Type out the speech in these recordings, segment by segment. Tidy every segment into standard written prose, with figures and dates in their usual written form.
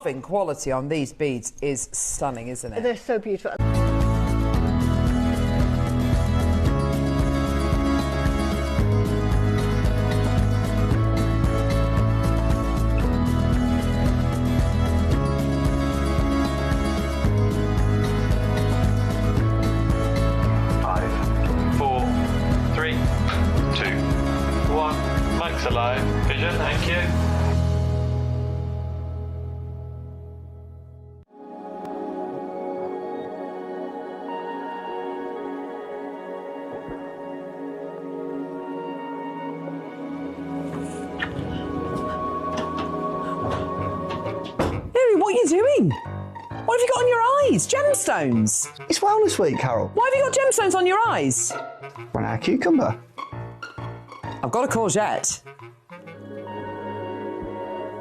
Quality on these beads is stunning, isn't it? They're so beautiful. Five, four, three, two, one. Mike's alive. Vision, thank you. What are you doing? What have you got on your eyes? Gemstones. It's Wellness Week, Carol. Why have you got gemstones on your eyes? Run out of cucumber. I've got a courgette.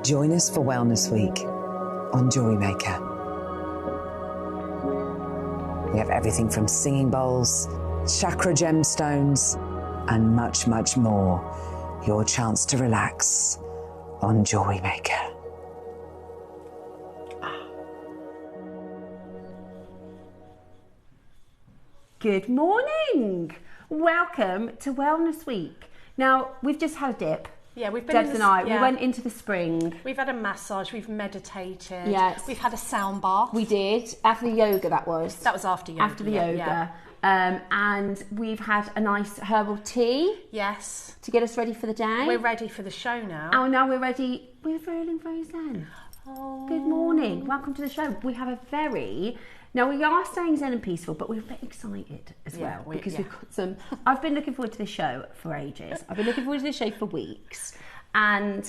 Join us for Wellness Week on JewelleryMaker. We have everything from singing bowls, chakra gemstones, and much, much more. Your chance to relax on JewelleryMaker. Good morning. Welcome to Wellness Week. Now, we've just had a dip. Yeah, we've been Debs and I, we went into the spring. We've had a massage, we've meditated. Yes. We've had a sound bath. We did. After the yoga, that was. That was after yoga. After the yoga. Yeah. And we've had a nice herbal tea. Yes. To get us ready for the day. We're ready for the show now. Oh, now we're ready. We're rolling frozen. Oh. Good morning. Welcome to the show. We have a very... Now, we are staying zen and peaceful, but we're a bit excited as well because we've got some... I've been looking forward to this show for ages. I've been looking forward to this show for weeks. And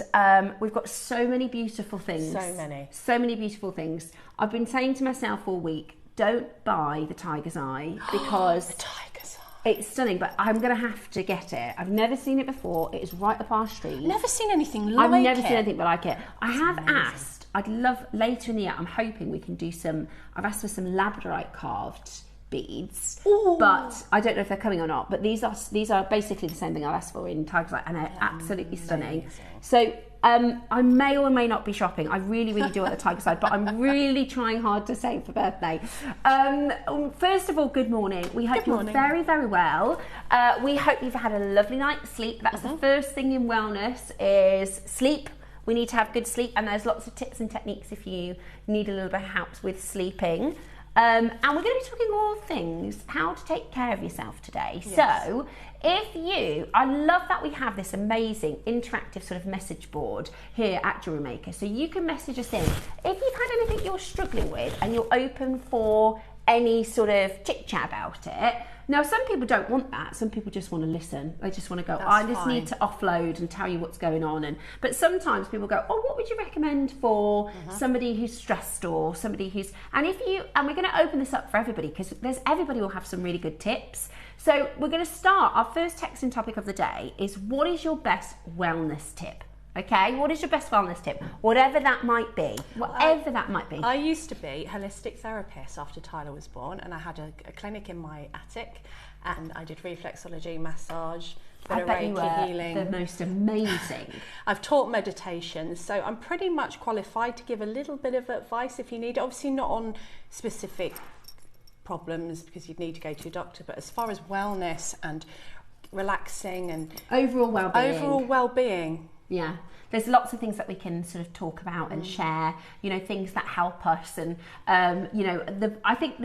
we've got so many beautiful things. So many. So many beautiful things. I've been saying to myself all week, don't buy the tiger's eye because... The tiger's eye. It's stunning, but I'm going to have to get it. I've never seen it before. It is right up our street. Never seen anything like it. I've never seen anything like it. I have asked... I'd love later in the year, I'm hoping we can do some, I've asked for some labradorite carved beads. Ooh. But I don't know if they're coming or not, but these are basically the same thing I've asked for in tiger's eye, and they're absolutely stunning. So I may or may not be shopping. I really, really do want the tiger's eye, but I'm really trying hard to save for birthday. First of all, good morning. We hope you're very, very well. We hope you've had a lovely night's sleep. That's the first thing in wellness is sleep. We need to have good sleep, and there's lots of tips and techniques if you need a little bit of help with sleeping. And we're going to be talking all things how to take care of yourself today. Yes. So I love that we have this amazing interactive sort of message board here at JewelleryMaker. So you can message us in. If you've had anything you're struggling with and you're open for any sort of chit chat about it. Now, some people don't want that. Some people just want to listen. They just want to go, I just need to offload and tell you what's going on. But sometimes people go, oh, what would you recommend for somebody who's stressed or somebody who's... And we're going to open this up for everybody because everybody will have some really good tips. So we're going to start. Our first texting topic of the day is, what is your best wellness tip? Okay, what is your best wellness tip? Whatever that might be. Whatever that might be. I used to be a holistic therapist after Tyler was born, and I had a clinic in my attic, and I did reflexology, massage, I bet you were healing. The most amazing. I've taught meditation, so I'm pretty much qualified to give a little bit of advice if you need it. Obviously not on specific problems because you'd need to go to a doctor, but as far as wellness and relaxing and overall well-being. Yeah, there's lots of things that we can sort of talk about and share, things that help us. And, I think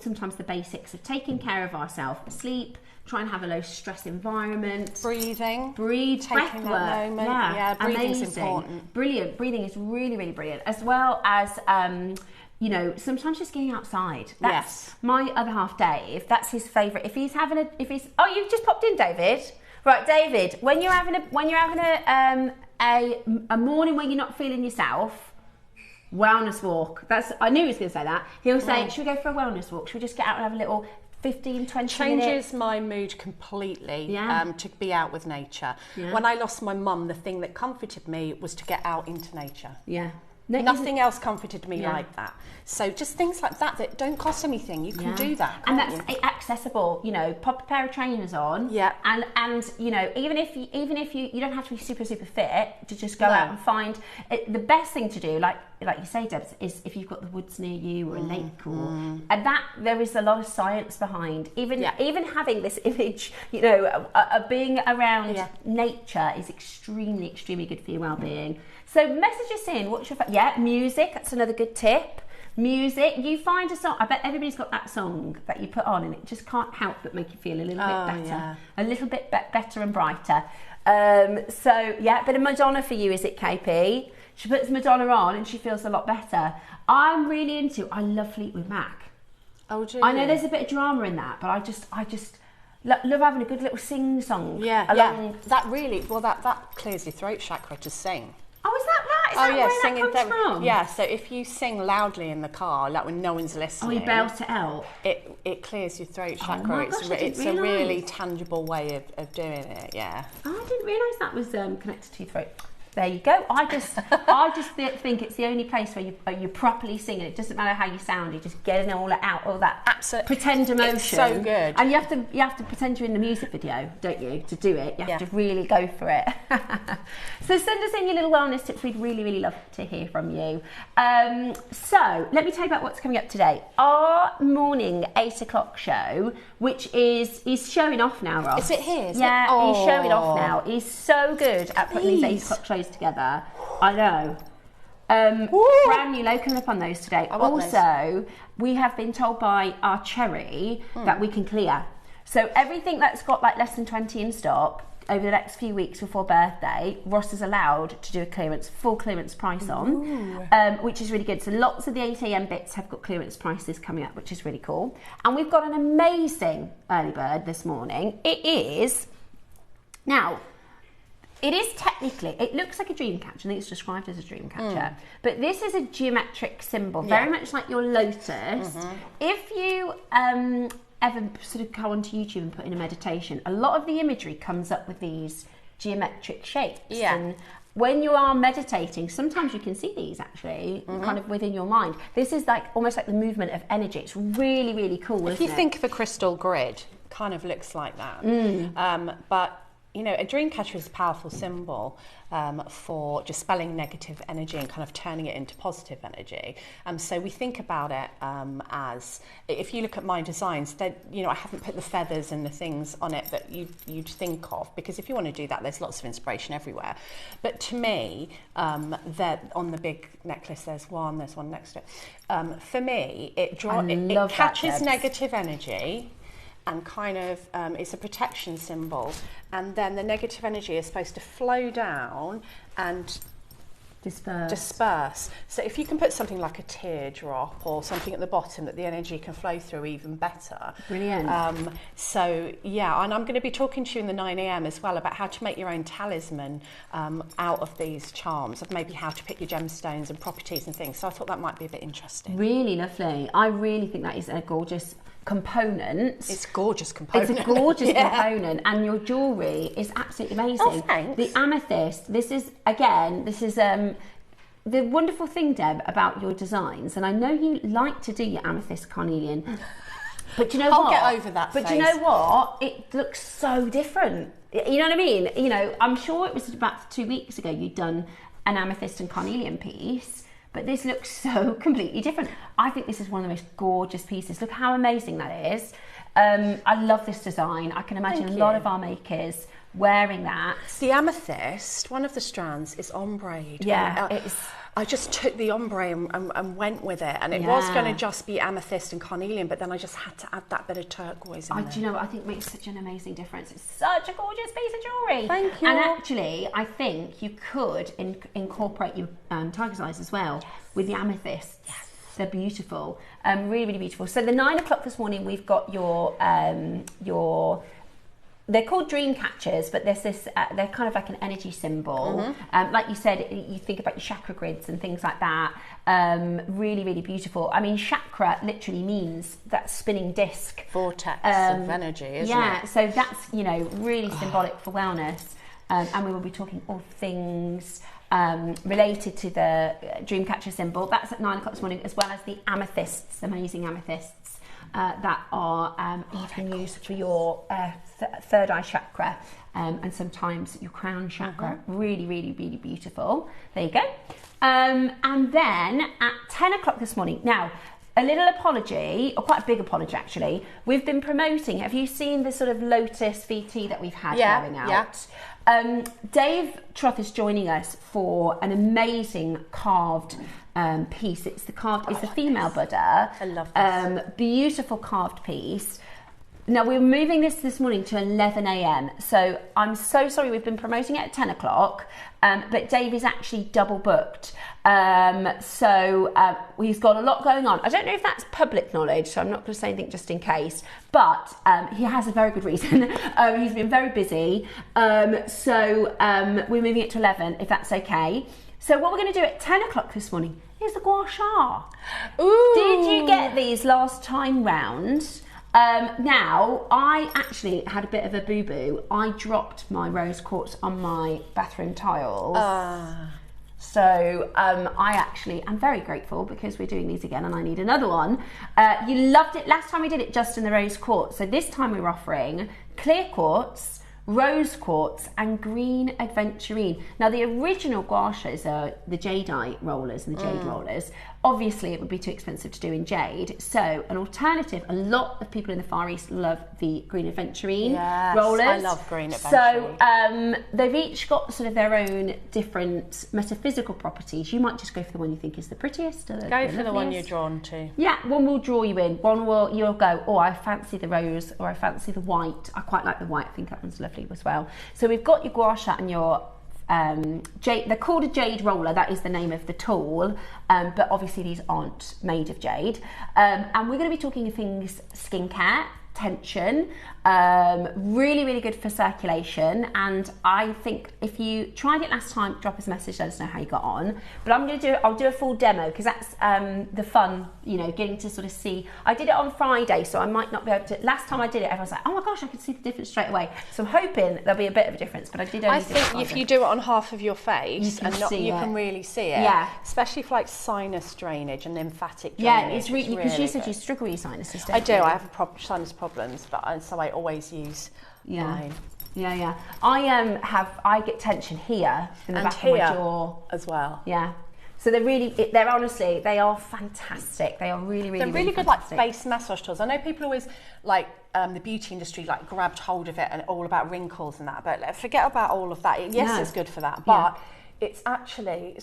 sometimes the basics of taking care of ourselves, sleep, try and have a low stress environment. Breathe, taking that moment. Yeah, breathing's amazing. Important. Brilliant. Breathing is really, really brilliant. As well as, sometimes just getting outside. That's my other half, Dave. That's his favourite. Oh, you've just popped in, David. Right, David, when you're having a morning where you're not feeling yourself, wellness walk. I knew he was going to say that. He'll say, should we go for a wellness walk? Should we just get out and have a little 15, 20 Changes minutes? my mood completely to be out with nature. Yeah. When I lost my mum, the thing that comforted me was to get out into nature. Yeah. Nothing else comforted me like that. So just things like that don't cost anything. You can do that, and that's accessible. Pop a pair of trainers on. Yeah. And even if you don't have to be super fit to just go out and find it. The best thing to do, like like you say, Debs, is if you've got the woods near you or a lake, and that there is a lot of science behind. Even having this image, you know, being around nature is extremely, extremely good for your well-being. So message us in. What's your music? That's another good tip. Music. You find a song. I bet everybody's got that song that you put on, and it just can't help but make you feel a little bit better, a little bit better and brighter. So yeah, bit of Madonna for you, is it, KP? She puts Madonna on and she feels a lot better. I'm really into. I love Fleetwood Mac. Oh, do I know there's a bit of drama in that, but I just love having a good little sing song. That really that clears your throat chakra to sing. Oh, is that right? Is that where singing that comes from? Yeah, so if you sing loudly in the car, like when no one's listening, you belt it out. It clears your throat chakra. Oh my gosh, it's a really tangible way of doing it. Yeah. Oh, I didn't realise that was connected to your throat. There you go. I just think it's the only place where you properly sing, and it doesn't matter how you sound. You're just getting all that absolute pretend emotion. It's so good. And you have to pretend you're in the music video, don't you? To do it, you have to really go for it. So send us in your little wellness tips. We'd really, really love to hear from you. So let me tell you about what's coming up today. Our morning 8 o'clock show, which is showing off now, Ross. Is it here? He's showing off now. He's so good at putting these 8 o'clock shows together. I know. Brand new low coming up on those today. Also, we have been told by our cherry that we can clear. So everything that's got like less than 20 in stock over the next few weeks before birthday, Ross is allowed to do a full clearance price on, which is really good. So lots of the 8 a.m. bits have got clearance prices coming up, which is really cool. And we've got an amazing early bird this morning. It is technically, it looks like a dream catcher. I think it's described as a dream catcher. But this is a geometric symbol, very much like your Lotus. If you ever sort of go onto YouTube and put in a meditation, a lot of the imagery comes up with these geometric shapes. And when you are meditating, sometimes you can see these actually kind of within your mind. This is like almost like the movement of energy. It's really, really cool, If you think of a crystal grid, it kind of looks like that. But you know, a dream catcher is a powerful symbol for dispelling negative energy and kind of turning it into positive energy. So we think about it as, if you look at my designs, that, you know, I haven't put the feathers and the things on it that you'd think of, because if you want to do that, there's lots of inspiration everywhere. But to me, that on the big necklace, there's one next to it. For me, it catches negative energy. And kind of, it's a protection symbol. And then the negative energy is supposed to flow down and disperse. So if you can put something like a teardrop or something at the bottom that the energy can flow through, even better. Brilliant. So yeah, and I'm going to be talking to you in the 9 a.m. as well about how to make your own talisman out of these charms, of maybe how to pick your gemstones and properties and things. So I thought that might be a bit interesting. Really lovely. I really think that is a gorgeous component. It's a gorgeous component. It's a gorgeous component, and your jewellery is absolutely amazing. Oh, thanks. The amethyst, this is the wonderful thing, Deb, about your designs, and I know you like to do your amethyst carnelian, but you know what? I'll get over that But phase. you know what? It looks so different. You know what I mean? You know, I'm sure it was about 2 weeks ago you'd done an amethyst and carnelian piece, but this looks so completely different. I think this is one of the most gorgeous pieces. Look how amazing that is. I love this design. I can imagine a lot of our makers wearing that. The amethyst, one of the strands, is ombre. Yeah, I just took the ombre and went with it, and it was going to just be amethyst and carnelian, but then I just had to add that bit of turquoise in there. Do you know what? I think it makes such an amazing difference. It's such a gorgeous piece of jewellery. Thank you. And actually, I think you could incorporate your tiger's eyes as well with the amethyst. Yes. They're beautiful. Really, really beautiful. So the 9 o'clock this morning, we've got your they're called dream catchers, but there's this, they're kind of like an energy symbol. Like you said, you think about your chakra grids and things like that. Really, really beautiful. I mean, chakra literally means that spinning disc. Vortex of energy, isn't it? Yeah, so that's, you know, really symbolic for wellness. And we will be talking all things related to the dream catcher symbol. That's at 9 o'clock this morning, as well as the amethysts, amazing amethysts. That are you can use for your third eye chakra and sometimes your crown chakra. Really, really, really beautiful. There you go. And then at 10 o'clock this morning, now, a little apology, or quite a big apology actually, we've been promoting, have you seen the sort of Lotus VT that we've had going out? Yeah. Dave Troth is joining us for an amazing carved piece. It's the female Buddha. I love this. Beautiful carved piece. Now, we're moving this morning to 11 a.m. So I'm so sorry, we've been promoting it at 10 o'clock, but Dave is actually double booked. He's got a lot going on. I don't know if that's public knowledge, so I'm not going to say anything just in case, but he has a very good reason. He's been very busy. We're moving it to 11, if that's okay. So what we're going to do at 10 o'clock this morning is the Gouasha. Ooh. Did you get these last time round? Now, I actually had a bit of a boo-boo. I dropped my rose quartz on my bathroom tiles. So I actually am very grateful because we're doing these again and I need another one. You loved it. Last time we did it just in the rose quartz. So this time we're offering clear quartz, rose quartz and green aventurine. Now the original gouashas are the jadeite rollers and the jade rollers. Obviously it would be too expensive to do in jade, so an alternative, a lot of people in the Far East love the green aventurine rollers. I love green aventurine. So they've each got sort of their own different metaphysical properties. You might just go for the one you think is the prettiest. Or Go for the one you're drawn to. Yeah, one will draw you in. One will, you'll go, oh, I fancy the rose, or I fancy the white. I quite like the white. I think that one's lovely as well. So we've got your gouache and your jade. They're called a jade roller. That is the name of the tool. But obviously these aren't made of jade. And we're going to be talking things skincare, tension, really, really good for circulation. And I think if you tried it last time, drop us a message, let us know how you got on. But I'll do a full demo because that's the fun, you know, getting to sort of see. I did it on Friday, so I might not be able to. Last time I did it, everyone was like, oh my gosh, I could see the difference straight away. So I'm hoping there'll be a bit of a difference, but I did only I think if you do it on half of your face, you can really see it. Yeah. Especially for like sinus drainage and lymphatic drainage. Yeah, it's really, because you said you struggle with your sinuses, don't you? I do. I have sinus problems, but so I always use mine. Yeah. I get tension here in the back of my jaw as well. Yeah. So they're honestly, they are fantastic. They are really, really, they're really good, fantastic. like face massage tools. I know people always like the beauty industry like grabbed hold of it and all about wrinkles and that, but forget about all of that. Yes, it's good for that, but it's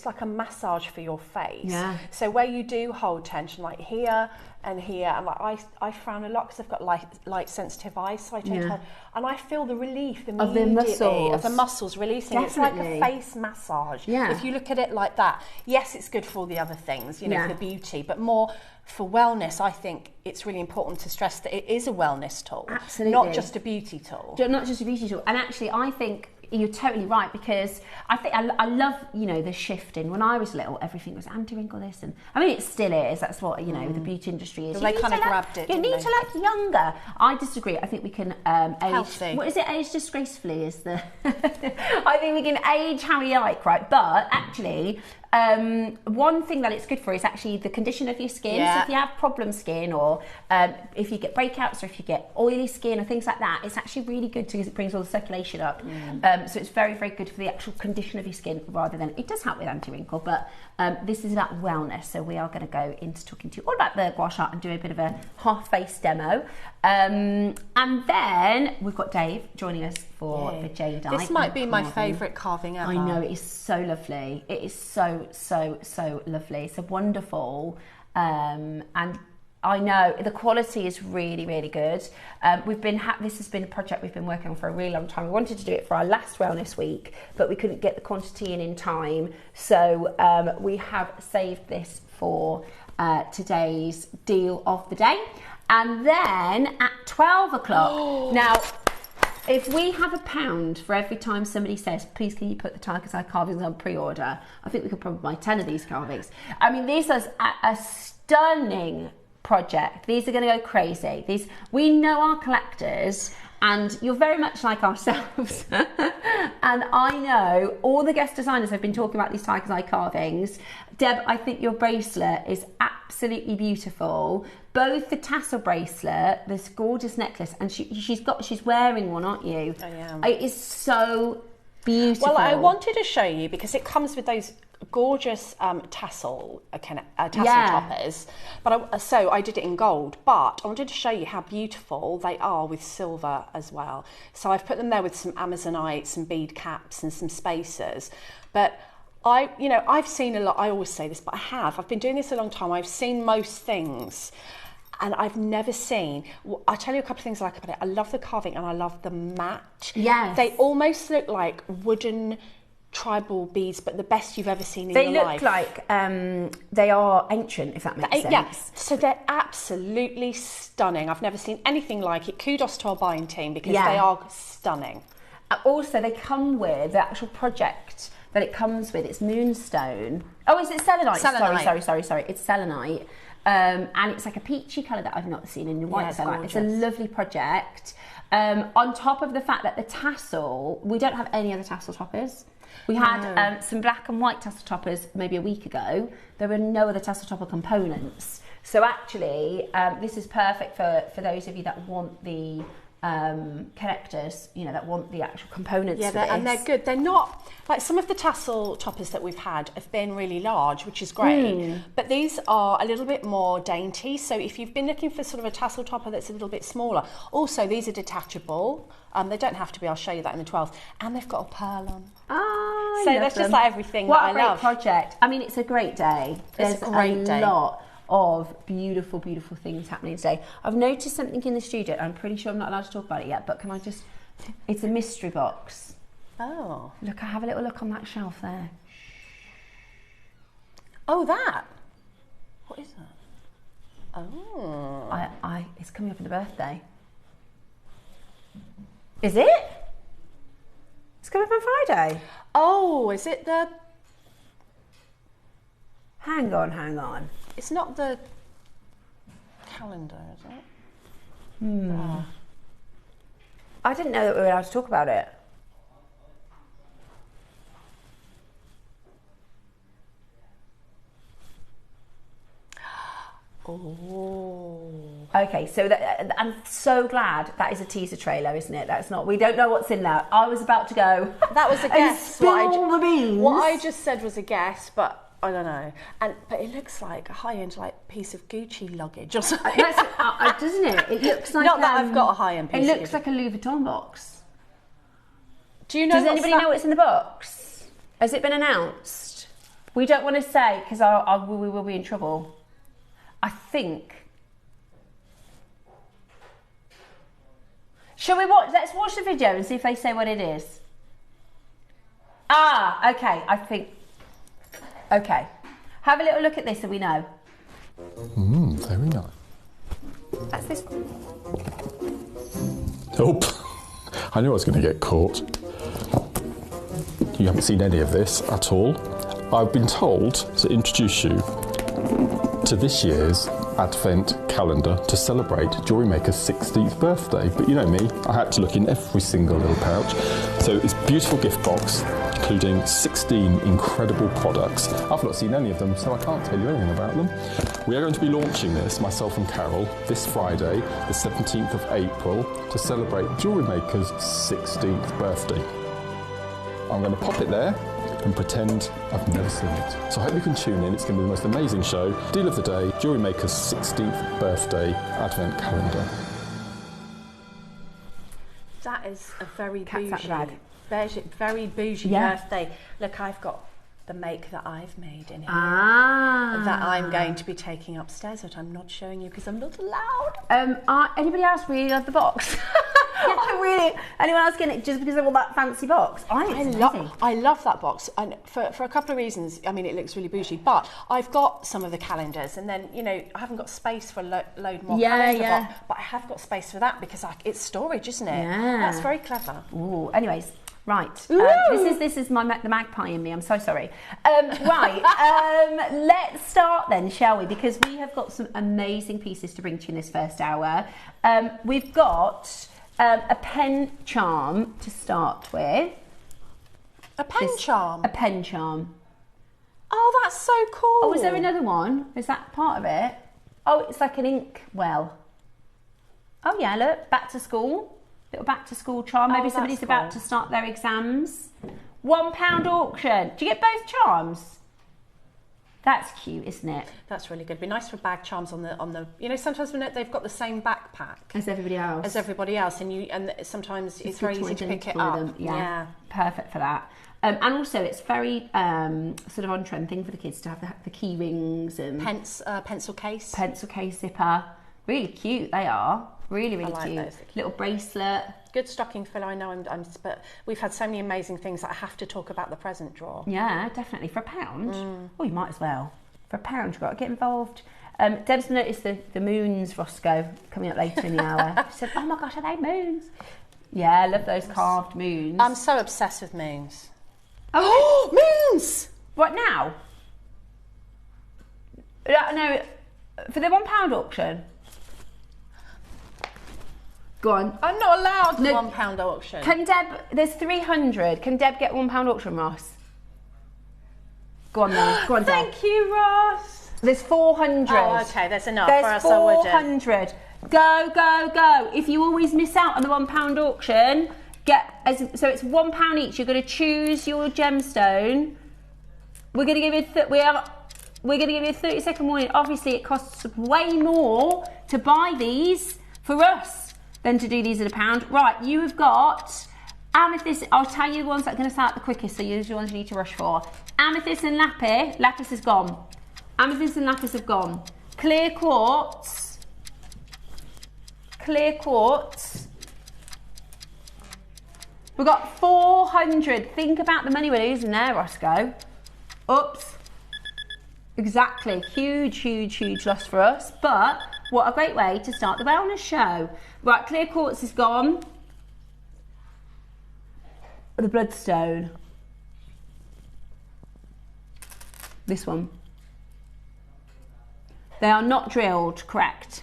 like a massage for your face. Yeah. So where you do hold tension, like here and here, and like I frown a lot because I've got light sensitive eyes, so I tend to, and I feel the relief immediately of the muscles releasing. Definitely. It's like a face massage. Yeah. If you look at it like that, yes, it's good for all the other things, you know, for beauty, but more for wellness. I think it's really important to stress that it is a wellness tool. Absolutely. Not just a beauty tool. Not just a beauty tool. And actually, I think you're totally right, because I think I love, you know, the shift in. When I was little, everything was anti-wrinkle this, and I mean it still is. That's what, you know, the beauty industry is. They kind of grabbed it. You need to look younger. I disagree. I think we can age. Healthy. What is it? Age disgracefully is the. I think we can age how we like, right? But actually, one thing that it's good for is actually the condition of your skin. Yeah. So if you have problem skin, or if you get breakouts, or if you get oily skin or things like that, it's actually really good because it brings all the circulation up. So it's very, very good for the actual condition of your skin, rather than, it does help with anti-wrinkle, but this is about wellness. So we are going to go into talking to you all about the gouache and do a bit of a half-face demo. And then we've got Dave joining us for the Jadeite. This might be my favourite carving ever. I know, it is so lovely. It is so, so, so lovely. It's wonderful. And I know the quality is really, really good. This has been a project we've been working on for a really long time. We wanted to do it for our last Wellness Week, but we couldn't get the quantity in time. So we have saved this for today's deal of the day. And then at 12 o'clock, now, if we have £1 for every time somebody says, please can you put the Tiger's Eye carvings on pre-order, I think we could probably buy 10 of these carvings. I mean, these are a stunning project. These are going to go crazy. We know our collectors, and you're very much like ourselves. And I know all the guest designers have been talking about these Tiger's Eye carvings. Deb, I think your bracelet is absolutely beautiful. Both the tassel bracelet, this gorgeous necklace, and she's wearing one, aren't you? I am. It is so beautiful. Well, I wanted to show you because it comes with those gorgeous tassel toppers, but so I did it in gold, but I wanted to show you how beautiful they are with silver as well. So I've put them there with some Amazonite, some bead caps and some spacers. But I've seen a lot, I always say this, but I've been doing this a long time, I've seen most things. And I've never seen, I'll tell you a couple of things I like about it. I love the carving and I love the match. Yes. They almost look like wooden tribal beads, but the best you've ever seen in your life. They look like they are ancient, if that makes sense. Yeah, so they're absolutely stunning. I've never seen anything like it. Kudos to our buying team because they are stunning. Also, they come with the actual project that it comes with. It's moonstone. Oh, is it selenite? Sorry. It's selenite. And it's like a peachy colour that I've not seen in white selenite. It's a lovely project. On top of the fact that the tassel, we don't have any other tassel toppers. We had some black and white tassel toppers maybe a week ago. There were no other tassel topper components. So actually, this is perfect for those of you that want the connectors, that want the actual components for this. And they're good. They're not, like some of the tassel toppers that we've had have been really large, which is great, but these are a little bit more dainty. So if you've been looking for sort of a tassel topper that's a little bit smaller, also these are detachable. They don't have to be, I'll show you that in the 12th. And they've got a pearl on. Oh, so that's just like everything that I love. What a great project. I mean, it's a great day. There's a great day. Lot of beautiful, beautiful things happening today. I've noticed something in the studio. I'm pretty sure I'm not allowed to talk about it yet, but can I just... It's a mystery box. Oh. Look, I have a little look on that shelf there. Oh, that? What is that? Oh. It's coming up in the birthday. Is it? It's coming up on Friday. Oh, is it the... Hang on. It's not the calendar, is it? I didn't know that we were allowed to talk about it. Oh. Okay, so I'm so glad that is a teaser trailer, isn't it? That's not. We don't know what's in there. I was about to go. That was a guess. Spill the beans. What I just said was a guess, but I don't know. But it looks like a high-end piece of Gucci luggage or something. Doesn't it? It looks like not that I've got a high-end piece. It looks like a Louis Vuitton box. Do you know? Does anybody know what's in the box? Has it been announced? We don't want to say because we will be in trouble. I think. Shall we watch? Let's watch the video and see if they say what it is. Okay. I think. Okay. Have a little look at this so we know. Very nice. That's this. Oh, I knew I was going to get caught. You haven't seen any of this at all. I've been told to introduce you to this year's Advent calendar to celebrate JewelleryMaker's 16th birthday. But you know me, I had to look in every single little pouch. So it's a beautiful gift box, including 16 incredible products. I've not seen any of them, so I can't tell you anything about them. We are going to be launching this, myself and Carol, this Friday, the 17th of April, to celebrate JewelleryMaker's 16th birthday. I'm going to pop it there and pretend I've never seen it. So I hope you can tune in. It's going to be the most amazing show. Deal of the day, JewelleryMaker's 16th birthday advent calendar. That is a very bougie birthday. Look, I've got the make that I've made in here that I'm going to be taking upstairs, but I'm not showing you because I'm not allowed. Anybody else really love the box? Anyone else getting it just because of all that fancy box? I love that box, and for a couple of reasons. I mean, it looks really bougie, but I've got some of the calendars, and then I haven't got space for a load more calendar box, but I have got space for that because it's storage, isn't it? Yeah, that's very clever. Ooh, anyways. Right, this is the magpie in me. I'm so sorry. Let's start then, shall we? Because we have got some amazing pieces to bring to you in this first hour. We've got a pen charm to start with. A pen charm? A pen charm. Oh, that's so cool. Oh, is there another one? Is that part of it? Oh, it's like an ink well. Oh yeah, look, back to school. Little back to school charm. Maybe somebody's about to start their exams. £1 auction. Do you get both charms? That's cute, isn't it? That's really good. It'd be nice for bag charms on the. You know, sometimes when they've got the same backpack As everybody else. and sometimes it's very easy to pick it identify up. them. Yeah, perfect for that. And also, it's very sort of on-trend thing for the kids to have the key rings and pencil case zipper. Really cute they are. Really, really like cute. those. Little bracelet. Good stocking filler. I know, but we've had so many amazing things that I have to talk about the present drawer. Yeah, definitely. For £1, oh, you might as well. For £1, you've got to get involved. Deb's noticed the moons, Roscoe, coming up later in the hour. She said, oh my gosh, are they moons? Yeah, I love those carved moons. I'm so obsessed with moons. Oh, moons! What now? No, for the £1 auction. Go on. I'm not allowed the £1 auction. Can Deb, there's 300. Can Deb get £1 auction, Ross? Go on then. Go on, Deb. Thank you, Ross. There's 400. Oh, okay, there's enough there's for us. I wouldn't. 400. Go, go, go. If you always miss out on the £1 auction, so it's £1 each. You're going to choose your gemstone. We're going to give you we're going to give you a 30-second warning. Obviously, it costs way more to buy these for us than to do these at £1. Right, you have got amethyst. I'll tell you the ones that are going to sell out the quickest, so these are the ones you need to rush for. Amethyst and lapis. Lapis is gone. Amethyst and lapis have gone. Clear quartz. Clear quartz. We've got 400. Think about the money we're losing there, Roscoe. Oops. Exactly. Huge, huge, huge loss for us. But what a great way to start the wellness show. Right, clear quartz is gone. The bloodstone. This one. They are not drilled, correct.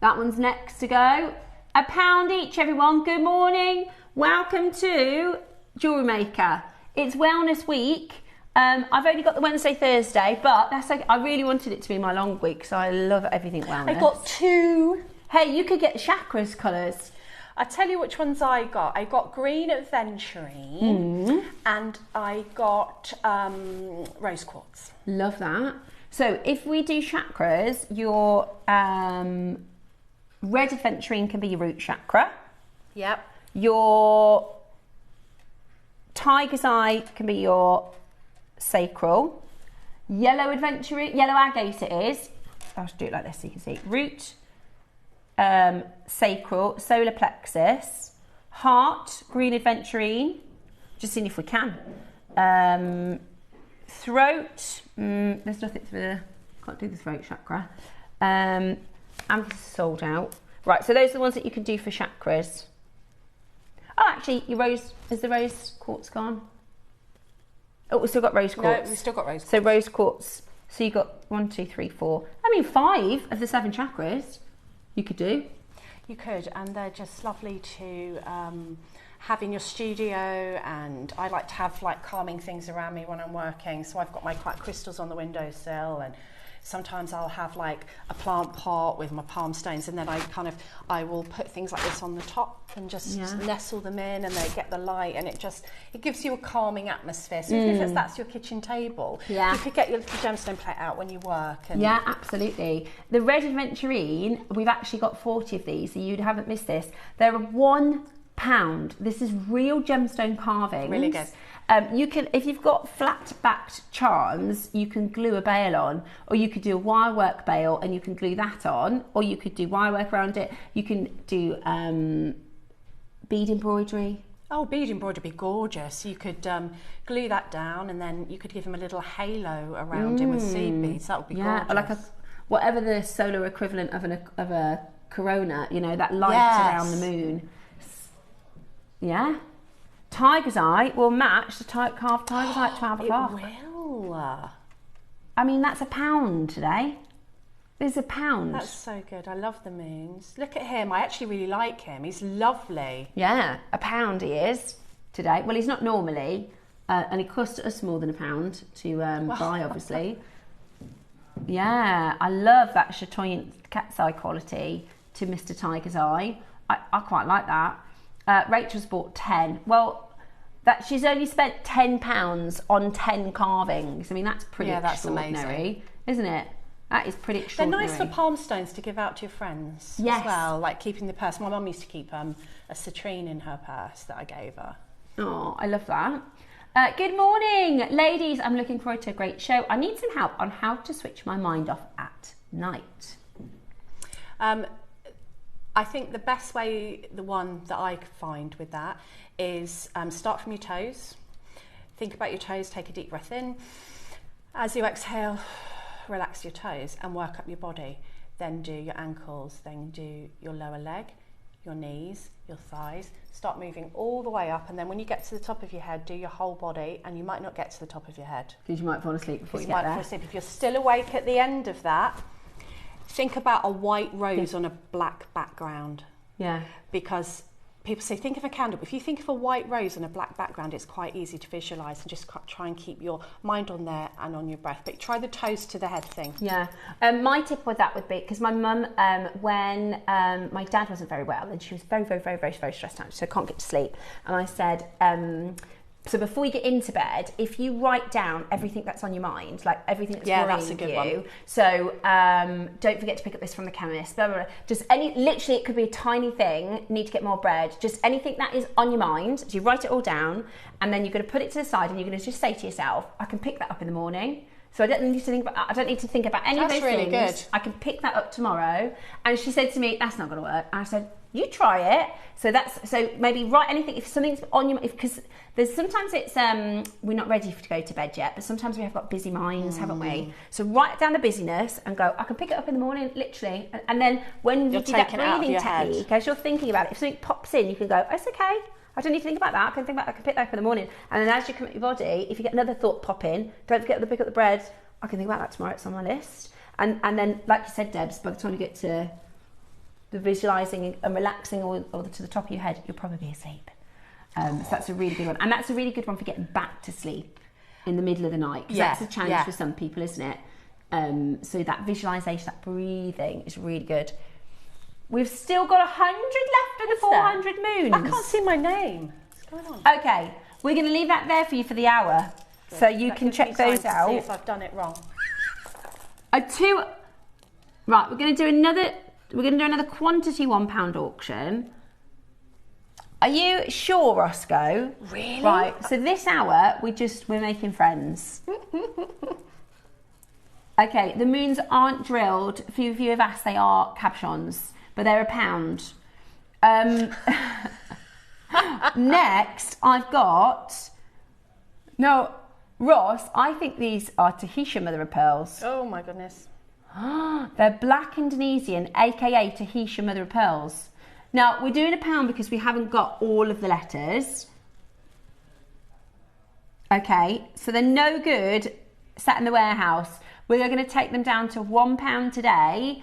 That one's next to go. £1 each, everyone. Good morning. Welcome to JewelleryMaker. It's Wellness Week. I've only got the Wednesday, Thursday, but that's okay. I really wanted it to be my long week, so I love everything wellness. I got 2. Hey, you could get chakras colours. I tell you which ones I got. I got green aventurine and I got rose quartz. Love that. So if we do chakras, your red aventurine can be your root chakra. Yep. Your tiger's eye can be your sacral. Yellow aventurine, yellow agate it is. I'll just do it like this so you can see. Root, sacral, solar plexus, heart, green aventurine. Just seeing if we can. Throat, there's nothing for the, can't do the throat chakra. Amethyst sold out. Right, so those are the ones that you can do for chakras. Oh, actually, your rose, is the rose quartz gone? Oh, we've still got rose quartz. No, we've still got rose quartz. So rose quartz. So you got 1, 2, 3, 4. I mean, 5 of the 7 chakras you could do. You could, and they're just lovely to have in your studio. And I like to have like calming things around me when I'm working. So I've got my quiet crystals on the windowsill, and sometimes I'll have like a plant pot with my palm stones, and then I will put things like this on the top and just nestle them in, and they get the light, and it gives you a calming atmosphere. So even if that's your kitchen table, you could get your gemstone plate out when you work. And yeah, absolutely. The red aventurine, we've actually got 40 of these, so you haven't missed this. They're £1. This is real gemstone carvings. Really good. You can, if you've got flat-backed charms, you can glue a bail on, or you could do a wirework bail and you can glue that on, or you could do wirework around it. You can do bead embroidery. Oh, bead embroidery would be gorgeous. You could glue that down, and then you could give them a little halo around it with seed beads. That would be gorgeous. Or like whatever the solar equivalent of a corona, you know, that light around the moon. Yeah. Tiger's eye will match the carved tiger's eye at 12 o'clock. It will. I mean, that's £1 today. There's £1. That's so good. I love the moons. Look at him. I actually really like him. He's lovely. Yeah, £1 he is today. Well, he's not normally, and it costs us more than £1 to buy, obviously. Yeah, I love that chatoyant cat's eye quality to Mr. Tiger's Eye. I quite like that. Rachel's bought 10. Well, that she's only spent £10 on 10 carvings. I mean, that's pretty extraordinary, amazing. Isn't it? That is pretty They're extraordinary. nice for palm stones to give out to your friends as well, like keeping the purse. My mum used to keep a citrine in her purse that I gave her. Oh, I love that. Good morning, ladies. I'm looking forward to a great show. I need some help on how to switch my mind off at night. I think the best way, the one that I find with that, is start from your toes. Think about your toes, take a deep breath in. As you exhale, relax your toes and work up your body. Then do your ankles, then do your lower leg, your knees, your thighs. Start moving all the way up, and then when you get to the top of your head, do your whole body, and you might not get to the top of your head. Because you might fall asleep before you might get there. fall asleep. If you're still awake at the end of that, think about a white rose on a black background. Yeah. Because people say, think of a candle. If you think of a white rose on a black background, it's quite easy to visualise, and just try and keep your mind on there and on your breath. But try the toes to the head thing. Yeah. My tip with that would be, because my mum, when my dad wasn't very well, and she was very, very, very, very, very stressed out, so can't get to sleep. And I said, so before you get into bed, if you write down everything that's on your mind, like everything that's worrying that's a good you. one. So don't forget to pick up this from the chemist. Blah, blah, blah. Just literally, it could be a tiny thing. Need to get more bread. Just anything that is on your mind. So you write it all down, and then you're going to put it to the side, and you're going to just say to yourself, "I can pick that up in the morning." So I don't need to think about. I don't need to think about any of those really things. good. I can pick that up tomorrow. And she said to me, "That's not going to work." And I said, "You try it." So maybe write anything if something's on your, because there's sometimes it's we're not ready to go to bed yet, but sometimes we have got busy minds, haven't we? So write down the busyness and go, I can pick it up in the morning, literally, and then when you do that breathing technique, as you're thinking about it, if something pops in, you can go, it's okay. I don't need to think about that. I can pick that up in the morning. And then as you come at your body, if you get another thought pop in, don't forget to pick up the bread. I can think about that tomorrow. It's on my list. And then, like you said, Debs, by the time you get to the visualising and relaxing or to the top of your head, you'll probably be asleep. So that's a really good one. And that's a really good one for getting back to sleep in the middle of the night. Because that's a challenge for some people, isn't it? So that visualisation, that breathing is really good. We've still got 100 left of the 400 moons. I can't see my name. What's going on? Okay, we're going to leave that there for you for the hour. Good. So you can check those out. See if I've done it wrong. Right, we're going to do another quantity £1 auction. Are you sure, Roscoe? Really? Right, so this hour we're making friends. Okay, the moons aren't drilled. A few of you have asked, they are cabochons, but they're £1. Next, I've got... No, Ross, I think these are Tahitian mother of pearls. Oh my goodness. They're black Indonesian, aka Tahitian mother of pearls. Now, we're doing £1 because we haven't got all of the letters. Okay, so they're no good sat in the warehouse. We're going to take them down to £1 today.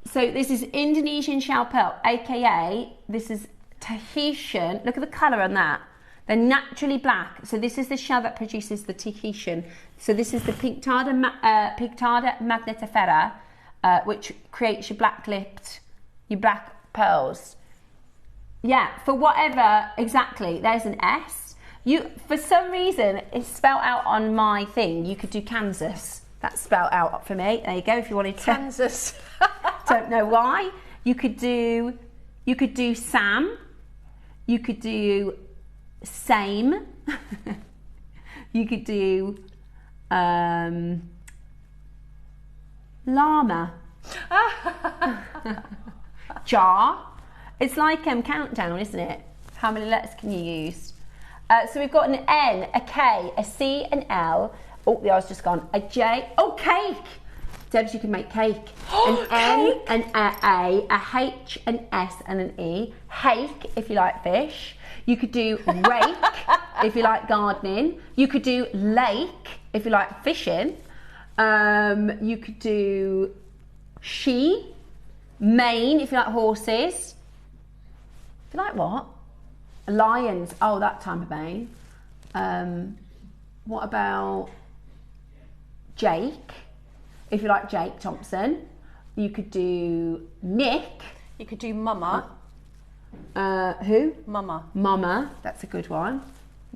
So this is Indonesian shell pearl, aka this is Tahitian. Look at the colour on that. They're naturally black. So this is the shell that produces the Tahitian. So this is the Pinctada magnetifera, which creates your black-lipped, your black pearls. Yeah, for whatever, exactly. There's an S. For some reason, it's spelled out on my thing. You could do Kansas. That's spelled out for me. There you go. If you wanted to. Kansas. Don't know why. You could do Sam. You could do same. You could do llama. Jar. It's like countdown, isn't it? How many letters can you use? So we've got an N, a K, a C, an L. Oh, the R's just gone. A J. Oh, cake. Debs, you can make cake. An N, an A, a H, an S, and an E. Hake, if you like fish. You could do rake, if you like gardening. You could do lake, if you like fishing. You could do she. Mane, if you like horses. If you like what? Lions. Oh, that type of mane. What about Jake? If you like Jake Thompson. You could do Nick. You could do mama. Who? Mama. Mama. That's a good one.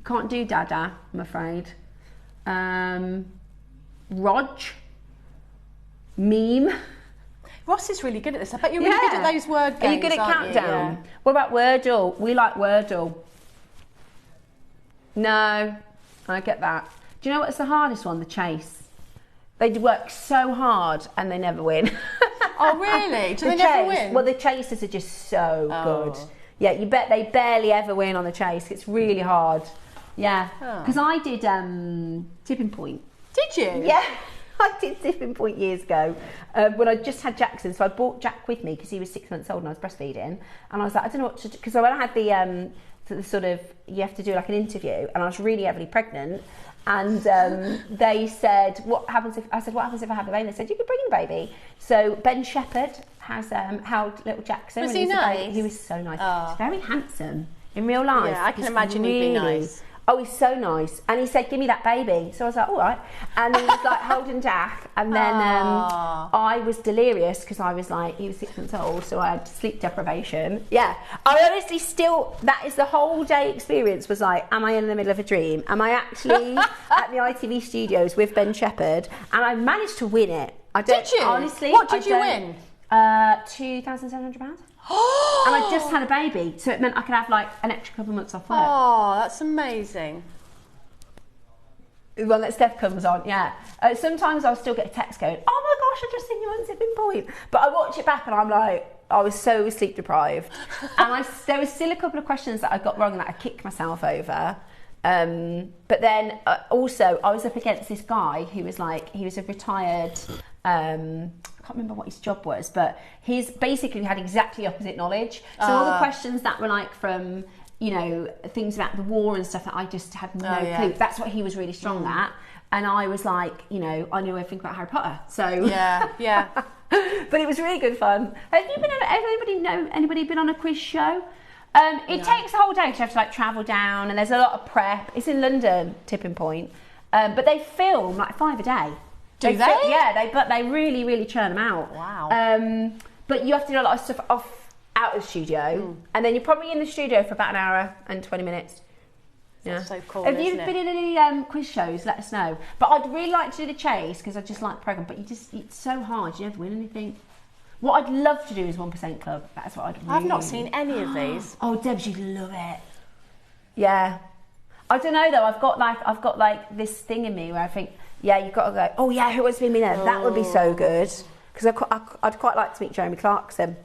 Can't do Dada, I'm afraid. Rog. Meme. Ross is really good at this. I bet you're really good at those word games. Are you good at countdown? Yeah. What about Wordle? We like Wordle. No, I get that. Do you know what's the hardest one? The chase. They work so hard and they never win. Oh really? Do they never win? Well, the chasers are just so good. Yeah, you bet they barely ever win on the chase. It's really hard. Yeah, because I did Tipping Point. Did you? Yeah. I did Tipping Point years ago when I just had Jackson. So I brought Jack with me because he was 6 months old and I was breastfeeding. And I was like, I don't know what to do. Because when I had the sort of, you have to do like an interview, and I was really heavily pregnant. And they said, what happens if I have the baby? They said, you could bring in the baby. So Ben Shepherd has held little Jackson. Was he nice? He was so nice. Oh. He's very handsome in real life. Yeah, I can imagine he'd be nice. Oh, he's so nice. And he said, give me that baby. So I was like, all right. And he was like holding Jack. And then I was delirious because I was like, he was 6 months old. So I had sleep deprivation. Yeah. I honestly still, that is the whole day experience was like, am I in the middle of a dream? Am I actually at the ITV studios with Ben Shepherd? And I managed to win it. Did you? Honestly. What did you win? £2,700. And I just had a baby, so it meant I could have like an extra couple of months off work. Oh, that's amazing. Well, that Steph comes on, yeah. Sometimes I'll still get a text going, oh my gosh, I just seen you on Tipping Point. But I watch it back and I'm like, I was so sleep deprived. And there was still a couple of questions that I got wrong and that I kicked myself over. But then also I was up against this guy who was like, he was a retired, I can't remember what his job was, but he's basically had exactly opposite knowledge. So all the questions that were like from, you know, things about the war and stuff that I just had no clue. That's what he was really strong at. And I was like, you know, I knew everything about Harry Potter. So yeah. But it was really good fun. Has anybody been on a quiz show? It takes a whole day because you have to like travel down and there's a lot of prep. It's in London, Tipping Point. But they film like 5 a day. Do they? Yeah, but they really, really churn them out. Wow. But you have to do a lot of stuff out of the studio, and then you're probably in the studio for about an hour and 20 minutes. Yeah. That's so cool. Have you been in any quiz shows? Let us know. But I'd really like to do the chase because I just like the programme. But it's so hard. You never win anything. What I'd love to do is 1% Club. That's what I'd really. I've not seen any of these. Oh, Debs, you'd love it. Yeah. I don't know though. I've got like this thing in me where I think. Yeah, you've got to go, oh yeah, who wants to be a millionaire? That would be so good. Because I'd quite like to meet Jeremy Clarkson.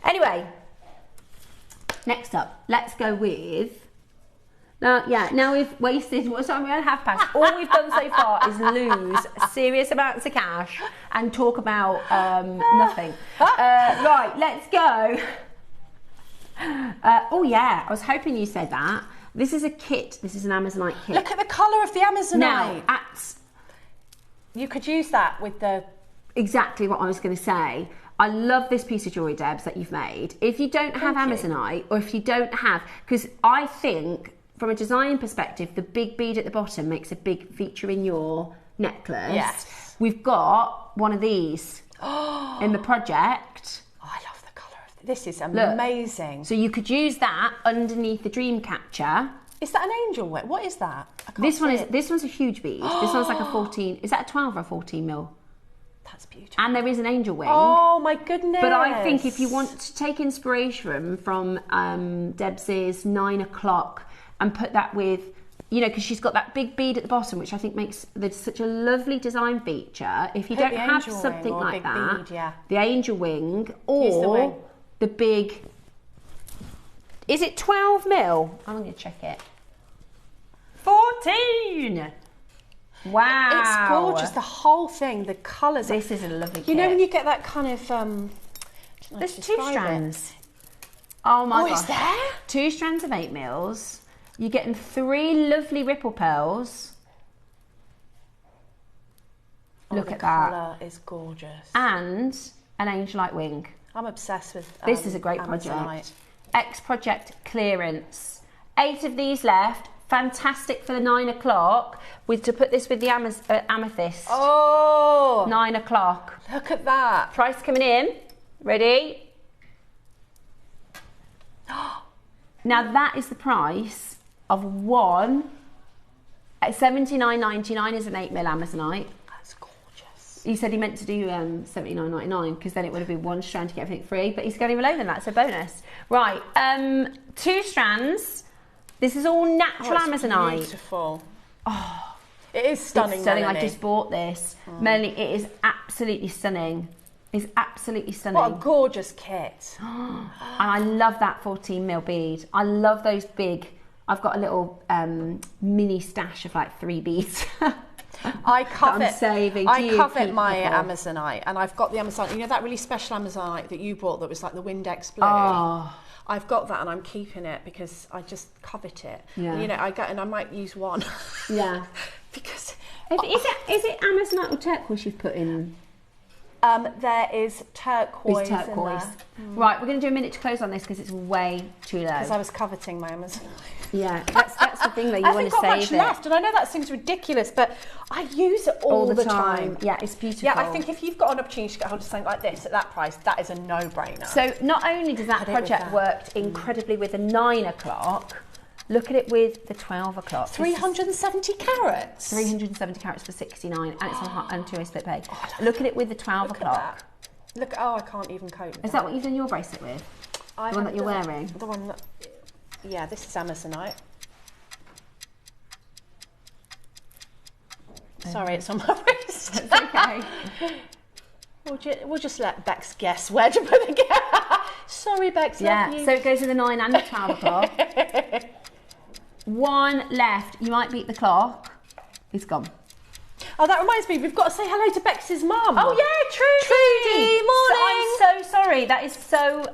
Anyway, next up, let's go with... Now we've wasted, what's time we're at £5. All we've done so far is lose serious amounts of cash and talk about nothing. Right, let's go. Oh yeah, I was hoping you said that. This is a kit, this is an Amazonite kit. Look at the colour of the Amazonite. Now, you could use that with the... Exactly what I was going to say. I love this piece of jewellery, Debs, that you've made. If you don't have Amazonite, or if you don't have... Because I think, from a design perspective, the big bead at the bottom makes a big feature in your necklace. Yes. We've got one of these in the project. Oh, I love the colour of this. This is amazing. Look, so you could use that underneath the dream catcher. Is that an angel wing? What is that? This one's a huge bead. This one's like a 14. Is that a 12 or a 14 mil? That's beautiful. And there is an angel wing. Oh my goodness! But I think if you want to take inspiration from Debs's 9 o'clock and put that with, you know, because she's got that big bead at the bottom, which I think makes such a lovely design feature. If you don't have something like that, the angel wing or the big. Is it 12 mil? I'm going to check it. 14! Wow. It's gorgeous, the whole thing, the colours. This is a lovely kit. You know when you get that kind of... There's 2 strands. Oh my gosh. Oh, is there? 2 strands of 8 mils. You're getting 3 lovely ripple pearls. Look at that. The colour is gorgeous. And an angelite wing. I'm obsessed with this is a great project. X-Project clearance. 8 of these left. Fantastic for the 9 o'clock. To put this with the amethyst. Oh! 9 o'clock. Look at that. Price coming in. Ready? Now that is the price of one at $79.99 is an 8mm Amazonite. That's gorgeous. He said he meant to do $79.99 because then it would have been 1 strand to get everything free, but he's going below than that, so bonus. Right, 2 strands. This is all natural Amazonite. Beautiful. Oh, it is stunning. It's stunning. Melanie. I just bought this. Melanie, it is absolutely stunning. It's absolutely stunning. What a gorgeous kit. And I love that 14mm bead. I love those big. I've got a little mini stash of like 3 beads. I covet. I'm saving. I covet my Amazonite, and I've got the Amazonite. You know that really special Amazonite that you bought that was like the Windex blue. Oh. I've got that, and I'm keeping it because I just covet it. Yeah. You know, and I might use one. Yeah. Because is it Amazonite or turquoise you've put in? there is turquoise. It's turquoise. In there. Right, we're going to do a minute to close on this because it's way too low. Because I was coveting my Amazonite. Yeah, that's the thing that you want to save. I haven't got much left, and I know that seems ridiculous, but I use it all the time. Yeah, it's beautiful. Yeah, I think if you've got an opportunity to get hold of something like this at that price, that is a no-brainer. So not only does that project work incredibly with the 9 o'clock, look at it with the 12 o'clock. 370 carats. 370 carats for 69, and it's on two-way split pay. Look at it with the 12 o'clock. Look, oh, I can't even cope with Is that what you've done your bracelet with? The one that you're wearing? The one that, yeah, this is Amazonite. Sorry, it's on my wrist. It's okay. We'll just let Bex guess where to put the Sorry, Bex. Yeah, love you. so it goes with the 9 and the 12 o'clock. One left. You might beat the clock. It's gone. Oh, that reminds me, we've got to say hello to Bex's mum. Oh yeah, Trudy. Morning. So I'm so sorry. That is so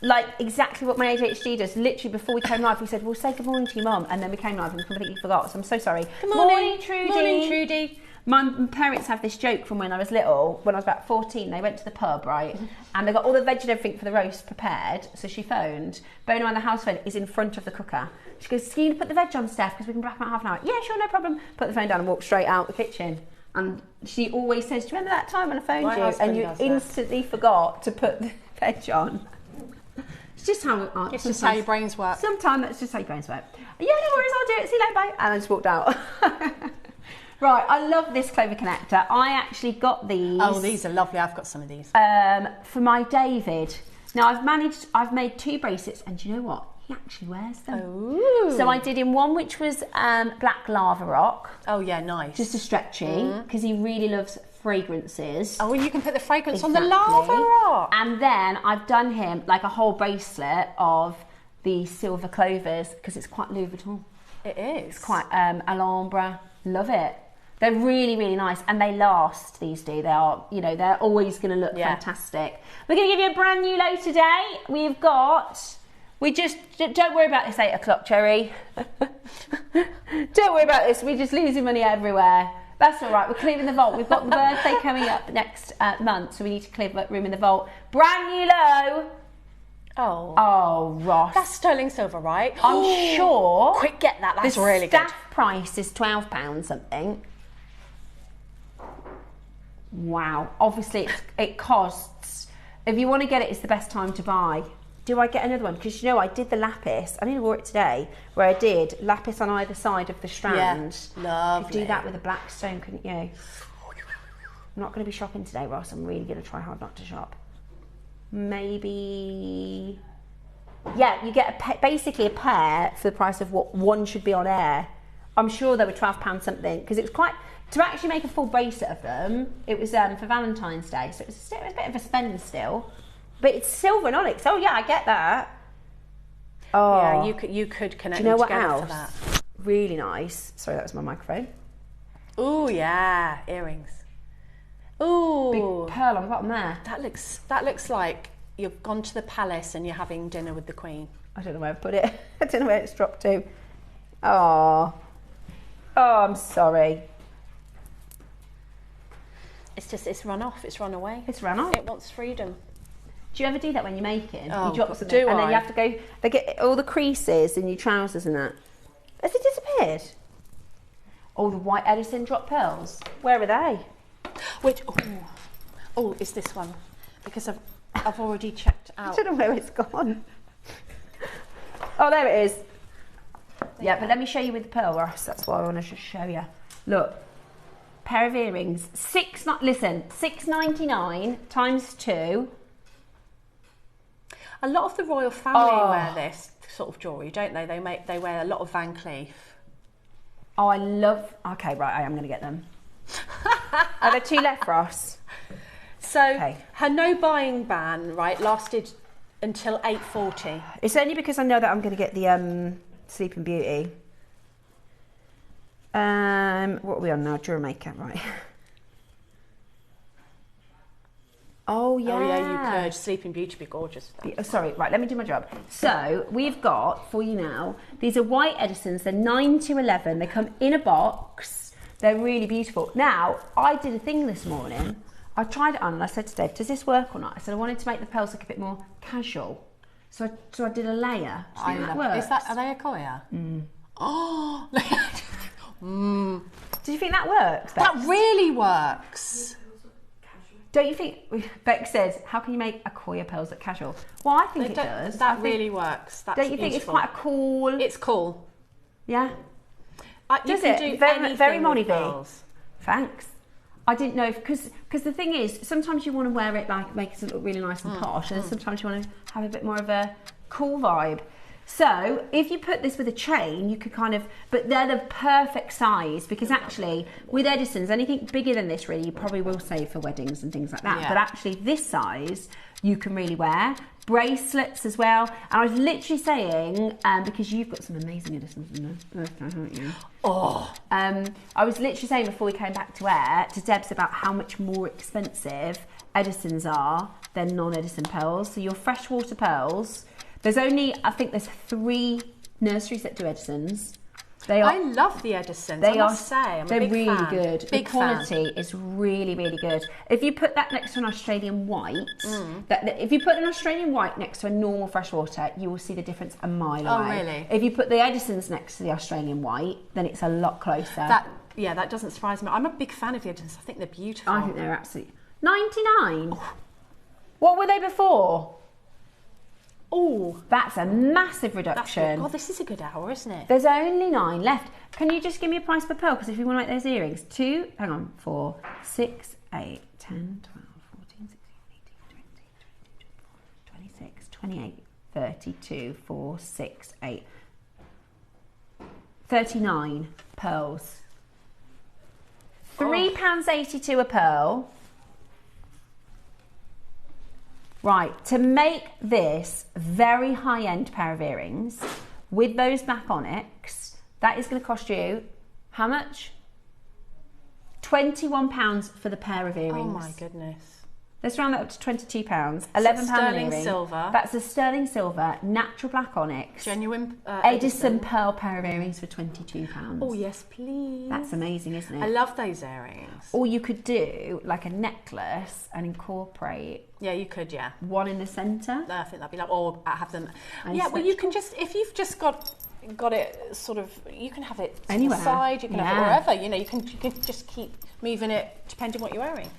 like exactly what my ADHD does. Literally before we came live, we said we'll say good morning to your mum, and then we came live and we completely forgot. So I'm so sorry. Good morning. Morning, Trudy. Morning, Trudy. My parents have this joke from when I was little. When I was about 14, they went to the pub, right? And they got all the veg and everything for the roast prepared. So she phoned. Bearing in mind the house phone is in front of the cooker. She goes, "Can you put the veg on, Steph? Because we can be back about half an hour." "Yeah, sure, no problem." Put the phone down and walk straight out the kitchen. And she always says, "Do you remember that time when I phoned you and you instantly forgot to put the veg on?" It's just how it's just how your brains work. Sometimes that's just how your brains work. "Yeah, no worries, I'll do it. See you later, bye." And I just walked out. Right, I love this clover connector. I actually got these. Oh, these are lovely. I've got some of these. For my David. Now I've made 2 bracelets, and do you know what? He actually wears them. Ooh. So I did him one which was black lava rock. Oh yeah, nice. Just a stretchy, because he really loves fragrances. Oh, and you can put the fragrance on the lava rock. And then I've done him like a whole bracelet of the silver clovers, because it's quite Louis Vuitton. It is. It's quite Alhambra. Love it. They're really, really nice, and they last, these do. They are, you know, they're always going to look fantastic. We're going to give you a brand new low today. We've got, don't worry about this 8 o'clock, Cherry. Don't worry about this. We're just losing money everywhere. That's all right. We're clearing the vault. We've got the birthday coming up next month, so we need to clear room in the vault. Brand new low. Oh, Ross. That's sterling silver, right? I'm sure. Quick, get that. That's the really good. staff price is £12 something. Wow. Obviously, it costs. If you want to get it, it's the best time to buy. Do I get another one? Because you know, I did the lapis. I nearly wore it today, where I did lapis on either side of the strand. Yeah, lovely. You could do that with a black stone, couldn't you? I'm not going to be shopping today, Ross. I'm really going to try hard not to shop. Maybe. Yeah, you get basically a pair for the price of what one should be on air. I'm sure they were £12 something, because it was quite. To actually make a full bracelet of them, it was for Valentine's Day, so it was a bit of a spend still. But it's silver and onyx. Oh yeah, I get that. Oh yeah, you could connect them together for that. Really nice. Sorry, that was my microphone. Oh yeah, earrings. Ooh, big pearl on the bottom there. That looks like you've gone to the palace and you're having dinner with the Queen. I don't know where I put it. I don't know where it's dropped to. Oh, I'm sorry. It's run off. It's run away. It's run off. It wants freedom. Do you ever do that when you're making? Oh, you drop something, and then you have to go. They get all the creases in your trousers and that. Has it disappeared? Oh, the white Edison drop pearls. Where are they? Which? Oh, it's this one, because I've already checked out. I don't know where it's gone. Oh, there it is. Yeah, but let me show you with the pearl, Ross. That's what I want to just show you. Look, pair of earrings. $6.99 times 2. A lot of the royal family wear this sort of jewellery, don't they? They wear a lot of Van Cleef. Oh, I love... Okay, right, I am going to get them. Are there 2 left, Ross? So her no buying ban, right, lasted until 8:40. It's only because I know that I'm going to get the Sleeping Beauty. What are we on now? JewelleryMaker, right. Oh yeah. Oh yeah, you could. Sleeping Beauty would be gorgeous. Sorry, right, let me do my job. So we've got for you now, these are white Edisons, they're 9 to 11, they come in a box, they're really beautiful. Now, I did a thing this morning, I tried it on and I said to Dave, does this work or not? I said I wanted to make the pearls look a bit more casual. So I did a layer. Do you think that works? Are they a Koya? Oh! Do you think that works? Bex? That really works. Don't you think, Bex says, how can you make a Koya pearls look casual? Well, I think it does. That really works. That's don't you think it's quite a cool... It's cool. Yeah? Does it? Very Molly V. Thanks. I didn't know, because the thing is, sometimes you want to wear it like, makes it look really nice and posh, and sometimes you want to have a bit more of a cool vibe. So if you put this with a chain, you could kind of, but they're the perfect size, because actually with Edison's, anything bigger than this really, you probably will save for weddings and things like that. Yeah. But actually this size, you can really wear. Bracelets as well. And I was literally saying, because you've got some amazing Edisons in there, haven't you? Oh. I was literally saying before we came back to air to Debs about how much more expensive Edisons are than non-Edison pearls. So your freshwater pearls, there's only, I think there's 3 nurseries that do Edisons. I love the Edisons, I must say. I'm a big really fan. Good. The quality is really, really good. If you put that next to an Australian white, if you put an Australian white next to a normal freshwater, you will see the difference a mile away. Oh, really? If you put the Edisons next to the Australian white, then it's a lot closer. That doesn't surprise me. I'm a big fan of the Edisons. I think they're beautiful. I think they're absolutely... 99? Oh. What were they before? Oh, that's a massive reduction. God, this is a good hour, isn't it? There's only 9 left. Can you just give me a price per pearl? Because if you want to make those earrings, 2, hang on, 4, 6, 8, 10, 12, 14, 16, 18, 20, 21, 26, 28, 32, 4, 6, 8, 39 pearls. £3.82 a pearl. Right, to make this very high-end pair of earrings with those black onyx, that is going to cost you, how much? £21 for the pair of earrings. Oh my goodness. Let's round that up to £22. £11 an earring. Silver. That's a sterling silver, natural black onyx. Genuine Edison pearl pair of earrings for £22. Oh yes, please. That's amazing, isn't it? I love those earrings. Or you could do like a necklace and incorporate. Yeah, you could, yeah. One in the centre. I think that'd be lovely. Or have them. Yeah, well, you can just, if you've just got it sort of, you can have it anywhere. To the side, you can have it wherever, you know, you can just keep moving it depending what you're wearing.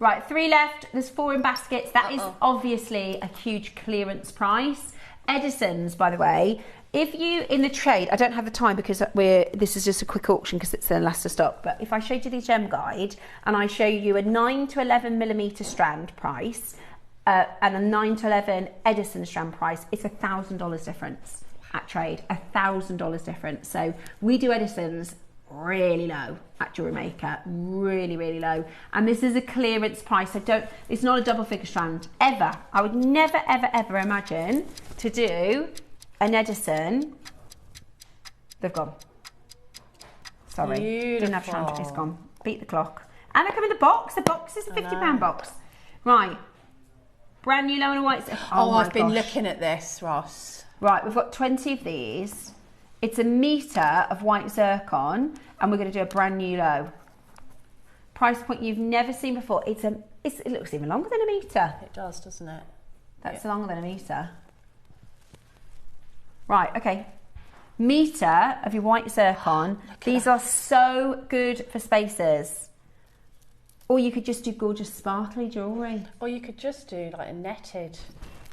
Right, 3 left, there's 4 in baskets. That is obviously a huge clearance price. Edison's, by the way, if you, in the trade, I don't have the time because this is just a quick auction because it's the last to stock, but if I showed you the gem guide and I show you a 9 to 11 millimetre strand price and a 9 to 11 Edison strand price, it's $1,000 difference at trade, $1,000 difference. So we do Edison's really low at JewelleryMaker, really, really low. And this is a clearance price. It's not a double figure strand, ever. I would never, ever, ever imagine to do an Edison. They've gone. Sorry. Beautiful. Didn't have strand, it's gone. Beat the clock. And they come in the box. The box is a £50 box. Right. Brand new low and a white. I've been looking at this, Ross. Right, we've got 20 of these. It's a metre of white zircon, and we're going to do a brand new low. Price point you've never seen before. It looks even longer than a metre. It does, doesn't it? That's longer than a metre. Right, okay. Metre of your white zircon. These are so good for spaces. Or you could just do gorgeous sparkly jewellery. Or you could just do like a netted.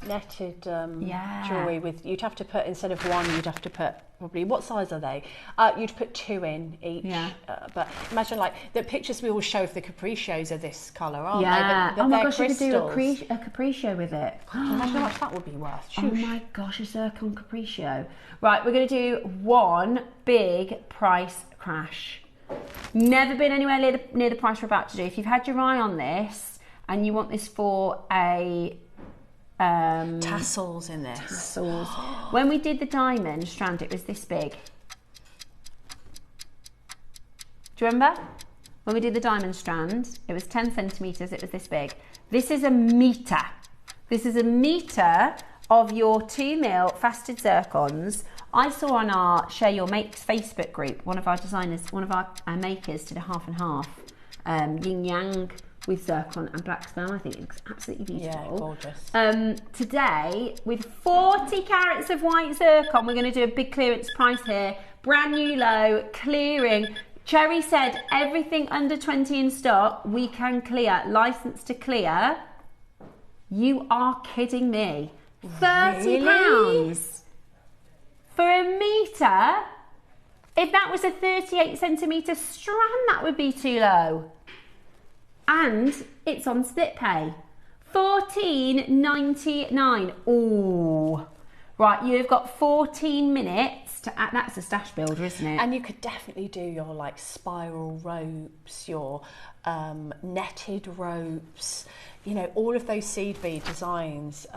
netted Yeah. jewellery with, you'd have to put, instead of one, you'd have to put probably, what size are they? You'd put 2 in each. Yeah. But imagine like the pictures we always show of the caprichos are this colour, aren't Yeah. they? But Oh my they're gosh, you could do crystals. a capriccio with it. Imagine how much that would be worth. Oh my gosh, a zircon capriccio. Right, we're going to do one big price crash. Never been anywhere near the price we're about to do. If you've had your eye on this and you want this for a tassels in this. tassels. When we did the diamond strand, it was this big. Do you remember? When we did the diamond strand, it was 10 centimetres, it was this big. This is a metre. This is a metre of your 2mm faceted zircons. I saw on our Share Your Makes Facebook group, one of our designers, one of our makers did a half and half, yin yang with zircon and black spell. I think it's absolutely beautiful. Yeah, gorgeous. Today, with 40 carats of white zircon, we're going to do a big clearance price here. Brand new low, clearing. Cherry said everything under 20 in stock, we can clear. License to clear. You are kidding me. £30 for a metre. If that was a 38 centimetre strand, that would be too low. And it's on split pay. $14.99. Oh, right. You've got 14 minutes to add. That's a stash builder, isn't it? And you could definitely do your like spiral ropes, your netted ropes, you know, all of those seed bead designs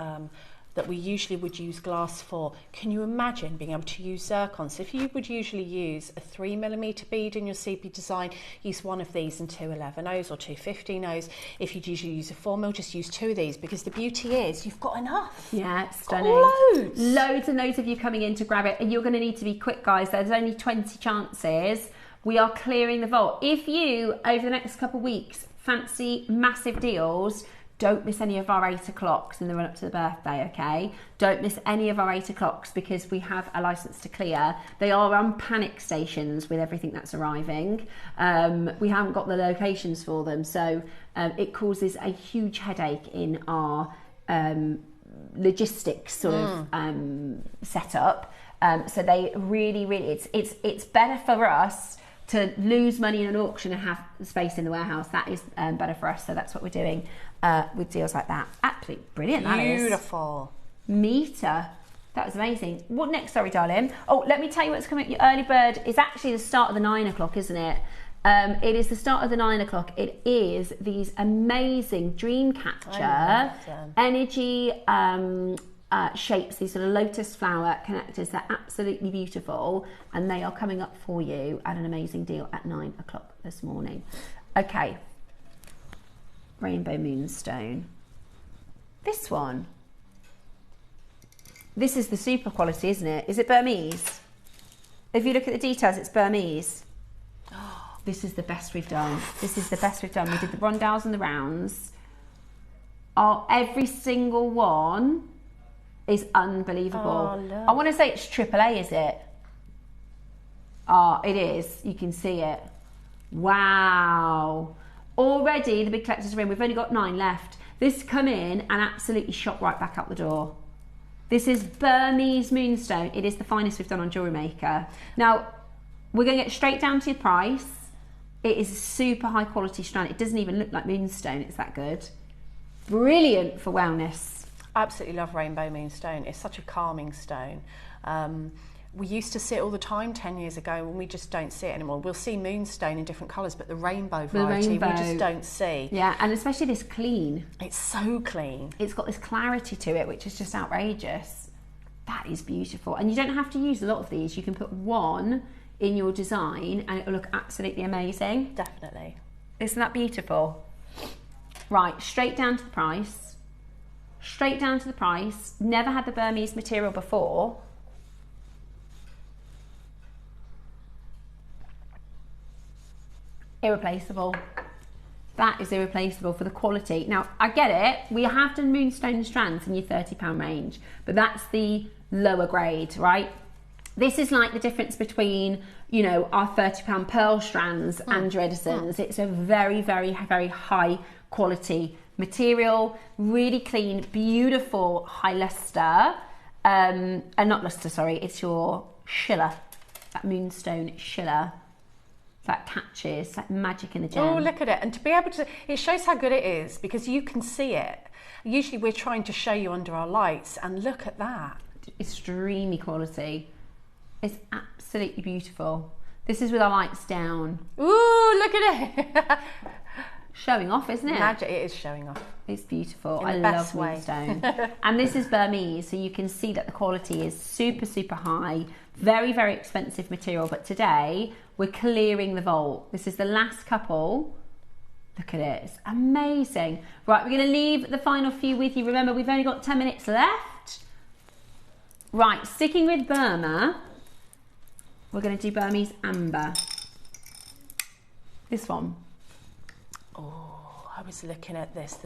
that we usually would use glass for. Can you imagine being able to use zircon? So if you would usually use a 3mm bead in your seed bead design, use one of these and 2 11-0s or 2 15-0s. If you'd usually use a 4mm, just use 2 of these, because the beauty is you've got enough. Yeah, it's stunning. Loads. Loads and loads of you coming in to grab it, and you're going to need to be quick, guys. There's only 20 chances. We are clearing the vault. If you, over the next couple of weeks, fancy massive deals, don't miss any of our 8 o'clocks in the run up to the birthday, okay? Don't miss any of our 8 o'clocks, because we have a license to clear. They are on panic stations with everything that's arriving. We haven't got the locations for them, so it causes a huge headache in our logistics sort of setup. So they really, it's better for us to lose money in an auction and have space in the warehouse. That is better for us, so that's what we're doing with deals like that. Absolutely brilliant. Beautiful. Meter. That was amazing. What next? Sorry, darling. Oh, let me tell you what's coming. Your early bird is actually the start of the 9 o'clock, isn't it? It is the start of the 9 o'clock. It is these amazing dream catcher energy shapes, these sort of lotus flower connectors. They're absolutely beautiful, and they are coming up for you at an amazing deal at 9 o'clock this morning. Okay, rainbow moonstone. This one, this is the super quality, isn't it? Is it Burmese? If you look at the details, it's Burmese. This is the best we've done. This is the best we've done. We did the rondelles and the rounds. Oh, every single one is unbelievable. Oh, look. I want to say it's AAA, is it? Oh, it is. You can see it. Wow. Already the big collectors are in. We've only got 9 left. This come in and absolutely shot right back out the door. This is Burmese moonstone. It is the finest we've done on JewelleryMaker. Now, we're going to get straight down to your price. It is a super high quality strand. It doesn't even look like moonstone. It's that good. Brilliant for wellness. Absolutely love rainbow moonstone. It's such a calming stone. We used to see it all the time 10 years ago, and we just don't see it anymore. We'll see moonstone in different colours, but the rainbow variety we just don't see. Yeah, and especially this clean. It's so clean. It's got this clarity to it, which is just outrageous. That is beautiful. And you don't have to use a lot of these. You can put one in your design and it will look absolutely amazing. Definitely. Isn't that beautiful? Right, straight down to the price. Straight down to the price. Never had the Burmese material before. Irreplaceable. That is irreplaceable for the quality. Now, I get it. We have done moonstone strands in your £30 range, but that's the lower grade, right? This is like the difference between, you know, our £30 pearl strands and your Edison's. It's a very, very, very high quality material, really clean, beautiful high luster, and not luster, sorry, it's your shiller, that moonstone shiller that catches, like magic in the gem. Oh, look at it. And to be able to, it shows how good it is because you can see it. Usually we're trying to show you under our lights, and look at that. Extremely quality. It's absolutely beautiful. This is with our lights down. Ooh, look at it. Showing off, isn't it? Magic, it is showing off. It's beautiful. In I the love best way. moonstone. And this is Burmese, so you can see that the quality is super, super high. Very, very expensive material, but today we're clearing the vault. This is the last couple. Look at it, it's amazing. Right, we're gonna leave the final few with you. Remember, we've only got 10 minutes left. Right, sticking with Burma, we're gonna do Burmese amber. This one. Oh, I was looking at this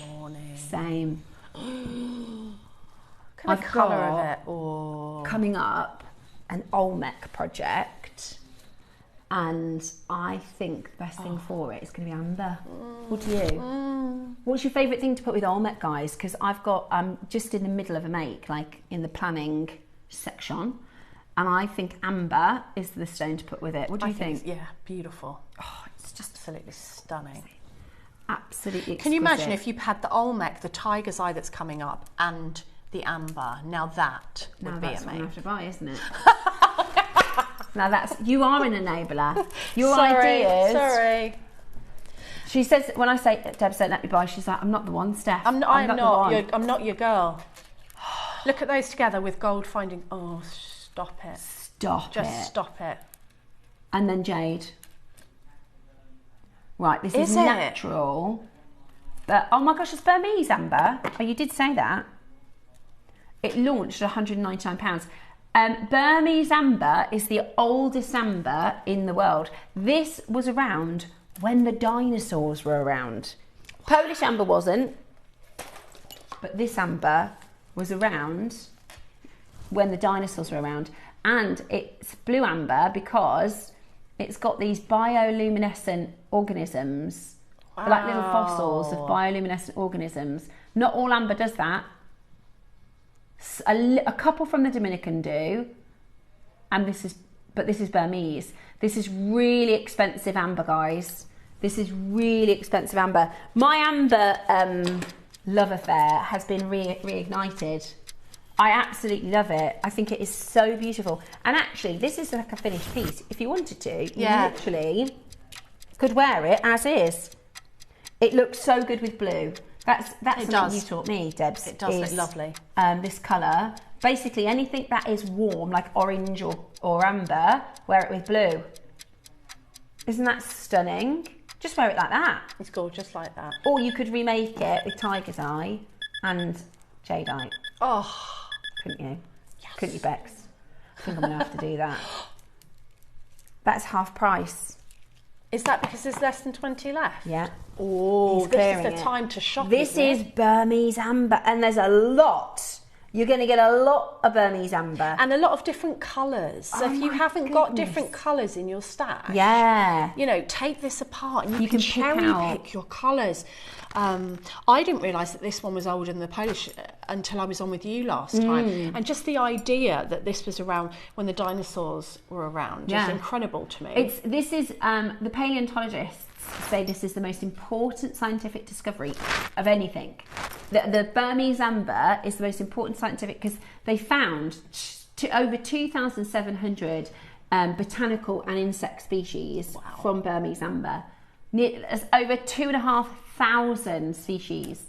morning. Same. Look at the colour of it. Oh. Coming up, an Olmec project, and I think the best thing for it is going to be amber. What do you? What's your favourite thing to put with Olmec, guys? Because I've got, just in the middle of a make, like in the planning section, and I think amber is the stone to put with it. What do you think? Yeah, beautiful. Oh, it's just Absolutely stunning. absolutely exquisite. Can you imagine if you had the Olmec, the tiger's eye that's coming up, and the amber? Now that would Now be that's what I amazing. have to buy, isn't it? Now that's, you are an enabler. Your Sorry, ideas. sorry. She says, when I say, Deb said, let me buy, she's like, I'm not the one, Steph. I'm not the one. I'm not your girl. Look at those together with gold finding. Oh, stop it. Stop Just it. stop it. And then jade. Right, this Is is it? natural. But, oh my gosh, it's Burmese amber. Oh, you did say that. It launched at £199. Burmese amber is the oldest amber in the world. This was around when the dinosaurs were around. Polish amber wasn't, but this amber was around when the dinosaurs were around. And it's blue amber because it's got these bioluminescent organisms, like little fossils of bioluminescent organisms. Not all amber does that. A couple from the Dominican do, and this is Burmese. This is really expensive amber, guys. This is really expensive amber. My amber love affair has been reignited. I absolutely love it. I think it is so beautiful. And actually, this is like a finished piece. If you wanted to, you literally could wear it as is. It looks so good with blue. That's something you taught me, Debs. It does look lovely. This colour. Basically, anything that is warm, like orange or amber, wear it with blue. Isn't that stunning? Just wear it like that. It's gorgeous like that. Or you could remake it with tiger's eye and jadeite. Oh, Couldn't you? Yes. Couldn't you, Bex? I think I'm going to have to do that. That's half price. is that because there's less than 20 left? Yeah. Oh, He's this is clearing the it. time to shop. This isn't is it? Burmese amber, and there's a lot. You're going to get a lot of Burmese amber. And a lot of different colours. So Oh if you my haven't got goodness. different colours in your stash, Yeah. you know, take this apart and you You can can pick cherry out. pick your colours. I didn't realise that this one was older than the Polish until I was on with you last time. And just the idea that this was around when the dinosaurs were around is incredible to me. This is the paleontologists say this is the most important scientific discovery of anything. The Burmese amber is the most important scientific because they found over 2,700 botanical and insect species from Burmese amber. There's over 2,500 species.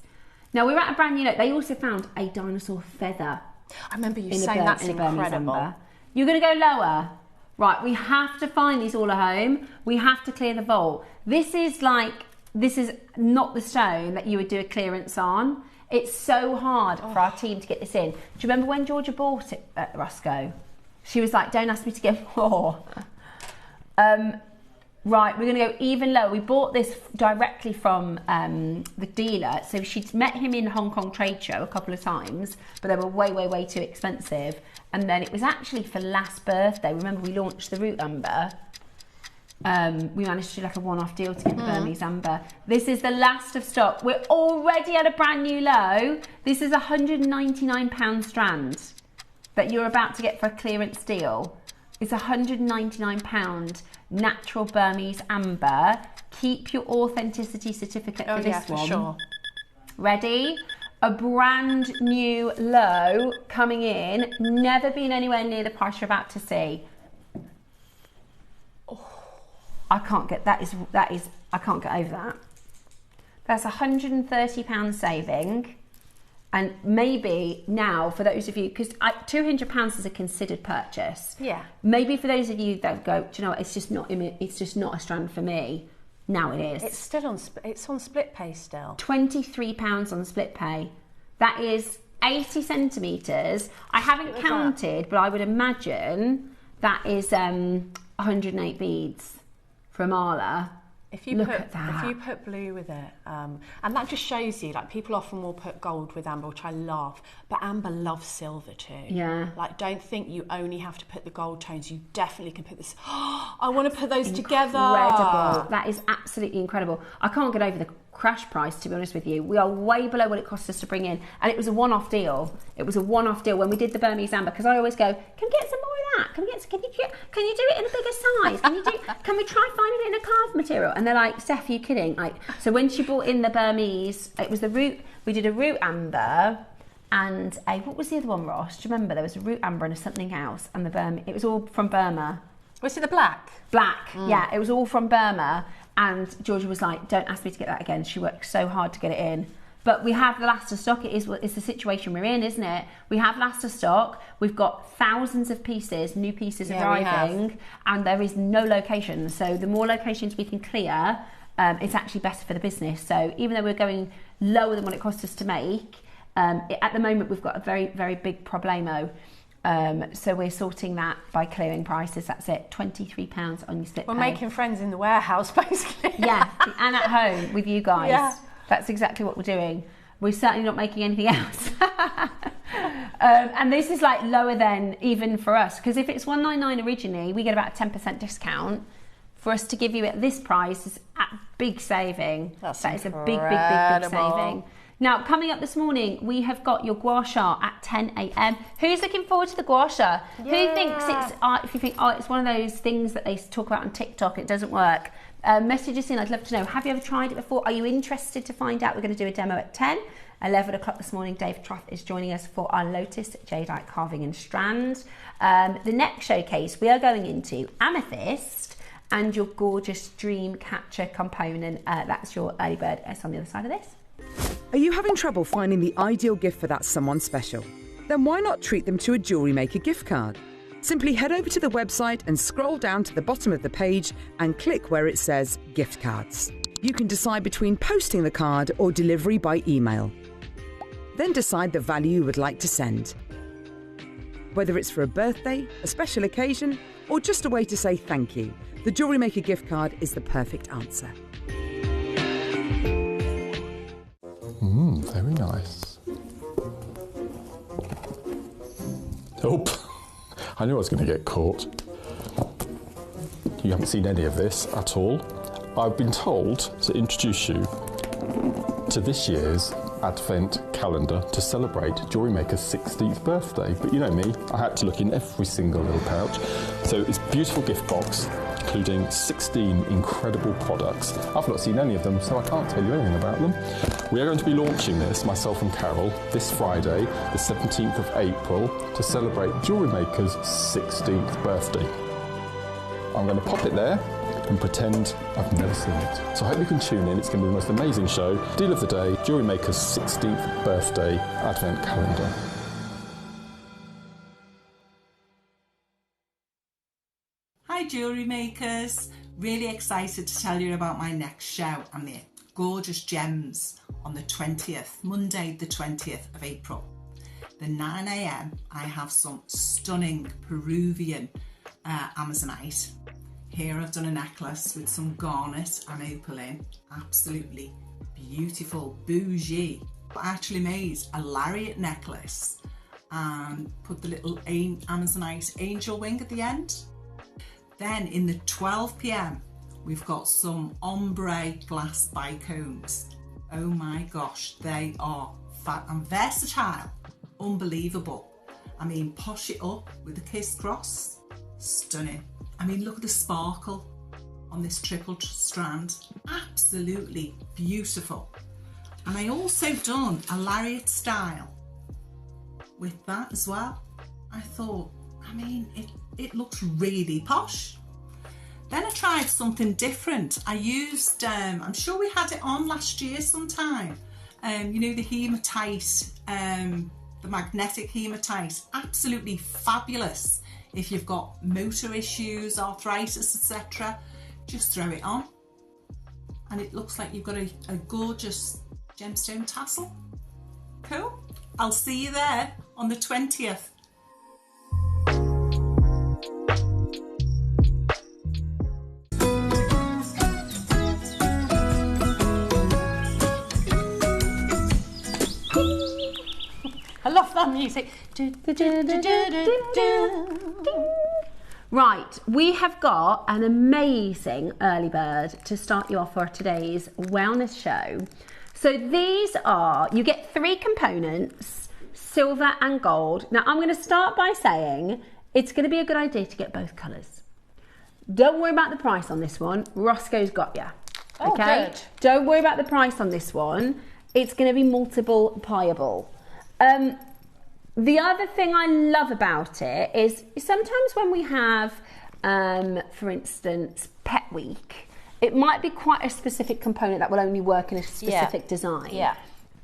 Now we're at a brand new look. They also found a dinosaur feather. I remember you saying that's incredible. You're going to go lower. Right, we have to find these all at home. We have to clear the vault. This is not the stone that you would do a clearance on. It's so hard for our team to get this in. Do you remember when Georgia bought it at Rusco? She was like, don't ask me to get more. Right, we're going to go even lower. We bought this directly from the dealer. So she'd met him in Hong Kong trade show a couple of times, but they were way, way, way too expensive. And then it was actually for last birthday. Remember, we launched the Root Amber. We managed to do like a one-off deal to get the Burmese Amber. This is the last of stock. We're already at a brand new low. This is a £199 strand that you're about to get for a clearance deal. It's £199 natural Burmese Amber. Keep your authenticity certificate for this one. Sure. Ready? A brand new low coming in. Never been anywhere near the price you're about to see. I can't get that is I can't get over that. That's £130 saving. And maybe now, for those of you, because £200 is a considered purchase. Yeah. Maybe for those of you that go, do you know what, it's just not a strand for me. Now it is. It's still on. It's on split pay still. £23 on split pay. That is 80 centimetres. I haven't counted, but I would imagine that is 108 beads from Arla. If you put blue with it, and that just shows you, like, people often will put gold with amber, which I love, but amber loves silver too. Yeah. Like, don't think you only have to put the gold tones. You definitely can put this. Oh, I want to put those together. Incredible. That is absolutely incredible. I can't get over the crash price, to be honest with you. We are way below what it cost us to bring in, and it was a one-off deal. It was a one-off deal when we did the Burmese Amber, because I always go, can we get some more of that? Can you do it in a bigger size? Can we try finding it in a carved material? And they're like, Steph, are you kidding? Like, so when she brought in the Burmese, it was the root. We did a root amber and what was the other one, Ross? Do you remember? There was a root amber and a something else, and the Burma. It was all from Burma. Was it the black? Black, yeah. It was all from Burma. And Georgia was like, don't ask me to get that again. She worked so hard to get it in. But we have the last of stock. It's the situation we're in, isn't it? We have last of stock. We've got thousands of pieces, new pieces arriving, and there is no location. So the more locations we can clear, it's actually better for the business. So even though we're going lower than what it cost us to make, at the moment we've got a very, very big problemo. So we're sorting that by clearing prices. That's it. £23 on your split pay. We're making friends in the warehouse, basically. Yeah, and at home with you guys. Yeah. That's exactly what we're doing. We're certainly not making anything else. And this is like lower than even for us, because if it's $199 originally, we get about a 10% discount. For us to give you at this price is a big saving. That is a big saving. Now, coming up this morning, we have got your Gouasha at 10 a.m. Who's looking forward to the Gouasha? Yeah. Who thinks it's, if you think, it's one of those things that they talk about on TikTok, it doesn't work, message us in. I'd love to know. Have you ever tried it before? Are you interested to find out? We're going to do a demo at 10. 11 o'clock this morning, Dave Troth is joining us for our Lotus Jadeite carving and strand. The next showcase, we are going into Amethyst and your gorgeous dream catcher component. That's your early bird. It's on the other side of this. Are you having trouble finding the ideal gift for that someone special? Then why not treat them to a JewelleryMaker gift card? Simply head over to the website and scroll down to the bottom of the page and click where it says gift cards. You can decide between posting the card or delivery by email. Then decide the value you would like to send. Whether it's for a birthday, a special occasion, or just a way to say thank you, the JewelleryMaker gift card is the perfect answer. Very nice. Oh, I knew I was going to get caught. You haven't seen any of this at all. I've been told to introduce you to this year's Advent calendar to celebrate JewelleryMaker's 16th birthday. But you know me, I had to look in every single little pouch. So it's a beautiful gift box, including 16 incredible products. I've not seen any of them, so I can't tell you anything about them. We are going to be launching this, myself and Carol, this Friday, the 17th of April, to celebrate JewelleryMaker's 16th birthday. I'm going to pop it there and pretend I've never seen it. So I hope you can tune in. It's going to be the most amazing show. Deal of the day, JewelleryMaker's 16th birthday Advent calendar. Hi Jewellery Makers, really excited to tell you about my next show and the gorgeous gems on the 20th, Monday the 20th of April. The 9 a.m. I have some stunning Peruvian Amazonite here I've done a necklace with some garnet and opal in. Absolutely beautiful, bougie. I actually made a lariat necklace and put the little Amazonite angel wing at the end. Then in the 12 p.m. we've got some ombre glass bicones. Oh my gosh, they are fat and versatile, unbelievable. I mean, posh it up with a kiss cross, stunning. I mean, look at the sparkle on this triple strand, absolutely beautiful. And I also done a lariat style with that as well. I thought, I mean, it looks really posh. Then I tried something different. I used, I'm sure we had it on last year sometime, you know, the hematite, the magnetic hematite, absolutely fabulous. If you've got motor issues, arthritis, etc., just throw it on. And it looks like you've got a gorgeous gemstone tassel. Cool. I'll see you there on the 20th. I love that music. Right, we have got an amazing early bird to start you off for today's wellness show. So these are, you get 3 components, silver and gold. Now I'm going to start by saying it's going to be a good idea to get both colours. Don't worry about the price on this one. Roscoe's got you. Oh, okay? Good. Don't worry about the price on this one. It's going to be multiple pieable. The other thing I love about it is sometimes when we have, for instance, Pet Week, it might be quite a specific component that will only work in a specific design. Yeah.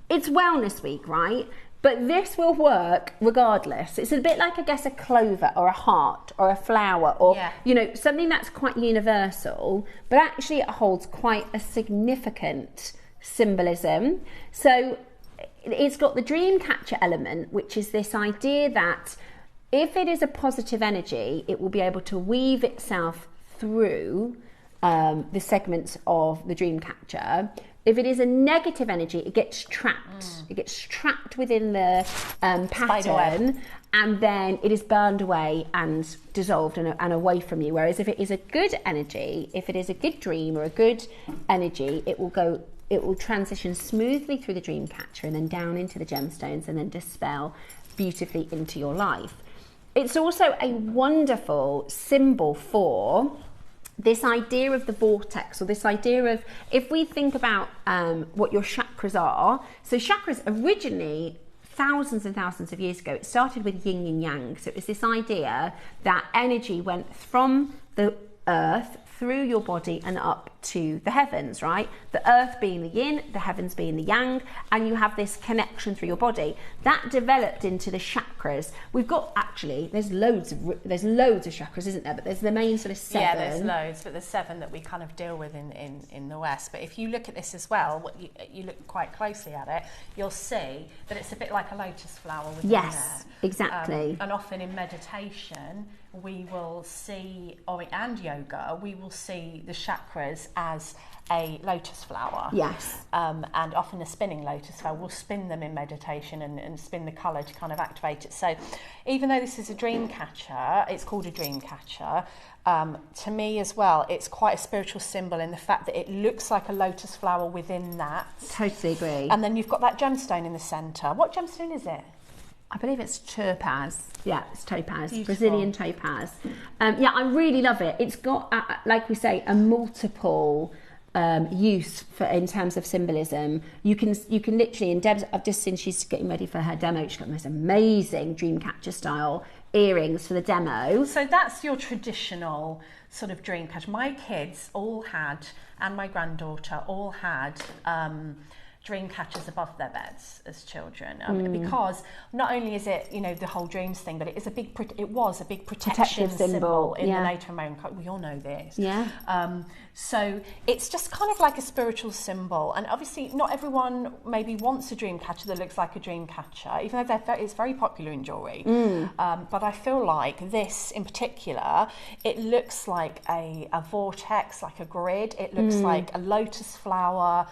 It's Wellness Week, right? But this will work regardless. It's a bit like, I guess, a clover or a heart or a flower or, you know, something that's quite universal, but actually it holds quite a significant symbolism. So it's got the dream catcher element, which is this idea that if it is a positive energy, it will be able to weave itself through the segments of the dream catcher. If it is a negative energy, it gets trapped. It gets trapped within the pattern, and then it is burned away and dissolved and away from you. Whereas if it is a good energy, if it is a good dream or a good energy, it will transition smoothly through the dream catcher and then down into the gemstones and then dispel beautifully into your life. It's also a wonderful symbol for this idea of the vortex, or this idea of, if we think about what your chakras are. So chakras originally, thousands and thousands of years ago, it started with yin and yang. So it was this idea that energy went from the earth through your body and up to the heavens, right? The earth being the yin, the heavens being the yang, and you have this connection through your body. That developed into the chakras. We've got, actually, there's loads of chakras, isn't there? But there's the main sort of 7. Yeah, there's loads, but there's 7 that we kind of deal with in the West. But if you look at this as well, you look quite closely at it, you'll see that it's a bit like a lotus flower within there. Yes, exactly. And often in meditation, we will see, and yoga, we will see the chakras as a lotus flower. Yes. And often a spinning lotus flower, we'll spin them in meditation and spin the colour to kind of activate it. So even though this is a dream catcher, it's called a dream catcher, to me as well, it's quite a spiritual symbol in the fact that it looks like a lotus flower within that. Totally agree. And then you've got that gemstone in the centre. What gemstone is it? I believe it's topaz. Yeah, it's topaz. Beautiful. Brazilian topaz. Yeah, I really love it. It's got, like we say, a multiple use for in terms of symbolism. You can literally, in Deb's, I've just seen she's getting ready for her demo. She's got the most amazing dreamcatcher style earrings for the demo. So that's your traditional sort of dreamcatcher. My kids all had, and my granddaughter all had, dream catchers above their beds as children, because not only is it, you know, the whole dreams thing, but it is it was a big protection symbol in the Native American culture. We all know this. Yeah. So it's just kind of like a spiritual symbol, and obviously not everyone maybe wants a dream catcher that looks like a dream catcher, even though it's very popular in jewellery. But I feel like this in particular, it looks like a vortex, like a grid. It looks like a lotus flower.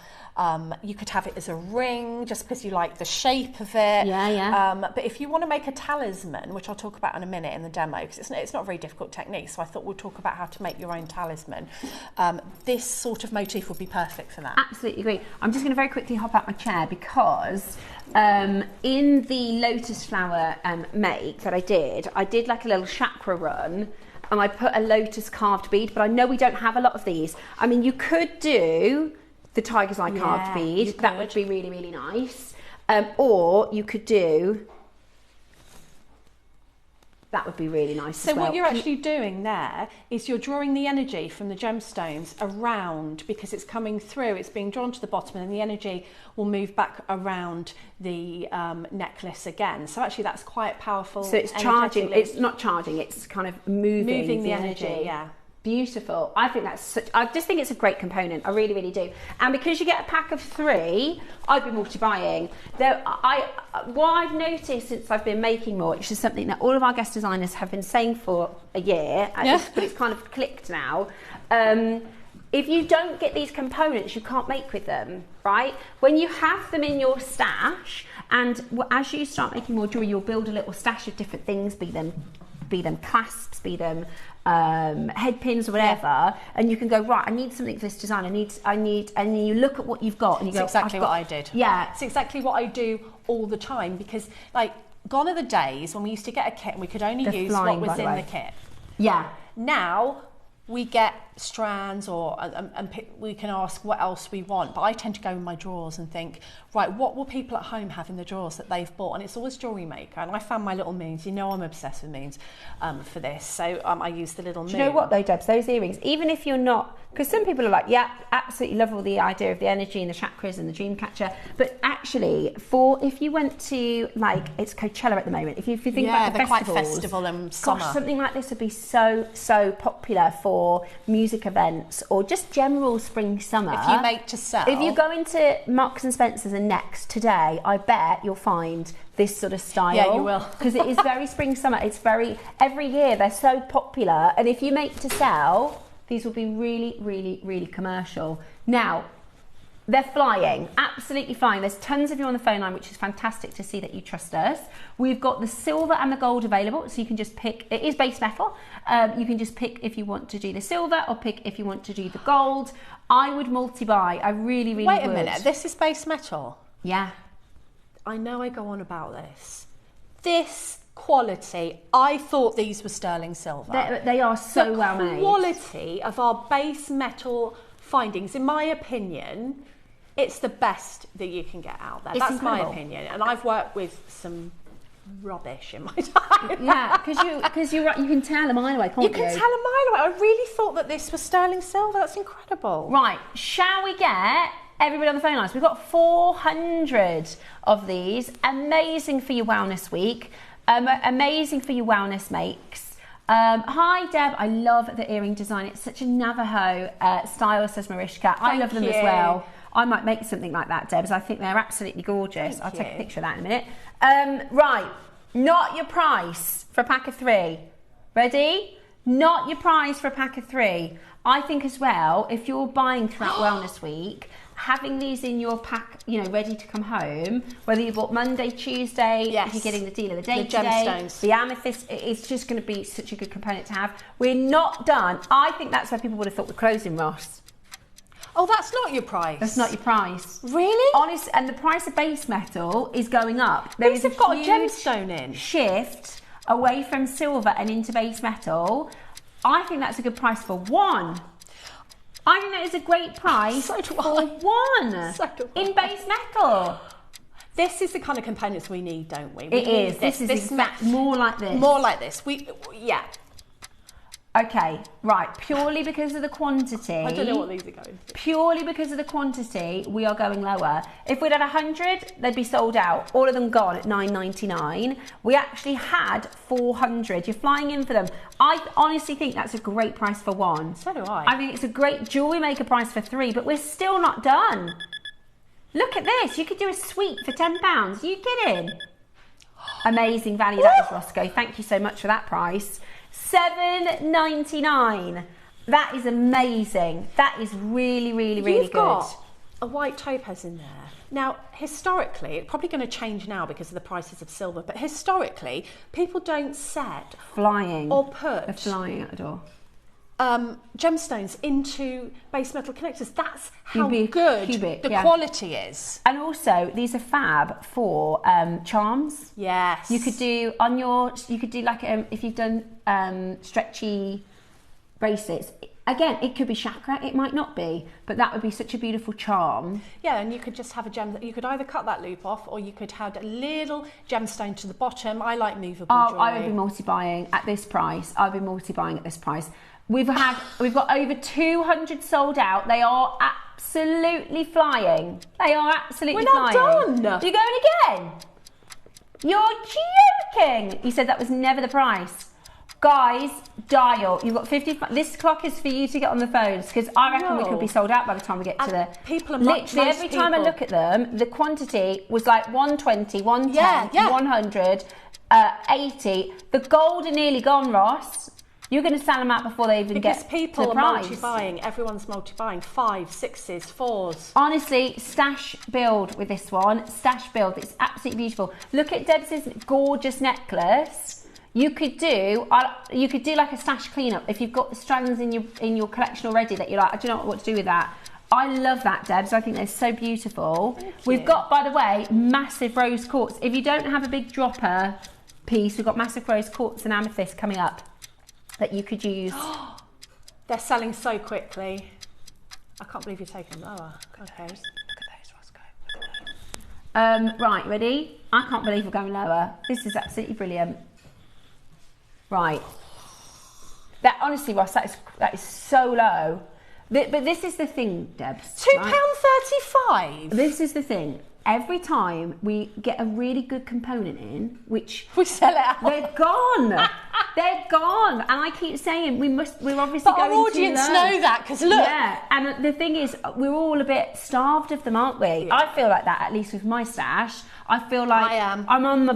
You could have it as a ring just because you like the shape of it. But if you want to make a talisman, which I'll talk about in a minute in the demo, because it's not a very difficult technique, so I thought we'll talk about how to make your own talisman. This sort of motif would be perfect for that. Absolutely agree. I'm just going to very quickly hop out my chair because in the lotus flower make that I did like a little chakra run, and I put a lotus carved bead, but I know we don't have a lot of these. I mean, you could do the tiger's eye carved bead. That would be really, really nice. Or you could do... That would be really nice as well. So what you're actually doing there is you're drawing the energy from the gemstones around, because it's coming through, it's being drawn to the bottom, and then the energy will move back around the necklace again. So actually that's quite powerful. So it's charging, it's not charging, it's kind of moving the energy. Yeah. Beautiful. I think that's I just think it's a great component. I really, really do. And because you get a pack of 3, I'd be multi-buying. What I've noticed since I've been making more, which is something that all of our guest designers have been saying for a year, but it's kind of clicked now. If you don't get these components, you can't make with them, right? When you have them in your stash, and as you start making more jewelry, you'll build a little stash of different things, be them clasps, be them head pins or whatever, and you can go, right, I need something for this design, I need, and then you look at what you've got and you go, exactly what I did. Yeah. It's exactly what I do all the time, because like gone are the days when we used to get a kit and we could only use what was in the kit. Yeah. Now we get strands, or we can ask what else we want, but I tend to go in my drawers and think, right, what will people at home have in the drawers that they've bought? And it's always JewelleryMaker, and I found my little moons. You know I'm obsessed with moons for this, so I use the little moon. Do you know what though, Debs, those earrings, even if you're not, because some people are like, yeah, absolutely love all the idea of the energy and the chakras and the dream catcher, but actually if you went to, like, it's Coachella at the moment, if you think about the festivals, quite festival and summer. Gosh, something like this would be so popular for music events or just general spring summer. If you make to sell. If you go into Marks and Spencer's and Next today, I bet you'll find this sort of style. Yeah, you will. Because it is very spring summer. It's every year they're so popular, and if you make to sell, these will be really, really, really commercial. Now, they're flying, absolutely flying. There's tons of you on the phone line, which is fantastic to see that you trust us. We've got the silver and the gold available, so you can just pick. It is base metal. You can just pick if you want to do the silver or pick if you want to do the gold. I would multi-buy. I really, really would. Wait a minute, this is base metal? Yeah. I know I go on about this. This quality, I thought these were sterling silver. They are so well made. The quality of our base metal findings, in my opinion, it's the best that you can get out there. It's That's incredible. my opinion, and I've worked with some rubbish in my time. Yeah, because you can tell a mile away, can't you? You can tell a mile away. I really thought that this was sterling silver. That's incredible. Right, shall we get everybody on the phone lines? We've got 400 of these. Amazing for your wellness week. Amazing for your wellness makes. Hi Deb, I love the earring design. It's such a Navajo style, says Mariska. I love them as well. I might make something like that, Deb, I think they're absolutely gorgeous. I'll take a picture of that in a minute. Right, not your price for a pack of 3. Ready? Not your price for a pack of 3. I think as well, if you're buying throughout Wellness Week, having these in your pack, you know, ready to come home, whether you bought Monday, Tuesday, if you're getting the deal of the day today, gemstones, the amethyst, it's just going to be such a good component to have. We're not done. I think that's where people would have thought we're closing, Ross. Oh, that's not your price. That's not your price. Really? Honest, and the price of base metal is going up. These have got a gemstone in. Shift away from silver and into base metal. I think that's a good price for one. I think that is a great price for one in base metal. This is the kind of components we need, don't we? It is. This is more like this. More like this. Okay, right, purely because of the quantity. I don't know what these are going to. Purely because of the quantity, we are going lower. If we'd had 100, they'd be sold out. All of them gone at $9.99. We actually had 400. You're flying in for them. I honestly think that's a great price for one. So do I. I think it's a great jewellery maker price for 3, but we're still not done. Look at this. You could do a suite for £10. Are you kidding? Amazing value that is, Roscoe. Thank you so much for that price. $7.99. That is amazing. That is really, really, really You've good. got a white topaz in there. Now, historically, it's probably going to change now because of the prices of silver, but historically, people don't set Flying. or put They're flying out the door. gemstones into base metal connectors. That's how Cubic, good the quality is. And also, these are fab for charms. Yes. You could do like if you've done stretchy bracelets. Again, it could be chakra, it might not be, but that would be such a beautiful charm. Yeah, and you could just have a gem. You could either cut that loop off, or you could add a little gemstone to the bottom. I like movable jewellery. I would be multi-buying at this price. I'd be multi-buying at this price. We've got over 200 sold out. They are absolutely flying. They are absolutely flying. We're not done. You're going again? You're joking. You said that was never the price. Guys, dial. You've got 55. This clock is for you to get on the phones, because I reckon we could be sold out by the time we get to the. People are literally every time I look at them, the quantity was like 120, 110, 100, 80. The gold are nearly gone, Ross. You're going to sell them out before they even get to the price. Because people are multi-buying. Everyone's multi-buying. 5s, 6s, 4s. Honestly, stash build with this one. Stash build. It's absolutely beautiful. Look at Deb's gorgeous necklace. You could do like a stash cleanup if you've got the strands in your collection already that you're like, I don't know what to do with that. I love that, Debs. I think they're so beautiful. We've got, by the way, massive rose quartz. If you don't have a big dropper piece, we've got massive rose quartz and amethyst coming up that you could use. They're selling so quickly. I can't believe you're taking them lower. Okay. Look at those, Roscoe. Right, ready? I can't believe we're going lower. This is absolutely brilliant. Right. That honestly, Ross, that is so low. But this is the thing, Debs. £2.35. This is the thing. Every time we get a really good component in, which we sell it out, they're gone. They're gone. And I keep saying we're obviously but going our audience too low. know that, because look. Yeah, and the thing is, we're all a bit starved of them, aren't we? Yeah. I feel like that, at least with my stash. I feel like I am. I'm on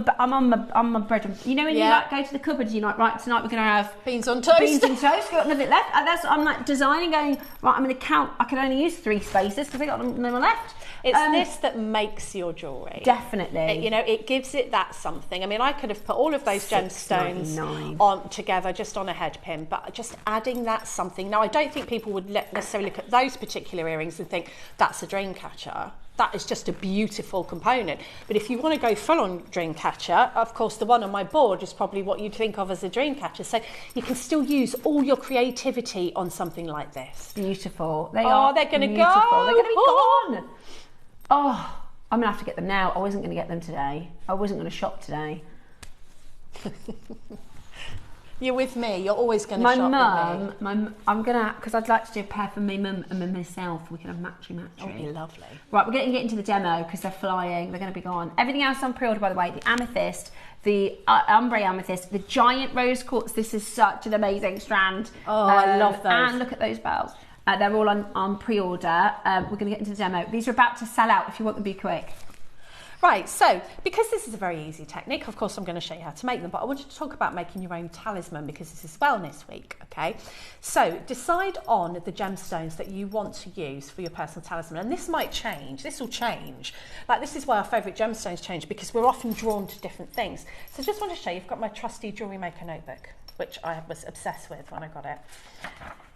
my bread and, you know, when you like go to the cupboard, you're like, right, tonight we're going to have beans on toast. Beans on toast. Got nothing left. And I'm like designing, going, right, I'm going to count. I can only use 3 spaces because I got no more left. It's this that makes your jewellery. Definitely. It gives it that something. I mean, I could have put all of those gemstones on together just on a head pin, but just adding that something. Now, I don't think people would necessarily look at those particular earrings and think that's a dream catcher. That is just a beautiful component. But if you want to go full on dream catcher, of course, the one on my board is probably what you'd think of as a dream catcher. So you can still use all your creativity on something like this. Beautiful. They're going to go. They're going to be gone. Oh, I'm going to have to get them now. I wasn't going to get them today. I wasn't going to shop today. You're with me. You're always going to shop with me. I'm going to, because I'd like to do a pair for my mum and myself. We can have matchy. Oh, be lovely. Right, we're going to get into the demo because they're flying. They're going to be gone. Everything else on pre-order, by the way. The amethyst, the ombre amethyst, the giant rose quartz. This is such an amazing strand. Oh, I love those. And look at those bells. They're all on pre-order. We're going to get into the demo. These are about to sell out if you want them to be quick. Right, so because this is a very easy technique, of course I'm going to show you how to make them, but I wanted to talk about making your own talisman because this is Wellness Week, okay? So decide on the gemstones that you want to use for your personal talisman, and this might change, this will change. Like, this is why our favourite gemstones change, because we're often drawn to different things. So I just want to show you, I've got my trusty JewelleryMaker notebook, which I was obsessed with when I got it.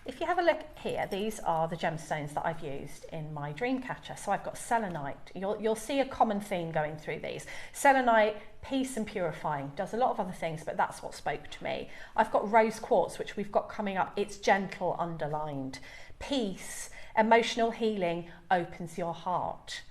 If you have a look here, these are the gemstones that I've used in my dream catcher. So I've got selenite. You'll see a common theme going through these. Selenite, peace and purifying, does a lot of other things, but that's what spoke to me. I've got rose quartz, which we've got coming up. It's gentle, underlined. Peace, emotional healing, opens your heart.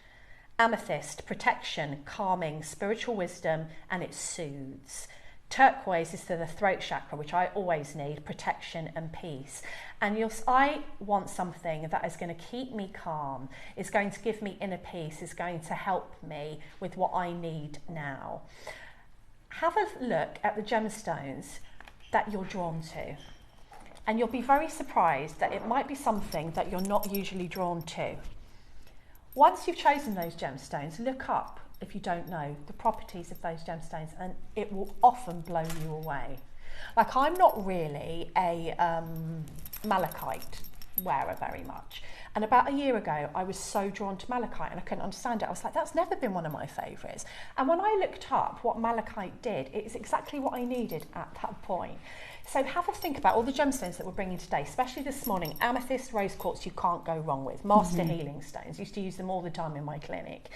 Amethyst, protection, calming, spiritual wisdom, and it soothes. Turquoise is for the throat chakra, which I always need, protection and peace. And I want something that is going to keep me calm, is going to give me inner peace, is going to help me with what I need now. Have a look at the gemstones that you're drawn to. And you'll be very surprised that it might be something that you're not usually drawn to. Once you've chosen those gemstones, look up, if you don't know, the properties of those gemstones, and it will often blow you away. Like, I'm not really a malachite wearer very much. And about a year ago, I was so drawn to malachite and I couldn't understand it. I was like, that's never been one of my favourites. And when I looked up what malachite did, it's exactly what I needed at that point. So have a think about all the gemstones that we're bringing today, especially this morning. Amethyst, rose quartz, you can't go wrong with. Master healing stones, used to use them all the time in my clinic.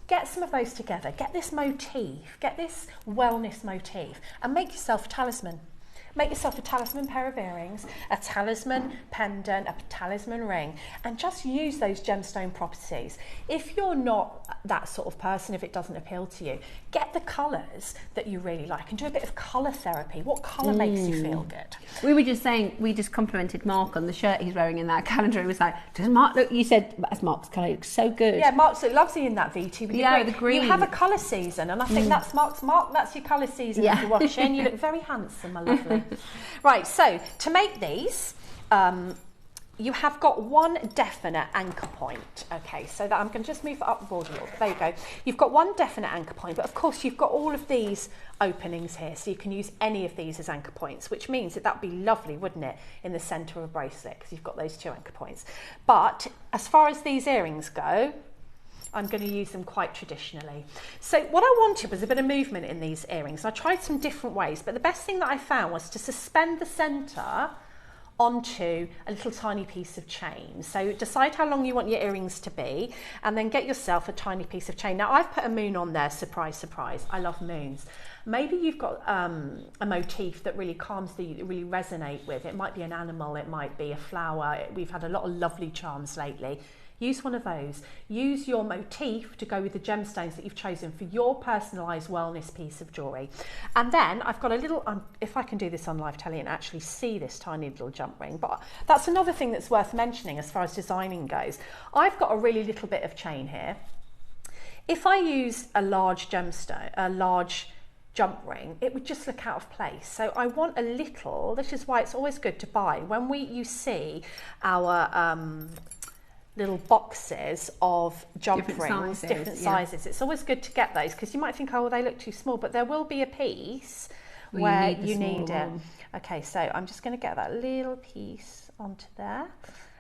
Get some of those together, get this motif, get this wellness motif, and make yourself a talisman. Make yourself a talisman pair of earrings, a talisman pendant, a talisman ring, and just use those gemstone properties. If you're not that sort of person, if it doesn't appeal to you, get the colours that you really like and do a bit of colour therapy. What colour makes you feel good? We were just saying, we just complimented Mark on the shirt he's wearing in that calendar. He was like, does Mark look, you said, that's Mark's colour, it looks so good. Yeah, Mark loves you in that VT. Yeah, the green. You have a colour season, and I think that's Mark, that's your colour season that you're watching. You look very handsome, my lovely. Right, so to make these, you have got one definite anchor point. Okay, so that I'm going to just move it upward a little. There you go. You've got one definite anchor point, but of course you've got all of these openings here, so you can use any of these as anchor points, which means that that'd be lovely, wouldn't it, in the centre of a bracelet, because you've got those two anchor points. But as far as these earrings go, I'm going to use them quite traditionally. So what I wanted was a bit of movement in these earrings. I tried some different ways, but the best thing that I found was to suspend the centre onto a little tiny piece of chain. So decide how long you want your earrings to be, and then get yourself a tiny piece of chain. Now I've put a moon on there, surprise, surprise. I love moons. Maybe you've got a motif that really calms you, really resonate with. It might be an animal, it might be a flower. We've had a lot of lovely charms lately. Use one of those. Use your motif to go with the gemstones that you've chosen for your personalised wellness piece of jewellery. And then I've got a little, if I can do this on live telly and actually see this tiny little jump ring, but that's another thing that's worth mentioning as far as designing goes. I've got a really little bit of chain here. If I use a large gemstone, a large jump ring, it would just look out of place. So I want a little, this is why it's always good to buy. When you see our little boxes of jump rings, different sizes. It's always good to get those, because you might think, oh, well, they look too small, but there will be a piece where you need it. Okay, so I'm just going to get that little piece onto there,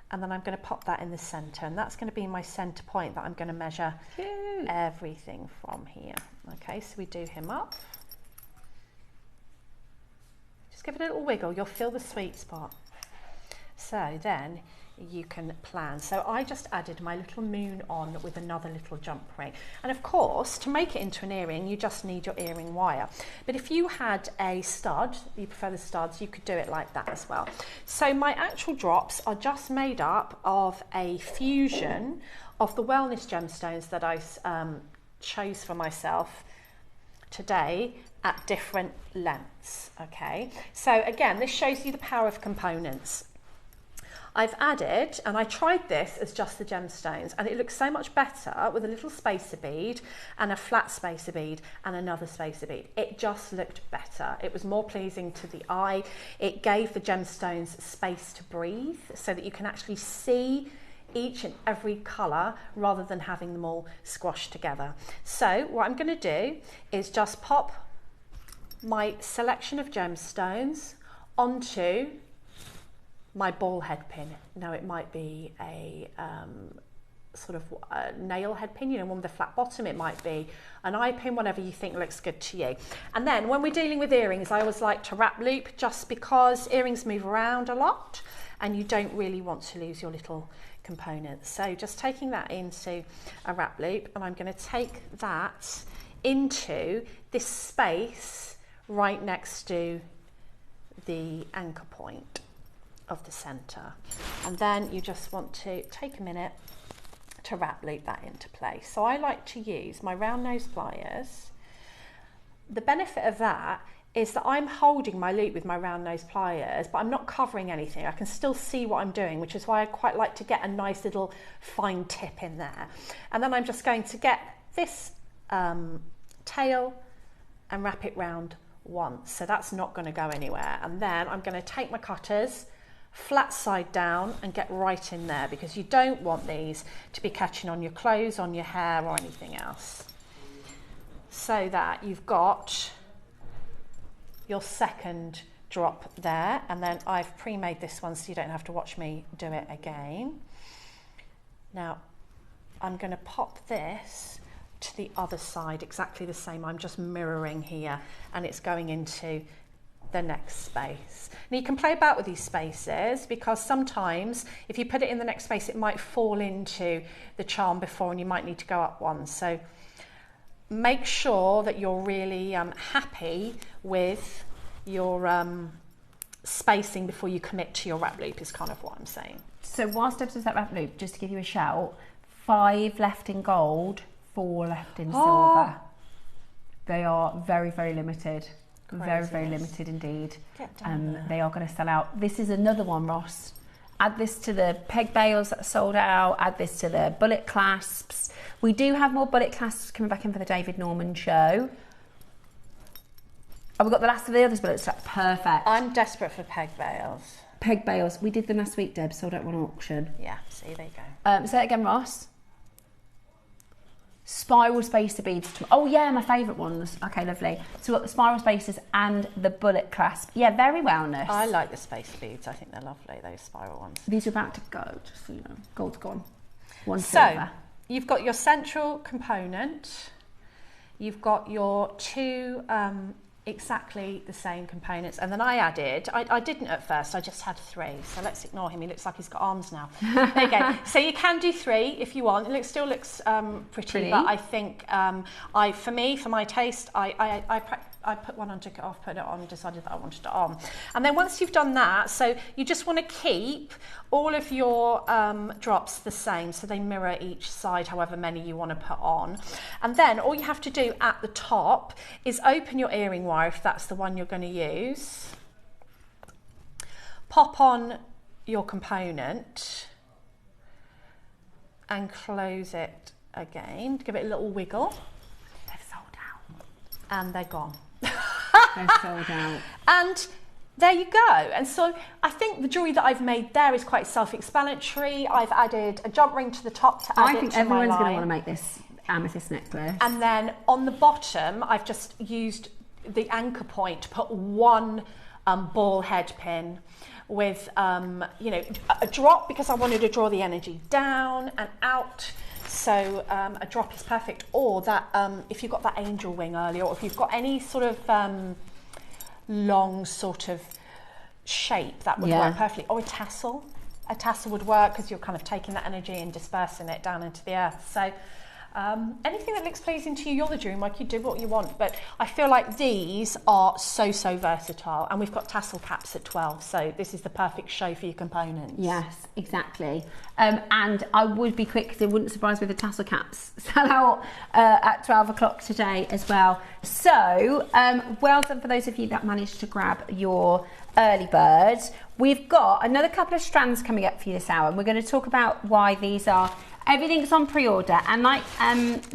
and then I'm going to pop that in the centre, and that's going to be my centre point that I'm going to measure everything from here. Okay, so we do him up. Just give it a little wiggle, you'll feel the sweet spot. So then you can plan. So I just added my little moon on with another little jump ring. And of course, to make it into an earring, you just need your earring wire. But if you had a stud, you prefer the studs, you could do it like that as well. So my actual drops are just made up of a fusion of the wellness gemstones that I chose for myself today at different lengths. Okay, so again, this shows you the power of components. I've added, and I tried this as just the gemstones, and it looks so much better with a little spacer bead and a flat spacer bead and another spacer bead. It just looked better. It was more pleasing to the eye. It gave the gemstones space to breathe so that you can actually see each and every colour rather than having them all squashed together. So what I'm going to do is just pop my selection of gemstones onto my ball head pin. Now it might be a sort of a nail head pin, you know, one with a flat bottom. It might be an eye pin, whatever you think looks good to you. And then when we're dealing with earrings, I always like to wrap loop, just because earrings move around a lot and you don't really want to lose your little components. So just taking that into a wrap loop, and I'm going to take that into this space right next to the anchor point of the center, and then you just want to take a minute to wrap loop that into place. So I like to use my round nose pliers. The benefit of that is that I'm holding my loop with my round nose pliers, but I'm not covering anything. I can still see what I'm doing, which is why I quite like to get a nice little fine tip in there. And then I'm just going to get this tail and wrap it round once. So that's not going to go anywhere. And then I'm going to take my cutters, flat side down, and get right in there, because you don't want these to be catching on your clothes, on your hair, or anything else. So that you've got your second drop there, and then I've pre-made this one so you don't have to watch me do it again. Now I'm going to pop this to the other side exactly the same. I'm just mirroring here, and it's going into the next space. Now you can play about with these spaces, because sometimes if you put it in the next space it might fall into the charm before and you might need to go up one. So make sure that you're really happy with your spacing before you commit to your wrap loop, is kind of what I'm saying. So whilst Debs does that wrap loop, just to give you a shout, 5 left in gold, 4 left in silver. They are very, very limited. Very, very limited indeed. They are going to sell out. This is another one, Ross. Add this to the peg bales that are sold out. Add this to the bullet clasps. We do have more bullet clasps coming back in for the David Norman show. Oh, we've got the last of the others bullets. Perfect. I'm desperate for peg bales. Peg bales. We did them last week, Deb. Sold out one auction. Yeah, see, there you go. Say it again, Ross. Spiral spacer beads. Oh yeah, my favourite ones. Okay, lovely. So we've got the spiral spacers and the bullet clasp. Yeah, very wellness. I like the spacer beads. I think they're lovely, those spiral ones. These are about to go, just so you know. Gold's gone. One so, silver. You've got your central component. You've got your 2 exactly the same components, and then I added, I didn't at first, I just had 3, so let's ignore him, he looks like he's got arms now. There you go. So you can do 3 if you want. It still looks pretty, but I think for my taste, I put one on, took it off, put it on, decided that I wanted it on. And then once you've done that, so you just want to keep all of your drops the same, so they mirror each side, however many you want to put on. And then all you have to do at the top is open your earring wire, if that's the one you're going to use. Pop on your component and close it again. Give it a little wiggle. They've sold out. And they're gone. They're sold out. And there you go. And so I think the jewellery that I've made there is quite self-explanatory. I've added a jump ring to the top to add it to my line. I think everyone's going to want to make this amethyst necklace. And then on the bottom, I've just used the anchor point to put 1 ball head pin with, you know, a drop, because I wanted to draw the energy down and out. So a drop is perfect, or that if you've got that angel wing earlier, or if you've got any sort of long sort of shape, that would work perfectly. Or a tassel would work, because you're kind of taking that energy and dispersing it down into the earth. So anything that looks pleasing to you, you're the jewellery maker, you do what you want. But I feel like these are so versatile, and we've got tassel caps at 12, so this is the perfect show for your components. Yes, exactly. And I would be quick, because it wouldn't surprise me if the tassel caps sell out at 12 o'clock today as well. So well done for those of you that managed to grab your early bird. We've got another couple of strands coming up for you this hour, and we're going to talk about why these are. Everything's on pre-order, and like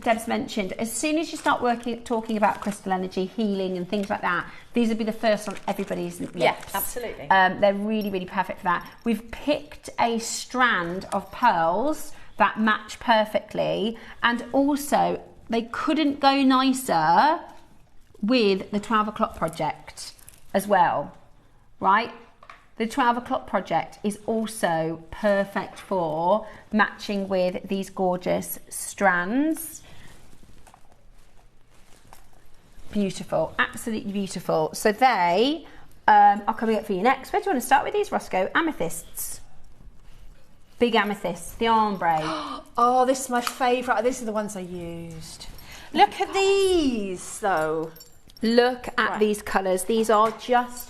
Deb's mentioned, as soon as you start talking about crystal energy, healing and things like that, these will be the first on everybody's lips. Yeah, absolutely. They're really, really perfect for that. We've picked a strand of pearls that match perfectly, and also they couldn't go nicer with the 12 o'clock project as well, right? The 12 o'clock project is also perfect for matching with these gorgeous strands. Beautiful, absolutely beautiful. So they are coming up for you next. Where do you want to start with these, Roscoe? Amethysts. Big amethyst, the ombre. Oh, this is my favourite. These are the ones I used. Look at these, though. Look at these colours. These are just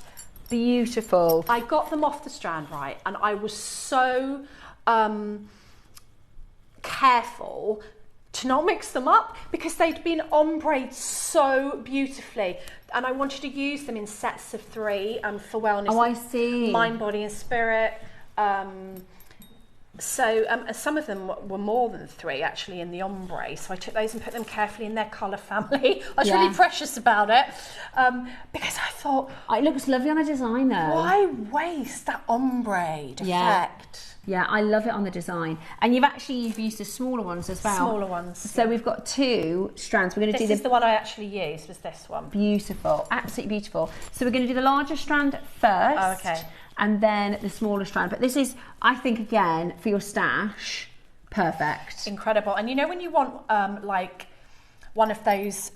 beautiful. I got them off the strand, right, and I was so careful to not mix them up because they'd been ombreed so beautifully. And I wanted to use them in sets of 3 for wellness. Oh, I see. Mind, body and spirit. So some of them were more than 3 actually in the ombre. So I took those and put them carefully in their colour family. I was really precious about it because I thought... It looks lovely on a design though. Why waste that ombre effect? Yeah, I love it on the design. And you've used the smaller ones as well. Smaller ones. So we've got 2 strands. We're going to do this is the one I actually used, was this one. Beautiful, absolutely beautiful. So we're going to do the larger strand first. Oh, okay. And then the smaller strand. But this is, I think, again, for your stash, perfect. Incredible. And you know when you want like one of those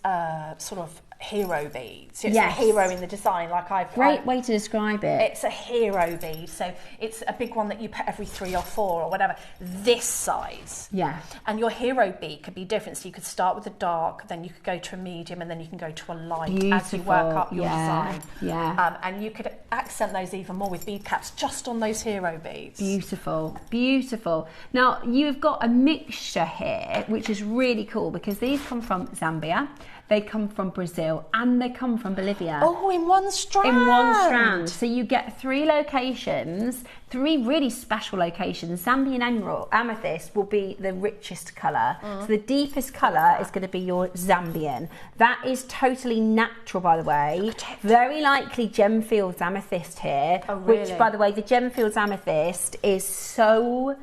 sort of hero beads. It's a hero in the design, like Great way to describe it. It's a hero bead, so it's a big one that you put every 3 or 4 or whatever. This size. Yeah. And your hero bead could be different. So you could start with a dark, then you could go to a medium, and then you can go to a light as you work up your design. Yeah. And you could accent those even more with bead caps just on those hero beads. Beautiful, beautiful. Now you've got a mixture here, which is really cool because these come from Zambia. They come from Brazil and they come from Bolivia. Oh, in one strand. In one strand. So you get 3 locations, 3 really special locations. Zambian emerald, amethyst will be the richest colour. So the deepest colour is going to be your Zambian. That is totally natural, by the way. Very likely Gemfields amethyst here. Oh, really? Which, by the way, the Gemfields amethyst is so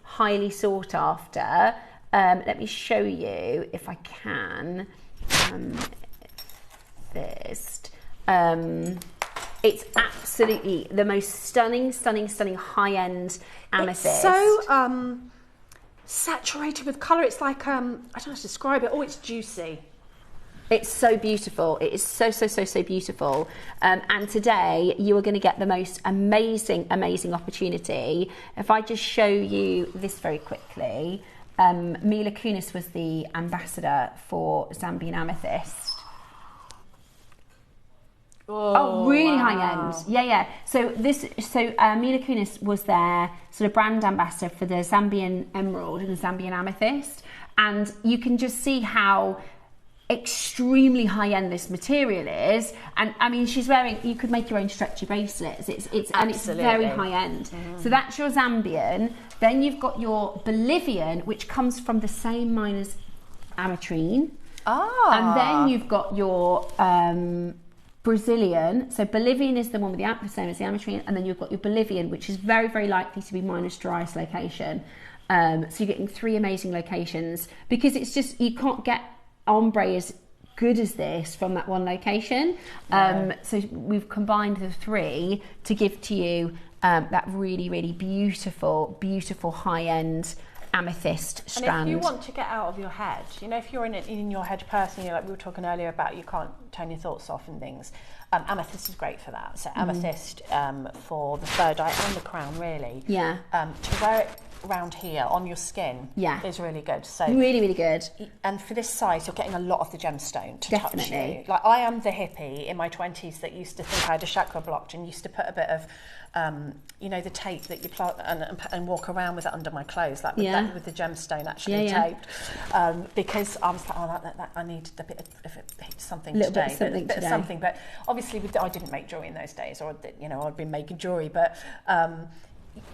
highly sought after. Let me show you if I can. It's absolutely the most stunning high-end amethyst. It's so saturated with colour. It's like I don't know how to describe it. Oh, it's juicy. It's so beautiful. It is so beautiful. And today you are going to get the most amazing opportunity. If I just show you this very quickly. Mila Kunis was the ambassador for Zambian amethyst. Oh, really high end. Yeah. So Mila Kunis was their sort of brand ambassador for the Zambian emerald and the Zambian amethyst, and you can just see how extremely high end this material is. And I mean, she's wearing, you could make your own stretchy bracelets. And it's very high end. So that's your Zambian. Then you've got your Bolivian, which comes from the same mine as ametrine. And then you've got your Brazilian. So Bolivian is the one with the same as the ametrine, and then you've got your Bolivian, which is very likely to be minus driest location. So you're getting 3 amazing locations because it's just, you can't get ombre as good as this from that one location. So we've combined the 3 to give to you that really beautiful high-end amethyst strand. And if you want to get out of your head, you know, if you're in your head personally, like we were talking earlier about, you can't turn your thoughts off and things, amethyst is great for that. So amethyst for the third eye and the crown, really. Yeah. To wear it around here on your skin is really good. So really good. And for this size, you're getting a lot of the gemstone to touch you. Like, I am the hippie in my 20s that used to think I had a chakra blocked and used to put a bit of you know, the tape that you plug and walk around with it under my clothes, like with the gemstone actually taped, because I was like, oh, that I needed a bit of something today, but obviously I didn't make jewelry in those days, or you know, I'd been making jewelry, but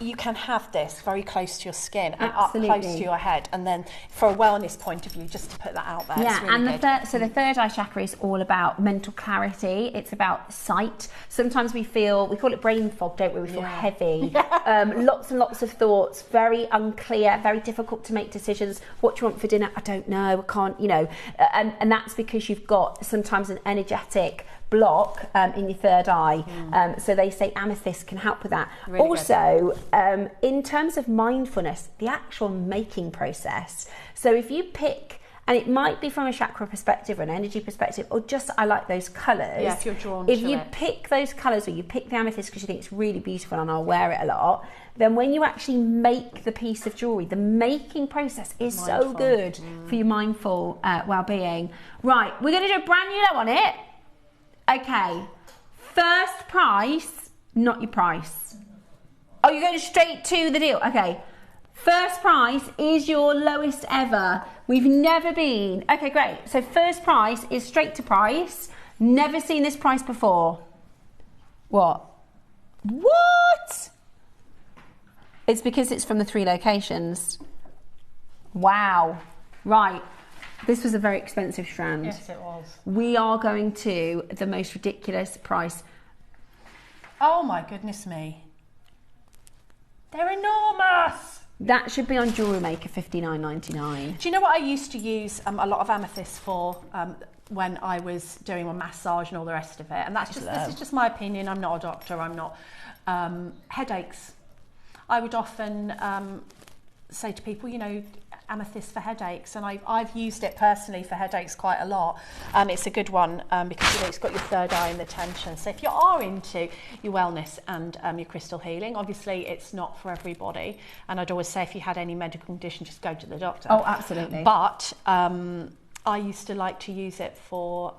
you can have this very close to your skin and up close to your head, and then for a wellness point of view, just to put that out there. Yeah, it's really and good. so the third eye chakra is all about mental clarity. It's about sight. Sometimes we call it brain fog, don't we? We feel heavy, lots and lots of thoughts, very unclear, very difficult to make decisions. What do you want for dinner? I don't know. I can't, you know, and that's because you've got sometimes an energetic block in your third eye. So they say amethyst can help with that. Really also, in terms of mindfulness, the actual making process. So if you pick, and it might be from a chakra perspective or an energy perspective, or just I like those colours. Yeah, if you're drawn to it. If you pick those colours, or you pick the amethyst because you think it's really beautiful and I'll wear it a lot, then when you actually make the piece of jewellery, the making process is so good for your mindful well-being. Right, we're going to do a brand new low on it. Okay, first price, not your price. Oh, you're going straight to the deal. Okay, First price is your lowest ever. We've never been. Okay, great. So first price is straight to price. Never seen this price before. What? What? It's because it's from the 3 locations. Wow. Right. This was a very expensive strand. Yes, it was. We are going to the most ridiculous price. Oh my goodness me. They're enormous. That should be on JewelleryMaker, $59.99. Do you know what I used to use a lot of amethyst for when I was doing my massage and all the rest of it? And that's just, this is just my opinion. I'm not a doctor. I'm not. Headaches. I would often say to people, you know, amethyst for headaches, and I've used it personally for headaches quite a lot. It's a good one because, you know, it's got your third eye and the tension. So if you are into your wellness and your crystal healing, obviously it's not for everybody. And I'd always say if you had any medical condition, just go to the doctor. Oh, absolutely. But I used to like to use it for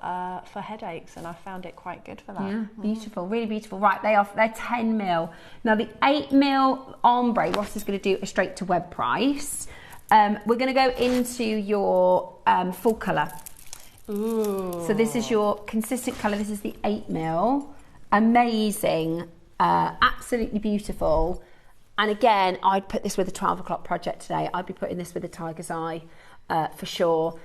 headaches, and I found it quite good for that. Yeah, beautiful, really beautiful. Right, they're 10 mil. Now the 8 mil ombre, Ross is going to do a straight to web price. We're going to go into your full colour. Ooh. So this is your consistent colour. This is the 8 mil. Amazing, absolutely beautiful. And again, I'd put this with a 12 o'clock project today. I'd be putting this with a tiger's eye for sure.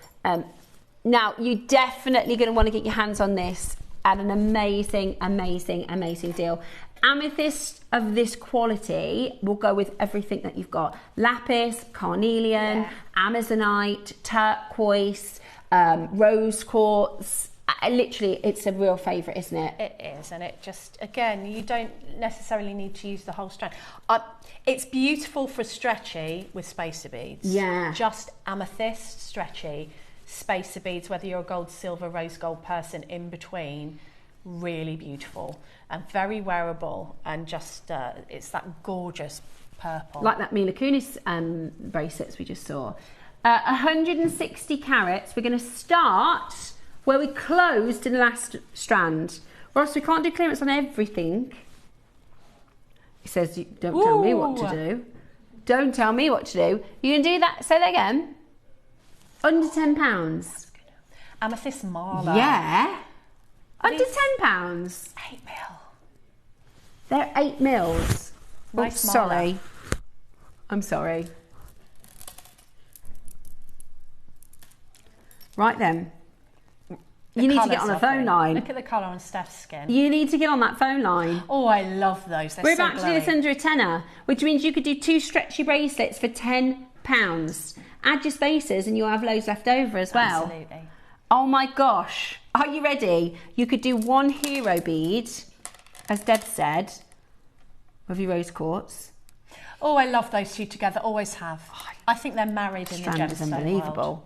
Now, you're definitely going to want to get your hands on this at an amazing, amazing, amazing deal. Amethyst of this quality will go with everything that you've got. Lapis, carnelian, amazonite, turquoise, rose quartz. Literally, it's a real favourite, isn't it? It is, and it just, again, you don't necessarily need to use the whole strand. It's beautiful for stretchy with spacer beads. Yeah. Just amethyst, stretchy, spacer beads, whether you're a gold, silver, rose gold person in between, really beautiful and very wearable, and just it's that gorgeous purple. Like that Mila Kunis bracelets we just saw. 160 carats. We're going to start where we closed in the last strand. Ross, we can't do clearance on everything. He says, don't tell me what to do. Don't tell me what to do. You can do that. Say that again. Under £10. Amethyst Marla. Yeah. Under £10. 8 mil. They're 8 mils. Nice sorry. I'm sorry. Right then. You need to get on the phone line. Look at the colour on Steph's skin. You need to get on that phone line. Oh, I love those. They're We're so about to do this under a tenner, which means you could do 2 stretchy bracelets for £10. Add your spacers and you'll have loads left over as well. Absolutely. Oh my gosh. Are you ready? You could do 1 hero bead, as Deb said, with your rose quartz. Oh, I love those two together. Always have. I think they're married in the gemstone Strand is unbelievable. world.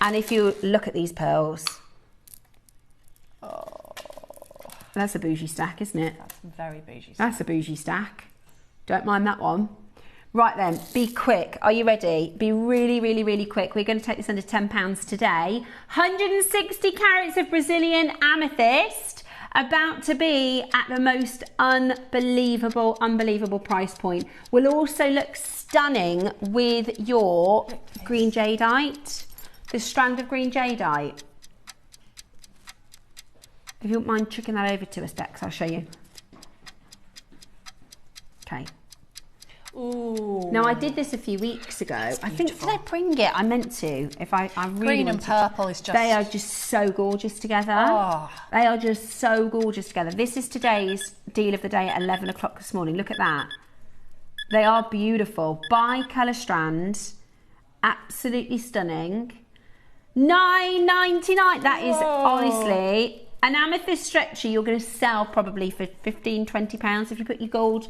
And if you look at these pearls, that's a bougie stack, isn't it? That's very bougie. That's a bougie stack. Don't mind that one. Right then, be quick. Are you ready? Be really, really, really quick. We're going to take this under £10 today. 160 carats of Brazilian amethyst, about to be at the most unbelievable, unbelievable price point. Will also look stunning with your green jadeite, the strand of green jadeite. If you wouldn't mind chucking that over to us, Bex, I'll show you. Okay. Ooh. Now, I did this a few weeks ago. I think, did I bring it? I meant to. If I really Green and purple is just... They are just so gorgeous together. Oh. They are just so gorgeous together. This is today's deal of the day at 11 o'clock this morning. Look at that. They are beautiful. Bi-colour strands. Absolutely stunning. $9.99. That is honestly... An amethyst stretchy you're going to sell probably for £15–20 if you put your gold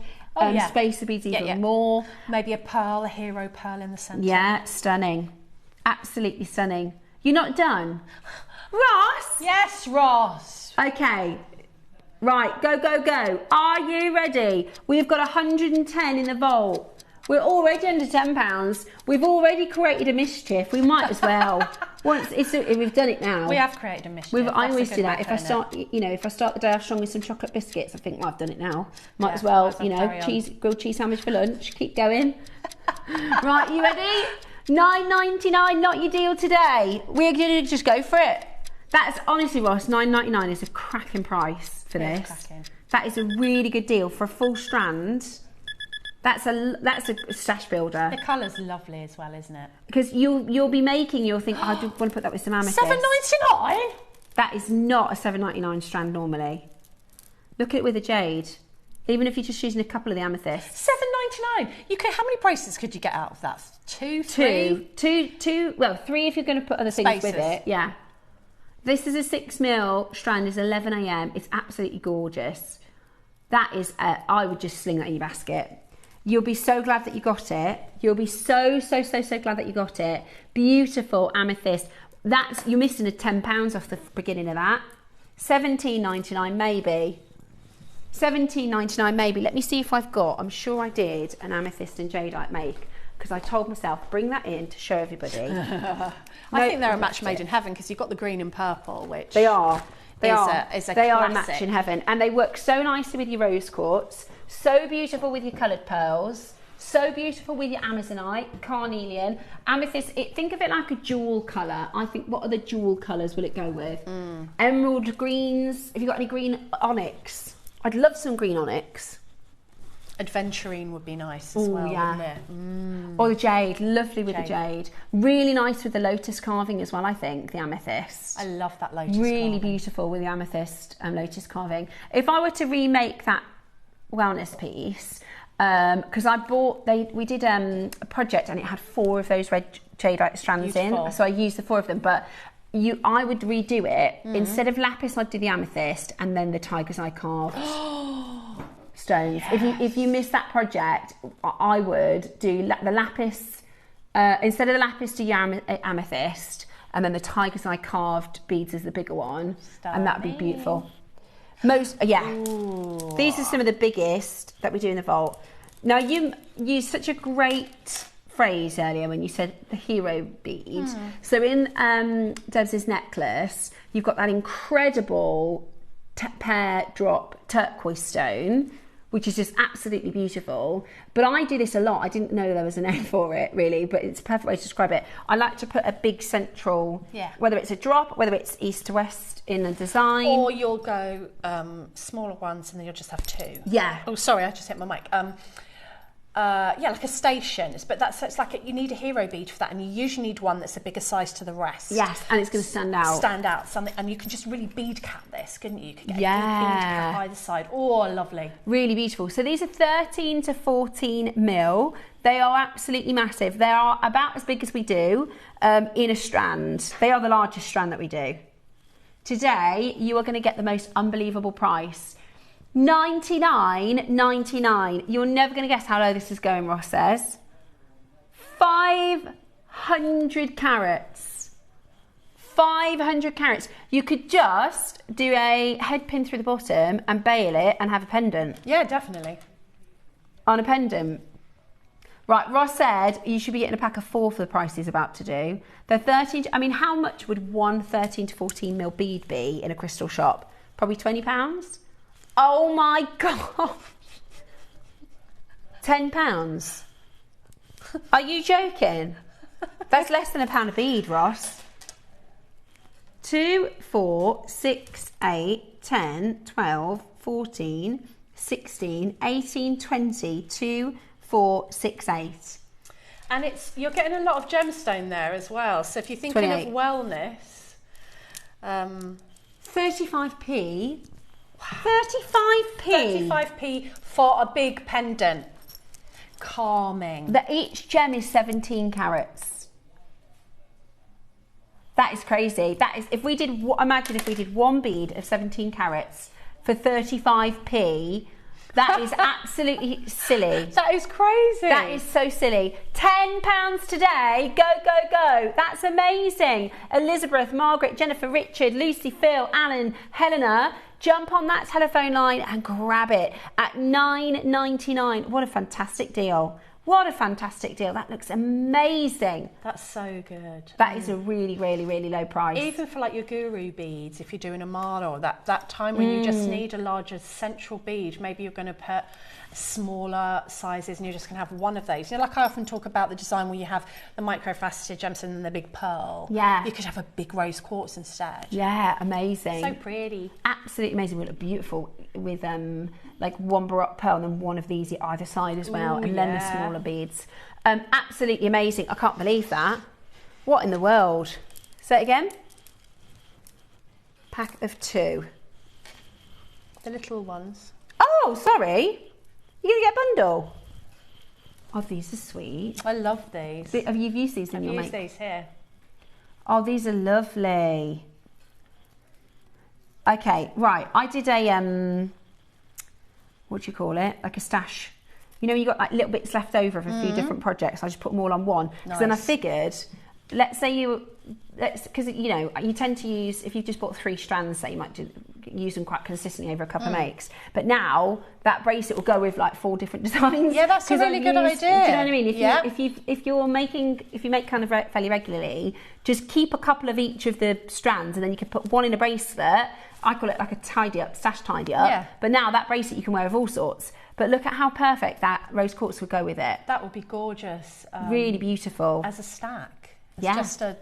spacer beads even more. Maybe a pearl, a hero pearl in the centre. Yeah, stunning. Absolutely stunning. You're not done? Ross? Yes, Ross. Okay. Right, go, go, go. Are you ready? We've got 110 in the vault. We're already under £10. We've already created a mischief. We might as well. We've done it now. We have created a mischief. I always do that. If I start the day off strong with some chocolate biscuits, I think, well, I've done it now. Might as well, grilled cheese sandwich for lunch. Keep going. Right, you ready? $9.99, not your deal today. We're going to just go for it. That's honestly, Ross, $9.99 is a cracking price for this. Cracking. That is a really good deal for a full strand. That's a stash builder. The colour's lovely as well, isn't it? Because you'll be making, you'll think, I want to put that with some amethyst. $7.99? That is not a $7.99 strand normally. Look at it with a jade. Even if you're just using a couple of the amethysts. $7.99. How many bracelets could you get out of that? Two. Well, 3 if you're going to put other things Spaces. with it. Yeah. This is a 6mm strand. Is 11 AM. It's absolutely gorgeous. That is. I would just sling that in your basket. You'll be so glad that you got it. You'll be so glad that you got it. Beautiful amethyst. You're missing a £10 off the beginning of that. $17.99 maybe. $17.99 maybe. Let me see if I've got. I'm sure I did an amethyst and jadeite make, because I told myself bring that in to show everybody. I think they're a match made in heaven, because you've got the green and purple, which they are. They are a classic. match in heaven, and they work so nicely with your rose quartz. So beautiful with your coloured pearls. So beautiful with your amazonite, carnelian, amethyst. Think of it like a jewel colour. I think, what other jewel colours will it go with? Emerald greens. Have you got any green onyx? I'd love some green onyx. Adventurine would be nice as well, wouldn't it? Or the jade, lovely with the jade. Really nice with the lotus carving as well, I think, the amethyst. I love that lotus really carving. Beautiful with the amethyst and lotus carving. If I were to remake that wellness piece, because we did a project and it had 4 of those red jadeite strands in, so I used the 4 of them, but I would redo it. Instead of lapis, I'd do the amethyst and then the tiger's eye carved stones. Yes. If you missed that project, I would do the lapis, instead of the lapis, do your amethyst, and then the tiger's eye carved beads is the bigger one. Stunning. And that would be beautiful. Ooh. These are some of the biggest that we do in the vault. Now, you used such a great phrase earlier when you said the hero bead. So in Deb's necklace, you've got that incredible pear drop turquoise stone, which is just absolutely beautiful. But I do this a lot. I didn't know there was a name for it, really, but it's a perfect way to describe it. I like to put a big central, whether it's a drop, whether it's east to west in a design. Or you'll go smaller ones and then you'll just have 2. Yeah. Oh, sorry, I just hit my mic. Like a station, but it's like you need a hero bead for that, and you usually need one that's a bigger size to the rest. Yes, and it's going to stand out. Something, and you can just really bead cap this, couldn't you? You could get a big bead cap either side. Oh, lovely. Really beautiful. So these are 13 to 14 mil. They are absolutely massive. They are about as big as we do in a strand. They are the largest strand that we do. Today, you are going to get the most unbelievable price. $99.99. You're never going to guess how low this is going, Ross says. 500 carats. 500 carats. You could just do a head pin through the bottom and bail it and have a pendant. Yeah, definitely. On a pendant. Right, Ross said you should be getting a pack of 4 for the price he's about to do. They're 13. I mean, how much would one 13 to 14 mil bead be in a crystal shop? Probably £20. Oh my God. £10. Are you joking? That's less than £1 a bead, Ross. 2, 4, 6, 8, 10, 12, 14, 16, 18, 20, 2, 4, 6, 8. And you're getting a lot of gemstone there as well. So if you're thinking 28. of wellness, 35p. 35p. 35p for a big pendant. Calming. Each gem is 17 carats. That is crazy. That is, imagine if we did one bead of 17 carats for 35p. That is absolutely silly. That is crazy. That is so silly. £10 today. Go, go, go. That's amazing. Elizabeth, Margaret, Jennifer, Richard, Lucy, Phil, Alan, Helena. Jump on that telephone line and grab it at $9.99. What a fantastic deal. What a fantastic deal. That looks amazing. That's so good. That is a really, really, really low price. Even for like your guru beads, if you're doing a mala, or that time when you just need a larger central bead, maybe you're going to put smaller sizes and you're just going to have one of those. You know, like I often talk about the design where you have the microfaceted gemstone and the big pearl. Yeah. You could have a big rose quartz instead. Yeah, amazing. So pretty. Absolutely amazing. Will look beautiful with like one baroque pearl and then one of these either side as well. Ooh, and then the smaller beads. Absolutely amazing. I can't believe that. What in the world? Say it again. Pack of 2. The little ones. Oh, sorry. You're going to get a bundle. Oh, these are sweet. I love these. Have you used these in your I've used make? these here. Oh, these are lovely. Okay, right. I did a, what do you call it? Like a stash. You know, you got like little bits left over of a few different projects. I just put them all on one. Because then I figured, let's say because you know, you tend to use, if you've just bought 3 strands, say you might use them quite consistently over a couple of makes. But now that bracelet will go with like 4 different designs. Yeah, that's a really good idea. Do you know what I mean? If you make kind of fairly regularly, just keep a couple of each of the strands, and then you can put one in a bracelet. I call it like a tidy up, stash tidy up. Yeah. But now that bracelet you can wear with all sorts. But look at how perfect that rose quartz would go with it. That would be gorgeous. Really beautiful. As a stack. It's yeah. just a,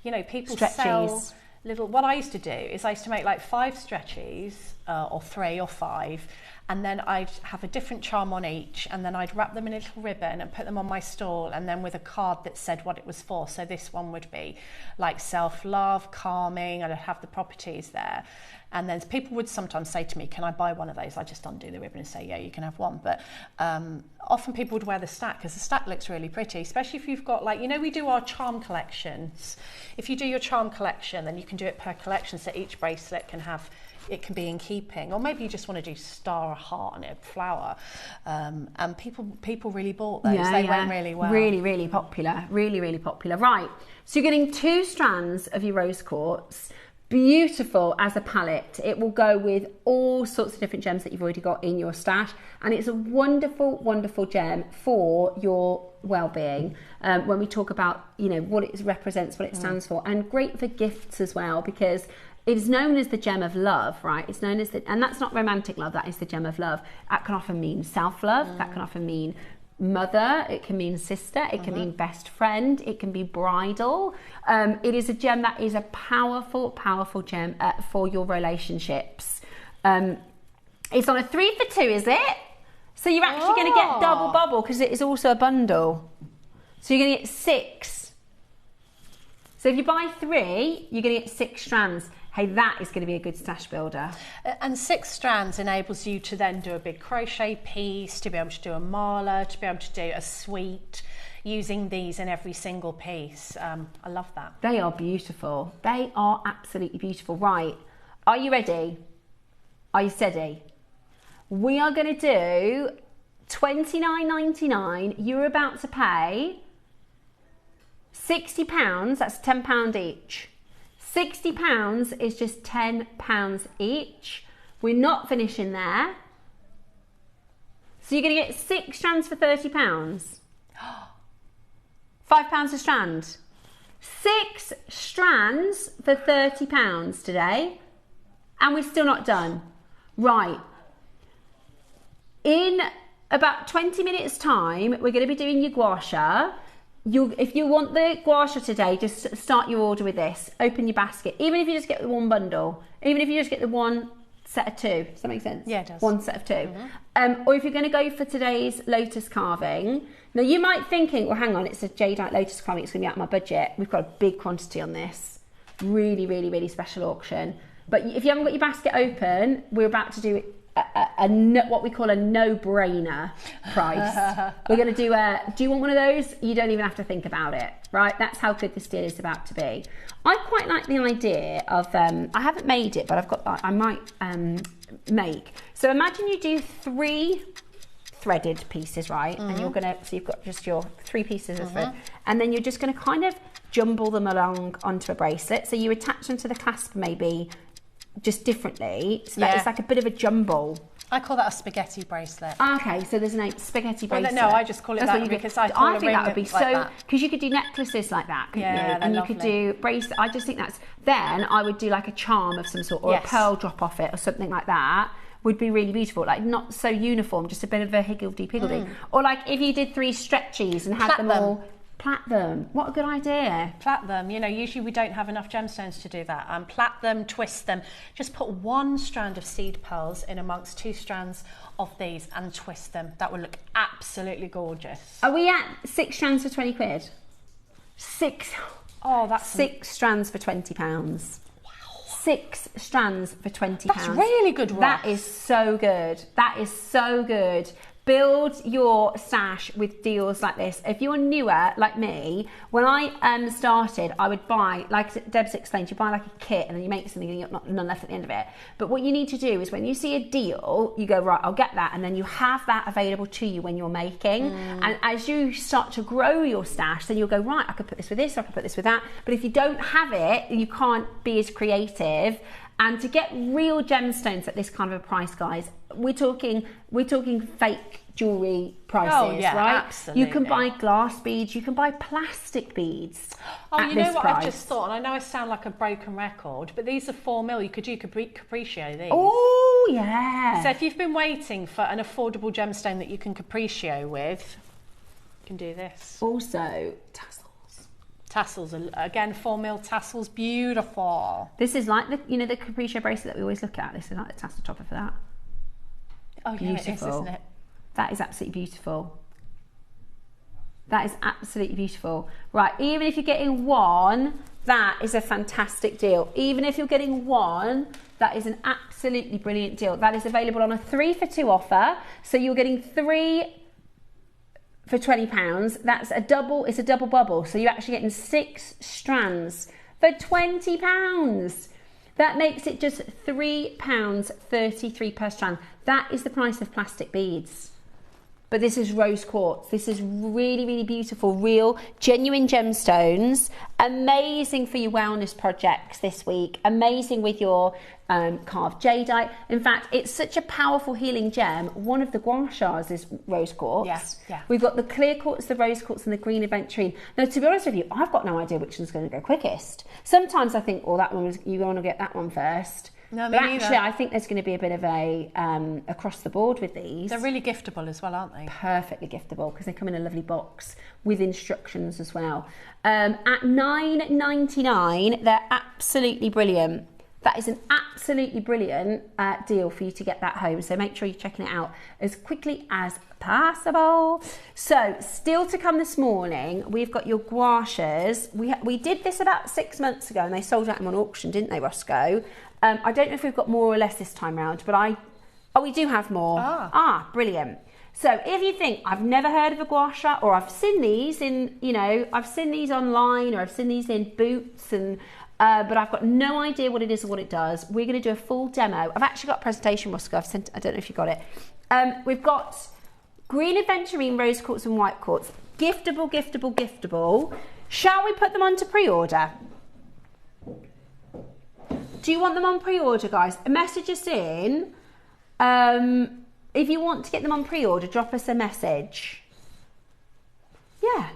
you know, people Stretchies. sell little, what I used to do is I used to make like 5 stretchies, or 3 or 5, and then I'd have a different charm on each, and then I'd wrap them in a little ribbon and put them on my stall, and then with a card that said what it was for. So this one would be like self-love, calming, and I'd have the properties there. And then people would sometimes say to me, can I buy one of those? I just undo the ribbon and say, yeah, you can have one. But often people would wear the stack because the stack looks really pretty, especially if you've got, like, you know, we do our charm collections. If you do your charm collection, then you can do it per collection, so each bracelet can have, it can be in keeping. Or maybe you just want to do star, a heart and a flower. And people really bought those. Yeah, they went really well. Really, really popular. Really, really popular. Right, so you're getting 2 strands of your rose quartz. Beautiful as a palette. It will go with all sorts of different gems that you've already got in your stash, and it's a wonderful, wonderful gem for your well-being. When we talk about, you know, what it represents, what it stands for, and great for gifts as well, because it's known as the gem of love, right? It's known as and that's not romantic love, that is the gem of love. That can often mean self-love, that can often mean mother, it can mean sister, it can mean best friend, it can be bridal. It is a gem that is a powerful, powerful gem for your relationships. It's on a 3 for 2, is it? So you're actually going to get double bubble because it is also a bundle. So you're going to get 6. So if you buy 3, you're going to get 6 strands. Hey, that is going to be a good stash builder. And 6 strands enables you to then do a big crochet piece, to be able to do a mala, to be able to do a suite, using these in every single piece. I love that. They are beautiful. They are absolutely beautiful. Right, are you ready? Are you steady? We are going to do $29.99. You're about to pay £60. That's £10 each. £60 is just £10 each. We're not finishing there. So you're going to get 6 strands for £30. £5 a strand. 6 strands for £30 today. And we're still not done. Right. In about 20 minutes time, we're going to be doing your gouasha. If you want the gouasha today, just start your order with this. Open your basket. Even if you just get the one bundle. Even if you just get the one set of 2. Does that make sense? Yeah, it does. One set of 2. Or if you're going to go for today's Lotus carving. Now, you might be thinking, well, hang on, it's a Jadeite Lotus carving. It's going to be out of my budget. We've got a big quantity on this. Really, really, really special auction. But if you haven't got your basket open, we're about to do what we call a no-brainer price. We're going to do you want one of those? You don't even have to think about it, right? That's how good this deal is about to be. I quite like the idea of, I haven't made it, but I've got, I might make. So imagine you do 3 threaded pieces, right? And you're going to, so you've got just your 3 pieces of thread, and then you're just going to kind of jumble them along onto a bracelet. So you attach them to the clasp maybe just differently. So that it's like a bit of a jumble. I call that a spaghetti bracelet. Okay, so there's a spaghetti bracelet. No, I just call it that because I think that would be like so, because you could do necklaces like that, couldn't you? And you lovely. could do bracelet. I just think then I would do like a charm of some sort, or a pearl drop off it, or something like that. Would be really beautiful, like not so uniform, just a bit of a higgledy-piggledy. Or like if you did 3 stretchies and had them all, plait them. What a good idea. Plait them, you know, usually we don't have enough gemstones to do that. Plait them, twist them. Just put 1 strand of seed pearls in amongst 2 strands of these and twist them. That would look absolutely gorgeous. Are we at 6 strands for 20 quid? 6. Oh, that's 6 strands for £20. 6 strands for £20. That's really good work. That is so good. That is so good. Build your stash with deals like this. If you're newer, like me, when I started, I would buy, like Deb's explained, you buy like a kit and then you make something and you've got none left at the end of it. But what you need to do is when you see a deal, you go, right, I'll get that. And then you have that available to you when you're making. And as you start to grow your stash, then you'll go, right, I could put this with this, or I could put this with that. But if you don't have it, you can't be as creative. And to get real gemstones at this kind of a price, guys, we're talking fake jewellery prices, right? Absolutely. You can buy glass beads, you can buy plastic beads. Oh, at you know this what price. I've just thought, and I know I sound like a broken record, but these are 4 mil. You could do capriccio these. Oh, yeah. So if you've been waiting for an affordable gemstone that you can capriccio with, you can do this. Also, tassels. Tassels, again, 4 mil tassels, beautiful. This is like the capriccio bracelet that we always look at. This is like the tassel topper for that. Oh, yeah, it is, isn't it? That is absolutely beautiful. That is absolutely beautiful. Right, even if you're getting 1, that is a fantastic deal. Even if you're getting 1, that is an absolutely brilliant deal. That is available on a 3 for 2 offer. So you're getting 3 for £20. That's a double, it's a double bubble. So you're actually getting 6 strands for £20. That makes it just £3.33 per strand. That is the price of plastic beads. But this is rose quartz. This is really, really beautiful, real, genuine gemstones. Amazing for your wellness projects this week. Amazing with your carved jadeite. In fact, it's such a powerful healing gem. One of the gouashas is rose quartz. Yes, yeah. We've got the clear quartz, the rose quartz, and the green aventurine. Now, to be honest with you, I've got no idea which one's going to go quickest. Sometimes I think, oh, that one was, you want to get that one first. No, but actually, I think there's going to be a bit of a across the board with these. They're really giftable as well, aren't they? Perfectly giftable because they come in a lovely box with instructions as well. At $9.99, they're absolutely brilliant. That is an absolutely brilliant deal for you to get that home. So make sure you're checking it out as quickly as possible. So still to come this morning, we've got your gouashas. We did this about 6 months ago and they sold out them on auction, didn't they, Roscoe? I don't know if we've got more or less this time round, but we do have more. Brilliant. So if you think, I've never heard of a gouache, or I've seen these in, I've seen these online, or I've seen these in boots, and but I've got no idea what it is or what it does, we're going to do a full demo. I've actually got a presentation, Roscoe. I don't know if you got it. We've got green aventurine, rose quartz, and white quartz. Giftable, giftable, giftable. Shall we put them on to pre-order? Do you want them on pre-order, guys? Message us in. If you want to get them on pre-order, drop us a message. Yeah,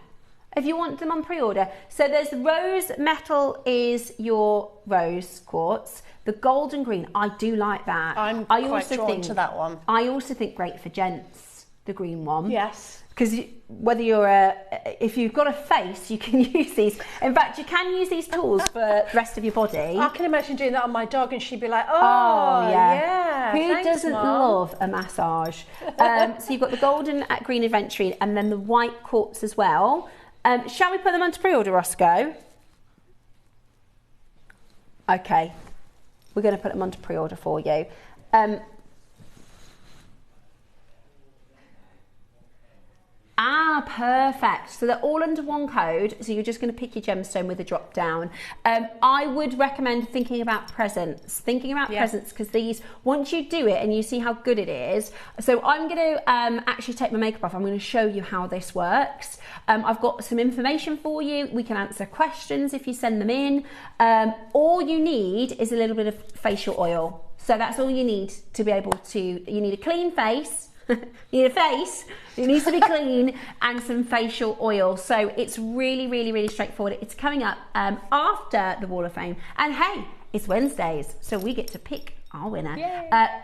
if you want them on pre-order. So there's rose metal is your rose quartz. The golden green, I do like that. I'm quite drawn to that one. I also think great for gents, the green one. Yes. Because whether you're if you've got a face, you can use these. In fact, you can use these tools for the rest of your body. I can imagine doing that on my dog and she'd be like, oh yeah. Who Thanks, doesn't Mom. love a massage? So you've got the golden at green aventurine and then the white quartz as well. Shall we put them onto pre-order, Roscoe? Okay, we're going to put them onto pre-order for you. Ah, perfect. So they're all under one code. So you're just going to pick your gemstone with a drop down. I would recommend thinking about presents. Because these, once you do it and you see how good it is. So I'm going to actually take my makeup off. I'm going to show you how this works. I've got some information for you. We can answer questions if you send them in. All you need is a little bit of facial oil. So that's all you need to be able to, you need a clean face. You need a face, it needs to be clean, and some facial oil. So it's really, really, really straightforward. It's coming up after the Wall of Fame. And hey, it's Wednesdays, so we get to pick our winner.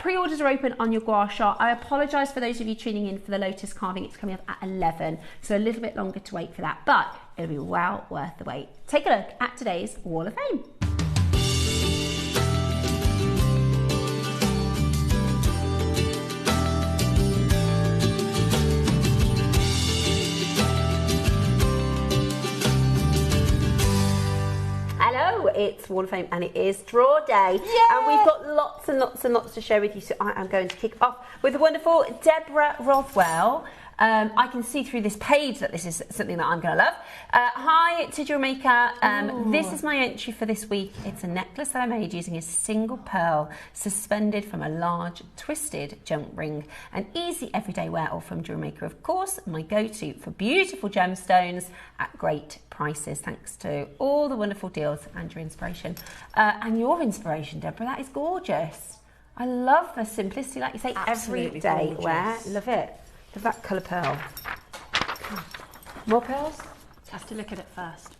Pre-orders are open on your Gouasha. I apologise for those of you tuning in for the Lotus carving. It's coming up at 11, so a little bit longer to wait for that, but it'll be well worth the wait. Take a look at today's Wall of Fame. It's Wall of Fame and it is draw day. And we've got lots and lots and lots to share with you, so I am going to kick off with the wonderful Deborah Rothwell. I can see through this page that this is something that I'm going to love. Hi to JewelleryMaker. This is my entry for this week. It's a necklace that I made using a single pearl suspended from a large twisted junk ring. An easy everyday wear, all from JewelleryMaker, of course, my go-to for beautiful gemstones at great prices, thanks to all the wonderful deals and your inspiration. And your inspiration, Deborah, that is gorgeous. I love the simplicity, like you say, Absolutely everyday gorgeous. wear. Love it. Love that colour pearl. More pearls? Have to look at it first.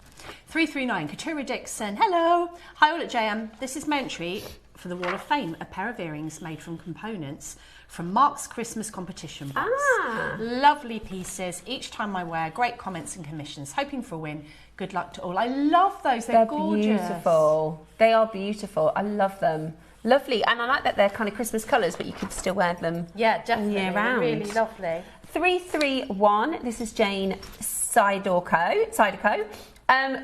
339, Katura Dixon. Hello. Hi all at JM. This is my entry for the Wall of Fame, a pair of earrings made from components from Mark's Christmas competition box. Lovely pieces. Each time I wear, great comments and commissions. Hoping for a win. Good luck to all. I love those. They're gorgeous. Beautiful. They are beautiful. I love them. Lovely, and I like that they're kind of Christmas colours, but you could still wear them definitely. year round. Really lovely. 331, this is Jane Siderco.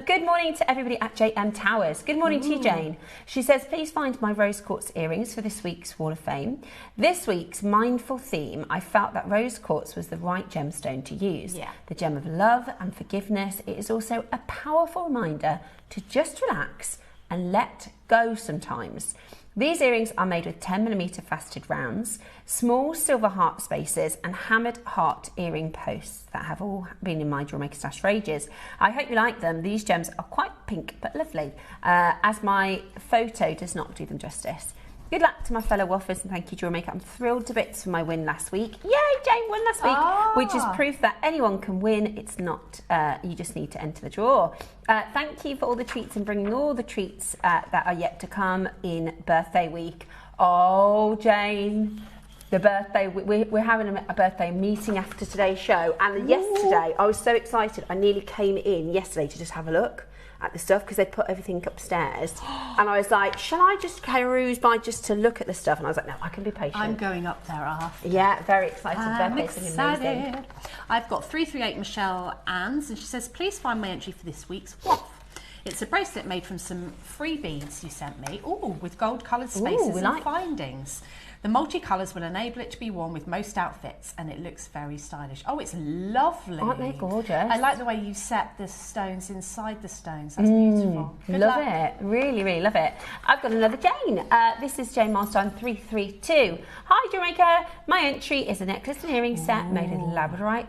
Good morning to everybody at JM Towers. Good morning to you, Jane. She says, please find my rose quartz earrings for this week's Wall of Fame. This week's mindful theme, I felt that rose quartz was the right gemstone to use. The gem of love and forgiveness. It is also a powerful reminder to just relax and let go sometimes. These earrings are made with 10mm faceted rounds, small silver heart spaces and hammered heart earring posts that have all been in my JewelleryMaker stash for ages. I hope you like them. These gems are quite pink but lovely, as my photo does not do them justice. Good luck to my fellow waffers and thank you, JewelleryMaker. I'm thrilled to bits for my win last week. Yay, Jane won last week, which is proof that anyone can win. It's not, you just need to enter the draw. Thank you for all the treats and bringing all the treats that are yet to come in birthday week. Oh, Jane, the birthday, we're having a birthday meeting after today's show. And yesterday, I was so excited. I nearly came in yesterday to just have a look at the stuff because they put everything upstairs, and I was like, shall I just peruse by just to look at the stuff? And I was like, no, I can be patient. I'm going up there after. Yeah, very excited. I'm Birthday's excited. amazing. I've got 338 Michelle Anns, and she says, please find my entry for this week's waff. It's a bracelet made from some free beads you sent me. Ooh, with gold coloured spaces and findings. The multicolours will enable it to be worn with most outfits, and it looks very stylish. Oh, it's lovely. Aren't they gorgeous? I like the way you set the stones inside the stones. That's beautiful. Good love luck. it. Really, really love it. I've got another Jane. This is Jane Milestone 332. Hi, JewelleryMaker. My entry is a necklace and earring set made with labradorite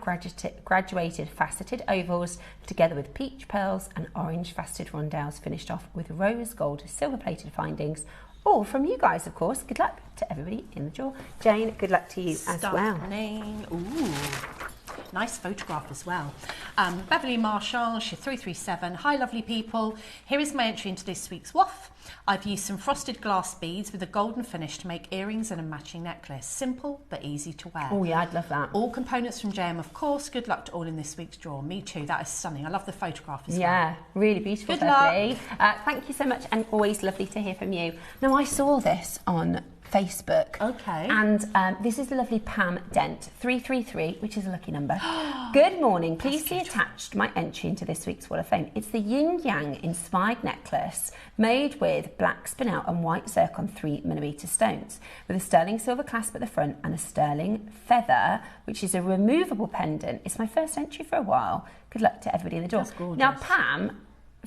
graduated faceted ovals together with peach pearls and orange faceted rondelles, finished off with rose gold silver plated findings. All from you guys, of course. Good luck to everybody in the draw. Jane, good luck to you as well. Ooh, nice photograph as well. Beverly Marshall, she 337. Hi, lovely people. Here is my entry into this week's waff. I've used some frosted glass beads with a golden finish to make earrings and a matching necklace. Simple but easy to wear. Oh yeah, I'd love that. All components from JM, of course. Good luck to all in this week's draw. Me too. That is stunning. I love the photograph as well. Yeah, really beautiful. Good luck. Thank you so much, and always lovely to hear from you. Now, I saw this on Facebook. Okay. And this is the lovely Pam Dent, 333, which is a lucky number. Good morning. Please see attached my entry into this week's Wall of Fame. It's the yin yang inspired necklace made with black spinel and white zircon 3mm stones, with a sterling silver clasp at the front and a sterling feather, which is a removable pendant. It's my first entry for a while. Good luck to everybody in the door. That's gorgeous. Now, Pam,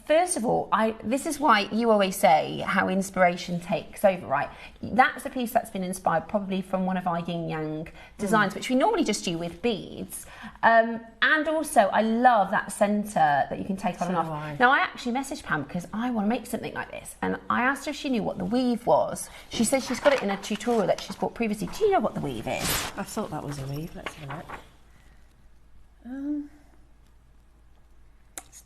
first of all, this is why you always say how inspiration takes over, right? That's a piece that's been inspired probably from one of our yin-yang designs, which we normally just do with beads. And also, I love that centre that you can take on and off. Now, I actually messaged Pam because I want to make something like this. And I asked her if she knew what the weave was. She said she's got it in a tutorial that she's bought previously. Do you know what the weave is? I thought that was a weave. Let's have a look.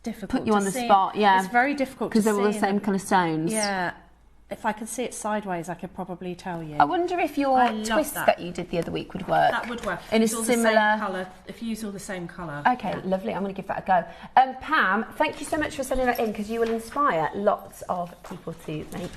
Difficult Put you on the see. spot, yeah. It's very difficult because they're all the same kind of stones. Yeah. If I could see it sideways, I could probably tell you. I wonder if your twist that you did the other week would work. That would work. In a It's all similar the same colour. If you use all the same colour. Okay, lovely. I'm going to give that a go. Pam, thank you so much for sending that in because you will inspire lots of people to make.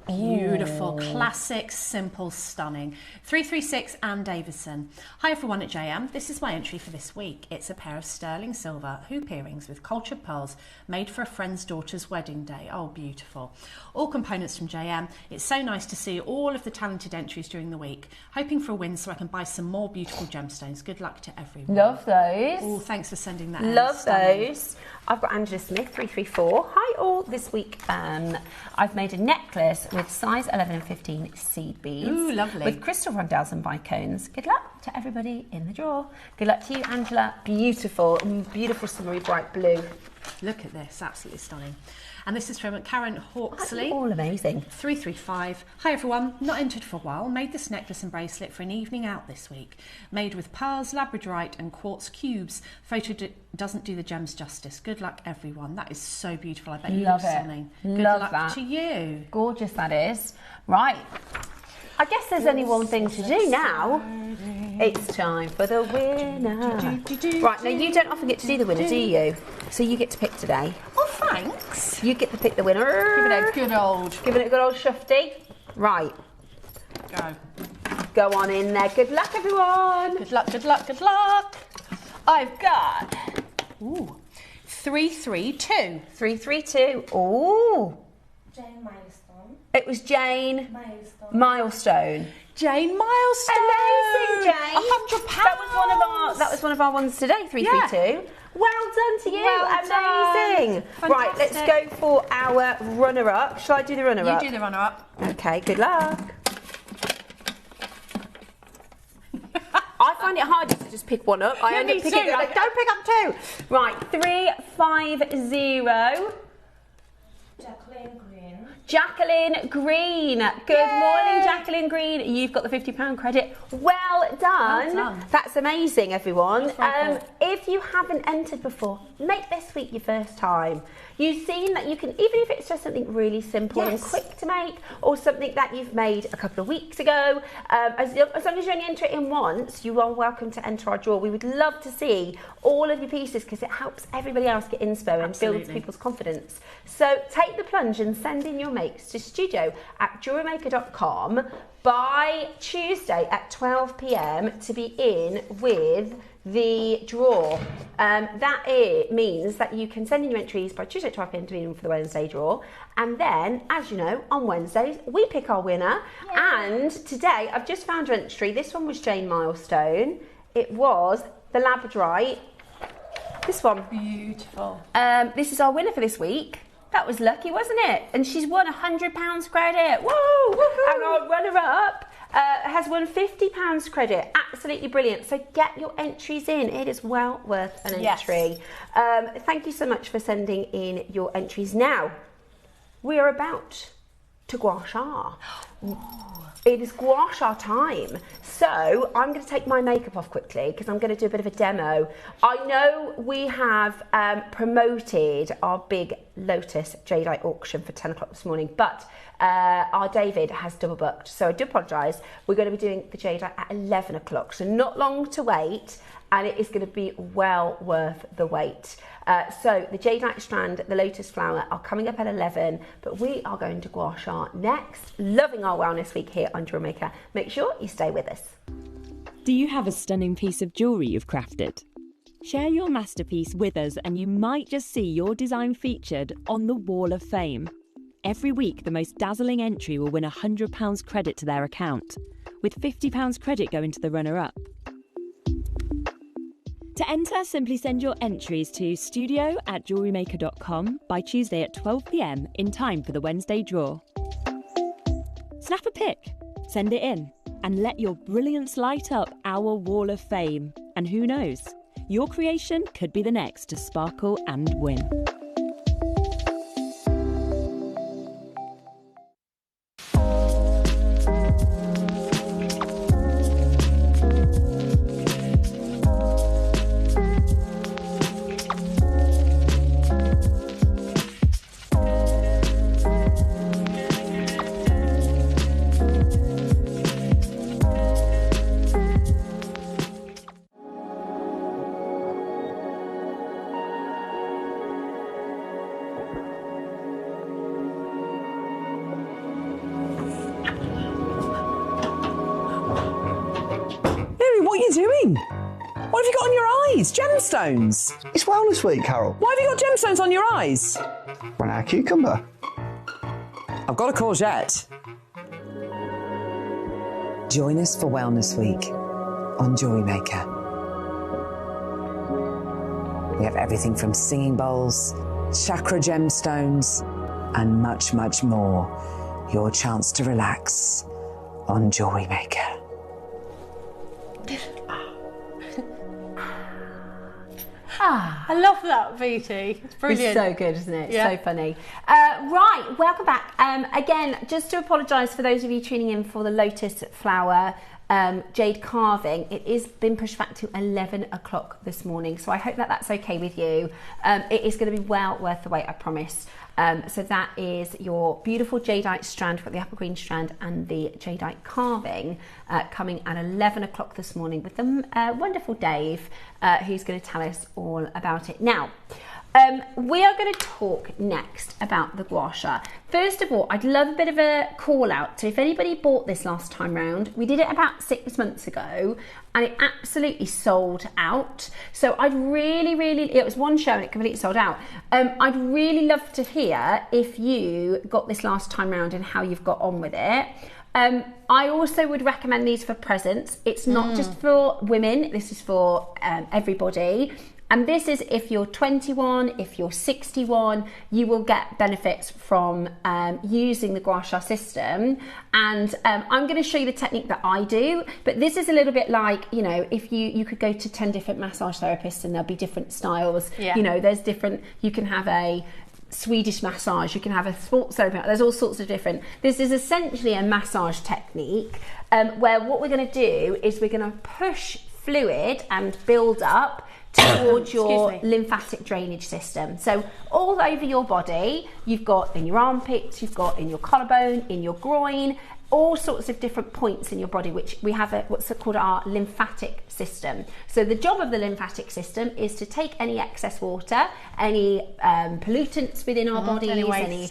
Beautiful, classic, simple, stunning. 336 Anne Davison. Hi everyone at JM. This is my entry for this week. It's a pair of sterling silver hoop earrings with cultured pearls made for a friend's daughter's wedding day. Oh, beautiful. All components from JM. It's so nice to see all of the talented entries during the week. Hoping for a win so I can buy some more beautiful gemstones. Good luck to everyone. Love those. Oh, thanks for sending that in. Love those. I've got Angela Smith, 334. Hi all. This week I've made a necklace with size 11 and 15 seed beads. Ooh, lovely. With crystal rondelles and bicones. Good luck to everybody in the draw. Good luck to you, Angela. Beautiful, beautiful summery bright blue. Look at this, absolutely stunning. And this is from Karen Hawksley. All amazing. 335. Hi everyone, not entered for a while. Made this necklace and bracelet for an evening out this week. Made with pearls, labradorite and quartz cubes. Photo doesn't do the gems justice. Good luck everyone. That is so beautiful. I bet you love look it. stunning. Good Love luck that. to you. Gorgeous that is. Right. I guess there's only one thing to do now. It's time for the winner. Right, now you don't often get to do the winner, do you? So you get to pick today. Oh, thanks. You get to pick the winner. Give it a good old. Give it a good old shufty. Right. Go. Go on in there. Good luck, everyone. Good luck, good luck, good luck. I've got 332. 332. Ooh. Jane Milestone. It was Jane Milestone. Jane Milestone. Amazing, Jane. £100. That was one of our ones today. 332. Yeah. Well done to you. Well Amazing. done. Right, let's go for our runner-up. Shall I do the runner-up? You do the runner-up. Okay. Good luck. I find it harder to just pick one up. I end up picking like, don't pick up two. Right, 350. Jacqueline Green. Jacqueline Green. Good morning, Jacqueline Green. You've got the £50 credit. Well done. Well done. That's amazing, everyone. That's if you haven't entered before, make this week your first time. You've seen that you can, even if it's just something really simple and quick to make, or something that you've made a couple of weeks ago, as long as you only enter it in once, you are welcome to enter our draw. We would love to see all of your pieces because it helps everybody else get inspo and builds people's confidence. So take the plunge and send in your makes to studio@JewelleryMaker.com by Tuesday at 12 p.m. to be in with the draw. That means that you can send in your entries by Tuesday at 12 p.m. to be in for the Wednesday draw. And then, as you know, on Wednesdays, we pick our winner. Yay. And today, I've just found your entry. This one was Jane Milestone. It was the labradorite. This one. Beautiful. This is our winner for this week. That was lucky, wasn't it? And she's won £100 credit. Woo! And our runner-up has won £50 credit. Absolutely brilliant. So get your entries in. It is well worth an entry. Thank you so much for sending in your entries. Now, we are about to gouache. It is gouache time. So I'm going to take my makeup off quickly because I'm going to do a bit of a demo. I know we have promoted our big Lotus Jadeite auction for 10 o'clock this morning, but our David has double booked. So I do apologise. We're going to be doing the Jadeite at 11 o'clock. So not long to wait. and it is going to be well worth the wait. So the Jadeite strand, the Lotus flower are coming up at 11, but we are going to Gouasha next. Loving our wellness week here on JewelleryMaker. Make sure you stay with us. Do you have a stunning piece of jewellery you've crafted? Share your masterpiece with us and you might just see your design featured on the Wall of Fame. Every week, the most dazzling entry will win £100 credit to their account, with £50 credit going to the runner-up. To enter, simply send your entries to studio@jewellerymaker.com by Tuesday at 12 p.m. in time for the Wednesday draw. Snap a pic, send it in, and let your brilliance light up our Wall of Fame. And who knows, your creation could be the next to sparkle and win. What are you doing? What have you got on your eyes? Gemstones. It's Wellness Week, Carol. Why have you got gemstones on your eyes? Want our cucumber? I've got a courgette. Join us for Wellness Week on JewelleryMaker. We have everything from singing bowls, chakra gemstones, and much, much more. Your chance to relax on JewelleryMaker. I love that, VT. It's brilliant. It's so good, isn't it? Yeah. So funny. Right, welcome back. Again, just to apologise for those of you tuning in for the Lotus flower jade carving. It is been pushed back to 11 o'clock this morning, so I hope that that's okay with you. It is going to be well worth the wait, I promise. So that is your beautiful Jadeite strand. We've got the apple green strand and the Jadeite carving coming at 11 o'clock this morning with the wonderful Dave, who's going to tell us all about it. Now, we are going to talk next about the gouache. First of all, I'd love a bit of a call out. So if anybody bought this last time round, we did it about 6 months ago and it absolutely sold out. So I'd really, it was one show and it completely sold out. I'd really love to hear if you got this last time round and how you've got on with it. I also would recommend these for presents. It's not just for women, this is for everybody. And this is if you're 21, if you're 61, you will get benefits from using the gouache system. And I'm going to show you the technique that I do, but this is a little bit like, you know, if you could go to 10 different massage therapists and there'll be different styles. Yeah. You know, there's different, you can have a Swedish massage, you can have a sports therapy, there's all sorts of different. This is essentially a massage technique where what we're going to do is we're going to push fluid and build up towards your lymphatic drainage system. So all over your body, you've got in your armpits, you've got in your collarbone, in your groin, all sorts of different points in your body, which we have what's called our lymphatic system. So the job of the lymphatic system is to take any excess water, any pollutants within our bodies, any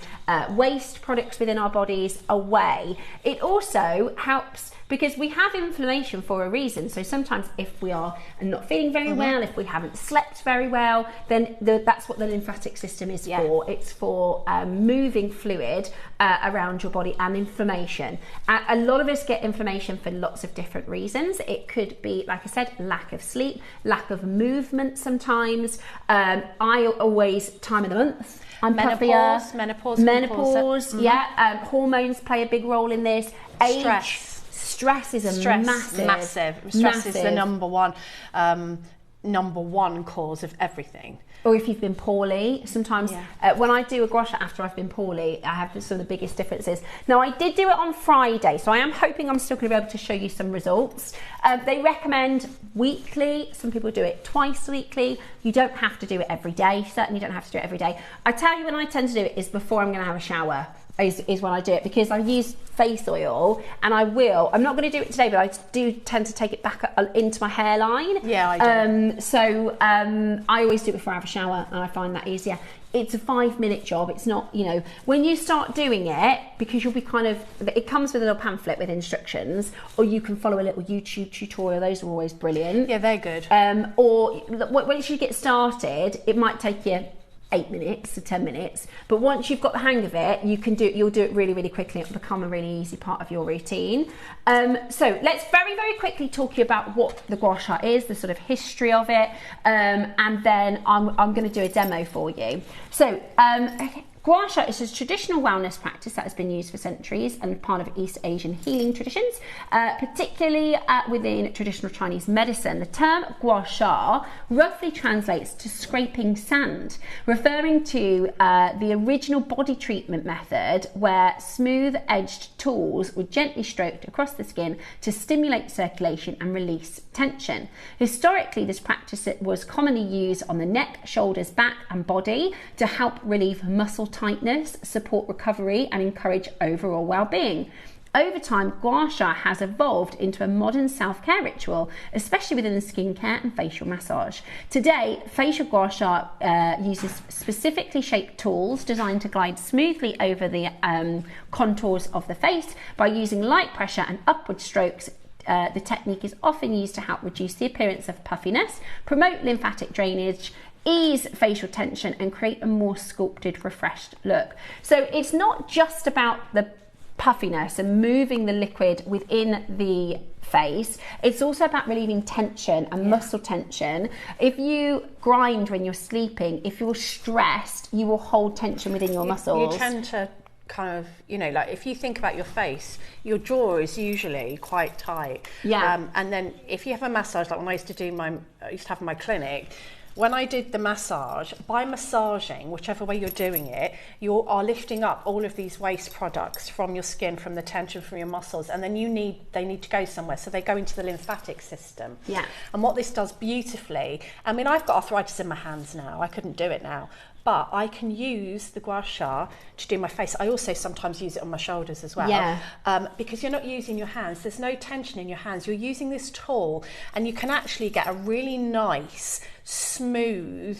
waste products within our bodies away. It also helps because we have inflammation for a reason. So sometimes if we are not feeling very well, if we haven't slept very well, then that's what the lymphatic system is for. It's for moving fluid around your body and inflammation. A lot of us get inflammation for lots of different reasons. It could be, like I said, lack of sleep, lack of movement sometimes. I always, time of the month, I'm menopause, hormones play a big role in this. Age. Stress is massive. Stress is the number one cause of everything. Or if you've been poorly, sometimes when I do a gouache after I've been poorly, I have some of the biggest differences. Now I did do it on Friday, so I am hoping I'm still going to be able to show you some results. They recommend weekly, some people do it twice weekly. You don't have to do it every day, certainly don't have to do it every day. I tell you when I tend to do it is before I'm going to have a shower. is when I do it, because I use face oil, and I'm not going to do it today, but I do tend to take it back into my hairline. Yeah, I do. I always do it before I have a shower, and I find that easier. It's a 5-minute job. It's not, you know, when you start doing it, because you'll be it comes with a little pamphlet with instructions, or you can follow a little YouTube tutorial. Those are always brilliant. Yeah, they're good. Or once you get started, it might take you 8 minutes to 10 minutes, but once you've got the hang of it, you'll do it really, really quickly. It'll become a really easy part of your routine. So let's very, very quickly talk to you about what the gouache is, the sort of history of it, and then I'm going to do a demo for you. So gouache is a traditional wellness practice that has been used for centuries and part of East Asian healing traditions, particularly within traditional Chinese medicine. The term gouache roughly translates to scraping sand, referring to the original body treatment method where smooth-edged tools were gently stroked across the skin to stimulate circulation and release tension. Historically, this practice was commonly used on the neck, shoulders, back and body to help relieve muscle tightness, support recovery and encourage overall well-being. Over time, gouache has evolved into a modern self-care ritual, especially within the skincare and facial massage. Today, facial gouache uses specifically shaped tools designed to glide smoothly over the contours of the face by using light pressure and upward strokes. The technique is often used to help reduce the appearance of puffiness, promote lymphatic drainage, ease facial tension and create a more sculpted, refreshed look. So it's not just about the puffiness and moving the liquid within the face, it's also about relieving tension and muscle tension. If you grind when you're sleeping, if you're stressed, you will hold tension within your muscles. You tend to kind of, you know, like if you think about your face, your jaw is usually quite tight. Yeah. And then if you have a massage, like when I used to have in my clinic, when I did the massage, by massaging, whichever way you're doing it, you are lifting up all of these waste products from your skin, from the tension, from your muscles, and then they need to go somewhere, so they go into the lymphatic system. Yeah. And what this does beautifully, I mean, I've got arthritis in my hands now, I couldn't do it now, but I can use the gouache to do my face. I also sometimes use it on my shoulders as well. Yeah. Because you're not using your hands, there's no tension in your hands, you're using this tool, and you can actually get a really nice, smooth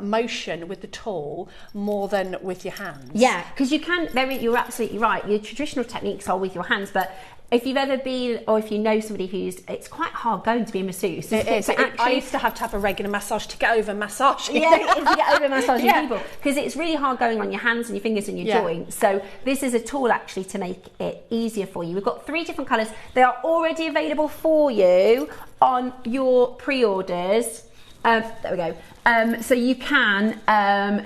motion with the tool more than with your hands. Yeah, because you're absolutely right. Your traditional techniques are with your hands, but if you've ever been, or if you know somebody it's quite hard going to be a masseuse. I used to have a regular massage to get over massaging. Yeah, to get over massaging people, because it's really hard going on your hands and your fingers and your joints. So this is a tool actually to make it easier for you. We've got 3 different colours. They are already available for you on your pre-orders. There we go. So you can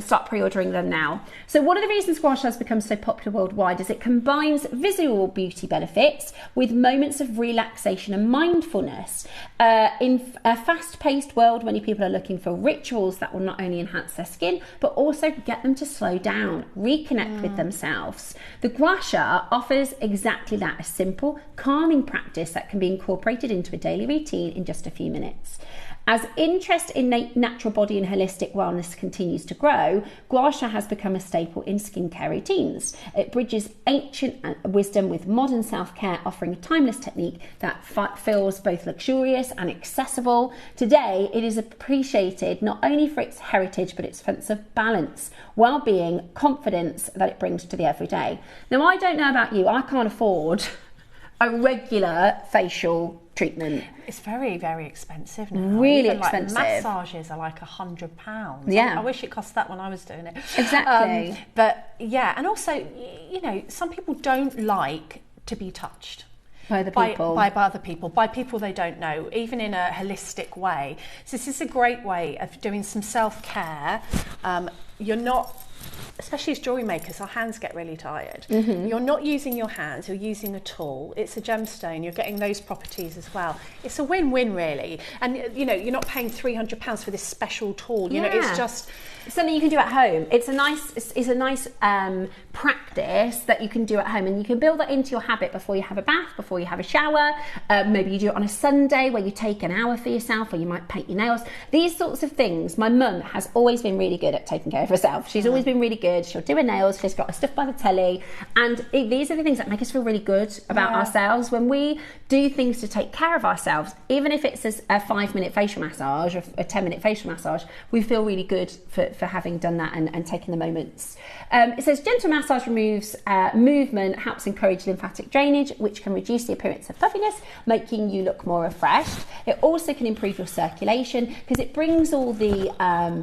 start pre-ordering them now. So one of the reasons gouache has become so popular worldwide is it combines visual beauty benefits with moments of relaxation and mindfulness. In a fast-paced world, many people are looking for rituals that will not only enhance their skin, but also get them to slow down, reconnect with themselves. The gouache offers exactly that, a simple, calming practice that can be incorporated into a daily routine in just a few minutes. As interest in natural body and holistic wellness continues to grow, gouache has become a staple in skincare routines. It bridges ancient wisdom with modern self-care, offering a timeless technique that feels both luxurious and accessible. Today, it is appreciated not only for its heritage, but its sense of balance, well-being, confidence that it brings to the everyday. Now, I don't know about you, I can't afford a regular facial treatment. It's very, very expensive now. Really even expensive. Like massages are like £100. Yeah. I wish it cost that when I was doing it. Exactly. But yeah, and also, you know, some people don't like to be touched. By other people. By other people, by people they don't know, even in a holistic way. So this is a great way of doing some self-care. You're not, especially as jewellery makers, our hands get really tired. Mm-hmm. You're not using your hands, you're using a tool. It's a gemstone, you're getting those properties as well. It's a win-win really. And you know, you're not paying £300 for this special tool. You know, it's just something you can do at home. It's a nice practice that you can do at home, and you can build that into your habit before you have a bath, before you have a shower. Maybe you do it on a Sunday where you take an hour for yourself, or you might paint your nails. These sorts of things. My mum has always been really good at taking care of herself. She's always been really good good. She'll do her nails. She's got her stuff by the telly. And these are the things that make us feel really good about ourselves. When we do things to take care of ourselves, even if it's a 5-minute facial massage or a 10-minute facial massage, we feel really good for having done that and taking the moments. It says gentle massage removes movement, helps encourage lymphatic drainage, which can reduce the appearance of puffiness, making you look more refreshed. It also can improve your circulation because it brings all the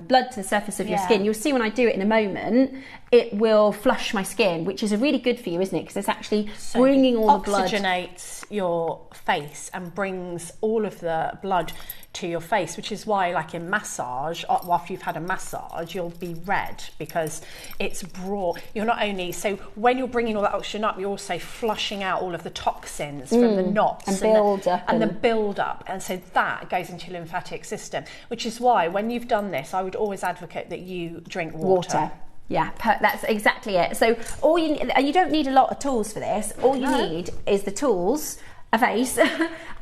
blood to the surface of your skin. You'll see when I do it in a moment, it will flush my skin, which is really good for you, isn't it? Because it's actually bringing all the blood. Oxygenates your face and brings all of the blood to your face, which is why, like in massage, after you've had a massage, you'll be red because it's brought, you're not only, so when you're bringing all that oxygen up, you're also flushing out all of the toxins from the knots and the build up, and so that goes into your lymphatic system, which is why when you've done this, I would always advocate that you drink water. Yeah, that's exactly it. So all you need, and you don't need a lot of tools for this. All you need is the tools, a face,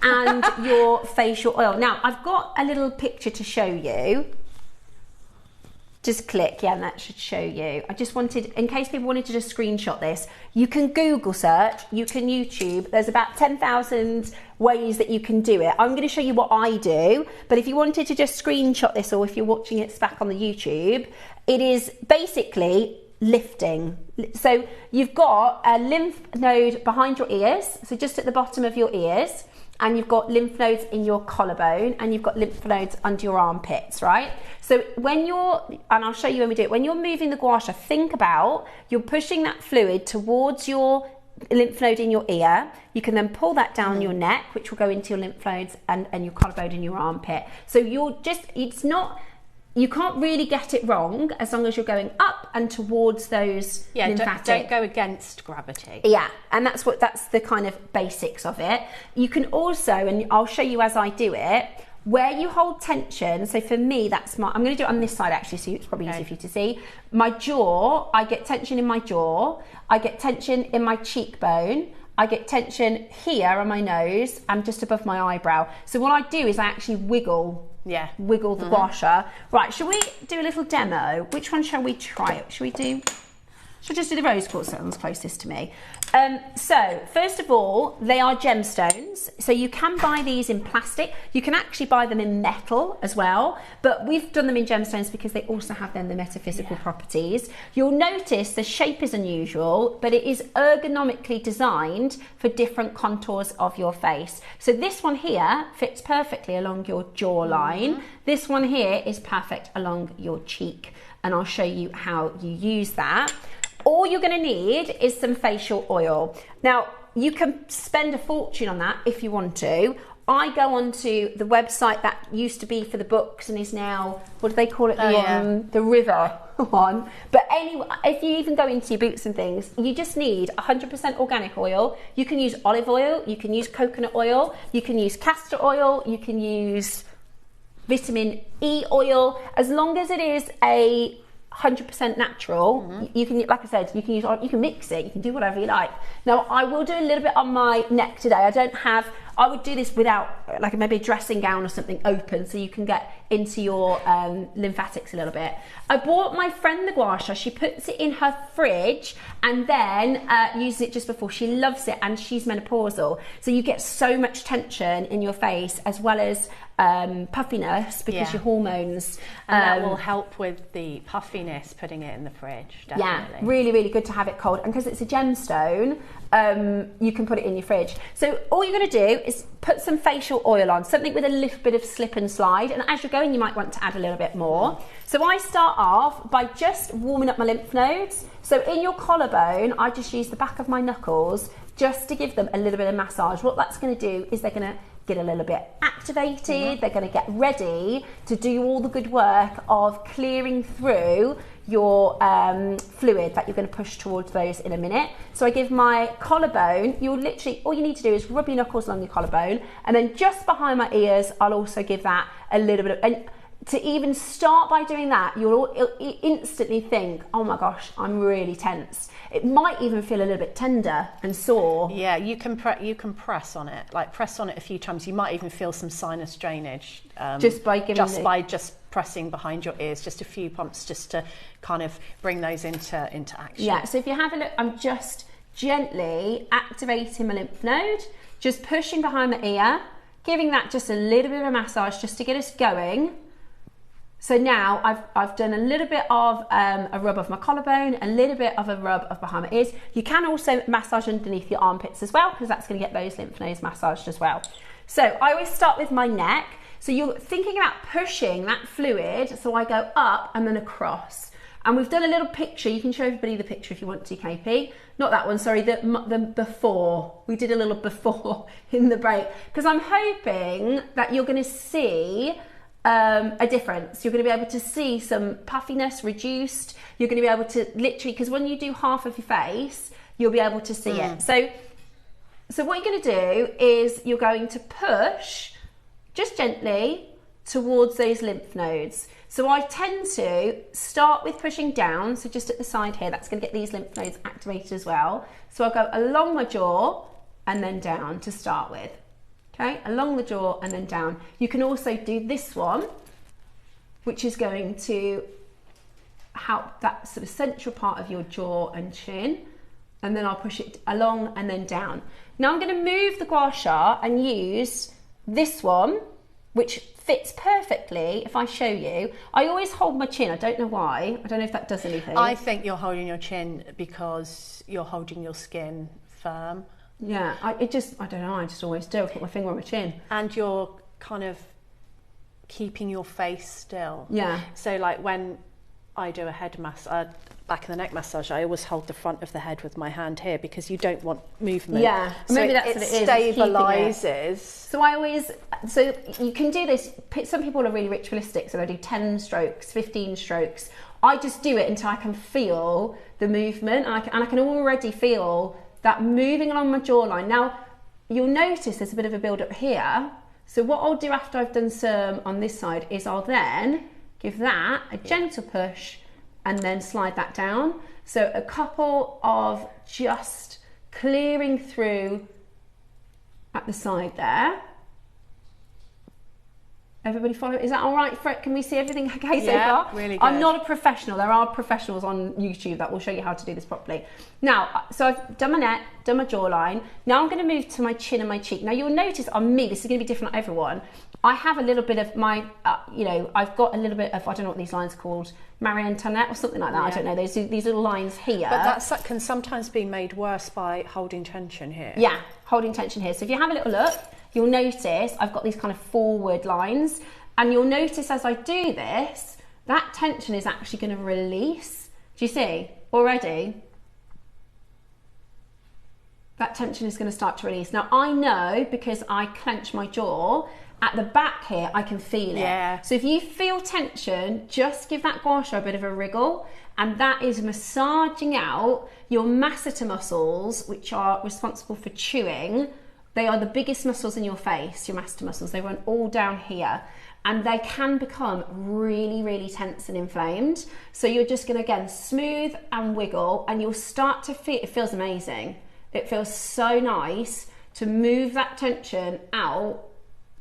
and your facial oil. Now, I've got a little picture to show you. Just click, and that should show you. I just wanted, in case people wanted to just screenshot this, you can Google search, you can YouTube. There's about 10,000 ways that you can do it. I'm going to show you what I do, but if you wanted to just screenshot this, or if you're watching it back on the YouTube, it is basically lifting. So you've got a lymph node behind your ears, so just at the bottom of your ears, and you've got lymph nodes in your collarbone, and you've got lymph nodes under your armpits, right? So when you're, and I'll show you when we do it, when you're moving the gouache, think about, you're pushing that fluid towards your lymph node in your ear. You can then pull that down your neck, which will go into your lymph nodes and your collarbone and your armpit. So you're just, it's not, you can't really get it wrong as long as you're going up and towards those lymphatic. Don't go against gravity. Yeah, and that's the kind of basics of it. You can also, and I'll show you as I do it, where you hold tension. So for me, I'm going to do it on this side actually, so it's probably easier for you to see. My jaw, I get tension in my jaw. I get tension in my cheekbone. I get tension here on my nose and just above my eyebrow. So what I do is I actually wiggle the gouache. Right, shall we do a little demo? Which one shall we try? Shall I just do the rose quartz? That one's closest to me. So first of all, they are gemstones. So you can buy these in plastic. You can actually buy them in metal as well, but we've done them in gemstones because they also have then the metaphysical properties. You'll notice the shape is unusual, but it is ergonomically designed for different contours of your face. So this one here fits perfectly along your jawline. This one here is perfect along your cheek, and I'll show you how you use that. All you're going to need is some facial oil. Now, you can spend a fortune on that if you want to. I go onto the website that used to be for the books and is now, what do they call it? The river one. But anyway, if you even go into your boots and things, you just need 100% organic oil. You can use olive oil, you can use coconut oil, you can use castor oil, you can use vitamin E oil, as long as it is a 100% natural. You can, like I said, you can mix it, you can do whatever you like. Now I will do a little bit on my neck today. I would do this without, like maybe a dressing gown or something open, so you can get into your lymphatics a little bit. I bought my friend the gouache. She puts it in her fridge and then uses it just before. She loves it, and she's menopausal, so you get so much tension in your face as well as puffiness because your hormones. And that will help with the puffiness, putting it in the fridge, definitely. Yeah, really, really good to have it cold. And because it's a gemstone, you can put it in your fridge. So all you're going to do is put some facial oil on, something with a little bit of slip and slide. And as you're going, you might want to add a little bit more. So I start off by just warming up my lymph nodes. So in your collarbone, I just use the back of my knuckles just to give them a little bit of massage. What that's going to do is they're going to get a little bit activated. They're going to get ready to do all the good work of clearing through your fluid that you're going to push towards those in a minute. So I give my collarbone, all you need to do is rub your knuckles along your collarbone, and then just behind my ears, I'll also give that a little bit of, and to even start by doing that, you'll instantly think, oh my gosh, I'm really tense. It might even feel a little bit tender and sore. Yeah, you can press on it, like press on it a few times. You might even feel some sinus drainage just by pressing behind your ears, just a few pumps just to kind of bring those into action. Yeah, so if you have a look, I'm just gently activating my lymph node, just pushing behind the ear, giving that just a little bit of a massage just to get us going. So now I've done a little bit of a rub of my collarbone, a little bit of a rub of behind my ears. You can also massage underneath your armpits as well, because that's going to get those lymph nodes massaged as well. So I always start with my neck. So you're thinking about pushing that fluid. So I go up and then across. And we've done a little picture. You can show everybody the picture if you want to, KP. Not that one, sorry, the before. We did a little before in the break. Because I'm hoping that you're going to see a difference. You're going to be able to see some puffiness reduced. You're going to be able to literally, because when you do half of your face, you'll be able to see it. So what you're going to do is you're going to push just gently towards those lymph nodes. So I tend to start with pushing down, so just at the side here, that's going to get these lymph nodes activated as well. So I'll go along my jaw and then down to start with. Okay, along the jaw and then down. You can also do this one, which is going to help that sort of central part of your jaw and chin. And then I'll push it along and then down. Now I'm going to move the gouache and use this one, which fits perfectly. If I show you, I always hold my chin. I don't know why. I don't know if that does anything. I think you're holding your chin because you're holding your skin firm. Yeah, I don't know, I just always do. I put my finger on my chin. And you're kind of keeping your face still. Yeah. So like when I do a head massage, back of the neck massage, I always hold the front of the head with my hand here because you don't want movement. Yeah, so maybe that's what it is. Stabilises. So you can do this. Some people are really ritualistic, so they do 10 strokes, 15 strokes. I just do it until I can feel the movement, and I can already feel that moving along my jawline. Now, you'll notice there's a bit of a build up here. So what I'll do after I've done some on this side is I'll then give that a gentle push and then slide that down. So a couple of just clearing through at the side there. Everybody follow? Is that all right, Fred? Can we see everything okay so far? Really good. I'm not a professional. There are professionals on YouTube that will show you how to do this properly. Now, so I've done my neck, done my jawline. Now I'm going to move to my chin and my cheek. Now you'll notice on me, this is going to be different on everyone. I have a little bit of my, I've got a little bit of, I don't know what these lines are called, Marie Antoinette or something like that. I don't know. These little lines here. But that can sometimes be made worse by holding tension here. Yeah, holding tension here. So if you have a little look, you'll notice I've got these kind of forward lines, and you'll notice as I do this, that tension is actually going to release. Do you see already? That tension is going to start to release. Now I know because I clench my jaw, at the back here, I can feel it. Yeah. So if you feel tension, just give that gouache a bit of a wriggle, and that is massaging out your masseter muscles, which are responsible for chewing. They are the biggest muscles in your face, your masseter muscles. They run all down here, and they can become really, really tense and inflamed. So you're just going to, again, smooth and wiggle, and you'll start to feel, it feels amazing. It feels so nice to move that tension out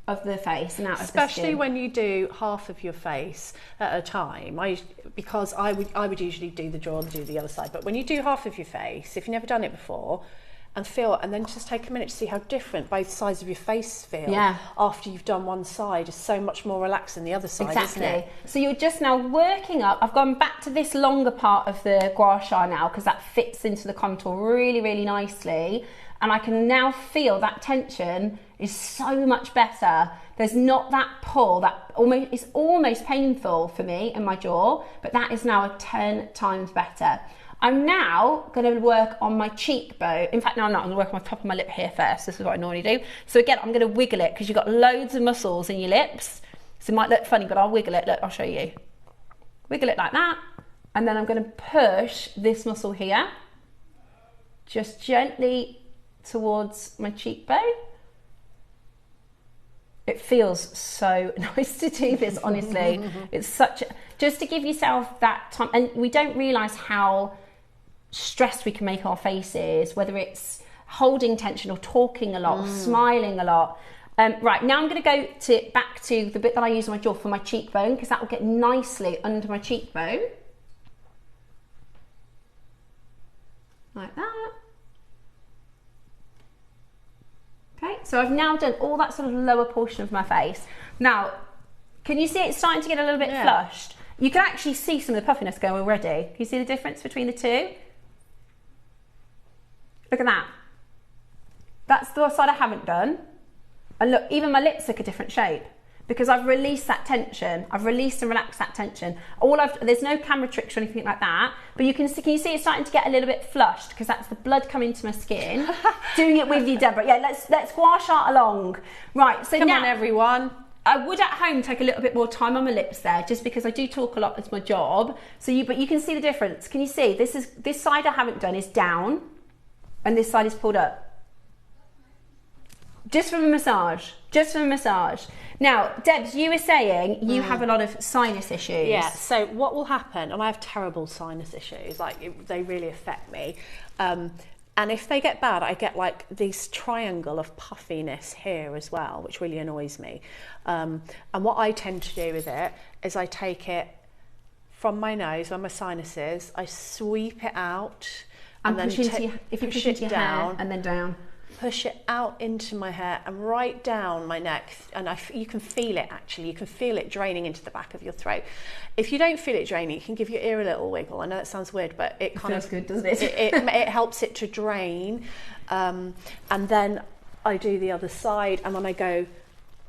of the face and out of the skin. Especially when you do half of your face at a time. Because I would usually do the jaw and do the other side. But when you do half of your face, if you've never done it before, and then just take a minute to see how different both sides of your face feel after you've done one side. Is so much more relaxed than the other side, exactly. isn't it? So you're just now working up. I've gone back to this longer part of the gouache now because that fits into the contour really, really nicely. And I can now feel that tension is so much better. There's not that pull, it's almost painful for me in my jaw, but that is now 10 times better. I'm now going to work on my cheekbone. In fact, no, I'm not. I'm going to work on the top of my lip here first. This is what I normally do. So again, I'm going to wiggle it because you've got loads of muscles in your lips. So it might look funny, but I'll wiggle it. Look, I'll show you. Wiggle it like that. And then I'm going to push this muscle here, just gently towards my cheekbone. It feels so nice to do this, honestly. It's just to give yourself that time. And we don't realise how stressed we can make our faces, whether it's holding tension or talking a lot, or smiling a lot. Right, now I'm going to go back to the bit that I use on my jaw for my cheekbone, because that will get nicely under my cheekbone. Like that. Okay, so I've now done all that sort of lower portion of my face. Now, can you see it's starting to get a little bit flushed? You can actually see some of the puffiness go already. Can you see the difference between the two? Look at that. That's the side I haven't done. And look, even my lips look a different shape because I've released that tension. I've released and relaxed that tension. There's no camera tricks or anything like that, but can you see it's starting to get a little bit flushed because that's the blood coming to my skin. Doing it with you, Deborah. Yeah, let's gouache along. Right, so Come on, everyone. I would at home take a little bit more time on my lips there, just because I do talk a lot. It's my job. But you can see the difference. Can you see? This side I haven't done is down, and this side is pulled up. Just from a massage. Just from a massage. Now, Debs, you were saying you have a lot of sinus issues. Yeah. So what will happen? And I have terrible sinus issues. They really affect me. And if they get bad, I get like this triangle of puffiness here as well, which really annoys me. And what I tend to do with it is I take it from my nose, where my sinus is, I sweep it out and then push into your hair and then down. Push it out into my hair and right down my neck, and you can feel it actually. You can feel it draining into the back of your throat. If you don't feel it draining, you can give your ear a little wiggle. I know that sounds weird, but it feels good, doesn't it? It helps it to drain. And then I do the other side, and then I go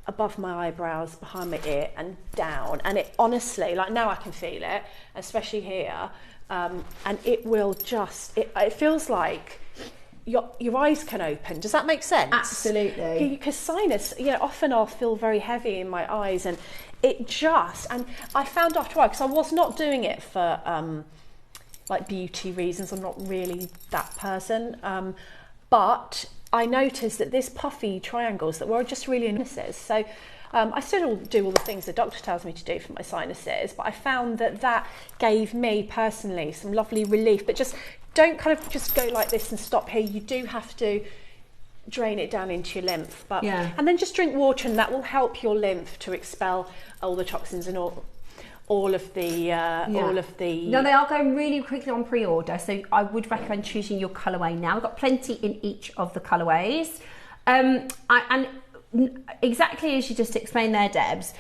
above my eyebrows, behind my ear, and down. And it honestly, like now I can feel it, especially here. And it will just. It feels like your eyes can open. Does that make sense? Absolutely. Because sinus, often I'll feel very heavy in my eyes, and and I found after a while, because I was not doing it for like beauty reasons. I'm not really that person, but I noticed that this puffy triangles that were just really sinuses. So I still do all the things the doctor tells me to do for my sinuses, but I found that gave me personally some lovely relief. But don't kind of just go like this and stop here. You do have to drain it down into your lymph, and then just drink water, and that will help your lymph to expel all the toxins and all of the. No, they are going really quickly on pre-order, so I would recommend choosing your colourway now. I've got plenty in each of the colourways, and exactly as you just explained there, Debs.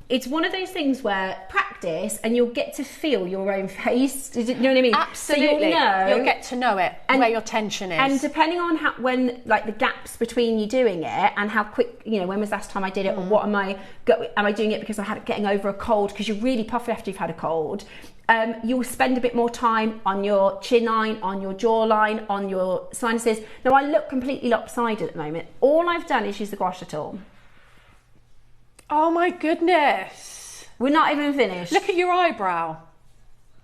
It's one of those things where practice and you'll get to feel your own face. You know what I mean? Absolutely. So you'll get to know it, and where your tension is. And depending on when the gaps between you doing it and how quick, when was the last time I did it, or what am I doing it because I had getting over a cold, because you're really puffy after you've had a cold. You'll spend a bit more time on your chin line, on your jawline, on your sinuses. Now I look completely lopsided at the moment. All I've done is use the gouache tool. Oh my goodness. We're not even finished. Look at your eyebrow.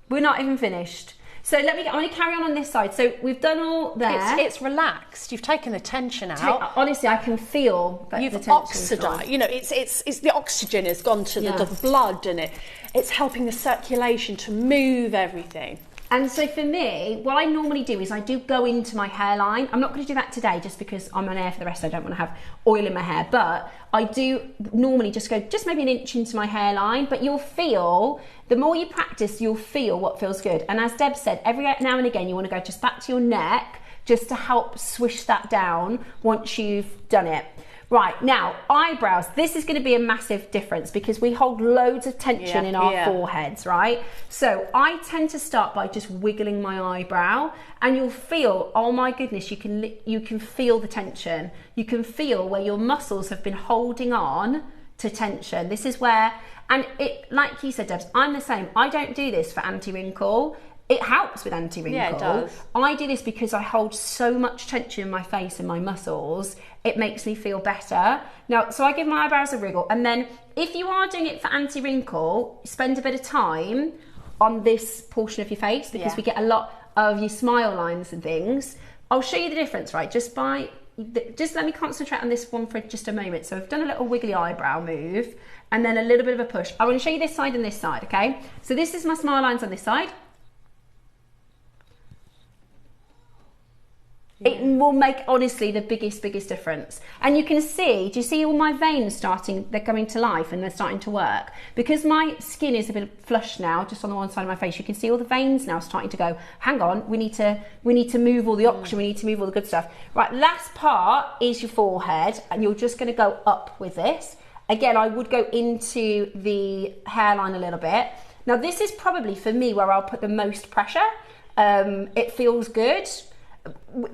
We're not even finished. So I'm going to carry on this side. So we've done all there. It's relaxed. You've taken the tension out. Honestly, I can feel that you've oxidized. It's the oxygen has gone to the blood, and it's helping the circulation to move everything. And so for me, what I normally do is I do go into my hairline. I'm not going to do that today just because I'm on air for the rest. I don't want to have oil in my hair, but I do normally just go maybe an inch into my hairline. But you'll feel, the more you practice, you'll feel what feels good. And as Deb said, every now and again, you want to go just back to your neck just to help swish that down once you've done it. Right, now, eyebrows. This is going to be a massive difference because we hold loads of tension in our foreheads, right? So I tend to start by just wiggling my eyebrow, and you'll feel, oh my goodness, you can feel the tension. You can feel where your muscles have been holding on to tension. This is where, and it, like you said, Debs, I'm the same. I don't do this for anti-wrinkle. It helps with anti-wrinkle. Yeah, it does. I do this because I hold so much tension in my face and my muscles. It makes me feel better. Now, so I give my eyebrows a wriggle. And then if you are doing it for anti-wrinkle, spend a bit of time on this portion of your face because we get a lot of your smile lines and things. I'll show you the difference, right? Just let me concentrate on this one for just a moment. So I've done a little wiggly eyebrow move and then a little bit of a push. I want to show you this side and this side, okay? So this is my smile lines on this side. It will make, honestly, the biggest difference. And you can see, do you see all my veins starting, they're coming to life and they're starting to work? Because my skin is a bit flushed now, just on the one side of my face, you can see all the veins now starting to go, hang on, we need to move all the oxygen, we need to move all the good stuff. Right, last part is your forehead, and you're just going to go up with this. Again, I would go into the hairline a little bit. Now, this is probably, for me, where I'll put the most pressure. It feels good.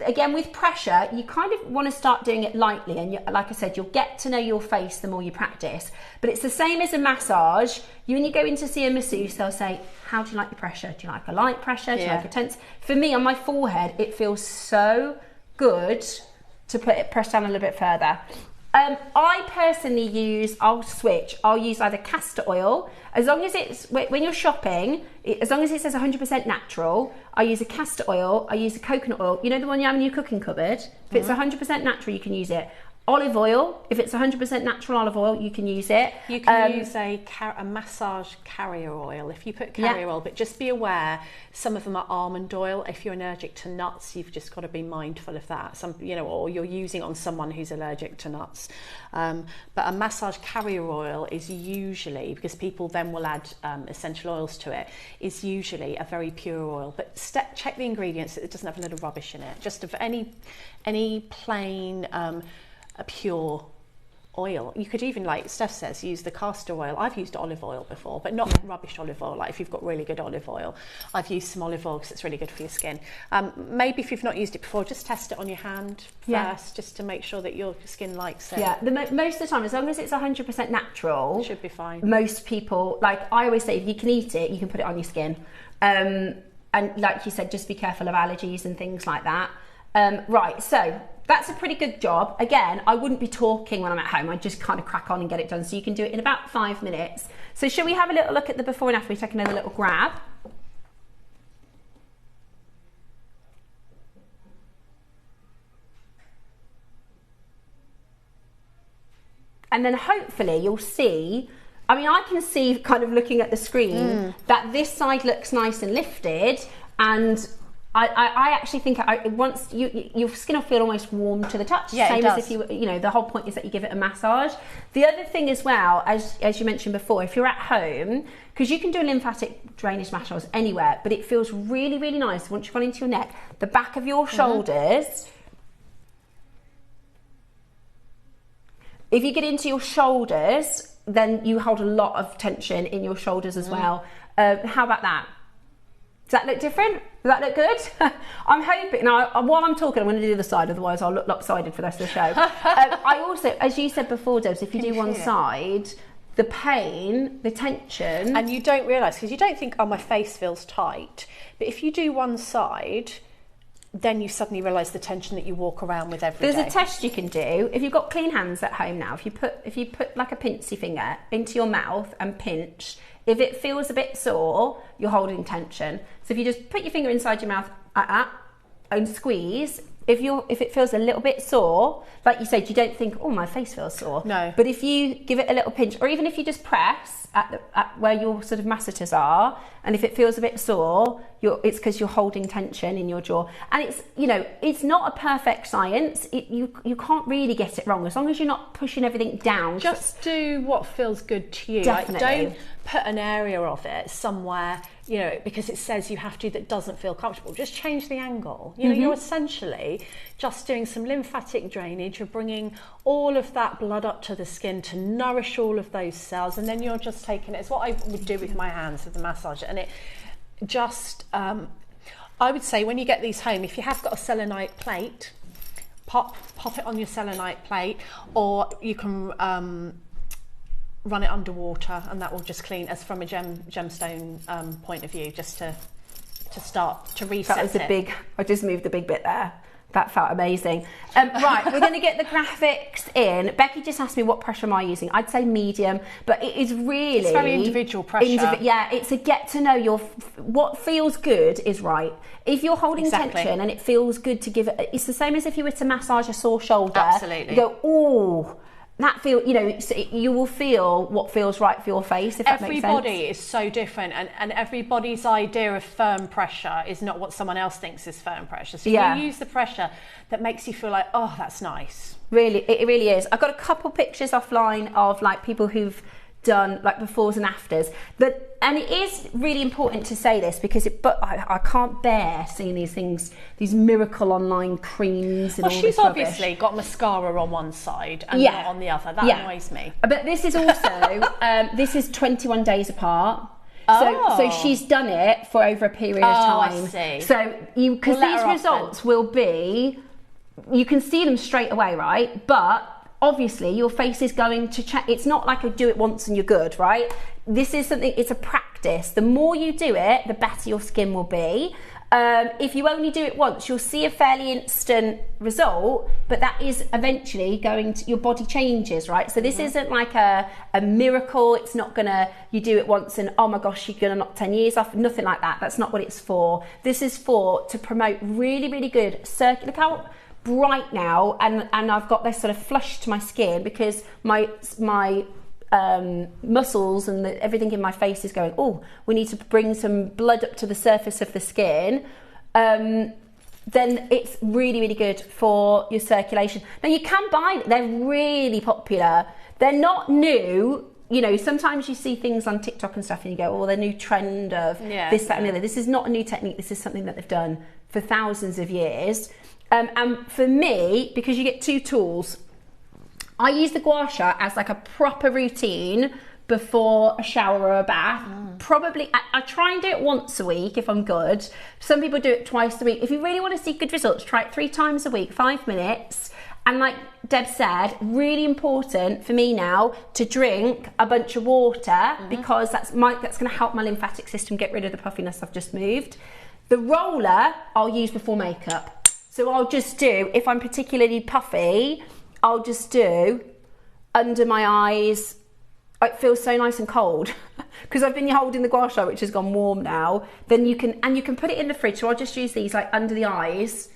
Again, with pressure, you kind of want to start doing it lightly, and like I said, you'll get to know your face the more you practice. But it's the same as a massage. When you go in to see a masseuse, they'll say, how do you like your pressure? Do you like a light pressure? Do you like a tense? For me, on my forehead, it feels so good to press down a little bit further. I personally use, I'll use either castor oil, as long as it's, when you're shopping, as long as it says 100% natural, I use a castor oil, I use a coconut oil, you know the one you have in your cooking cupboard? If it's 100% natural, you can use it. Olive oil, if it's 100% natural olive oil, you can use it. You can use a massage carrier oil if you put carrier oil, but just be aware, some of them are almond oil. If you're allergic to nuts, you've just got to be mindful of that. Or you're using on someone who's allergic to nuts. But a massage carrier oil is usually, because people then will add essential oils to it, is usually a very pure oil. But check the ingredients, it doesn't have a little rubbish in it. Just of any plain a pure oil. You could even, like Steph says, use the castor oil. I've used olive oil before, but not rubbish olive oil. Like if you've got really good olive oil, I've used some olive oil because it's really good for your skin. Maybe if you've not used it before, just test it on your hand first, just to make sure that your skin likes it. Yeah, most of the time, as long as it's 100% natural, it should be fine. Most people, like I always say, if you can eat it, you can put it on your skin. And like you said, just be careful of allergies and things like that. Right, so that's a pretty good job. Again, I wouldn't be talking when I'm at home. I'd just kind of crack on and get it done. So you can do it in about 5 minutes. So shall we have a little look at the before and after? We take another little grab. And then hopefully you'll see, I mean, I can see kind of looking at the screen that this side looks nice and lifted, and I actually think once your skin will feel almost warm to the touch. Yeah, same it does. as if the whole point is that you give it a massage. The other thing as well, as you mentioned before, if you're at home, because you can do a lymphatic drainage massage anywhere, but it feels really, really nice once you've gone into your neck, the back of your shoulders. If you get into your shoulders, then you hold a lot of tension in your shoulders as well. How about that? Does that look different? Does that look good? I'm hoping. Now, while I'm talking, I'm going to do the other side, otherwise I'll look lopsided for the rest of the show. I also, as you said before, Debs, if you do one side, the pain, the tension... And you don't realise, because you don't think, oh, my face feels tight. But if you do one side, then you suddenly realise the tension that you walk around with every day. There's a test you can do. If you've got clean hands at home now, if you put like a pincy finger into your mouth and pinch, if it feels a bit sore, you're holding tension. So if you just put your finger inside your mouth and squeeze, if it feels a little bit sore, like you said, you don't think, oh, my face feels sore. No. But if you give it a little pinch, or even if you just press at where your sort of masseters are, and if it feels a bit sore, it's because you're holding tension in your jaw. And it's not a perfect science. You can't really get it wrong, as long as you're not pushing everything down. Just do what feels good to you. Definitely. Like, don't put an area of it somewhere, because it says you have to, that doesn't feel comfortable. Just change the angle. You're essentially just doing some lymphatic drainage. You're bringing all of that blood up to the skin to nourish all of those cells, and then you're just taking it. It's what I would do with my hands with the massage, and it just I would say, when you get these home, if you have got a selenite plate, pop it on your selenite plate, or you can run it underwater, and that will just clean, as from a gemstone point of view, just to start to reset. That was I just moved the big bit there. That felt amazing. Right, we're going to get the graphics in. Becky just asked me what pressure am I using. I'd say medium, but it is really... It's very individual pressure. It's a get to know what feels good is right. If you're holding tension and it feels good to give it... It's the same as if you were to massage a sore shoulder. Absolutely. You go, ooh... that feel, you know, you will feel what feels right for your face, if that makes sense. Everybody is so different, and everybody's idea of firm pressure is not what someone else thinks is firm pressure. So you use the pressure that makes you feel like, oh, that's nice. Really, it really is. I've got a couple pictures offline of like people who've done like befores and afters, and it is really important to say this because I can't bear seeing these things, these miracle online creams and all this rubbish. Well, she's obviously got mascara on one side and not on the other. That annoys me. But this is also this is 21 days apart. So she's done it for over a period of time. I see. So because these results will be, you can see them straight away, right? But obviously your face is going to change. It's not like a do it once and you're good, right? This is something, it's a practice. The more you do it, the better your skin will be. If you only do it once, you'll see a fairly instant result, but that is eventually going to, your body changes, right? So this isn't like a miracle. It's not gonna, you do it once and oh my gosh, you're gonna knock 10 years off. Nothing like that. That's not what it's for. This is to promote really, really good circular. Look how bright now, and I've got this sort of flush to my skin because my muscles and everything in my face is going, oh, we need to bring some blood up to the surface of the skin. Then it's really, really good for your circulation. Now you can buy, they're really popular. They're not new. You know, sometimes you see things on TikTok and stuff and you go, oh, the new trend of this, that and the other. This is not a new technique. This is something that they've done for thousands of years. And for me, because you get two tools, I use the Gouasha as like a proper routine before a shower or a bath. Probably, I try and do it once a week if I'm good. Some people do it twice a week. If you really want to see good results, try it 3 times a week, 5 minutes. And like Deb said, really important for me now to drink a bunch of water because that's going to help my lymphatic system get rid of the puffiness I've just moved. The roller I'll use before makeup. So I'll just do, if I'm particularly puffy, I'll just do under my eyes. It feels so nice and cold because I've been holding the Gouasha, which has gone warm now. Then you can put it in the fridge. So I'll just use these like under the eyes,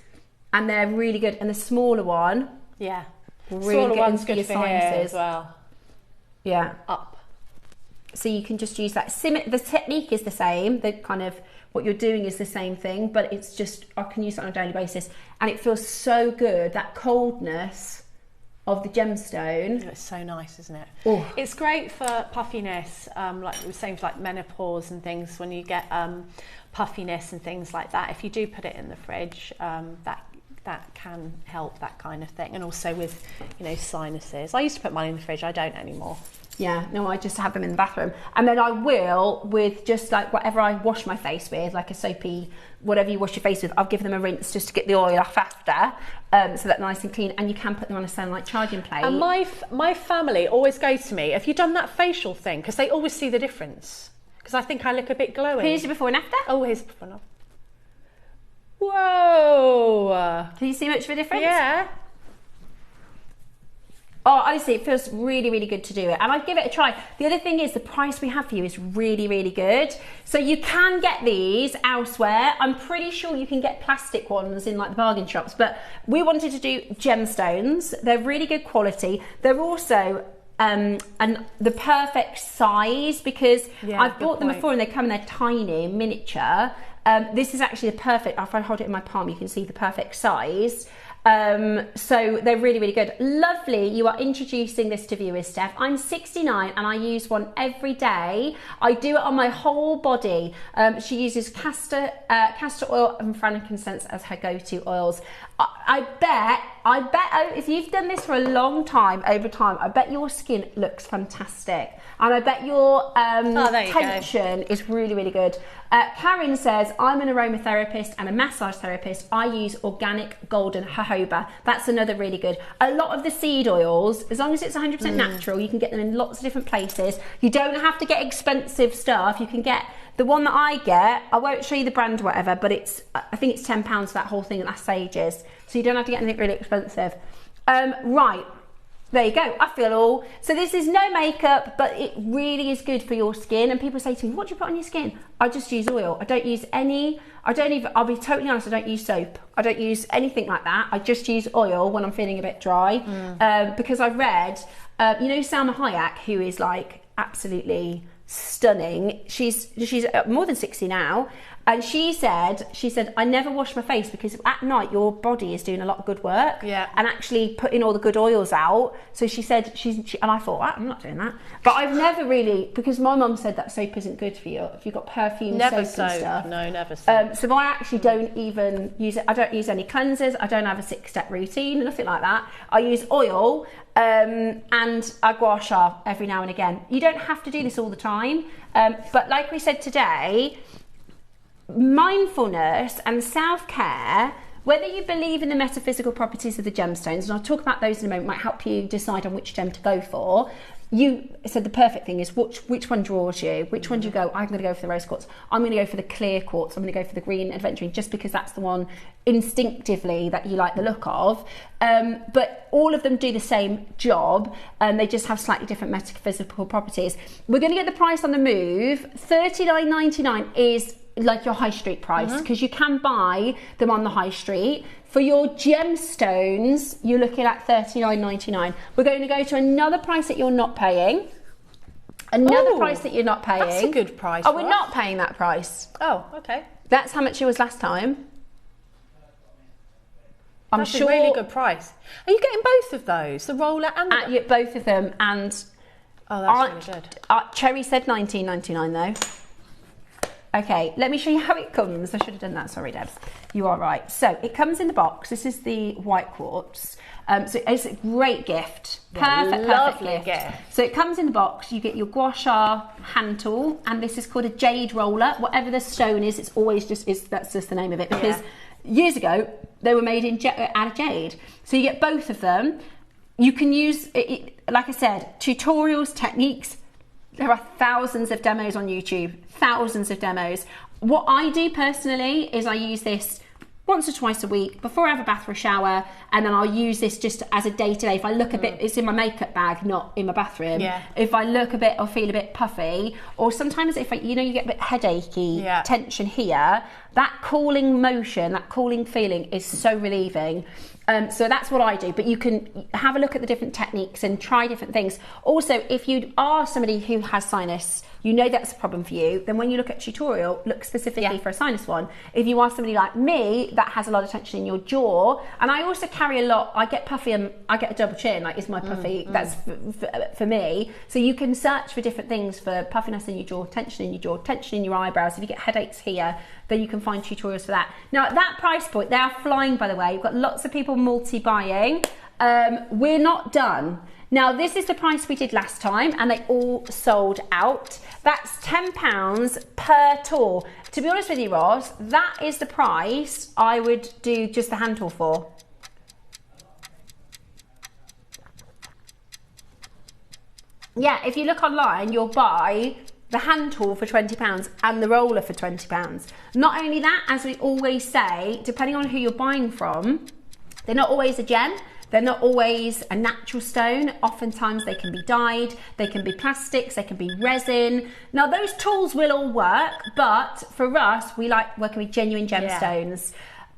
and they're really good. And the smaller one, really smaller one's good for hair as well. Yeah, up. So you can just use that. The technique is the same. The kind of what you're doing is the same thing, but it's just, I can use it on a daily basis. And it feels so good, that coldness of the gemstone. It's so nice, isn't it? Oh. It's great for puffiness, like we were saying, like menopause and things, when you get puffiness and things like that. If you do put it in the fridge, that can help that kind of thing. And also with, you know, sinuses. I used to put mine in the fridge, I don't anymore. Yeah, no, I just have them in the bathroom. And then I will, with just like whatever I wash my face with, like a soapy, whatever you wash your face with, I'll give them a rinse just to get the oil off after, so that's nice and clean. And you can put them on a sunlight charging plate. And my family always go to me, have you done that facial thing? Because they always see the difference. Because I think I look a bit glowing. Here's your before and after. Oh, here's the before and after. Whoa! Can you see much of a difference? Yeah. Oh, honestly, it feels really, really good to do it. And I'd give it a try. The other thing is the price we have for you is really, really good. So you can get these elsewhere. I'm pretty sure you can get plastic ones in like the bargain shops, but we wanted to do gemstones. They're really good quality. They're also the perfect size because I've bought them before and they come in, they're tiny, miniature. This is actually the perfect, if I hold it in my palm, you can see the perfect size. So they're really, really good. Lovely, you are introducing this to viewers, Steph. I'm 69 and I use one every day. I do it on my whole body. She uses castor oil and frankincense as her go-to oils. I bet if you've done this for a long time, over time, I bet your skin looks fantastic. And I bet your tension is really, really good. Karen says, I'm an aromatherapist and a massage therapist. I use organic golden jojoba. That's another really good. A lot of the seed oils, as long as it's 100% natural, you can get them in lots of different places. You don't have to get expensive stuff. You can get the one that I get. I won't show you the brand or whatever, but I think it's £10 for that whole thing. It lasts ages. So you don't have to get anything really expensive. Right. There you go. I feel all. So this is no makeup, but it really is good for your skin. And people say to me, what do you put on your skin? I just use oil. I don't use any, I'll be totally honest, I don't use soap. I don't use anything like that. I just use oil when I'm feeling a bit dry. Because I read You know Salma Hayek, who is like absolutely stunning. She's more than 60 now, and she said I never wash my face because at night your body is doing a lot of good work, and actually putting all the good oils out. So she said and I thought, I'm not doing that, but I've never really, because my mum said that soap isn't good for you if you've got perfume, soap and stuff. No, never soap. So I actually don't even use it. I don't use any cleansers. I don't have a 6-step routine, nothing like that. I use oil and a gouasha every now and again. You don't have to do this all the time, but like we said today, mindfulness and self-care, whether you believe in the metaphysical properties of the gemstones, and I'll talk about those in a moment, might help you decide on which gem to go for. You said the perfect thing is which one draws you, which one do you go, I'm going to go for the rose quartz, I'm going to go for the clear quartz, I'm going to go for the green adventuring, just because that's the one instinctively that you like the look of. But all of them do the same job, and they just have slightly different metaphysical properties. We're going to get the price on the move. $39.99 is like your high street price, because you can buy them on the high street. For your gemstones, you're looking at $39.99. We're going to go to another price that you're not paying. Price that you're not paying. That's a good price. Oh, we're not paying that price. Oh, okay. That's how much it was last time. That's a really good price. Are you getting both of those, the roller and the... both of them, and that's really good. Cherry said $19.99 though. Okay, let me show you how it comes. I should have done that, sorry Debs. You are right. So it comes in the box. This is the white quartz. So it's a great gift. Perfect gift. So it comes in the box. You get your gouasha hand tool, and this is called a jade roller. Whatever the stone is, it's always that's just the name of it, because years ago they were made out of jade. So you get both of them. You can use it, like I said, tutorials, techniques. There are thousands of demos on YouTube, thousands of demos. What I do personally is I use this once or twice a week before I have a bath or a shower, and then I'll use this just as a day-to-day. If I look a bit, it's in my makeup bag, not in my bathroom. If I look a bit or feel a bit puffy, or sometimes if you get a bit headachy, tension here, that cooling motion, that cooling feeling is so relieving. So that's what I do, but you can have a look at the different techniques and try different things. Also, if you are somebody who has sinus, you know that's a problem for you, then when you look at tutorial, look specifically for a sinus one. If you are somebody like me that has a lot of tension in your jaw, and I also carry a lot, I get puffy and I get a double chin, like is my puffy, that's for me. So you can search for different things for puffiness in your jaw, tension in your eyebrows. If you get headaches here, then you can find tutorials for that. Now at that price point, they are flying, by the way. You've got lots of people multi-buying. We're not done. Now this is the price we did last time, and they all sold out. That's £10 per tool. To be honest with you, Ross, that is the price I would do just the hand tool for. Yeah, if you look online, you'll buy the hand tool for £20 and the roller for £20. Not only that, as we always say, depending on who you're buying from, they're not always a gem, they're not always a natural stone. Oftentimes they can be dyed, they can be plastics, they can be resin. Now those tools will all work, but for us, we like working with genuine gemstones.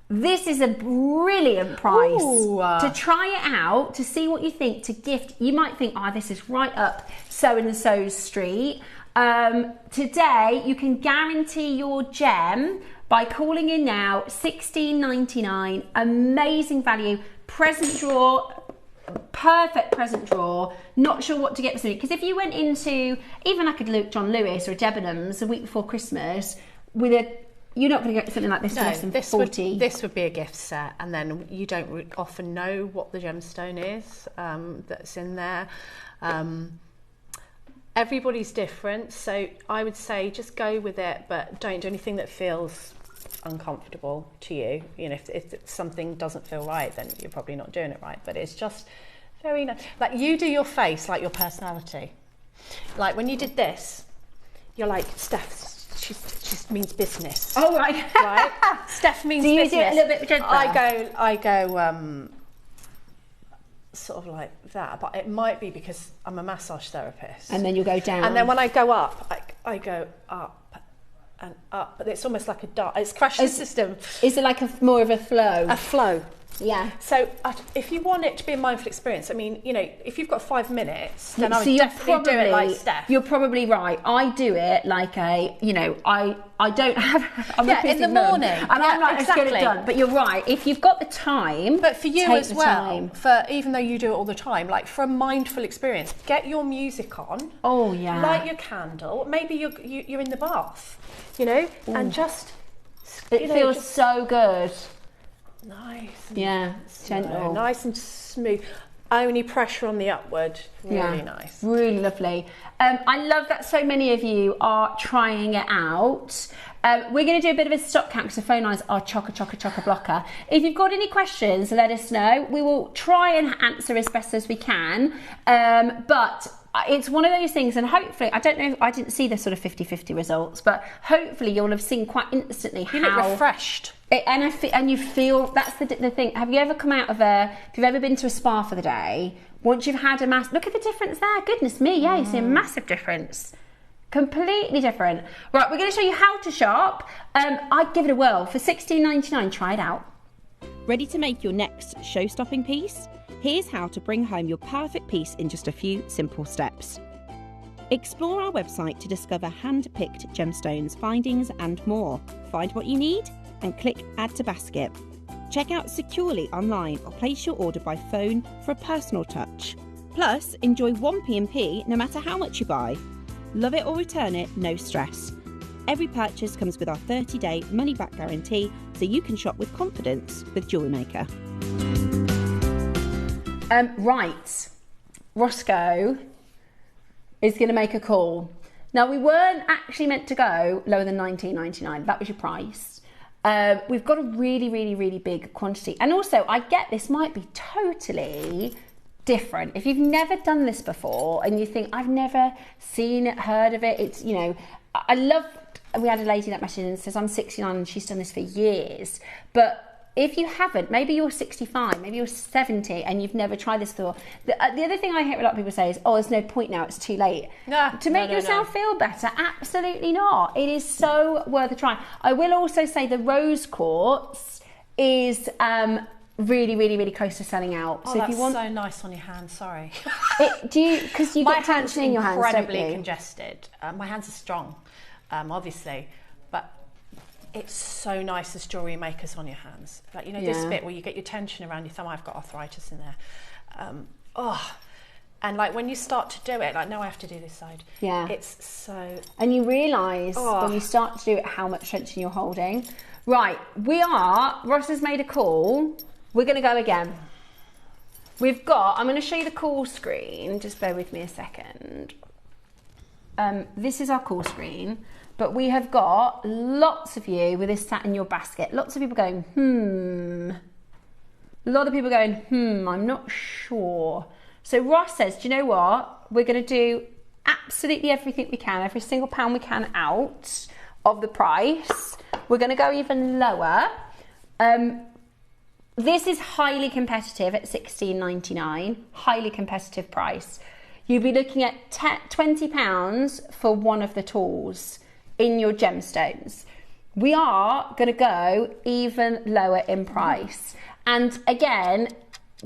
This is a brilliant price to try it out, to see what you think, to gift. You might think, this is right up so-and-so's street. Today, you can guarantee your gem by calling in now, $16.99, amazing value, present drawer, perfect present drawer, not sure what to get for something. Because if you went into, even like a John Lewis or a Debenhams a week before Christmas, you're not going to get something like this for less than 40. This would be a gift set, and then you don't often know what the gemstone is that's in there. Everybody's different, so I would say just go with it, but don't do anything that feels uncomfortable to you. You know, if something doesn't feel right, then you're probably not doing it right. But it's just very nice. Like you do your face like your personality. Like when you did this, you're like, Steph, she means business. Oh right. Right. Steph means business. Do you do it a little bit gentler? I go. Sort of like that, but it might be because I'm a massage therapist. And then you go down. And then when I go up, I go up and up, but it's almost like a dart. It's crash system. Is it like more of a flow? A flow. Yeah. So if you want it to be a mindful experience, I mean, you know, if you've got 5 minutes, then I would definitely do it like Steph. You're probably right. I do it like I don't have. I'm in the morning, and I'm like, let's get it done. But you're right. If you've got the time, but for you as well, for even though you do it all the time, like for a mindful experience, get your music on. Oh yeah. Light your candle. Maybe you're in the bath, you know, and just. It feels so good. Nice. Yeah, gentle. Nice and smooth. Only pressure on the upward. Really nice. Really lovely. I love that so many of you are trying it out. We're going to do a bit of a stop count because the phone lines are chocker blocker. If you've got any questions, let us know. We will try and answer as best as we can. But it's one of those things, and hopefully, I don't know, I didn't see the sort of 50-50 results, but hopefully you'll have seen quite instantly you look refreshed. And you feel, that's the thing. Have you ever come out of if you've ever been to a spa for the day, once you've had a look at the difference there, goodness me, yeah, you see a massive difference. Completely different. Right, we're going to show you how to shop. I'd give it a whirl. For $16.99, try it out. Ready to make your next show-stopping piece? Here's how to bring home your perfect piece in just a few simple steps. Explore our website to discover hand-picked gemstones, findings and more. Find what you need and click Add to Basket. Check out securely online or place your order by phone for a personal touch. Plus, enjoy one P&P no matter how much you buy. Love it or return it, no stress. Every purchase comes with our 30-day money-back guarantee, so you can shop with confidence with JewelleryMaker. Right, Roscoe is going to make a call. Now, we weren't actually meant to go lower than $19.99. That was your price. We've got a really, really, really big quantity. And also, I get this might be totally different. If you've never done this before and you think, I've never seen it, heard of it, it's, you know, I love, we had a lady that messaged and says, I'm 69 and she's done this for years. But if you haven't, maybe you're 65, maybe you're 70 and you've never tried this before. The other thing I hear a lot of people say is, oh, there's no point now, it's too late. To make yourself feel better, absolutely not. It is so worth a try. I will also say the rose quartz is really, really, really close to selling out. Oh, so if you want, so nice on your hands. Sorry. Because you get tension in your hands, don't you? Incredibly congested. My hands are strong, obviously, but it's so nice as jewellery makers on your hands. Like, you know, this bit where you get your tension around your thumb. I've got arthritis in there. And like when you start to do it, like now I have to do this side. Yeah. It's so. And you realise when you start to do it how much tension you're holding. Right, Ross has made a call. We're going to go again. I'm going to show you the call screen. Just bear with me a second. This is our call screen. But we have got lots of you with this sat in your basket. Lots of people going, A lot of people going, I'm not sure. So Ross says, do you know what? We're going to do absolutely everything we can, every single pound we can out of the price. We're going to go even lower. This is highly competitive at $16.99. Highly competitive price. You'll be looking at £20 for one of the tools in your gemstones. We are going to go even lower in price. And again,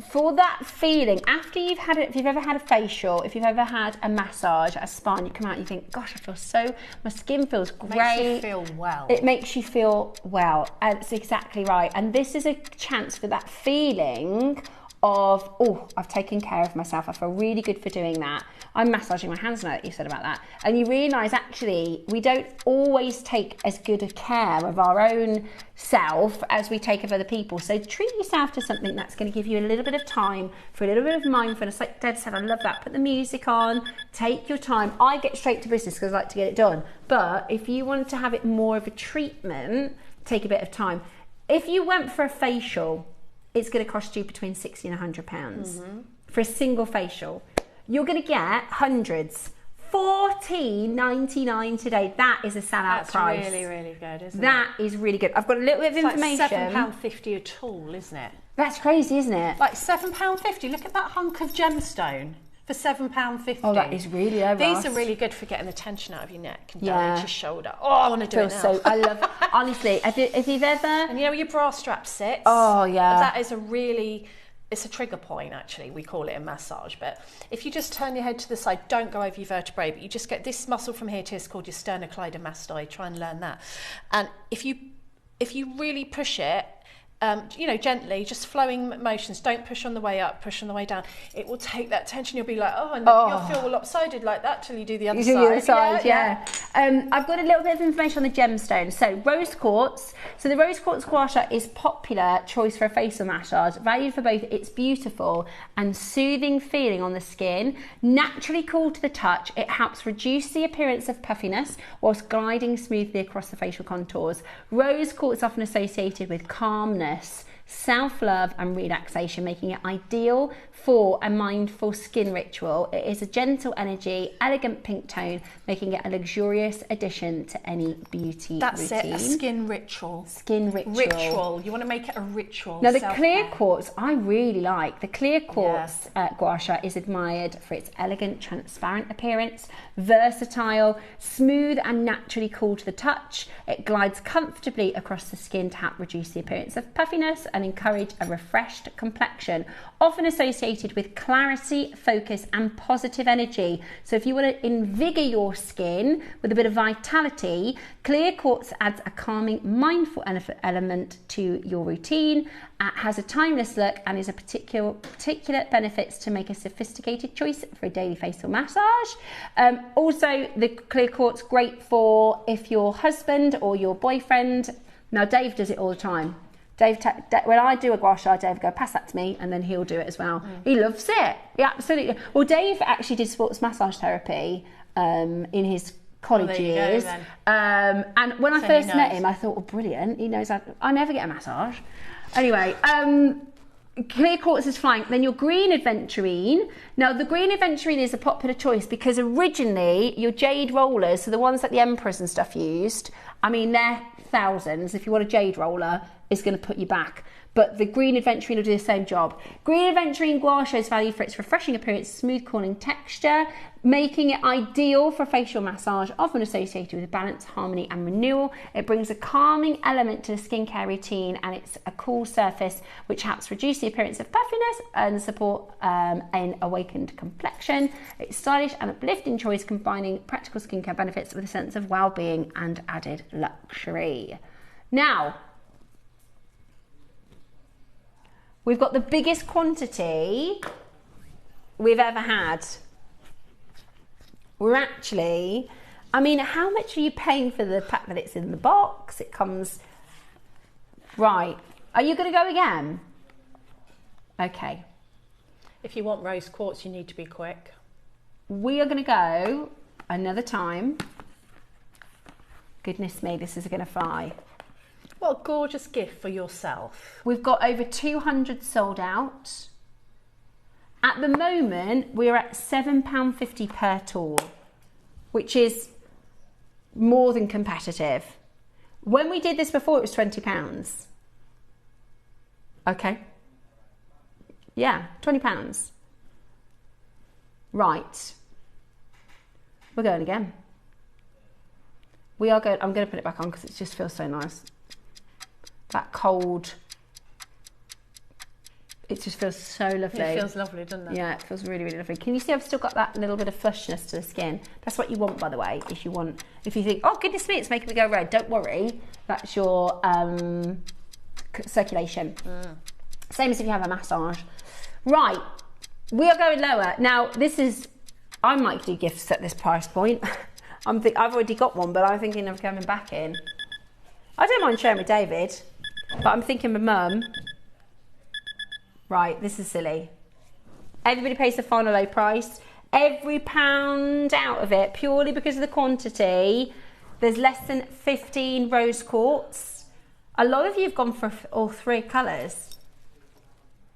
for that feeling, after you've had it, if you've ever had a facial, if you've ever had a massage at a spa and you come out and you think, gosh, I feel so, my skin feels great. It makes you feel well. It makes you feel well. And it's exactly right. And this is a chance for that feeling of, oh, I've taken care of myself. I feel really good for doing that. I'm massaging my hands now that you said about that. And you realise actually we don't always take as good a care of our own self as we take of other people. So treat yourself to something that's going to give you a little bit of time for a little bit of mindfulness. Like Dad said, I love that. Put the music on, take your time. I get straight to business because I like to get it done. But if you want to have it more of a treatment, take a bit of time. If you went for a facial, it's going to cost you between £60 and £100 for a single facial. You're going to get hundreds. $14.99 today. That is a sellout price. That's really, really good, isn't it? That is really good. I've got a little bit of information. Like £7.50 a tool, isn't it? That's crazy, isn't it? Like £7.50. Look at that hunk of gemstone. For £7.50. Oh, that is really low. These are really good for getting the tension out of your neck and down into your shoulder. Oh, I want to do it now. So I love, honestly, if you've ever... And you know where your bra strap sits? Oh, yeah. That is it's a trigger point, actually. We call it a massage. But if you just turn your head to the side, don't go over your vertebrae, but you just get this muscle from here to here, it's called your sternocleidomastoid. Try and learn that. And if you really push it, you know, gently, just flowing motions. Don't push on the way up, push on the way down. It will take that tension. You'll be like, oh, and then you'll feel all lopsided like that till you do the other side. The other side, yeah. I've got a little bit of information on the gemstones. So rose quartz. So the rose quartz gouasha is popular choice for a facial massage, valued for both its beautiful and soothing feeling on the skin. Naturally cool to the touch, it helps reduce the appearance of puffiness whilst gliding smoothly across the facial contours. Rose quartz is often associated with calmness, self-love and relaxation, making it ideal for a mindful skin ritual. It is a gentle energy, elegant pink tone, making it a luxurious addition to any beauty routine. That's it, a skin ritual. Skin ritual. Ritual. You want to make it a ritual. Now the clear quartz, I really like. The clear quartz gouasha is admired for its elegant, transparent appearance, versatile, smooth and naturally cool to the touch. It glides comfortably across the skin to help reduce the appearance of puffiness and encourage a refreshed complexion, often associated with clarity, focus and positive energy. So if you want to invigor your skin with a bit of vitality, clear quartz adds a calming, mindful element to your routine. It has a timeless look and is a particular benefits to make a sophisticated choice for a daily facial massage. Also, the clear quartz great for if your husband or your boyfriend. Now Dave does it all the time. Dave, when I do a gouasha, Dave go, pass that to me, and then he'll do it as well. He loves it. Yeah, absolutely. Well, Dave actually did sports massage therapy in his college years. And when I first met him, I thought, oh, brilliant. He knows I never get a massage. Anyway, clear quartz is flying. Then your green aventurine. Now, the green aventurine is a popular choice because originally your jade rollers, so the ones that the emperors and stuff used, I mean, they're thousands. If you want a jade roller, it's going to put you back. But the green aventurine will do the same job. Green aventurine gouasha is valued for its refreshing appearance, smooth cooling texture, making it ideal for facial massage, often associated with balance, harmony and renewal. It brings a calming element to the skincare routine, and it's a cool surface which helps reduce the appearance of puffiness and support an awakened complexion. It's stylish and uplifting choice, combining practical skincare benefits with a sense of well-being and added luxury. Now, we've got the biggest quantity we've ever had. We're actually, I mean, how much are you paying for the fact that it's in the box? It comes, right. Are you going to go again? Okay. If you want rose quartz, you need to be quick. We are going to go another time. Goodness me, this is going to fly. What a gorgeous gift for yourself. We've got over 200 sold out. At the moment, we're at £7.50 per tool, which is more than competitive. When we did this before, it was £20. Okay. Yeah, £20. Right. We're going again. We are going, I'm going to put it back on because it just feels so nice. That cold, it just feels so lovely. It feels lovely, doesn't it? Yeah, it feels really, really lovely. Can you see I've still got that little bit of flushness to the skin? That's what you want, by the way, if you think, oh, goodness me, it's making me go red. Don't worry, that's your circulation. Same as if you have a massage. Right, we are going lower. Now, I might do gifts at this price point. I've already got one, but I'm thinking of coming back in. I don't mind sharing with David, but I'm thinking with Mum. Right, this is silly. Everybody pays the final low price. Every pound out of it, purely because of the quantity. There's less than 15 rose quartz. A lot of you have gone for all three colours.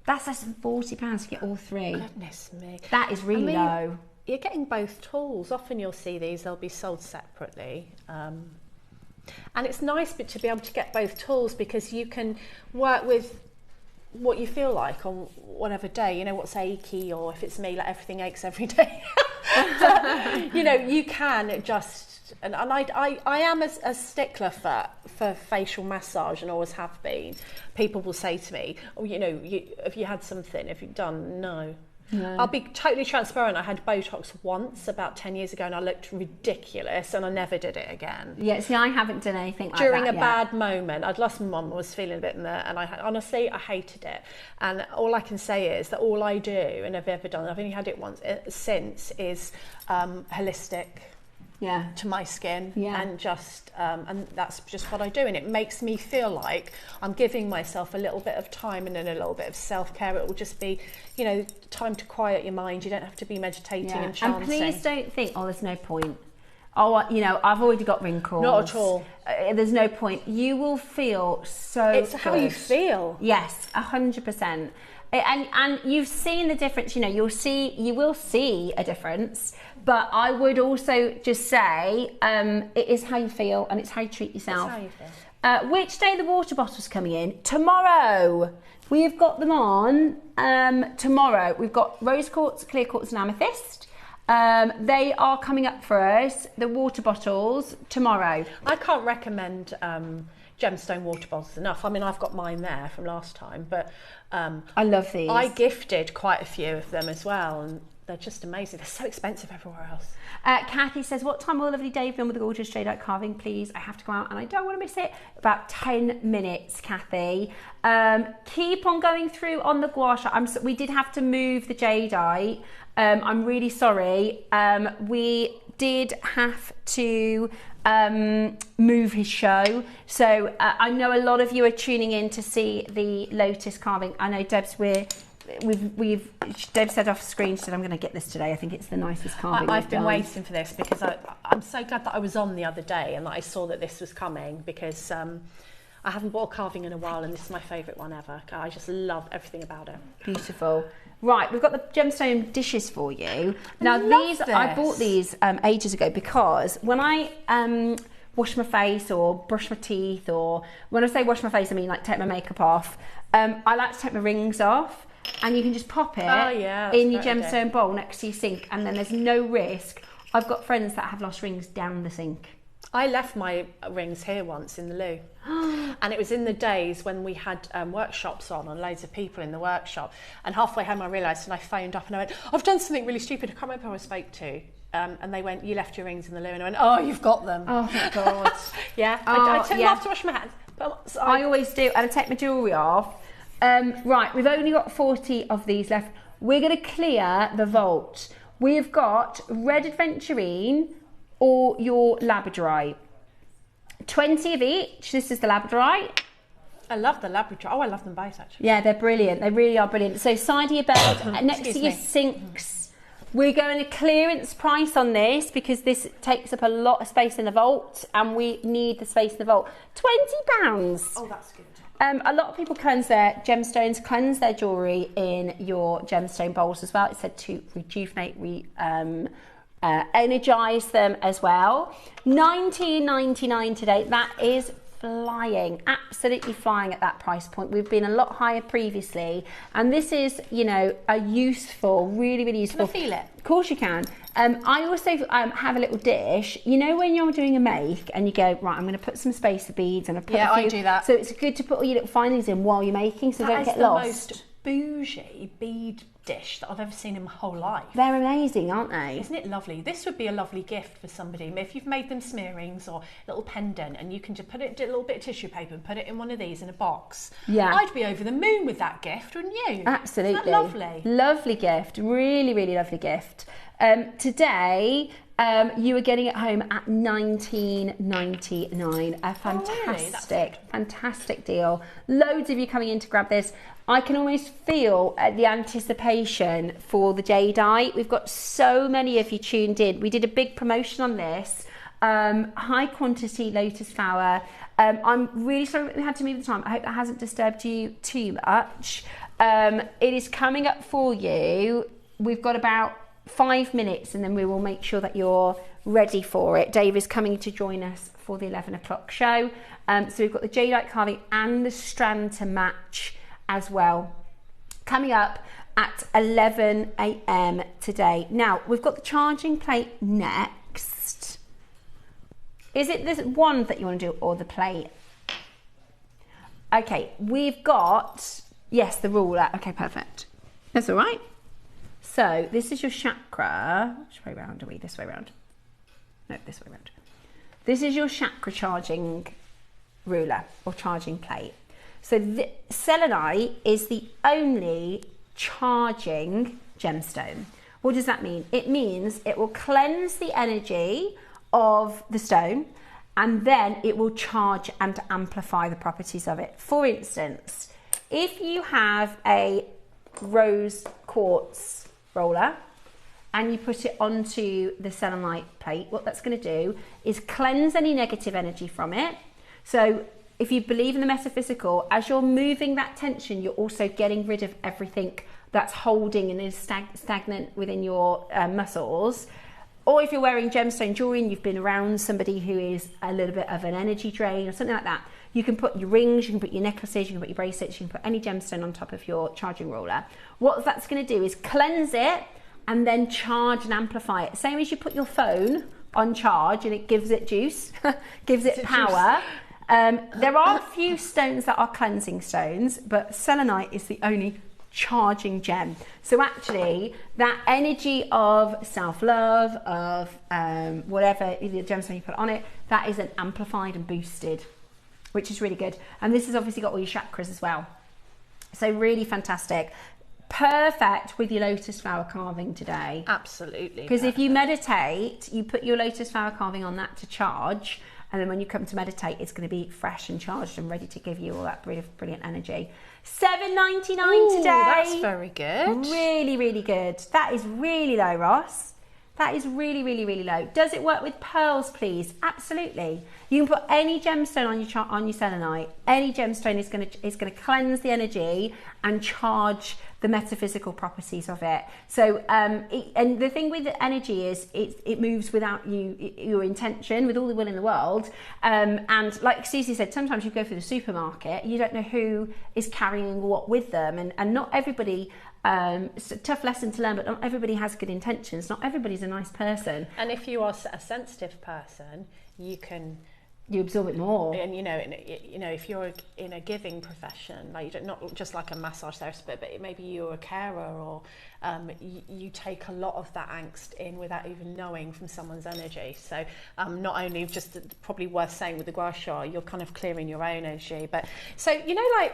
That's less than £40 to get all three. Goodness me. That is really low. You're getting both tools. Often you'll see these, they'll be sold separately. And it's nice to be able to get both tools because you can work with what you feel like on whatever day, you know, what's achy, or if it's me, like everything aches every day. You know, you can just, and I am a stickler for facial massage, and always have been. People will say to me, oh, you know, have you had something? Have you done? No. I'll be totally transparent. I had Botox once about 10 years ago and I looked ridiculous and I never did it again. Yeah, see, I haven't done anything like During that a bad moment. I'd lost my mum, I was feeling a bit in there, and honestly, I hated it. And all I can say is that all I do, and I've ever done, I've only had it once since, is holistic. Yeah. To my skin, yeah. And just and that's just what I do, and it makes me feel like I'm giving myself a little bit of time and then a little bit of self-care. It will just be, you know, time to quiet your mind. You don't have to be meditating and chanting. And please don't think, oh, there's no point. Oh, you know, I've already got wrinkles. Not at all. There's no point. You will feel so It's good. how you feel. Yes, 100%. And you've seen the difference. You know, you will see a difference. But I would also just say it is how you feel and it's how you treat yourself. It's how you feel. Which day are the water bottles coming in? Tomorrow. We've got them on tomorrow. We've got rose quartz, clear quartz and amethyst. They are coming up for us, the water bottles, tomorrow. I can't recommend gemstone water bottles enough. I mean, I've got mine there from last time, but I love these. I gifted quite a few of them as well, and they're just amazing. They're so expensive everywhere else. Kathy says, what time will lovely Dave be on with the gorgeous Jadeite carving, please? I have to go out and I don't want to miss it. About 10 minutes, Kathy. Keep on going through on the gouache. We did have to move the Jadeite. I'm really sorry. We did have to move his show. So I know a lot of you are tuning in to see the Lotus carving. I know Deb's, Deb said off screen, she said, I'm going to get this today. I think it's the nicest carving I've been waiting for this because I'm so glad that I was on the other day and that I saw that this was coming, because I haven't bought a carving in a while and this is my favourite one ever. I just love everything about it. Beautiful. Right, we've got the gemstone dishes for you. Now I bought these ages ago because when I wash my face or brush my teeth, or when I say wash my face I mean like take my makeup off, I like to take my rings off. And you can just pop it in your gemstone bowl next to your sink, and then there's no risk. I've got friends that have lost rings down the sink. I left my rings here once in the loo. And it was in the days when we had workshops on and loads of people in the workshop. And halfway home I realised, and I phoned up and I went, I've done something really stupid. I can't remember who I spoke to. And they went, you left your rings in the loo. And I went, oh, you've got them. Oh, thank God. Yeah. I took them off to wash my hands. But I always do. And I take my jewellery off. Right, we've only got 40 of these left. We're going to clear the vault. We've got red adventurine or your labradorite. 20 of each. This is the labradorite. I love the labradorite. Oh, I love them both actually. Yeah, they're brilliant. They really are brilliant. So side of your bed, next to your sinks. We're going to clearance price on this because this takes up a lot of space in the vault and we need the space in the vault. £20. Oh, that's good. A lot of people cleanse their gemstones, cleanse their jewellery in your gemstone bowls as well. It's said to rejuvenate, energise them as well. $19.99 today. That is flying, absolutely flying at that price point. We've been a lot higher previously, and this is, you know, a useful, really, really useful. Can I feel it? Of course you can. I also have a little dish. You know when you're doing a make and you go, right, I'm going to put some spacer beads and I put a few, I do that. So it's good to put all your little findings in while you're making, so don't get lost. That is the most bougie bead dish that I've ever seen in my whole life. They're amazing, aren't they? Isn't it lovely? This would be a lovely gift for somebody. If you've made them smearings or a little pendant and you can just put it, a little bit of tissue paper and put it in one of these in a box. Yeah. I'd be over the moon with that gift, wouldn't you? Absolutely. Isn't that lovely? Lovely gift. Really, really lovely gift. Today, you are getting it home at $19.99. A fantastic, fantastic deal. Loads of you coming in to grab this. I can almost feel the anticipation for the Jadeite. We've got so many of you tuned in. We did a big promotion on this. High quantity lotus flower. I'm really sorry that we had to move the time. I hope that hasn't disturbed you too much. It is coming up for you. We've got about 5 minutes and then we will make sure that you're ready for it. Dave is coming to join us for the 11 o'clock show. So we've got the Jadeite carving and the strand to match. as well, coming up at 11 a.m. today. Now, we've got the charging plate next. Is it this wand that you want to do, or the plate? Okay, we've got, yes, the ruler. Okay, perfect. That's all right. So this is your chakra. Which way round are we? This way round. No, this way round. This is your chakra charging ruler or charging plate. So the selenite is the only charging gemstone. What does that mean? It means it will cleanse the energy of the stone, and then it will charge and amplify the properties of it. For instance, if you have a rose quartz roller and you put it onto the selenite plate, what that's going to do is cleanse any negative energy from it. So if you believe in the metaphysical, as you're moving that tension, you're also getting rid of everything that's holding and is stagnant within your muscles. Or if you're wearing gemstone jewelry and you've been around somebody who is a little bit of an energy drain or something like that, you can put your rings, you can put your necklaces, you can put your bracelets, you can put any gemstone on top of your charging roller. What that's going to do is cleanse it and then charge and amplify it. Same as you put your phone on charge and it gives it juice, gives it power. There are a few stones that are cleansing stones, but selenite is the only charging gem. So actually that energy of self-love, of whatever the gemstone you put on it, that is an amplified and boosted, which is really good. And this has obviously got all your chakras as well. So really fantastic. Perfect with your lotus flower carving today. Absolutely. Because if you meditate, you put your lotus flower carving on that to charge, and then when you come to meditate, it's going to be fresh and charged and ready to give you all that brilliant energy. $7.99 today. That's very good. Really, really good. That is really low, Ross. That is really, really, really low. Does it work with pearls, please? Absolutely. You can put any gemstone on your selenite. Any gemstone is going to cleanse the energy and charge the metaphysical properties of it. So, and the thing with the energy is it moves without your intention, with all the will in the world. And like Susie said, sometimes you go through the supermarket, you don't know who is carrying what with them, and not everybody. It's a tough lesson to learn, but not everybody has good intentions. Not everybody's a nice person. And if you are a sensitive person, you absorb it more. And if you're in a giving profession, like you don't, not just like a massage therapist, but maybe you're a carer, or you take a lot of that angst in without even knowing from someone's energy. So not only just probably worth saying with the gouache, you're kind of clearing your own energy, but so like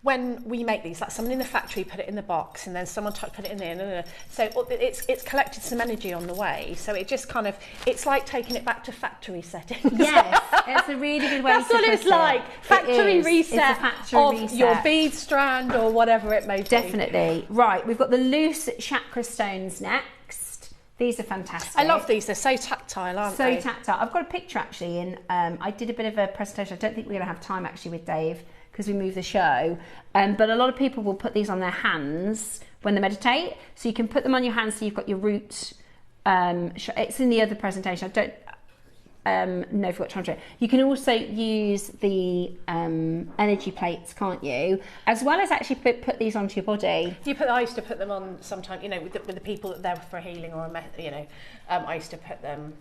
when we make these, like someone in the factory put it in the box and then someone put it in there, so it's collected some energy on the way, so it just kind of, it's like taking it back to factory settings. Yes, it's a really good way to put it. That's what it's like, factory reset of your bead strand or whatever it may be. Definitely. Right, we've got the loose chakra stones next. These are fantastic. I love these, they're so tactile, aren't they? So tactile. I've got a picture actually, and I did a bit of a presentation. I don't think we're going to have time actually with Dave, because we moved the show, but a lot of people will put these on their hands when they meditate, so you can put them on your hands, so you've got your root. It's in the other presentation. I don't know if you've got time to it. You can also use the energy plates, can't you, as well as actually put these onto your body. I used to put them on sometimes, with the people that they're for healing, or I used to put them,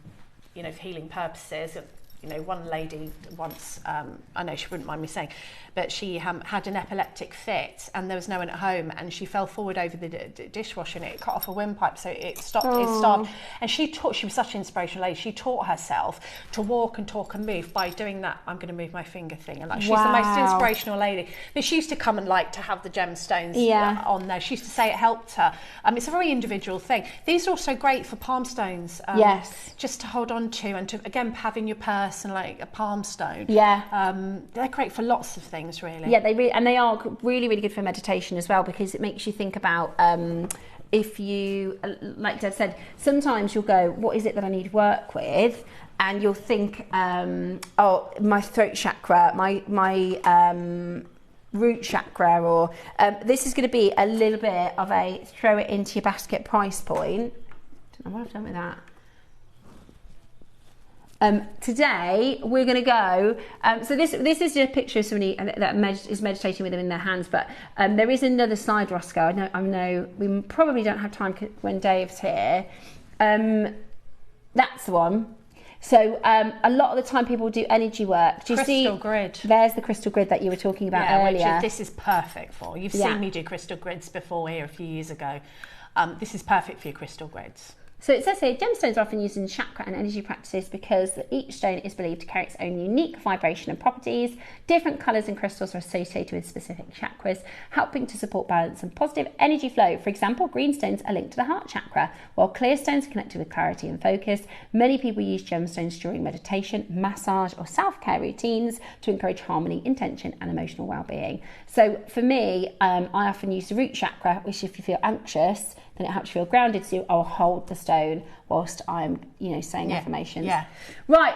for healing purposes. One lady once, I know she wouldn't mind me saying, but she had an epileptic fit and there was no one at home, and she fell forward over the dishwasher and it cut off a windpipe, so it stopped. It stopped. And she was such an inspirational lady. She taught herself to walk and talk and move by doing that I'm going to move my finger thing, and she's the most inspirational lady. But she used to come and to have the gemstones on there. She used to say it helped her. It's a very individual thing. These are also great for palm stones. Yes. Just to hold on to, and to again have in your purse, and like a palm stone. They're great for lots of things, really. Yeah, they are really, really good for meditation as well, because it makes you think about if you, like Dad said, sometimes you'll go, what is it that I need work with? And you'll think, my throat chakra, my root chakra, or this is going to be a little bit of a throw it into your basket price point. I don't know what I've done with that. Today we're going to go. So this is just a picture of somebody that is meditating with them in their hands. But there is another side, Roscoe. I know we probably don't have time when Dave's here. That's the one. So a lot of the time people do energy work. Do you see? Crystal grid. There's the crystal grid that you were talking about earlier. Which this is perfect for. You've seen me do crystal grids before here a few years ago. This is perfect for your crystal grids. So it says here, gemstones are often used in chakra and energy practices because each stone is believed to carry its own unique vibration and properties. Different colours and crystals are associated with specific chakras, helping to support balance and positive energy flow. For example, green stones are linked to the heart chakra, while clear stones are connected with clarity and focus. Many people use gemstones during meditation, massage or self-care routines to encourage harmony, intention and emotional well-being. So for me, I often use the root chakra, which if you feel anxious, then it helps you feel grounded, so I'll hold the stone whilst I'm, saying affirmations. Yeah. Right.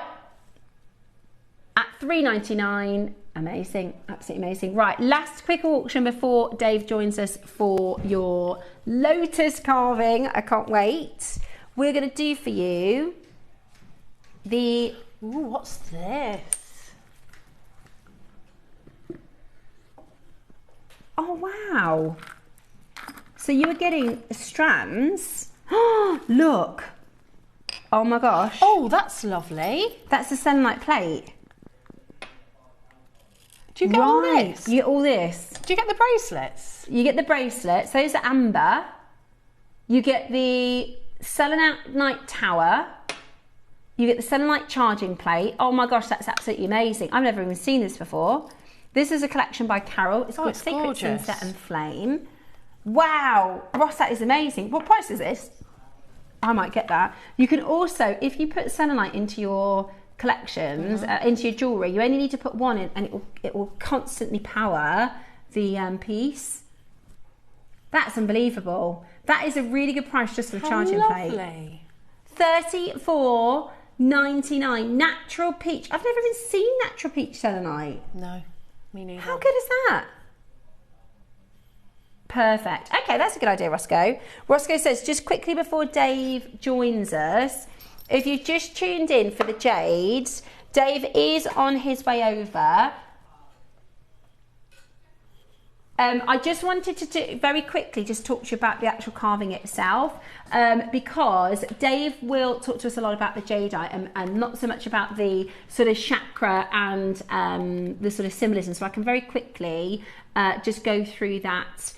At $3.99, amazing, absolutely amazing. Right, last quick auction before Dave joins us for your Lotus carving. I can't wait. We're going to do for you the... Ooh, what's this? Oh, wow. So you were getting strands. Look. Oh my gosh. Oh, that's lovely. That's a selenite plate. Do you get all this? You get all this. Do you get the bracelets? You get the bracelets. Those are amber. You get the selenite tower. You get the selenite charging plate. Oh my gosh, that's absolutely amazing. I've never even seen this before. This is a collection by Carol. It's called Sacred gorgeous. Sunset and Flame. Wow, Ross, that is amazing. What price is this? I might get that. You can also, if you put selenite into your collections, into your jewellery, you only need to put one in and it will constantly power the piece. That's unbelievable. That is a really good price just for the charging plate. $34.99. Natural peach. I've never even seen natural peach selenite. No, me neither. How good is that? Perfect. Okay, that's a good idea, Roscoe. Roscoe says, just quickly before Dave joins us, if you've just tuned in for the jades, Dave is on his way over. I just wanted to very quickly just talk to you about the actual carving itself, because Dave will talk to us a lot about the jadeite and not so much about the sort of chakra and the sort of symbolism. So I can very quickly just go through that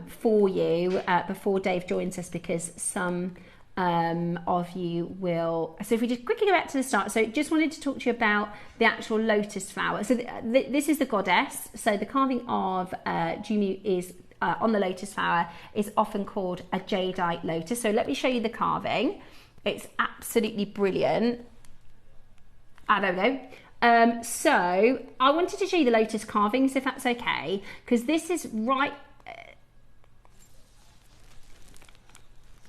for you before Dave joins us, because some of you will. So if we just quickly go back to the start, so just wanted to talk to you about the actual lotus flower. So this is the goddess. So the carving of Jumu is on the lotus flower is often called a jadeite lotus. So let me show you the carving. It's absolutely brilliant. I don't know. So I wanted to show you the lotus carvings, if that's okay, because this is right.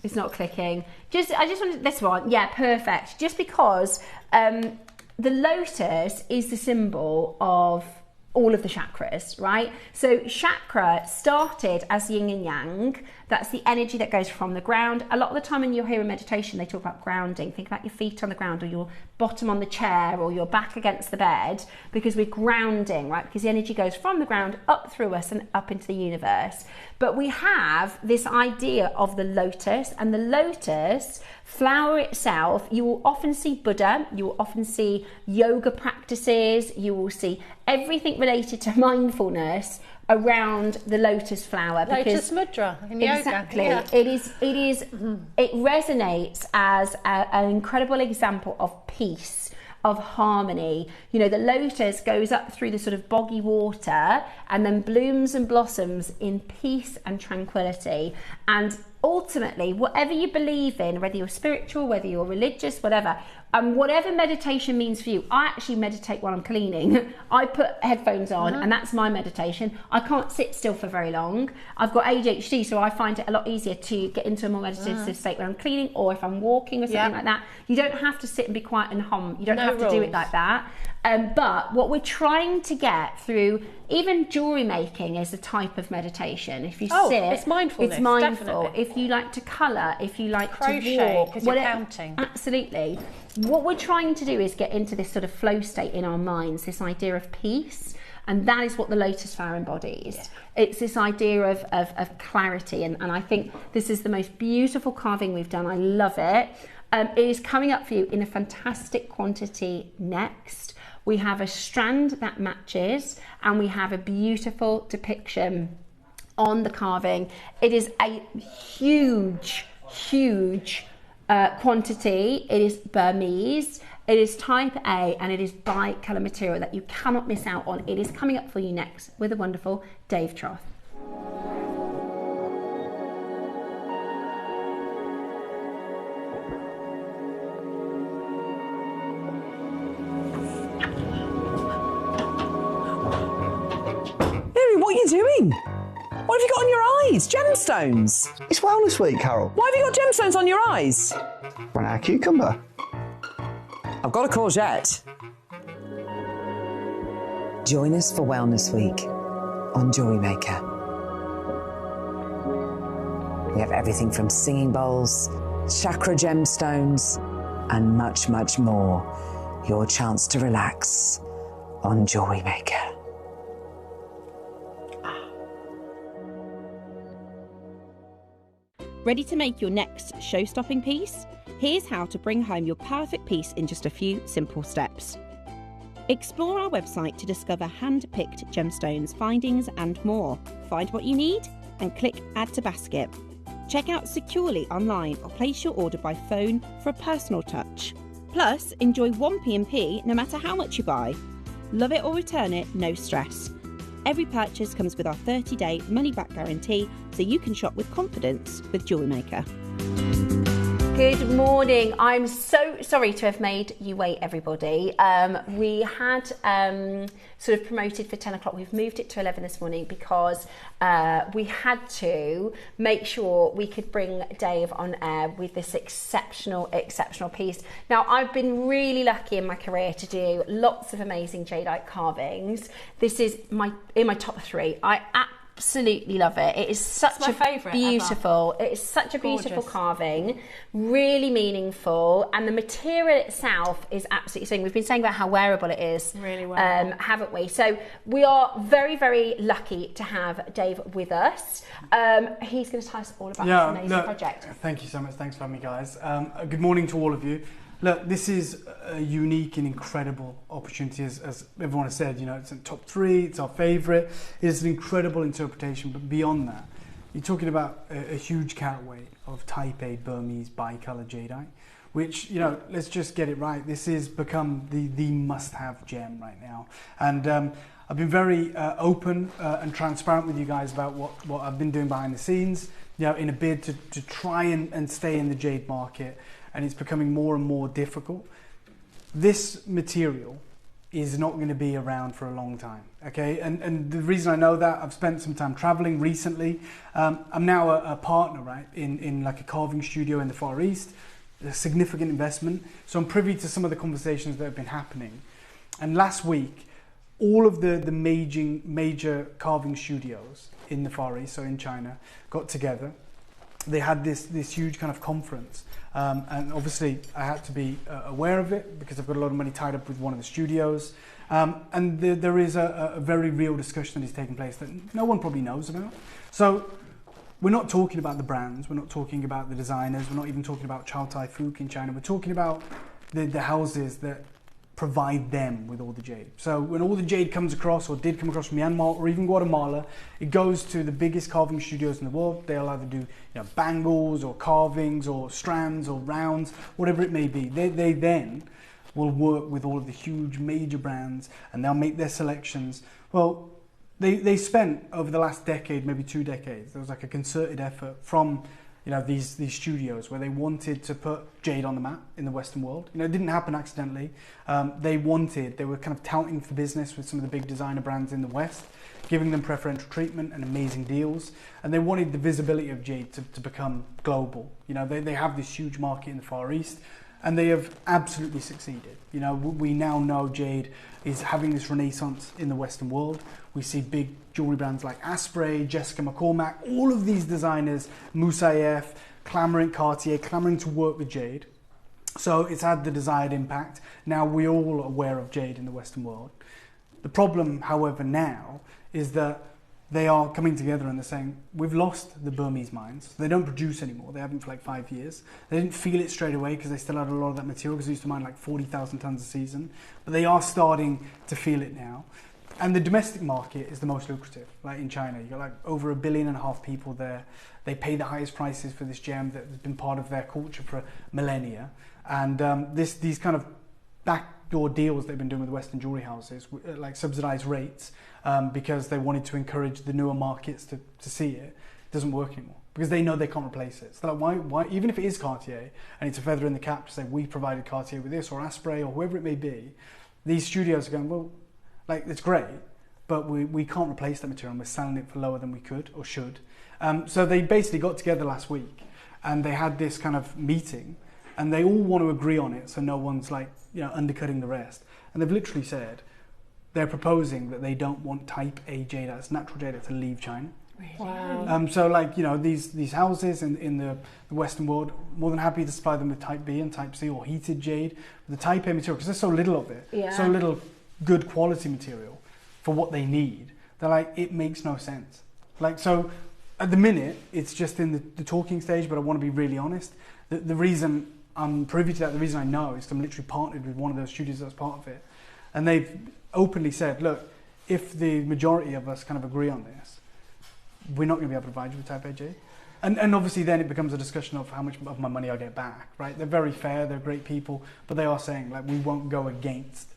It's not clicking. I just wanted this one. Yeah, perfect. Just because the lotus is the symbol of all of the chakras, right? So chakra started as yin and yang. That's the energy that goes from the ground. A lot of the time when you're here in meditation, they talk about grounding. Think about your feet on the ground, or your bottom on the chair, or your back against the bed, because we're grounding, right? Because the energy goes from the ground up through us and up into the universe. But we have this idea of the lotus, and the lotus flower itself, you will often see Buddha, you will often see yoga practices, you will see everything related to mindfulness around the lotus flower. Lotus mudra in yoga. Exactly. Yeah. It resonates as an incredible example of peace, of harmony. You know, the lotus goes up through the sort of boggy water and then blooms and blossoms in peace and tranquility. And ultimately, whatever you believe in, whether you're spiritual, whether you're religious, whatever, whatever meditation means for you. I actually meditate while I'm cleaning. I put headphones on and that's my meditation. I can't sit still for very long. I've got ADHD, so I find it a lot easier to get into a more meditative state when I'm cleaning, or if I'm walking or something like that. You don't have to sit and be quiet and hum. You don't have to do it like that. But what we're trying to get through, even jewellery making is a type of meditation. If you sit, it's mindfulness. It's mindful. Definitely. If you like to colour, if you like crochet, to walk, because you're counting. Absolutely. what we're trying to do is get into this sort of flow state in our minds, this idea of peace. And that is what the lotus flower embodies. Yeah. It's this idea of clarity. And I think this is the most beautiful carving we've done. I love it. It is coming up for you in a fantastic quantity next. We have a strand that matches, and we have a beautiful depiction on the carving. It is a huge, huge quantity. It is Burmese. It is type A, and it is bi-colour material that you cannot miss out on. It is coming up for you next with the wonderful Dave Troth. What are you doing? What have you got on your eyes? Gemstones. It's Wellness Week, Carol. Why have you got gemstones on your eyes? Want our cucumber? I've got a courgette. Join us for Wellness Week on JewelleryMaker. We have everything from singing bowls, chakra gemstones, and much, much more. Your chance to relax on JewelleryMaker. Ready to make your next show-stopping piece? Here's how to bring home your perfect piece in just a few simple steps. Explore our website to discover hand-picked gemstones, findings and more. Find what you need and click Add to Basket. Check out securely online or place your order by phone for a personal touch. Plus, enjoy 1p&p no matter how much you buy. Love it or return it, no stress. Every purchase comes with our 30-day money-back guarantee, so you can shop with confidence with JewelleryMaker. Good morning. I'm so sorry to have made you wait, everybody. We had sort of promoted for 10 o'clock. We've moved it to 11 this morning because we had to make sure we could bring Dave on air with this exceptional piece. Now, I've been really lucky in my career to do lots of amazing jadeite carvings. This is in my top 3. I absolutely love it. It is such a beautiful, it is such a beautiful carving, really meaningful, and the material itself is absolutely stunning. We've been saying about how wearable it is, really well, haven't we? So we are very, very lucky to have Dave with us. He's going to tell us all about this amazing project. Thank you so much. Thanks for having me, guys. Good morning to all of you. Look, this is a unique and incredible opportunity, as everyone has said. You know, it's in top 3, it's our favourite. It's an incredible interpretation, but beyond that, you're talking about a huge counterweight of type A Burmese bicolour jadeite, which, you know, let's just get it right. This has become the must-have gem right now. And I've been very open and transparent with you guys about what I've been doing behind the scenes, you know, in a bid to try and stay in the jade market. And it's becoming more and more difficult. This material is not going to be around for a long time, okay? And the reason I know that, I've spent some time traveling recently. I'm now a partner, right, in like a carving studio in the Far East, a significant investment. So I'm privy to some of the conversations that have been happening. And last week, all of the major carving studios in the Far East, so in China, got together. They had this huge kind of conference. And obviously I had to be aware of it because I've got a lot of money tied up with one of the studios. And there is a very real discussion that is taking place that no one probably knows about. So we're not talking about the brands, we're not talking about the designers, we're not even talking about Chow Tai Fook in China, we're talking about the houses that provide them with all the jade. So when all the jade comes across, or did come across from Myanmar or even Guatemala, it goes to the biggest carving studios in the world. They'll either do, you know, bangles or carvings or strands or rounds, whatever it may be. They then will work with all of the huge major brands and they'll make their selections. Well, they spent over the last decade, maybe 2 decades, there was like a concerted effort from, you know, these studios where they wanted to put jade on the map in the Western world. You know, it didn't happen accidentally. They were kind of touting for business with some of the big designer brands in the West, giving them preferential treatment and amazing deals. And they wanted the visibility of jade to become global. You know, they have this huge market in the Far East, and they have absolutely succeeded. You know, we now know jade is having this renaissance in the Western world. We see big jewelry brands like Asprey, Jessica McCormack, all of these designers, Moussaieff, Cartier, clamoring to work with jade. So it's had the desired impact. Now we're all aware of jade in the Western world. The problem, however, now is that they are coming together and they're saying, we've lost the Burmese mines. They don't produce anymore. They haven't for like 5 years. They didn't feel it straight away because they still had a lot of that material because they used to mine like 40,000 tons a season. But they are starting to feel it now. And the domestic market is the most lucrative. Like in China, you've got like over 1.5 billion people there. They pay the highest prices for this gem that has been part of their culture for millennia. And these kind of backdoor deals they've been doing with Western jewelry houses, like subsidized rates, because they wanted to encourage the newer markets to see it, doesn't work anymore because they know they can't replace it. So like why even if it is Cartier and it's a feather in the cap to say we provided Cartier with this or Asprey or whoever it may be, these studios are going, well, like it's great, but we can't replace that material and we're selling it for lower than we could or should. So they basically got together last week and they had this kind of meeting and they all want to agree on it so no one's like, you know, undercutting the rest. And they've literally said they're proposing that they don't want type A jade, that's natural jade, to leave China. Really? Wow. So like, you know, these houses in the Western world, more than happy to supply them with type B and type C or heated jade. The type A material, because there's so little of it, so little good quality material for what they need, they're like, it makes no sense. Like, so at the minute, it's just in the talking stage, but I want to be really honest. The reason I'm privy to that, the reason I know is I'm literally partnered with one of those studios that's part of it. And they've openly said, look, if the majority of us kind of agree on this, we're not going to be able to provide you with type A jade. And obviously then it becomes a discussion of how much of my money I get back, right? They're very fair, they're great people, but they are saying, like, we won't go against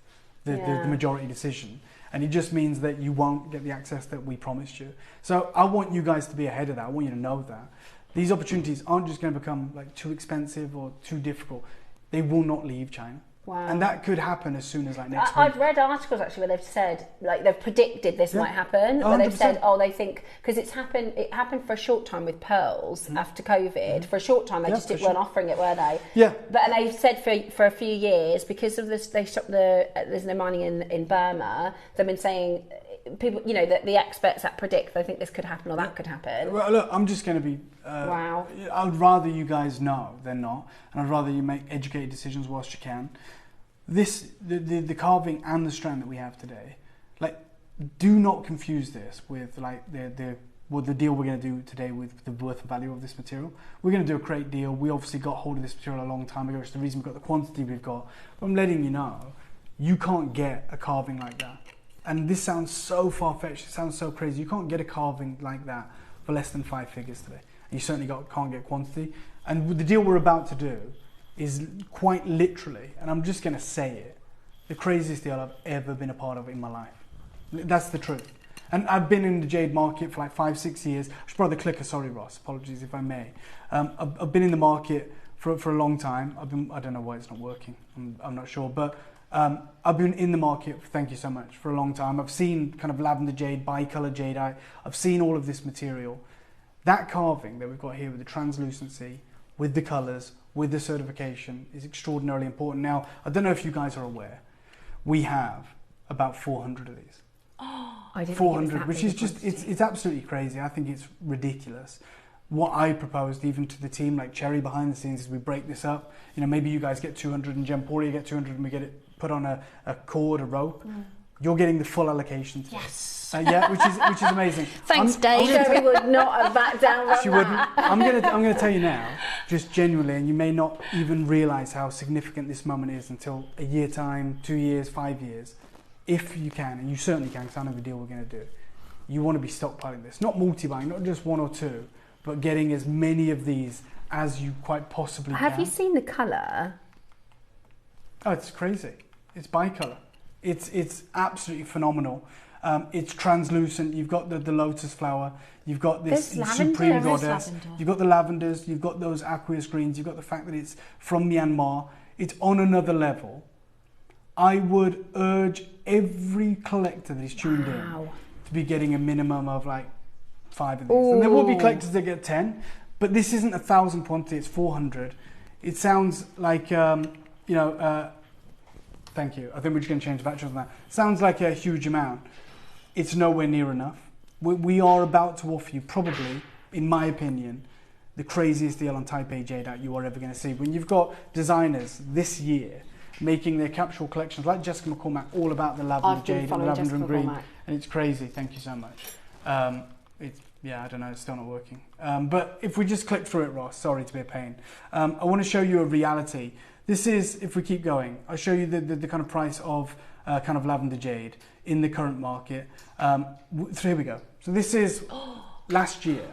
the majority decision. And it just means that you won't get the access that we promised you. So I want you guys to be ahead of that. I want you to know that. These opportunities aren't just going to become like too expensive or too difficult. They will not leave China. Wow. And that could happen as soon as like next week. I've read articles actually where they've said, like they've predicted this might happen, where they've said, they think, because it happened for a short time with pearls after COVID. For a short time, they just weren't offering it, were they? Yeah. But and they've said for a few years, because of this, they stopped there's no mining in Burma. They've been saying, people, you know, the experts that predict, they think this could happen or that could happen. Well, look, I'm just going to be. Wow. I'd rather you guys know than not, and I'd rather you make educated decisions whilst you can. The carving and the strand that we have today, like, do not confuse this with like the deal we're going to do today with the worth and value of this material. We're going to do a great deal. We obviously got hold of this material a long time ago. It's the reason we've got the quantity we've got. But I'm letting you know, you can't get a carving like that. And this sounds so far-fetched, it sounds so crazy. You can't get a carving like that for less than 5 figures today. And you certainly can't get quantity. And with the deal we're about to do is quite literally, and I'm just going to say it, the craziest deal I've ever been a part of in my life. That's the truth. And I've been in the jade market for like 5-6 years. I should probably clicker, sorry Ross, apologies if I may. I've been in the market for a long time. I don't know why it's not working, I'm not sure, but I've been in the market, thank you so much, for a long time. I've seen kind of lavender jade, bicolor jadeite. I've seen all of this material. That carving that we've got here with the translucency, with the colours, with the certification is extraordinarily important. Now, I don't know if you guys are aware, we have about 400 of these. Oh, I didn't 400, which is just, it's absolutely crazy. I think it's ridiculous. What I proposed even to the team, like Cherry behind the scenes, is we break this up. You know, maybe you guys get 200 and Gemporia get 200 and we get it put on a cord, a rope. You're getting the full allocation today. Yes. Yeah, which is amazing. Thanks, Dave. Cherry would not have backed down from She wouldn't. I'm gonna tell you now, just genuinely, and you may not even realise how significant this moment is until a year time, 2 years, 5 years. If you can, and you certainly can, because I know the deal we're going to do, you want to be stockpiling this. Not multi-buying, not just 1 or 2, but getting as many of these as you quite possibly can. Have you seen the colour? Oh, it's crazy. It's bicolor. It's absolutely phenomenal. It's translucent. You've got the lotus flower. You've got this supreme goddess. You've got the lavenders. You've got those aqueous greens. You've got the fact that it's from Myanmar. It's on another level. I would urge every collector that is tuned in to be getting a minimum of like 5 of these. Ooh. And there will be collectors that get 10, but this isn't 1,000 quantity. It's 400. It sounds like thank you. I think we're just going to change the factors on that. Sounds like a huge amount. It's nowhere near enough. We are about to offer you, probably, in my opinion, the craziest deal on Type A Jadeite you are ever going to see. When you've got designers this year making their capsule collections, like Jessica McCormack, all about the lavender jade and lavender and green, and it's crazy. Thank you so much. Yeah, I don't know, it's still not working. But if we just click through it, Ross, sorry to be a pain. I want to show you a reality. This is, if we keep going, I'll show you the kind of price of kind of lavender jade in the current market. So here we go. So this is last year.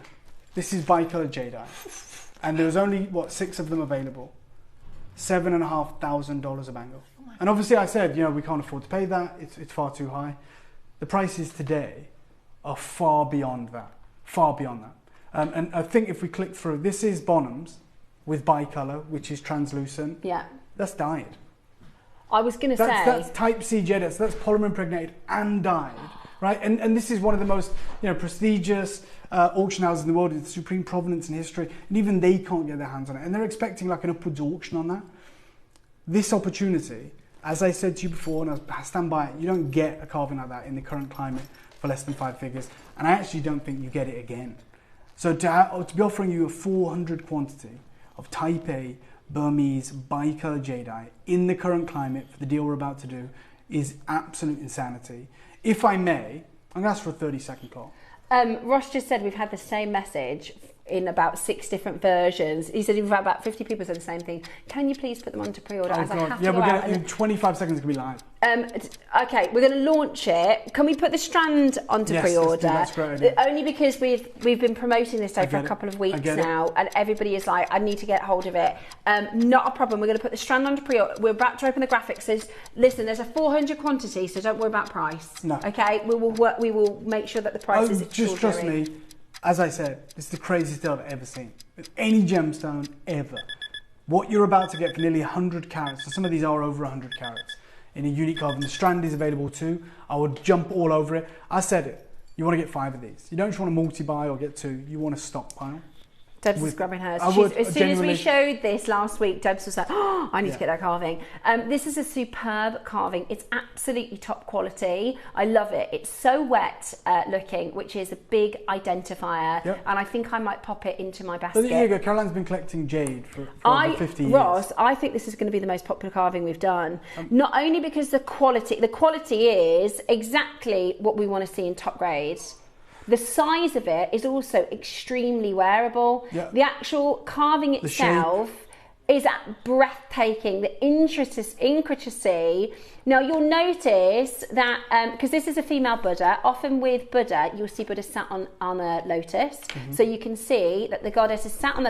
This is bicolor jadeite. And there was only, what, 6 of them available. $7,500 a bangle. And obviously I said, you know, we can't afford to pay that. It's far too high. The prices today are far beyond that. Far beyond that. And I think if we click through, this is Bonhams with bicolor, which is translucent. Yeah. That's dyed. I was going to say... That's Type C jadeite, so that's polymer impregnated and dyed, right? And this is one of the most, you know, prestigious auction houses in the world with supreme provenance and history, and even they can't get their hands on it. And they're expecting like an upwards auction on that. This opportunity, as I said to you before, and I stand by it, you don't get a carving like that in the current climate for less than 5 figures, and I actually don't think you get it again. So to be offering you a 400 quantity of Type A Burmese bicolor jadeite in the current climate for the deal we're about to do is absolute insanity. If I may, I'm going to ask for a 30-second call. Ross just said we've had the same message in about 6 different versions. He said we've had about 50 people said the same thing. Can you please put them on to pre-order? Oh, as God. I have Yeah, to we're go going out to, in 25 seconds, it's going to be live. Okay, we're going to launch it. Can we put the strand onto pre-order? That's a great idea. Only because we've been promoting this over a couple of weeks now, and everybody is like, I need to get hold of it. Not a problem. We're going to put the strand onto pre-order. We're about to open the graphics. Says, listen, there's a 400 quantity, so don't worry about price. No. Okay, we will work. We will make sure that the price is just trust me. As I said, it's the craziest deal I've ever seen with any gemstone ever. What you're about to get for nearly 100 carats, so some of these are over 100 carats, in a unique carving. The strand is available too. I would jump all over it. I said it. You want to get 5 of these. You don't just want to multi-buy or get 2. You want to stockpile. Debs is grabbing hers. As soon as we showed this last week, Debs was like, oh, I need to get that carving. This is a superb carving. It's absolutely top quality. I love it. It's so wet looking, which is a big identifier. Yep. And I think I might pop it into my basket. So there you go. Caroline's been collecting jade for over 50 years. Ross, I think this is going to be the most popular carving we've done. Not only because the quality is exactly what we want to see in top grade. The size of it is also extremely wearable. Yeah. The actual carving itself is breathtaking. The intricacy. Now you'll notice that, because this is a female Buddha, often with Buddha, you'll see Buddha sat on a lotus. Mm-hmm. So you can see that the goddess is sat on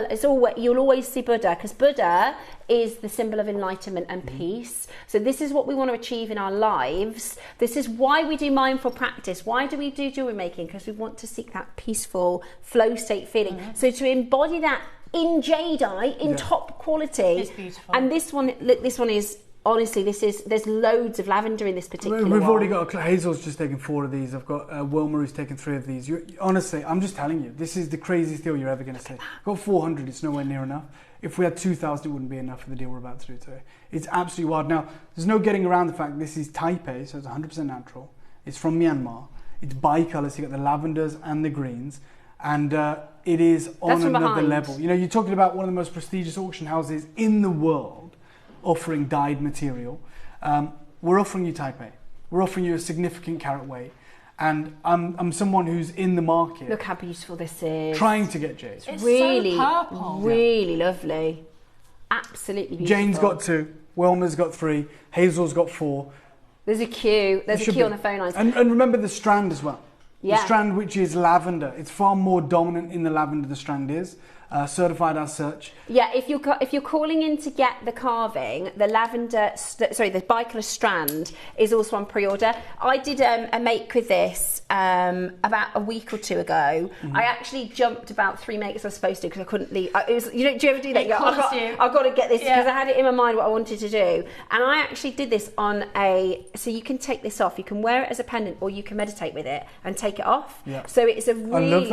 you'll always see Buddha, because Buddha is the symbol of enlightenment and peace. So this is what we want to achieve in our lives. This is why we do mindful practice. Why do we do jewelry making? Because we want to seek that peaceful flow state feeling. Mm-hmm. So to embody that in jadeite, in top quality. It's beautiful. And this one is, honestly, there's loads of lavender in this particular one. We've already got, Hazel's just taken 4 of these. I've got Wilma who's taken 3 of these. Honestly, I'm just telling you, this is the craziest deal you're ever going to see. I've got 400, it's nowhere near enough. If we had 2,000, it wouldn't be enough for the deal we're about to do today. It's absolutely wild. Now, there's no getting around the fact this is Type A, so it's 100% natural. It's from Myanmar. It's bicolor, so you got the lavenders and the greens. And it is on another level. You know, you're talking about one of the most prestigious auction houses in the world offering dyed material. We're offering you Type A. We're offering you a significant carat weight. And I'm someone who's in the market. Look how beautiful this is. Trying to get jade. It's really, so purple. Really lovely. Absolutely beautiful. Jane's got 2. Wilma's got 3. Hazel's got 4. There's a queue. There's a queue on the phone lines. And remember the strand as well. Yeah. The strand, which is lavender, it's far more dominant in the lavender the strand is, certified as such. Yeah, if you're calling in to get the carving, the the bicolor strand is also on pre-order. I did a make with this about a week or 2 ago. Mm-hmm. I actually jumped about 3 makes I was supposed to because I couldn't leave. Do you ever do that? I've got to get this because I had it in my mind what I wanted to do, and I actually did this on so you can take this off. You can wear it as a pendant, or you can meditate with it and take it off. Yeah. So it's a really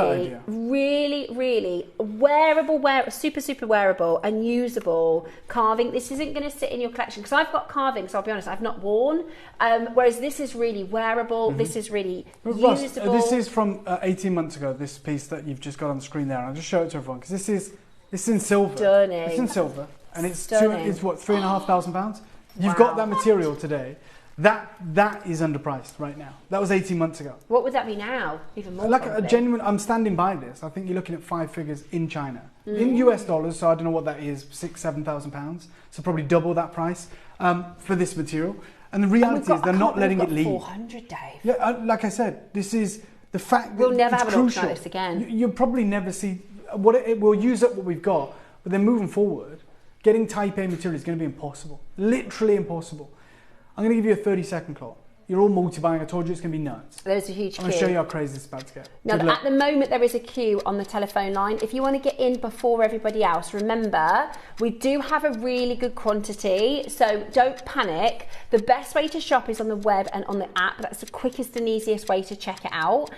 wearable, super wearable and usable carving. This isn't going to sit in your collection because I've got carvings, I'll be honest, I've not worn. Whereas this is really wearable. Mm-hmm. This is really usable. This is from 18 months ago. This piece that you've just got on the screen there. And I'll just show it to everyone because this is It's in silver. Stunning. It's in silver, and it's Stunning. it's what, £3,500. You've got that material today. That is underpriced right now. That was 18 months ago. What would that be now? Even more. Like a probably. genuine, I'm standing by this. I think you're looking at 5 figures in China. In US dollars, so I don't know what that is, £6,000-7,000. So probably double that price for this material. And the reality is they're not letting it leave. 400, Dave. Yeah, like I said, this is the fact that We'll never it's have an auction crucial. like this again. You'll probably never see we'll use up what we've got, but then moving forward, getting type A material is going to be impossible. Literally impossible. I'm going to give you a 30-second clock. You're all multi-buying. I told you it's going to be nuts. There's a huge queue. I'm going to show you how crazy this is about to get. Now, at the moment, there is a queue on the telephone line. If you want to get in before everybody else, remember, we do have a really good quantity, so don't panic. The best way to shop is on the web and on the app. That's the quickest and easiest way to check it out.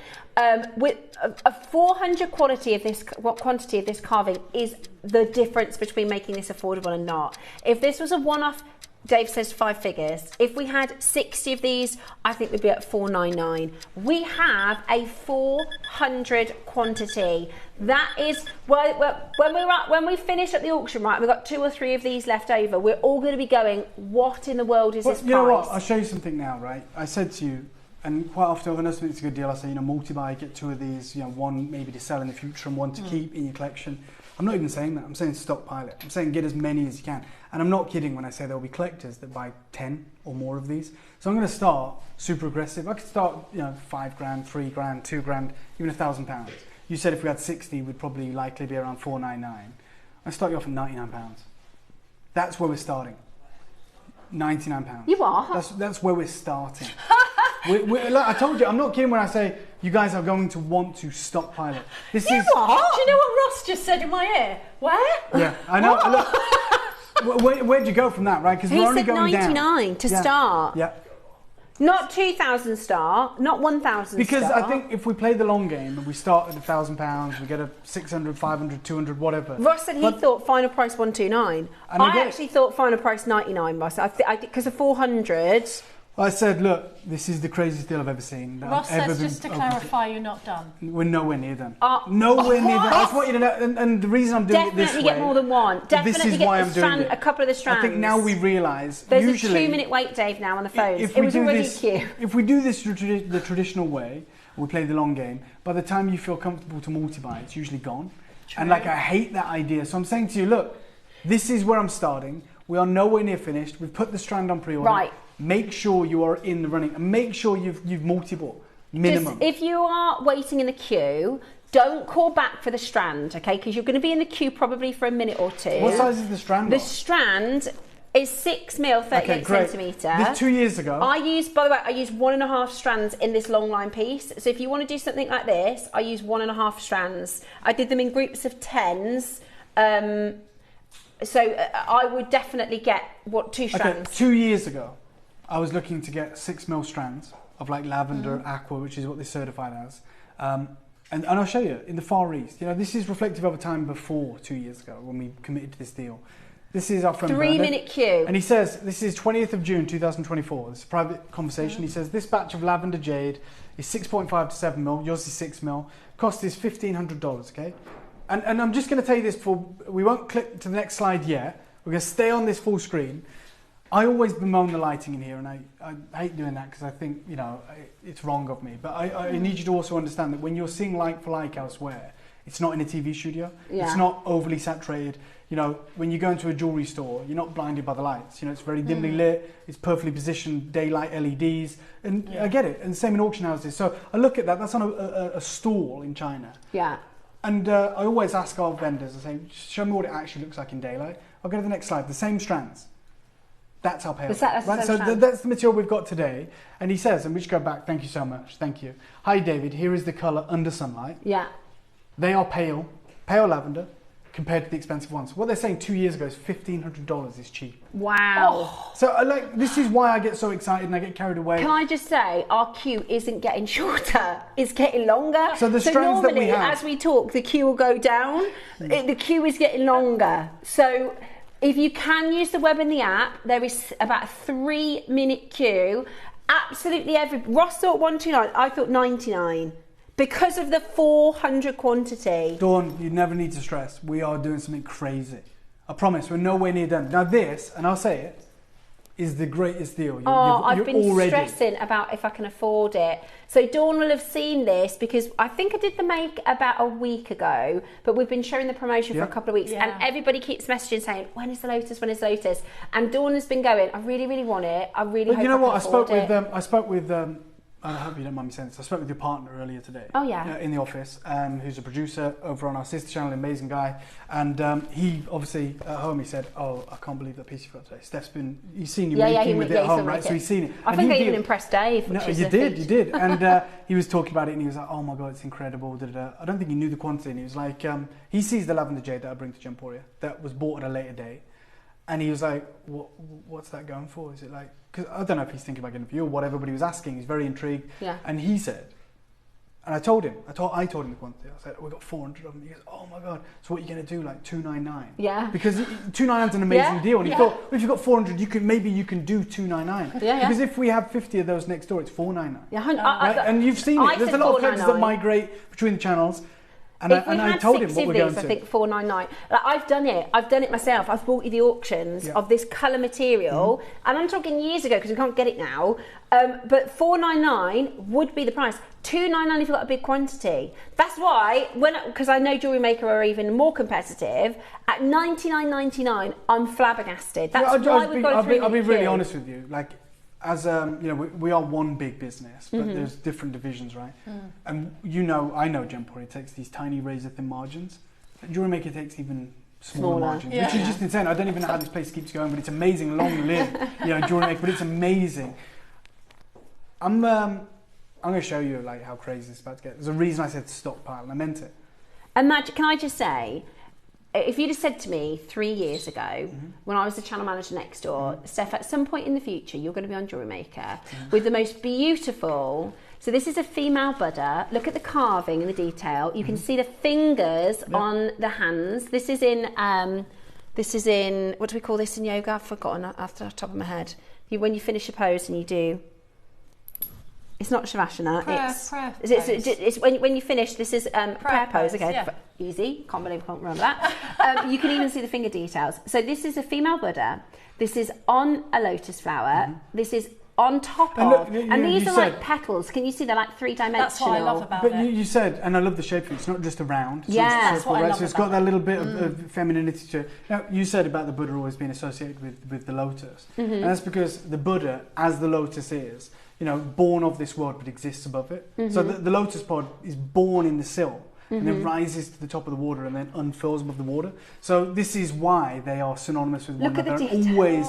With a 400 quantity of this carving is the difference between making this affordable and not. If this was a one-off, Dave says 5 figures. If we had 60 of these, I think we'd be at $499. We have a 400 quantity. That is, when we finish at the auction, right, we've got 2 or 3 of these left over. We're all going to be going, what in the world is this price? You know what? I'll show you something now, right? I said to you, and quite often when I think it's a good deal, I say, multi-buy, get 2 of these, one maybe to sell in the future and 1 to keep in your collection. I'm not even saying that. I'm saying stockpile it. I'm saying get as many as you can. And I'm not kidding when I say there will be collectors that buy 10 or more of these. So I'm going to start super aggressive. I could start, $5 grand, $3 grand, $2 grand, even £1,000. You said if we had 60, we'd probably likely be around $499. I start you off at £99. That's where we're starting. £99. You are? That's where we're starting. Like I told you, I'm not kidding when I say you guys are going to want to stockpile it. Do you know what Ross just said in my ear? Where? Yeah, I know. Look, where'd you go from that, right? Because He we're only said going 99 to start. Yeah. Not 2,000 star, not 1,000 Because star. I think if we play the long game and we start at £1,000, we get a 600, 500, 200, whatever. Ross said he thought final price 129. I actually thought final price 99, Ross. Because of 400. I said, look, this is the craziest deal I've ever seen. Ross says, just to clarify, you're not done. We're nowhere near done. Nowhere near done. I just want you to know, and the reason I'm doing it this way... Definitely get more than one. Definitely get a couple of the strands. I think now we realise... There's usually, a 2-minute wait, Dave, now on the phones. It was already a queue. If we do this the traditional way, we play the long game, by the time you feel comfortable to multi-buy, it's usually gone. True. And I hate that idea. So I'm saying to you, look, this is where I'm starting. We are nowhere near finished. We've put the strand on pre-order. Right. Make sure you are in the running and make sure you've multi-bought minimum. Just, if you are waiting in the queue, don't call back for the strand, okay? Because you're going to be in the queue probably for a minute or 2. What size is the strand? The strand is 6mm, 38 centimetre. This 2 years ago. I use 1.5 strands in this long line piece. So if you want to do something like this, I use 1.5 strands. I did them in groups of 10s. So I would definitely get 2 strands. Okay, 2 years ago, I was looking to get 6mm strands of lavender aqua, which is what they're certified as. And I'll show you in the Far East. This is reflective of a time before 2 years ago when we committed to this deal. This is our friend 3-minute queue. And he says, this is 20th of June 2024. It's a private conversation. He says, this batch of lavender jade is 6.5 to 7mm. Yours is 6mm. Cost is $1,500, okay? And I'm just going to tell you this before, we won't click to the next slide yet. We're going to stay on this full screen. I always bemoan the lighting in here, and I hate doing that because I think, it's wrong of me. But I need you to also understand that when you're seeing like for like elsewhere, it's not in a TV studio. Yeah. It's not overly saturated. When you go into a jewellery store, you're not blinded by the lights. It's very dimly lit. It's perfectly positioned daylight LEDs. And I get it. And same in auction houses. So I look at that. That's on a stall in China. Yeah. And I always ask our vendors, I say, show me what it actually looks like in daylight. I'll go to the next slide. The same strands. That's our payoff. Right? So that's the material we've got today. And he says, and we should go back, thank you so much, thank you. Hi David, here is the colour under sunlight. Yeah. They are pale lavender compared to the expensive ones. What they're saying 2 years ago is $1,500 is cheap. Wow. Oh. So this is why I get so excited and I get carried away. Can I just say, our queue isn't getting shorter, it's getting longer. So the strands normally, that we have, as we talk, the queue will go down. The queue is getting longer. So if you can use the web and the app, there is about a 3-minute queue. Absolutely Ross thought 129, I thought 99. Because of the 400 quantity. Dawn, you never need to stress. We are doing something crazy. I promise, we're nowhere near done. Now this, and I'll say it, is the greatest deal. I've been stressing about if I can afford it. So Dawn will have seen this because I think I did the make about a week ago, but we've been showing the promotion for a couple of weeks and everybody keeps messaging saying, when is the Lotus, when is the Lotus? And Dawn has been going, I really, really want it. I really hope you know I what? can afford it. I spoke with I hope you don't mind me saying this. I spoke with your partner earlier today. Oh yeah. In the office, who's a producer over on our sister channel, amazing guy. And he obviously at home he said, "Oh, I can't believe that piece you got today." Steph's he's seen you making with it at home, right? So he's seen it. I think I even impressed Dave. No, you did. And he was talking about it, and he was like, "Oh my god, it's incredible." I don't think he knew the quantity. And he was like, he sees the lavender jade that I bring to Gemporia that was bought at a later date, and he was like, "What's that going for? Is it like?" Because I don't know if he's thinking about getting a view or whatever, but he was asking. He's very intrigued. Yeah. And he said, and I told him the quantity. I said, we got 400 of them. He goes, oh my god. So what are you going to do? Like 299? Yeah. Because 299 is an amazing deal. And he thought, well, if you've got 400, you can do 299. Yeah. Because if we have 50 of those next door, it's 499. Yeah. Right? And you've seen it. There's a lot of collectors that migrate between the channels. And I told him what we're going to. I think 499. Like, I've done it myself. I've bought you the auctions of this colour material, and I'm talking years ago because we can't get it now. But 499 would be the price. 299 if you've got a big quantity. That's why because I know JewelleryMaker are even more competitive at 99.99. I'm flabbergasted. That's why we've got to. I'll be really honest with you. Like, as we are one big business, but there's different divisions, right? And I know Gemporia takes these tiny razor thin margins. JewelleryMaker takes even smaller margins, which is just insane. I don't even know how this place keeps going, but it's amazing. Long live, JewelleryMaker, but it's amazing. I'm going to show you like how crazy it's about to get. There's a reason I said stockpile, and I meant it. Imagine, can I just say, if you'd have said to me 3 years ago, when I was the channel manager next door, Steph, at some point in the future, you're going to be on JewelleryMaker with the most beautiful. So this is a female Buddha. Look at the carving and the detail. You can see the fingers on the hands. This is in what do we call this in yoga? I've forgotten off the top of my head. When you finish a pose and you do. It's not Shavasana. It's when you finish. This is prayer pose. Okay, easy. Can't believe I can't remember that. You can even see the finger details. So this is a female Buddha. This is on a lotus flower. This is on top of, and these are like petals. Can you see they're like three-dimensional? That's what I love about it. But you said, and I love the shape of it. It's not just a round. It's that's what I love. So it's got that little bit of femininity to it. Now you said about the Buddha always being associated with the lotus, and that's because the Buddha, as the lotus is, born of this world but exists above it. So the lotus pod is born in the sill and then rises to the top of the water and then unfurls above the water. So this is why they are synonymous with one another. They're always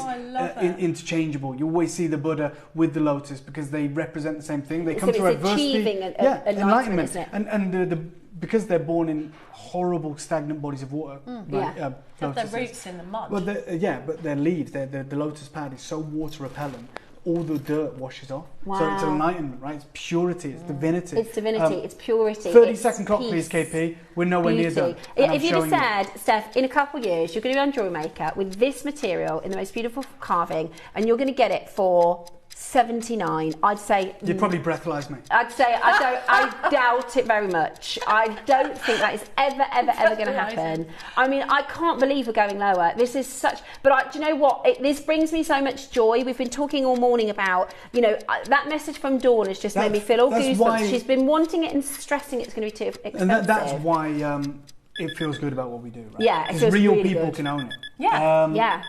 interchangeable. You always see the Buddha with the lotus because they represent the same thing. They come through adversity. Achieving enlightenment, isn't it? And because they're born in horrible stagnant bodies of water. Have their roots in the mud. Well, but their leaves, the lotus pad is so water repellent. All the dirt washes off. Wow. So it's enlightenment, right? It's purity, it's divinity. It's divinity, it's purity. 30-second clock, please, KP. We're nowhere near done. If you'd have said, Steph, in a couple of years, you're going to be on JewelleryMaker with this material in the most beautiful carving, and you're going to get it for $79, I'd say. You'd probably breathalyze me. I'd say I doubt it very much. I don't think that is ever going to happen. I mean, I can't believe we're going lower. This is such. But do you know what? This brings me so much joy. We've been talking all morning about, that message from Dawn has just made me feel all goosebumps. She's been wanting it and stressing it's going to be too expensive. And that's why it feels good about what we do, right? Yeah, because real really people can own it. Yeah.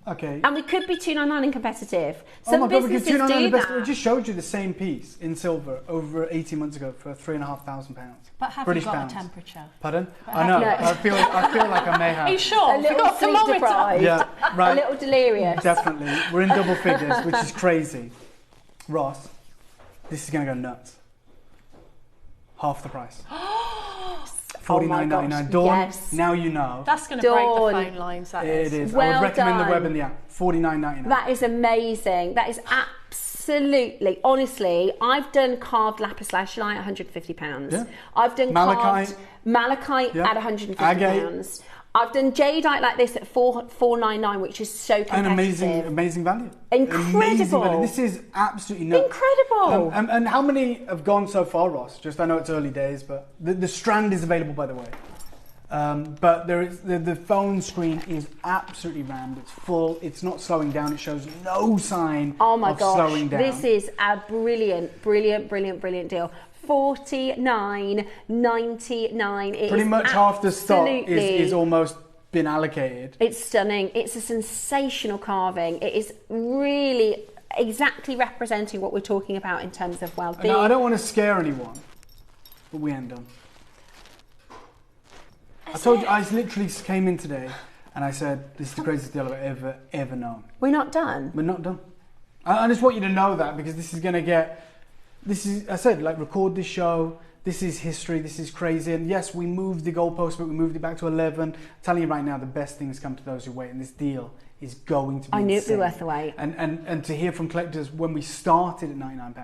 Okay. And we could be $299 and competitive. Some businesses do that. I just showed you the same piece in silver over 18 months ago for £3,500. But have you got a temperature? Pardon? I know. I feel like I may have. Are you sure? A little sleep deprived. Yeah, right. A little delirious. Definitely. We're in double figures, which is crazy. Ross, this is going to go nuts. Half the price. $49.99. Dawn, now you know. That's going to break the phone lines, that is. It is. Well I would recommend done. the web and the app. $49.99. That is amazing. That is absolutely, honestly, I've done carved lapis lazuli at £150. Yeah. I've done malachite carved malachite at £150. I've done jadeite like this at $499, which is so competitive. An amazing value. Incredible. Amazing value. This is absolutely nuts. Incredible. And how many have gone so far, Ross? Just, I know it's early days, but the strand is available, by the way. But there is the phone screen is absolutely rammed. It's full. It's not slowing down. It shows no sign of slowing down. This is a brilliant deal. $49.99. Pretty much half the stock is almost been allocated. It's stunning. It's a sensational carving. It is really exactly representing what we're talking about in terms of well-being. Now, I don't want to scare anyone, but we ain't done. I told you, I literally came in today and I said, this is the craziest deal I've ever known. We're not done? We're not done. I just want you to know that, because this is going to get, I said, like, record this show, this is history, this is crazy. And yes, we moved the goalpost, but we moved it back to 11. I'm telling you right now, the best things come to those who wait, and this deal is going to be I knew insane. it'd be worth the wait. And to hear from collectors when we started at £99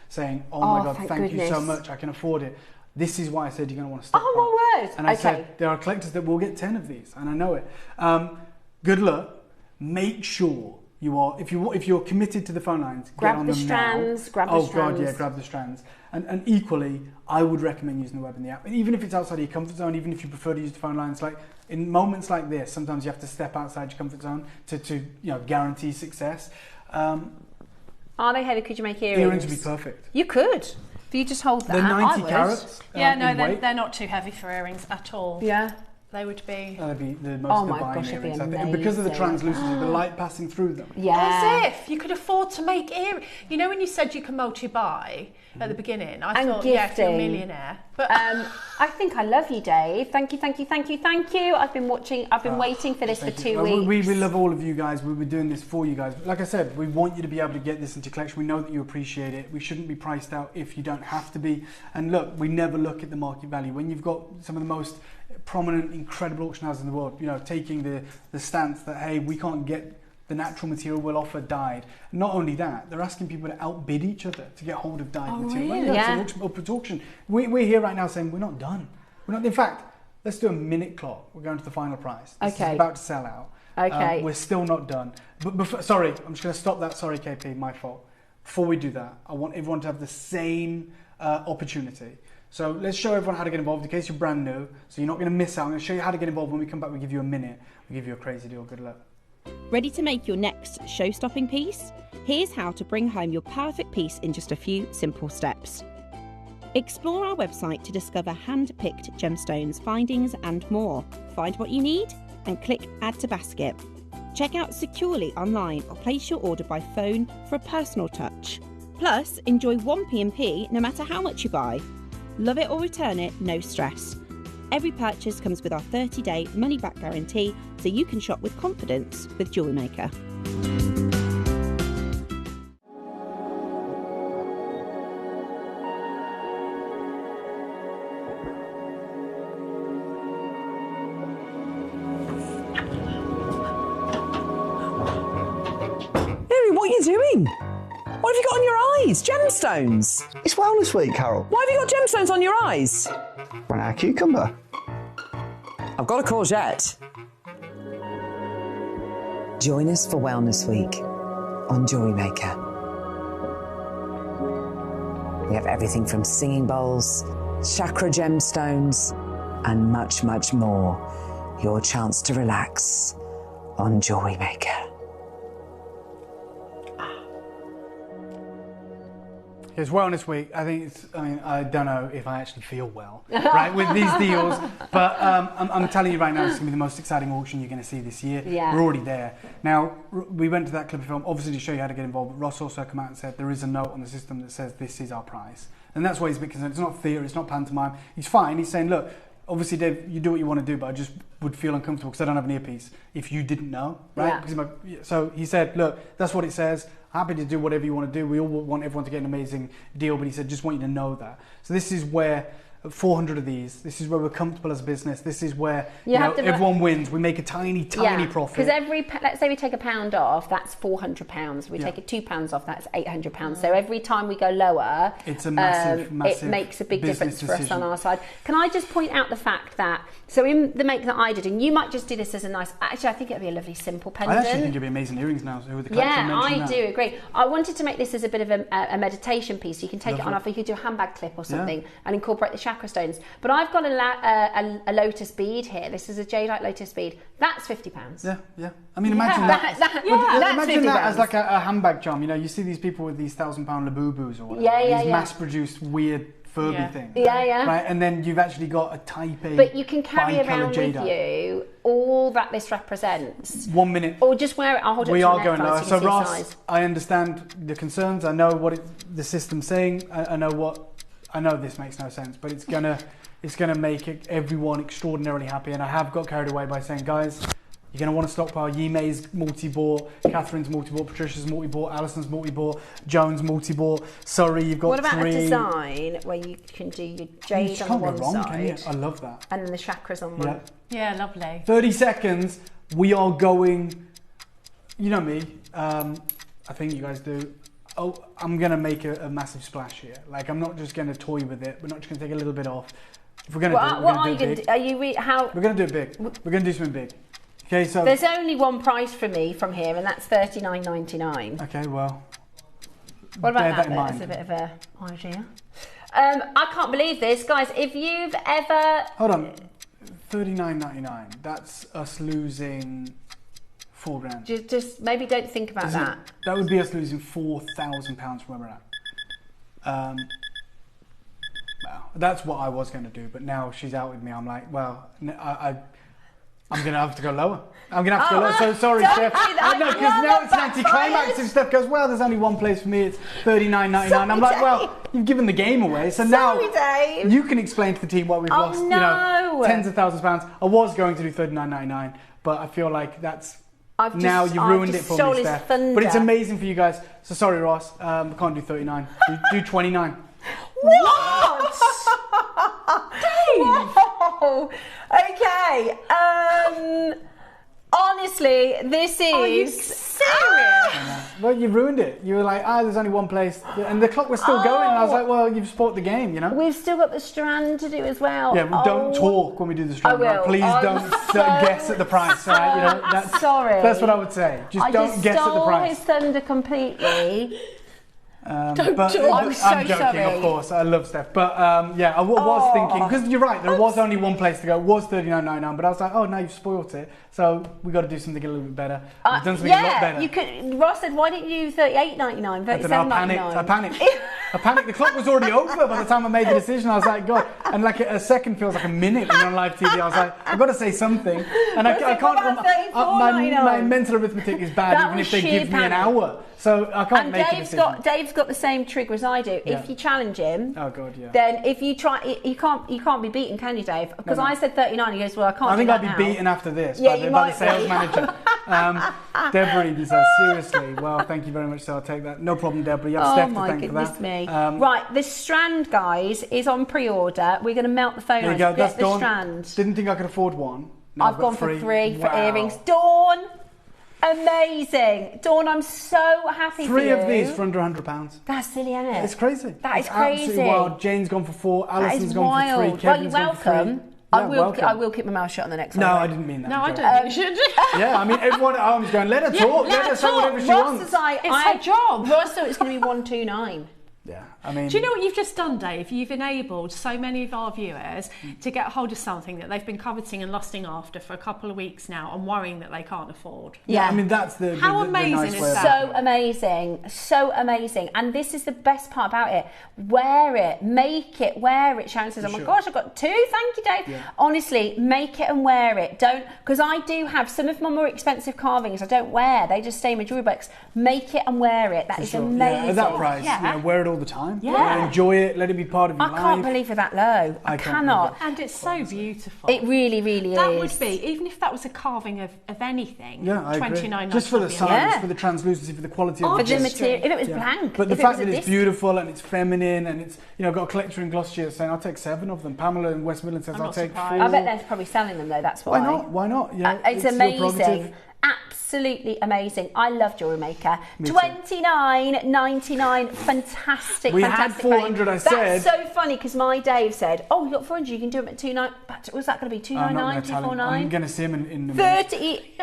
saying, oh my God, thank you so much, I can afford it. This is why I said you're going to want to step Oh my word! And I said there are collectors that will get 10 of these, and I know it. Good luck. Make sure you are, if you're committed to the phone lines, grab get on the them strands. now. Grab the strands. Oh God, yeah, grab the strands. And equally, I would recommend using the web and the app. And even if it's outside of your comfort zone, even if you prefer to use the phone lines, like in moments like this, sometimes you have to step outside your comfort zone to guarantee success. Are they heavy? Could you make earrings? Earrings would be perfect. You could. If you just hold that, They're 90 carats. Yeah, no, they're not too heavy for earrings at all. Yeah. They would be. That'd be the most divine earrings. I think. Because of the translucency, the light passing through them. Yeah. As if you could afford to make earrings. You know when you said you can multi-buy at the beginning? I thought, gifting. Yeah, if you're a millionaire. But I think I love you, Dave. Thank you. I've been waiting for this for 2 weeks. We love all of you guys. We were doing this for you guys. Like I said, we want you to be able to get this into your collection. We know that you appreciate it. We shouldn't be priced out if you don't have to be. And look, we never look at the market value. When you've got some of the most prominent, incredible auction houses in the world, taking the stance that, hey, we can't get the natural material we'll offer dyed. Not only that, they're asking people to outbid each other to get hold of dyed material. Really? It's an auction. We're here right now saying we're not done. We're not. In fact, let's do a minute clock. We're going to the final price. This is about to sell out. Okay. We're still not done. But before, sorry, I'm just going to stop that. Sorry, KP, my fault. Before we do that, I want everyone to have the same opportunity. So let's show everyone how to get involved in case you're brand new. So you're not going to miss out. I'm going to show you how to get involved. When we come back, we'll give you a minute. We'll give you a crazy deal. Good luck. Ready to make your next show-stopping piece? Here's how to bring home your perfect piece in just a few simple steps. Explore our website to discover hand-picked gemstones, findings and more. Find what you need and click Add to Basket. Check out securely online or place your order by phone for a personal touch. Plus, enjoy 1p&p no matter how much you buy. Love it or return it, no stress. Every purchase comes with our 30-day money-back guarantee, so you can shop with confidence with JewelleryMaker. What are you doing? What have you got on your eyes? Gemstones. It's Wellness Week, Carol. Why have you got gemstones on your eyes? Run out of cucumber. I've got a courgette. Join us for Wellness Week on JewelleryMaker. We have everything from singing bowls, chakra gemstones, and much, much more. Your chance to relax on JewelleryMaker. It's Wellness Week. I don't know if I actually feel well, right, with these deals. But I'm telling you right now, it's going to be the most exciting auction you're going to see this year. Yeah. We're already there. Now, we went to that clip of film, obviously to show you how to get involved, but Ross also came out and said there is a note on the system that says this is our price. And that's why he's a bit concerned. It's not theatre, it's not pantomime. He's fine. He's saying, look, obviously, Dave, you do what you want to do, but I just would feel uncomfortable because I don't have an earpiece if you didn't know, right? Yeah. So he said, look, that's what it says. Happy to do whatever you want to do. We all want everyone to get an amazing deal, but he said, just want you to know that. So this is where 400 of these. This is where we're comfortable as a business. This is where everyone wins. We make a tiny profit. Because let's say we take £1 off, that's £400. We take £2 off, that's £800. So every time we go lower, it's a massive it makes a big difference for us on our side. Can I just point out the fact that, so in the make that I did, and you might just do this as a nice, actually I think it'd be a lovely simple pendant. I actually think it'd be amazing earrings now. So with the I do agree. I wanted to make this as a bit of a meditation piece. You can take it on off, you could do a handbag clip or something and incorporate the chakra stones. But I've got a lotus bead here. This is a jadeite lotus bead. That's £50. Yeah. I mean, imagine imagine that as like a handbag charm. You know, you see these people with these £1,000 Labubus or whatever. These mass-produced weird Furby things. Right, and then you've actually got a type A. But you can carry around with you all that this represents. 1 minute. Or just wear it. I'll hold it. We are going lower. So Ross, I understand the concerns. I know what the system's saying. I know this makes no sense, but it's gonna make everyone extraordinarily happy. And I have got carried away by saying, guys, you're going to want to stockpile. Yimay's multi-bought, Catherine's multi-bought, Patricia's multi-bought, Alison's multi-bought, Joan's multi-bought. Sorry, you've got What about 3. a design where you can do your jade on one side? Can you? I love that. And then the chakras on one. Yeah, lovely. 30 seconds. We are going. You know me. I think you guys do. Oh, I'm going to make a massive splash here. Like, I'm not just going to toy with it. We're not just going to take a little bit off. If we're going to do it, we're going to do it big. We're going to do it big. We're going to do something big. Okay, so there's only one price for me from here, and that's $39.99. Okay, well. What about that? That's a bit of a idea. I can't believe this, guys. If you've ever hold on, $39.99. That's us losing £4,000. Just maybe don't think about that. That would be us losing £4,000 from where we're at. Well, that's what I was going to do, but now she's out with me. I'm like, well, I'm going to have to go lower. I'm going to have to go lower. So sorry, Steph. No, because now it's an anticlimax. If Steph goes, well, there's only one place for me. It's $39.99. I'm like, well, you've given the game away. So now you can explain to the team why we've lost, tens of thousands of pounds. I was going to do $39.99, but I feel like that's now you've ruined it for me, Steph. But it's amazing for you guys. So sorry, Ross. We can't do 39. Do 29. What? Dave! Whoa. Okay. Honestly, this is... Are you serious? Well, you ruined it. You were like, there's only one place. And the clock was still going. And I was like, well, you've spoiled the game, you know? We've still got the strand to do as well. Yeah, don't talk when we do the strand. I will. Please don't guess at the price. Right? You know, that's what I would say. Just don't guess at the price. I stole his thunder completely. I'm joking, of course. I love Steph, but I was thinking, because you're right, there was only one place to go. It was $39.99, but I was like, oh no, you've spoilt it. So we got to do something a little bit better. We've done something a lot better. Ross said, why didn't you do $38.99, $37.99? I panicked. The clock was already over by the time I made the decision. I was like, God, and like a second feels like a minute when you're on live TV. I was like, I've got to say something, and I can't. My mental arithmetic is bad, even if they give me an hour. So I can't make a decision. Dave's got the same trigger as I do. Yeah. If you challenge him, oh God, yeah. Then if you try, you can't be beaten, can you, Dave? Because I said 39. He goes, well, I can't. I think I'd be beaten after this. Yeah, by the sales manager. Deborah even says, seriously. Well, thank you very much. So I'll take that. No problem, Deborah. You have Steph to thank for that. Oh my goodness me! Right, the strand, guys, is on pre-order. We're going to melt the phone. There you go. That's the strand. Didn't think I could afford one. Now I've gone for 3 for earrings. Dawn. Amazing. Dawn, I'm so happy for you. 3 of these for under £100. That's silly, isn't it? It's crazy. That is crazy. Absolutely wild. Jane's gone for 4. Alison's gone for 3. Kevin's gone for 3. I will keep my mouth shut on the next one. No, I didn't mean that. No, I don't think you should. Yeah, I mean, everyone at home is going, let her talk. Let her say whatever she wants. It's her job. Ross thought it's going to be 129. Yeah, I mean... Do you know what you've just done, Dave? You've enabled so many of our viewers to get hold of something that they've been coveting and lusting after for a couple of weeks now and worrying that they can't afford. Yeah, I mean, that's the How amazing nice is way that? So amazing. So amazing. And this is the best part about it. Wear it. Make it. Wear it. Sharon says, oh my gosh, I've got 2. Thank you, Dave. Yeah. Honestly, make it and wear it. Don't... Because I do have some of my more expensive carvings I don't wear. They just stay in my jewelry box. Make it and wear it. That is amazing. Yeah, at that price, wear it all all the time. Yeah. Enjoy it. Let it be part of your life. I can't believe we're that low. I cannot. And it's so beautiful. It really, really is. That would be, even if that was a carving of anything, yeah, I agree. $29.99. Just for the size, for the translucency, for the quality of the material. If it was blank. But the fact that it's beautiful and it's feminine and it's, you know, I've got a collector in Gloucestershire saying, I'll take 7 of them. Pamela in West Midlands says, I'll take 4. I bet they're probably selling them though, that's why. Why not? Why not? You know, it's amazing. Absolutely amazing. I love JewelleryMaker. $29.99. Fantastic. We fantastic had 400, I said. That's so funny because my Dave said, "Oh, you got 400. You can do them at $2.99." Was that going to be $2.99? $2.49? I'm going to see him in a 30.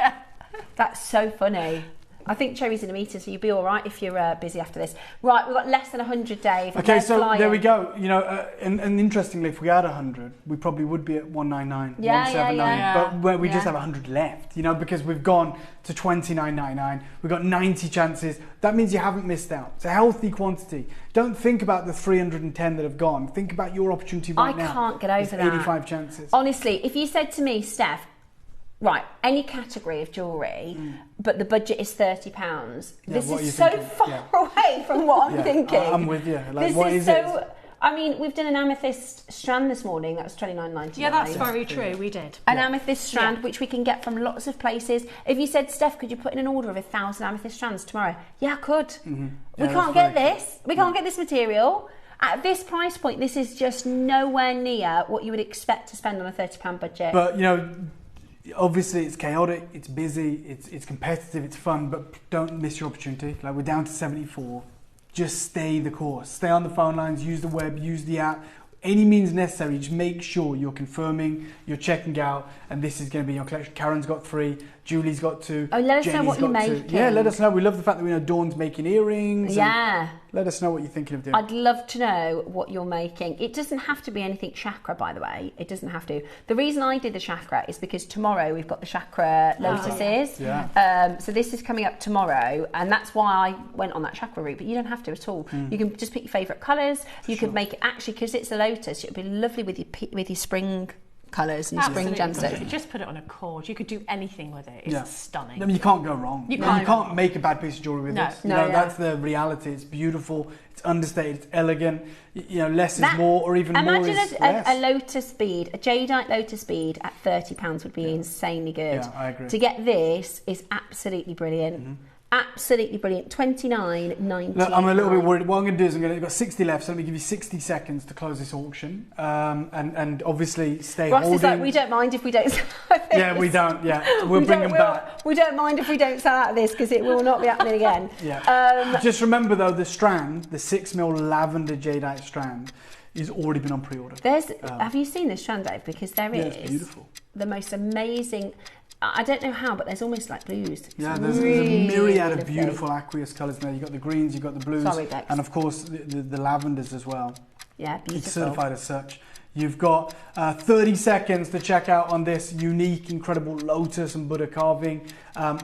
That's so funny. I think Cherry's in a meeting, so you'll be all right if you're busy after this. Right, we've got less than 100, Dave. Okay, so there we go. You know, and interestingly, if we had 100, we probably would be at 199, 179. But we just have 100 left, you know, because we've gone to 29.99. We've got 90 chances. That means you haven't missed out. It's a healthy quantity. Don't think about the 310 that have gone. Think about your opportunity right now. I can't get over that. 85 chances. Honestly, if you said to me, Steph, right, any category of jewellery, but the budget is £30. This is so far away from what I'm thinking. I'm with you. Like, this what is so. I mean, we've done an amethyst strand this morning. That was $29.99. Yeah, that's very true. We did an amethyst strand, which we can get from lots of places. If you said, Steph, could you put in an order of 1,000 amethyst strands tomorrow? Yeah, I could. We can't get this. We can't get this material. At this price point, this is just nowhere near what you would expect to spend on a £30 budget. But you know, obviously it's chaotic, it's busy, it's competitive, it's fun, but don't miss your opportunity. Like, we're down to 74. Just stay the course. Stay on the phone lines, use the web, use the app. Any means necessary, just make sure you're confirming, you're checking out, and this is going to be your collection. Karen's got 3, Julie's got 2. Oh, let us Jenny's know what you're making. Yeah, let us know. We love the fact that we know Dawn's making earrings. Yeah. Let us know what you're thinking of doing. I'd love to know what you're making. It doesn't have to be anything chakra, by the way. It doesn't have to. The reason I did the chakra is because tomorrow we've got the chakra lotuses. So this is coming up tomorrow, and that's why I went on that chakra route. But you don't have to at all. You can just pick your favourite colours. You could make it, actually, because it's a lotus, it would be lovely with your spring colours and your spring gemstones. Just put it on a cord. You could do anything with it. It's stunning. I mean, you can't go wrong. You can't make a bad piece of jewellery with this. That's the reality. It's beautiful. It's understated. It's elegant. You know, less is more, or even more is less. Imagine a lotus bead, a Jadeite lotus bead at £30 would be insanely good. Yeah, I agree. To get this is absolutely brilliant. Absolutely brilliant. $29.99. Look, I'm a little bit worried. What I'm going to do is I've got 60 left, so let me give you 60 seconds to close this auction. And obviously stay Ross holding. is like, we don't mind if we don't sell out of this. Yeah, we don't. Yeah, we'll bring them back. We don't mind if we don't sell out of this, because it will not be happening again. Just remember though, the strand, the 6mm lavender jadeite strand, has already been on pre-order. Have you seen this strand, Dave? Because there is it's beautiful. The most amazing. I don't know how, but there's almost like blues. Yeah, there's a myriad of beautiful aqueous colours there. You've got the greens, you've got the blues, and of course the lavenders as well. Yeah, beautiful. It's certified as such. You've got 30 seconds to check out on this unique, incredible lotus and Buddha carving,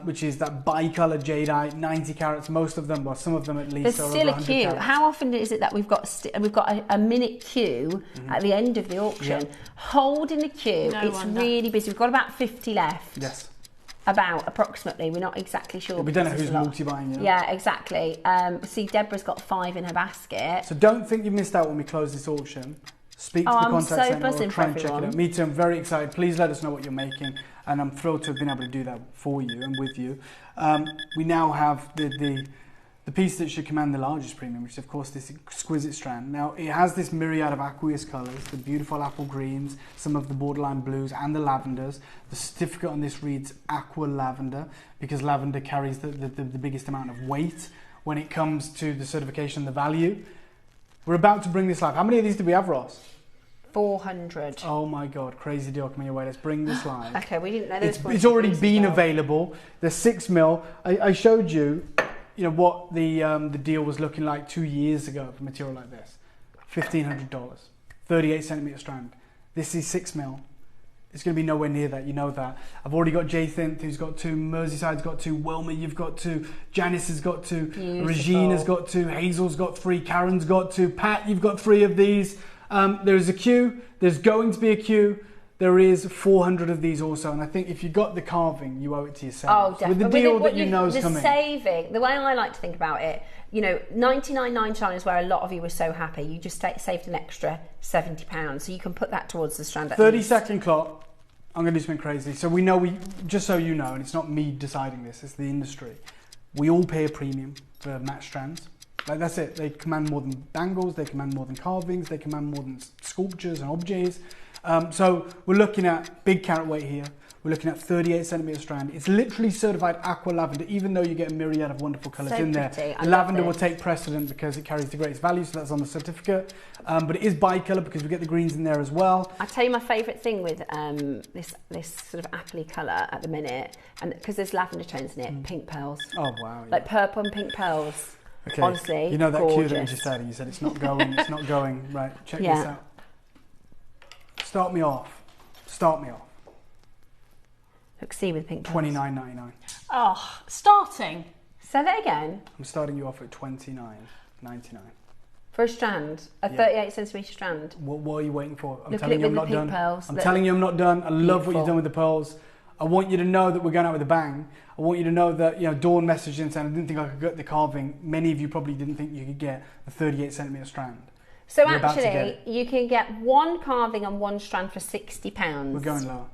which is that bicolor jadeite, 90 carats. Most of them, well, some of them at least. There's still a queue. Carats. How often is it that we've got a minute queue at the end of the auction? Holding the queue. It's really busy. We've got about 50 left. Yes. Approximately. We're not exactly sure. We don't know who's multi-buying. You know? Yeah, exactly. See, Deborah's got 5 in her basket. So don't think you missed out when we close this auction. Speak to the contact centre or try and check it out. Me too, I'm very excited. Please let us know what you're making, and I'm thrilled to have been able to do that for you and with you. We now have the piece that should command the largest premium, which is of course this exquisite strand. Now it has this myriad of aqueous colours, the beautiful apple greens, some of the borderline blues and the lavenders. The certificate on this reads aqua lavender, because lavender carries the biggest amount of weight when it comes to the certification and the value. We're about to bring this live. How many of these do we have, Ross? 400. Oh my God, crazy deal coming your way. Let's bring this live. Okay, we didn't know there was It's already been available. The 6mm. I showed you, what the deal was looking like 2 years ago for material like this. $1,500, 38 centimetre strand. This is 6mm. It's going to be nowhere near that, you know that. I've already got Jadeite, who's got 2, Merseyside's got 2, Wilma, you've got 2, Janice has got 2, Beautiful. Regina's got 2, Hazel's got 3, Karen's got 2, Pat, you've got 3 of these. There's a queue, there's going to be a queue. there is 400 of these also, and I think if you got the carving, you owe it to yourself. Oh, definitely. With the deal that you know is the coming. Saving, the way I like to think about it, you know, 99.99 is where a lot of you were so happy. You just saved an extra £70, so you can put that towards the strand. 30-second clock. I'm going to do something crazy. So we know, just so you know, and it's not me deciding this, it's the industry. We all pay a premium for matte strands. Like, that's it. They command more than bangles, they command more than carvings, they command more than sculptures and objets. So we're looking at big carat weight here. We're looking at 38 centimetre strand. It's literally certified aqua lavender, even though you get a myriad of wonderful colours in there. The lavender will take precedent because it carries the greatest value, so that's on the certificate. But it is bicolour because we get the greens in there as well. I tell you my favourite thing with this sort of appley colour at the minute, and because there's lavender tones in it, pink pearls. Oh wow! Yeah. Like purple and pink pearls. Okay. Honestly, you know that gorgeous. cue that you just said. You said it's not going. It's not going. Right. Check this out. Start me off. Start me off. Look, see with pink. $29.99. Oh, starting. Say that again. I'm starting you off at $29.99. For a strand, a 38 centimetre strand. What are you waiting for? I'm Look telling at you it I'm with not the pink done. pearls. I'm telling you I'm not done. I love what you've done with the pearls. I want you to know that we're going out with a bang. I want you to know that, you know, Dawn messaged in saying I didn't think I could get the carving. Many of you probably didn't think you could get a 38 centimetre strand. So actually, you can get one carving and one strand for £60. We're going lower.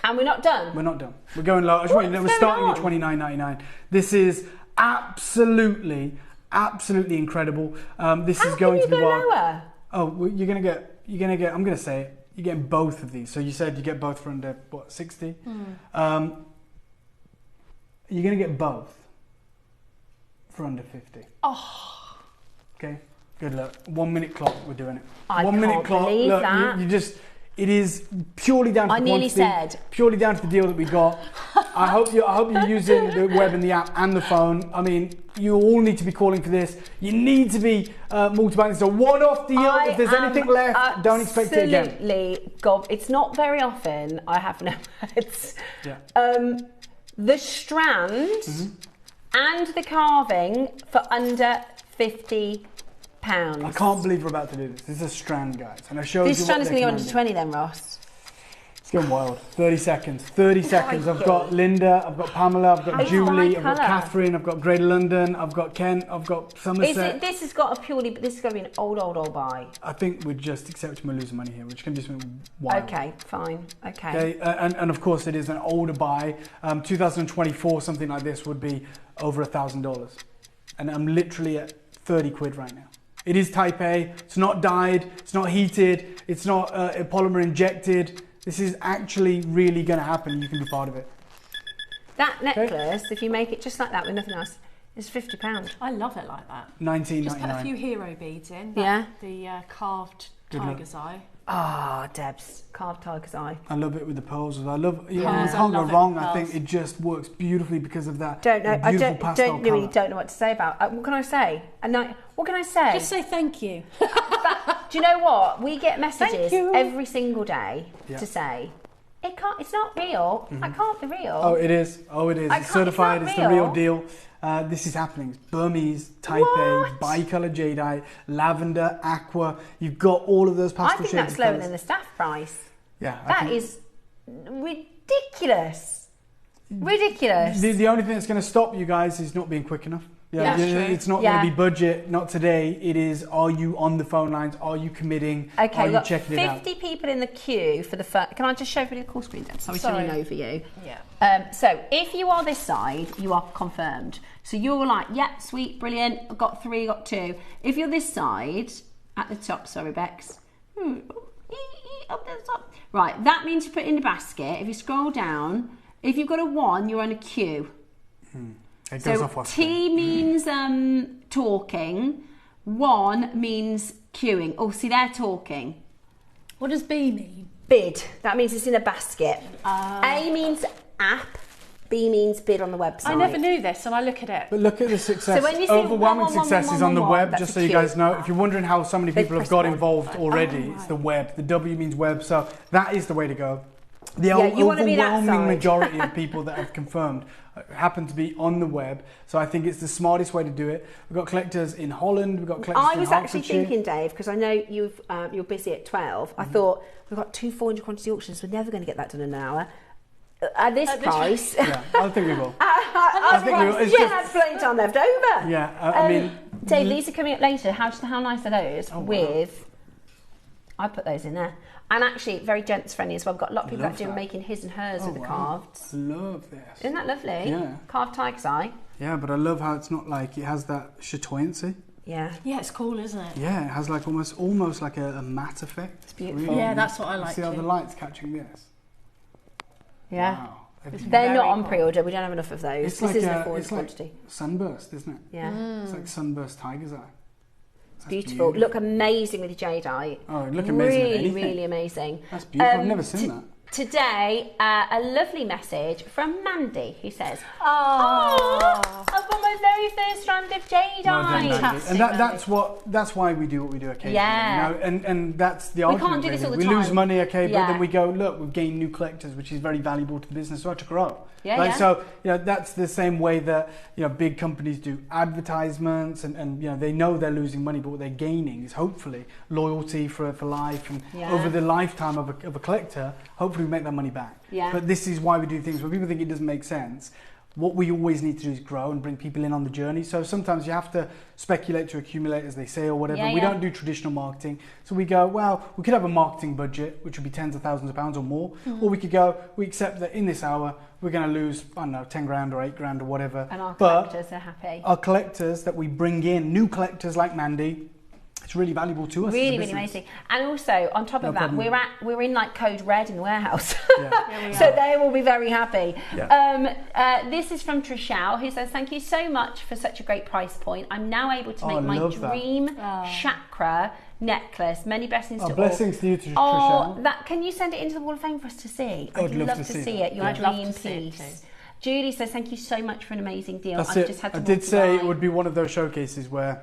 And we're not done? We're not done. We're going lower. I just want you to know we're starting at $29.99. This is absolutely incredible. This is going to be wild. Lower? Oh, well, you're gonna get. I'm gonna say it. You're getting both of these. So you said you get both for under what, 60? You're gonna get both for under 50. Oh. Okay. Good luck. 1 minute clock. We're doing it. I 1 minute can't clock. believe Look, that. you just. It is purely down to the nearly quantity, said. purely down to the deal that we got. I hope you're using the web and the app and the phone. I mean, you all need to be calling for this. You need to be multi-banking. It's a one-off deal. If there's anything left, don't expect it again. Absolutely, God, it's not very often. I have no words. Yeah. The strand and the carving for under £50. I can't believe we're about to do this. This is a strand, guys. And I showed this you strand what is going to go under 20 then, Ross. It's going wild. 30 seconds. 30 seconds. I've got Linda, I've got Pamela, I've got Julie, I've got Catherine, I've got Greater London, I've got Kent, I've got Somerset. This has got to be an old buy. I think we're just accepting we're losing money here. We're just going to do something wild. Okay, fine. Okay. And of course it is an older buy. 2024, something like this would be over $1,000. And I'm literally at 30 quid right now. It is type A, it's not dyed, it's not heated, it's not polymer injected. This is actually really going to happen. You can be part of it. That necklace, if you make it just like that with nothing else, is £50. I love it like that. $19.99. Just put a few hero beads in. Yeah. The carved tiger's eye. Ah, Debs, carved tiger's eye. I love it with the pearls. I love. You Pearls, can't go I love wrong. it, I think pearls. it just works beautifully because of that. Don't know. I beautiful pastel really colour. don't know what to say about. What can I say? What can I say? Just say thank you. Do you know what? We get messages every single day to say it can't. It's not real. It can't be real. Oh, it is. Oh, it is. It's certified. It's the real deal. This is happening. It's Burmese, type A, bicolor jadeite, lavender, aqua. You've got all of those pastel I think shades. that's lower than the staff price. Yeah, that is ridiculous. Ridiculous. The only thing that's going to stop you guys is not being quick enough. Yeah, it's not going to be budget. Not today. It is. Are you on the phone lines? Are you committing? Okay, are we've you got checking 50 it out? people in the queue for the first. Can I just show everybody the call screen then? Sorry, turning over you. Yeah. So if you are this side, you are confirmed. So you're like, yeah, sweet, brilliant. I've got 3, got 2. If you're this side at the top, sorry, Bex. Up the top. Right, that means you put it in the basket. If you scroll down, if you've got a 1, you're on a queue. It goes off our T means talking. 1 means queuing. Oh, see, they're talking. What does B mean? Bid. That means it's in a basket. A means app. B means bid on the website. I never knew this, and I look at it. But look at the success. So when you see overwhelming 1, 1, 1, success 1, is on the 1, web, that's just a so you queue. guys know. If you're wondering how so many They people have press got 1. involved already, it's the web. The W means web, so that is the way to go. The you want to be that overwhelming side. majority of people that have confirmed happen to be on the web. So I think it's the smartest way to do it. We've got collectors in Holland, we've got collectors I in was actually Hertfordshire. thinking, Dave, because I know you're busy at 12. I thought we've got 2 400 quantity auctions. We're never going to get that done in an hour. At this price, Yeah, I think we will. I think we will. It's just- have plenty of time left over. Yeah, I mean... Dave, these are coming up later. How nice are those? Oh, wow. With, I put those in there. And actually, very gents friendly as well. I've got a lot of people Love that do that. making his and hers Oh, with the wow. carved. Love this. Isn't that lovely? Yeah. Carved tiger's eye. Yeah, but I love how it's not like, it has that chatoyancy. Yeah. Yeah, it's cool, isn't it? Yeah, it has like almost like a matte effect. It's beautiful. Yeah, that's what I like See how too. the light's catching this? Yeah. Wow. They're not on pre-order. We don't have enough of those. It's This like isn't a a, forward it's like quantity. sunburst, isn't it? Yeah. It's like sunburst tiger's eye. It's beautiful. Look amazing with the jadeite. Oh, look amazing with Really, anything. really amazing. That's beautiful. I've never seen that. Today, a lovely message from Mandy who says, Oh, I've got my very first strand of jadeite. Well done, Mandy. Fantastic, And that's why we do what we do occasionally. Yeah. You know? And that's the We argument. can't do this really. all the we time. lose money, okay, Yeah. but then we go, look, we've gained new collectors, which is very valuable to the business, so to grow. Yeah, like, yeah. So, you know, that's the same way that, you know, big companies do advertisements and you know, they know they're losing money, but what they're gaining is hopefully loyalty for life and over the lifetime of a collector, hopefully we make that money back. Yeah. But this is why we do things. When people think it doesn't make sense, what we always need to do is grow and bring people in on the journey. So sometimes you have to speculate to accumulate, as they say, or whatever. Yeah, we yeah. don't do traditional marketing. So we go, well, we could have a marketing budget, which would be tens of thousands of pounds or more. Or we could go, we accept that in this hour, we're going to lose, I don't know, 10 grand or 8 grand or whatever. And our But collectors are happy. our collectors that we bring in, new collectors like Mandy, it's really valuable to us. as a Really, really business. amazing. And also, on top of No that, problem. we're in like code red in the warehouse. Yeah. So they will be very happy. Yeah. This is from Trishelle, who says, thank you so much for such a great price point. I'm now able to Oh, make I my love that. dream chakra necklace. Many blessings to all. Blessings to you, Trishelle. Oh, can you send it into the Wall of Fame for us to see? I'd love love to to see see that. it. Your I'd love dream to see it piece. too. Julie says, thank you so much for an amazing deal. That's I've it. just had to I did say multi-buy. it would be one of those showcases where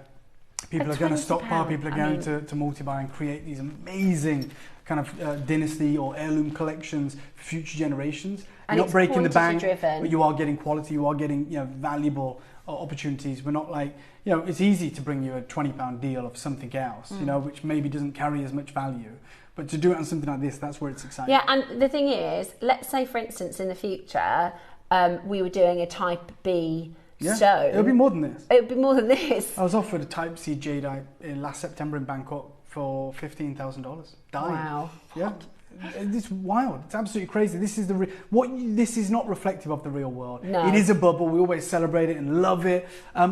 people For are going to £20, stockpile, people are I going mean- to multi-buy and create these amazing kind of dynasty or heirloom collections for future generations. And You're not it's breaking the bank, quantity-driven. but you are getting quality, you are getting valuable opportunities. We're not like, it's easy to bring you a £20 deal of something else, which maybe doesn't carry as much value. But to do it on something like this, that's where it's exciting. Yeah, and the thing is, let's say, for instance, in the future, we were doing a Type B stone. It'll be more than this. It would be more than this. I was offered a Type C Jadeite in last September in Bangkok for $15,000. Died. Wow. Yeah. It's wild. It's absolutely crazy. This is this is not reflective of the real world. No. It is a bubble. We always celebrate it and love it.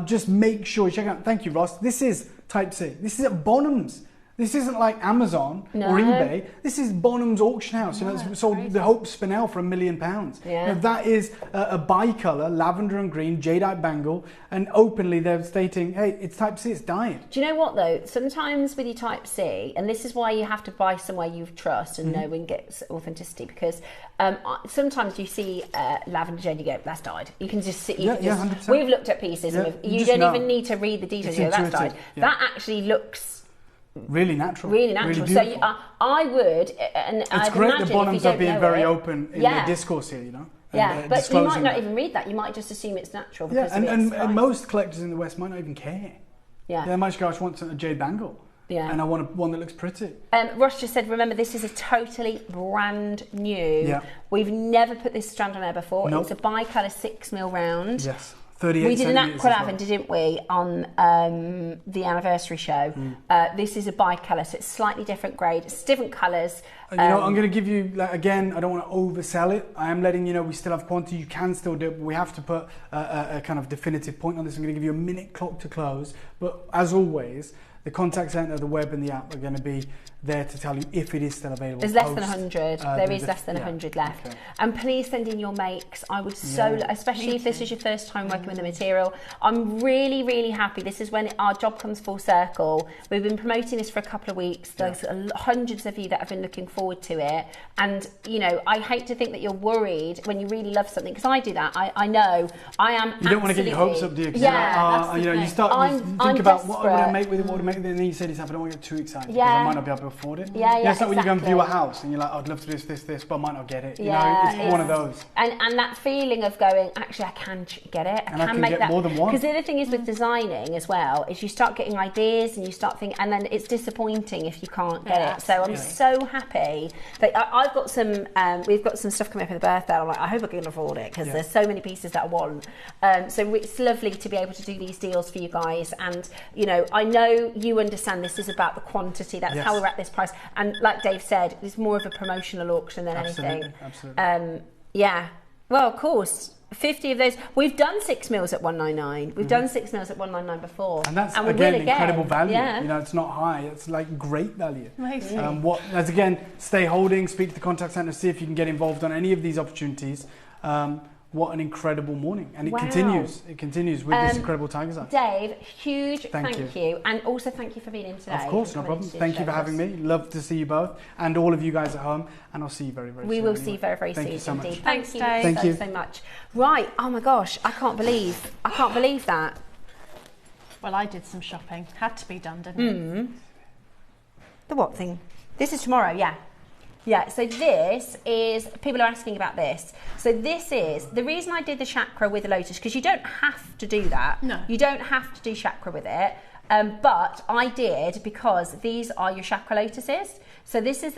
Just make sure you check out. Thank you, Ross. This is Type C. This is at Bonham's. This isn't like Amazon No. or eBay. This is Bonham's auction house. It's sold the Hope Spinel for £1 million. Yeah. That is a bicolour, lavender and green, jadeite bangle, and openly they're stating, hey, it's Type C, it's dyed. Do you know what, though? Sometimes with your Type C, and this is why you have to buy somewhere you trust and know and get authenticity, because sometimes you see lavender jade, you go, that's dyed. You can just see. You can just, 100%. we've looked at pieces, Yeah, and you you just don't know. even need to read the details. It's You go, that's intuitive, dyed. yeah. That actually looks Really natural. really natural. So beautiful. I would, and It's I'd great imagine that Bonhams if you are don't being know very it, open in their discourse here, and, Yeah, but you disclosing might not that. even read that. You might just assume it's natural Yeah, because and most collectors in the West might not even care. Yeah. They might just go, I just want a jade bangle. Yeah. And I want one that looks pretty. Ross just said, remember, this is a totally brand new. Yeah. We've never put this strand on air before. Nope. It's a bicolour 6mm round. Yes. 38 We did an centimetres as aqualavin, well. didn't we, on the anniversary show. This is a bicolour, so it's slightly different grade. It's different colours. And I'm going to give you, again, I don't want to oversell it. I am letting you know we still have quantity. You can still do it, but we have to put a kind of definitive point on this. I'm going to give you a minute clock to close. But as always, the contact centre, the web and the app are going to be there to tell you if it is still available. There's less than 100. There is less than yeah, 100 left. okay. And please send in your makes. I would especially if this is your first time working with the material. I'm really, really happy. This is when our job comes full circle. We've been promoting this for a couple of weeks. There's hundreds of you that have been looking forward to it. And, I hate to think that you're worried when you really love something, because I do that. I know. I am You don't want to get your hopes up, do you? 'Cause yeah. you think I'm about what would I desperate. make with it, what would I make with it, and then you say to yourself, I don't want to get too excited because Yeah. I might not be able to afford it. Yeah, it's not when you go and view a exactly. house and you're like, I'd love to do this, but I might not get it. Yeah, It's one of those. And that feeling of going, actually, I can get it. And I can make get that more than one. Because the other thing is with designing as well is you start getting ideas and you start thinking, and then it's disappointing if you can't get it. So I'm so happy that I've got some. We've got some stuff coming up for the birthday. I'm like, I hope I can afford it because there's so many pieces that I want. So it's lovely to be able to do these deals for you guys. And I know you understand this is about the quantity. That's how we're at this price. And like Dave said, it's more of a promotional auction than anything. Absolutely. Well, of course. 50 of those. We've done 6 mils at 199. We've done 6 mils at 199 before. And that's, we again, will incredible value. Yeah. It's not high. It's like great value. Amazing. Again, stay holding, speak to the contact centre, see if you can get involved on any of these opportunities. What an incredible morning. And it continues. It continues with this incredible tiger's eye. Dave, huge thank you. And also thank you for being in today. Of course, no problem. Thank you for having me. Love to see you both and all of you guys at home. And I'll see you very, very soon. We will see you very, very soon. Thank you so much. Thanks, Dave. Thank you so much. Right. Oh my gosh. I can't believe that. Well, I did some shopping. Had to be done, didn't it? The what thing? This is tomorrow, yeah. Yeah, so this is, people are asking about this. So this is, the reason I did the chakra with the Lotus, because you don't have to do that. No. You don't have to do chakra with it. But I did because these are your chakra lotuses. So this is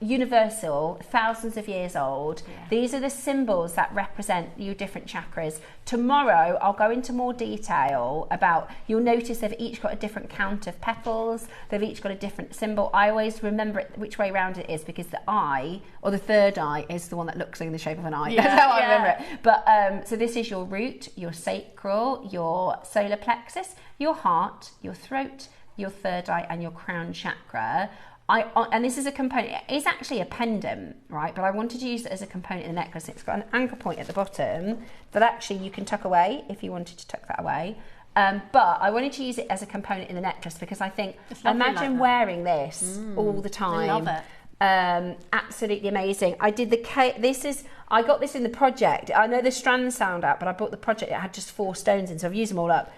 universal, thousands of years old. Yeah. These are the symbols that represent your different chakras. Tomorrow, I'll go into more detail about, you'll notice they've each got a different count of petals. They've each got a different symbol. I always remember it, which way round it is, because the eye, or the third eye, is the one that looks in the shape of an eye. Yeah, That's how I remember it. But, so this is your root, your sacral, your solar plexus, your heart, your throat, your third eye, and your crown chakra. And this is a component, it's actually a pendant, right? But I wanted to use it as a component in the necklace. It's got an anchor point at the bottom that actually you can tuck away if you wanted to tuck that away. But I wanted to use it as a component in the necklace because I think, imagine wearing this all the time. I love it. Absolutely amazing. I did I got this in the project. I know the strands sound out, but I bought the project. It had just 4 stones in, so I've used them all up.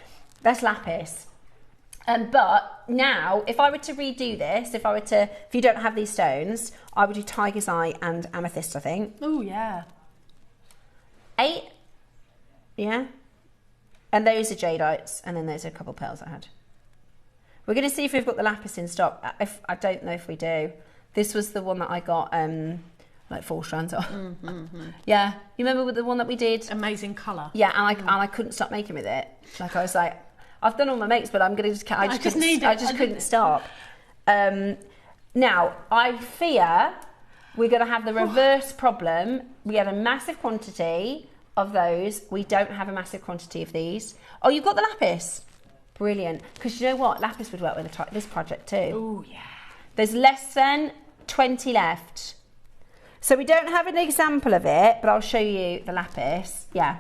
That's lapis. But now, if I were to redo this, if you don't have these stones, I would do tiger's eye and amethyst, I think. Oh, yeah. 8. Yeah. And those are Jadeites, and then there's a couple of pearls I had. We're going to see if we've got the lapis in stock. I don't know if we do. This was the one that I got like 4 strands of. Yeah. You remember the one that we did? Amazing colour. Yeah, and I couldn't stop making with it. Like I was like, I've done all my makes, but I just couldn't stop. Now, I fear we're going to have the reverse problem. We have a massive quantity of those. We don't have a massive quantity of these. Oh, you've got the lapis. Brilliant. Because you know what? Lapis would work with this project too. Oh, yeah. There's less than 20 left. So we don't have an example of it, but I'll show you the lapis. Yeah.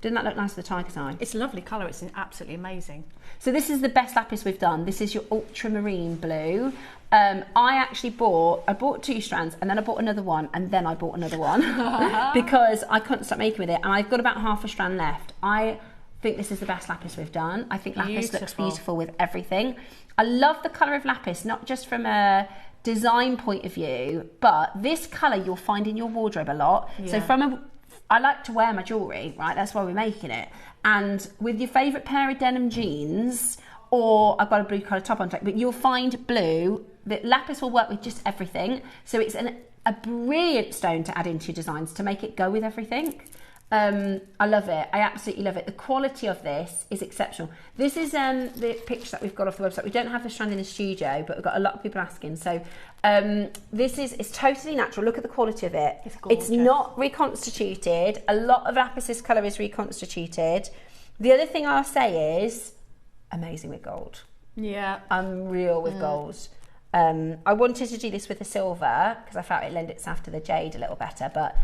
Didn't that look nice with the tiger's eye? It's a lovely colour. It's absolutely amazing. So this is the best lapis we've done. This is your ultramarine blue. I bought 2 strands, and then I bought another one, and then I bought another one because I couldn't stop making with it. And I've got about half a strand left. I think this is the best lapis we've done. I think lapis looks beautiful with everything. I love the colour of lapis, not just from a design point of view, but this colour you'll find in your wardrobe a lot. Yeah. So I like to wear my jewellery, right? That's why we're making it. And with your favourite pair of denim jeans, or I've got a blue colour top on, but you'll find blue. The lapis will work with just everything. So it's a brilliant stone to add into your designs to make it go with everything. I love it. I absolutely love it. The quality of this is exceptional. This is the picture that we've got off the website. We don't have the strand in the studio, but we've got a lot of people asking. So it's totally natural. Look at the quality of it. It's not reconstituted. A lot of lapis's colour is reconstituted. The other thing I'll say is amazing with gold. Yeah. Unreal with gold. I wanted to do this with the silver because I felt it lent itself to the jade a little better, but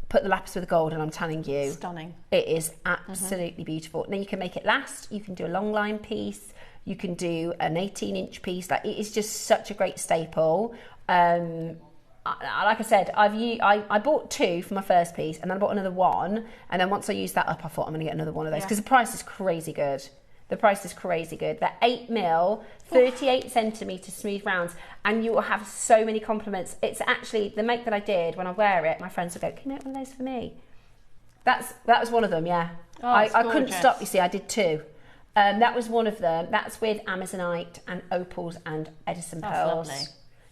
put the lapis with the gold and I'm telling you, stunning. It is absolutely beautiful. Now you can make it last. You can do a long line piece. You can do an 18-inch piece. Like, it is just such a great staple. Like I said, I bought 2 for my first piece, and then I bought another one, and then once I used that up, I thought I'm going to get another one of those because the price is crazy good. The price is crazy good. They're 8mm, 38 centimetre smooth rounds, and you will have so many compliments. It's actually the make that I did. When I wear it, my friends will go, "Can you make one of those for me?" That was one of them, yeah. Oh, I couldn't stop, you see, I did 2. That was one of them. That's with Amazonite and opals and Edison pearls. Lovely.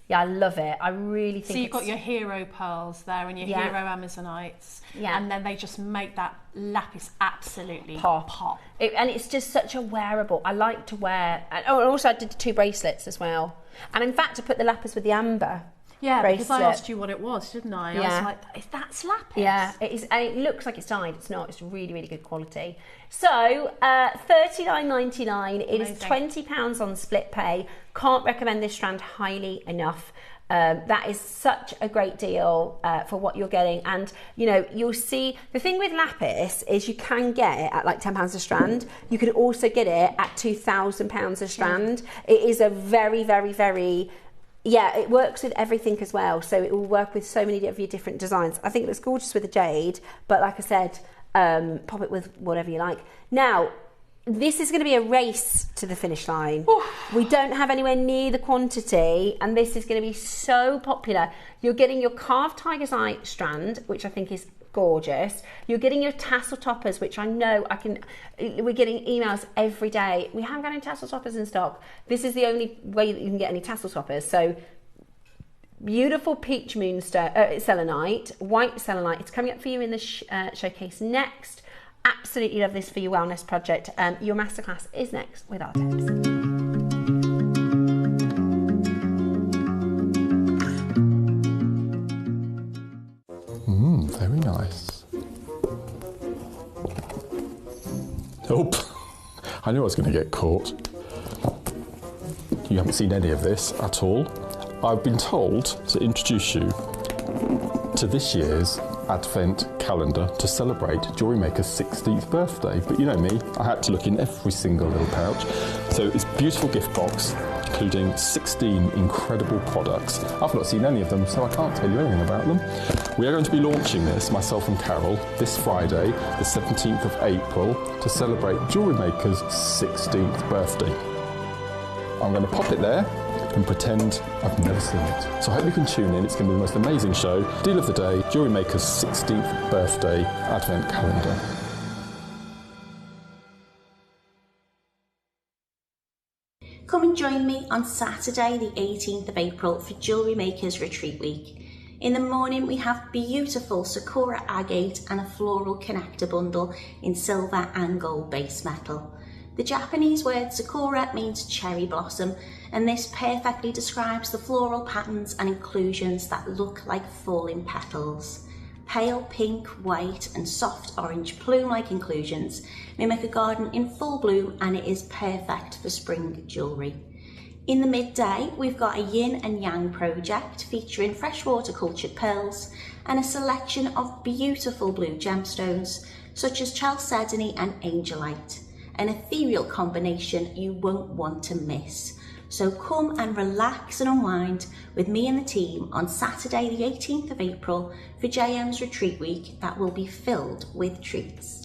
Yeah, I love it. I really think so you've got your hero pearls there and your hero Amazonites, and then they just make that lapis absolutely pop. And it's just such a wearable. I like to wear. And also I did 2 bracelets as well. And in fact, I put the lapis with the amber. Yeah, bracelet. Because I asked you what it was, didn't I? Yeah. I was like, that's lapis. Yeah, it is, and it looks like it's dyed. It's not. It's really, really good quality. So, $39.99. It is £20 on split pay. Can't recommend this strand highly enough. That is such a great deal for what you're getting. And, you know, you'll see, the thing with lapis is you can get it at like £10 a strand. You can also get it at £2,000 a strand. It is a very, very, very... Yeah, it works with everything as well. So it will work with so many of your different designs. I think it looks gorgeous with the jade, but like I said, pop it with whatever you like. Now, this is going to be a race to the finish line. We don't have anywhere near the quantity, and this is going to be so popular. You're getting your carved tiger's eye strand, which I think is gorgeous. You're getting your tassel toppers, which I know we're getting emails every day. We haven't got any tassel toppers in stock. This is the only way that you can get any tassel toppers. So beautiful peach moonstone, selenite, white selenite. It's coming up for you in the showcase next. Absolutely love this for your wellness project. Your masterclass is next with our tips. Very nice. Oh, I knew I was going to get caught. You haven't seen any of this at all. I've been told to introduce you to this year's Advent calendar to celebrate JewelleryMaker's 16th birthday. But you know me, I had to look in every single little pouch. So it's a beautiful gift box, including 16 incredible products. I've not seen any of them, so I can't tell you anything about them. We are going to be launching this, myself and Carol, this Friday, the 17th of April, to celebrate JewelleryMaker's 16th birthday. I'm going to pop it there and pretend I've never seen it. So I hope you can tune in. It's going to be the most amazing show. Deal of the day, JewelleryMaker's 16th birthday Advent calendar. Come and join me on Saturday the 18th of April for JewelleryMaker's Retreat Week. In the morning we have beautiful Sakura agate and a floral connector bundle in silver and gold base metal. The Japanese word Sakura means cherry blossom, and this perfectly describes the floral patterns and inclusions that look like falling petals. Pale pink, white and soft orange plume-like inclusions mimic a garden in full bloom, and it is perfect for spring jewellery. In the midday, we've got a yin and yang project featuring freshwater cultured pearls and a selection of beautiful blue gemstones such as chalcedony and angelite, an ethereal combination you won't want to miss. So come and relax and unwind with me and the team on Saturday the 18th of April for JM's Retreat Week that will be filled with treats.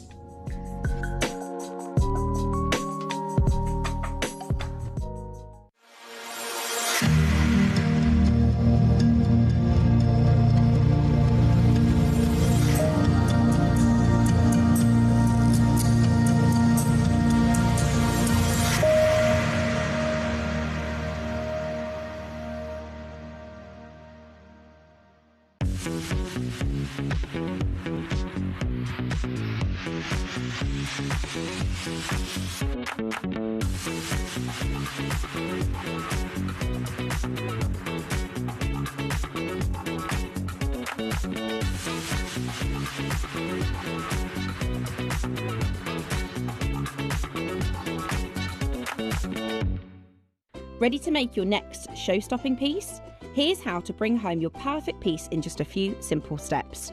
Ready to make your next show-stopping piece? Here's how to bring home your perfect piece in just a few simple steps.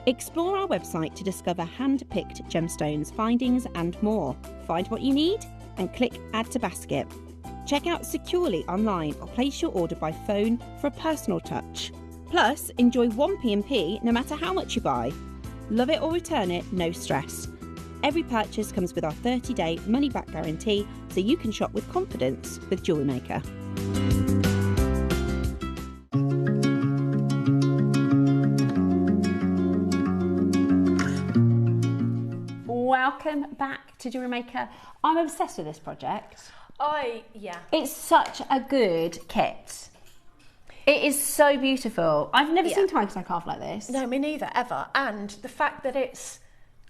Explore our website to discover hand-picked gemstones, findings and more. Find what you need and click Add to Basket. Check out securely online or place your order by phone for a personal touch. Plus, enjoy one P&P no matter how much you buy. Love it or return it, no stress. Every purchase comes with our 30-day money-back guarantee, so you can shop with confidence with JewelleryMaker. Welcome back to JewelleryMaker. I'm obsessed with this project. Yeah. It's such a good kit. It is so beautiful. I've never seen tiger's eye carved like this. No, me neither, ever. And the fact that it's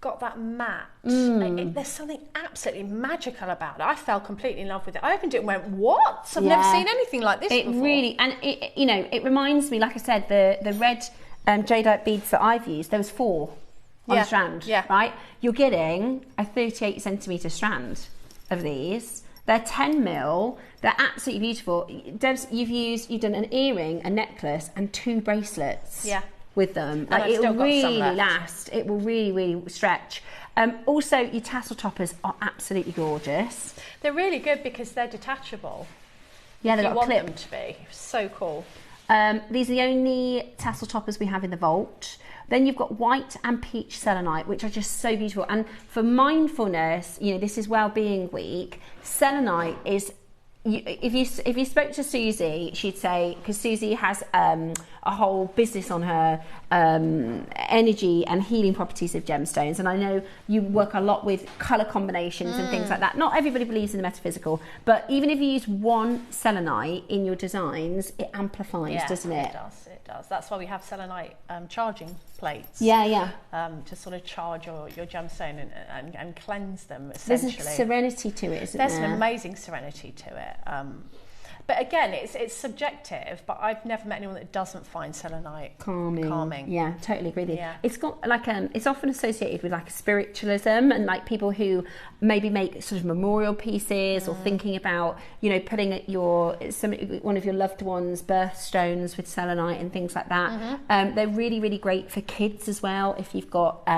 got that matte, there's something absolutely magical about it. I fell completely in love with it. I opened it and went, what? I've never seen anything like this before. It really, and it, you know, it reminds me, like I said, the red Jadeite beads that I've used, there was 4 on a strand, right? You're getting a 38 centimetre strand of these. They're 10 mil. They're absolutely beautiful. Debs, you've done an earring, a necklace, and 2 bracelets. With them, like it will really last. It will really stretch. Also, your tassel toppers are absolutely gorgeous. They're really good because they're detachable. Yeah, they've got a clip. Them to be so cool. These are the only tassel toppers we have in the vault. Then you've got white and peach selenite, which are just so beautiful. And for mindfulness, you know, this is Wellbeing Week. Selenite is, if you spoke to Susie, she'd say, because Susie has a whole business on her energy and healing properties of gemstones, and I know you work a lot with colour combinations and things like that. Not everybody believes in the metaphysical, but even if you use one selenite in your designs, it amplifies, doesn't it? It does. That's why we have selenite charging plates. To sort of charge your gemstone and cleanse them, essentially. There's a serenity to it, isn't there? There's an amazing serenity to it. But again, it's subjective, but I've never met anyone that doesn't find selenite calming. Yeah, totally agree with you. It's got like it's often associated with like spiritualism and like people who maybe make sort of memorial pieces or thinking about, you know, putting one of your loved ones' birthstones with selenite and things like that. They're really great for kids as well. If you've got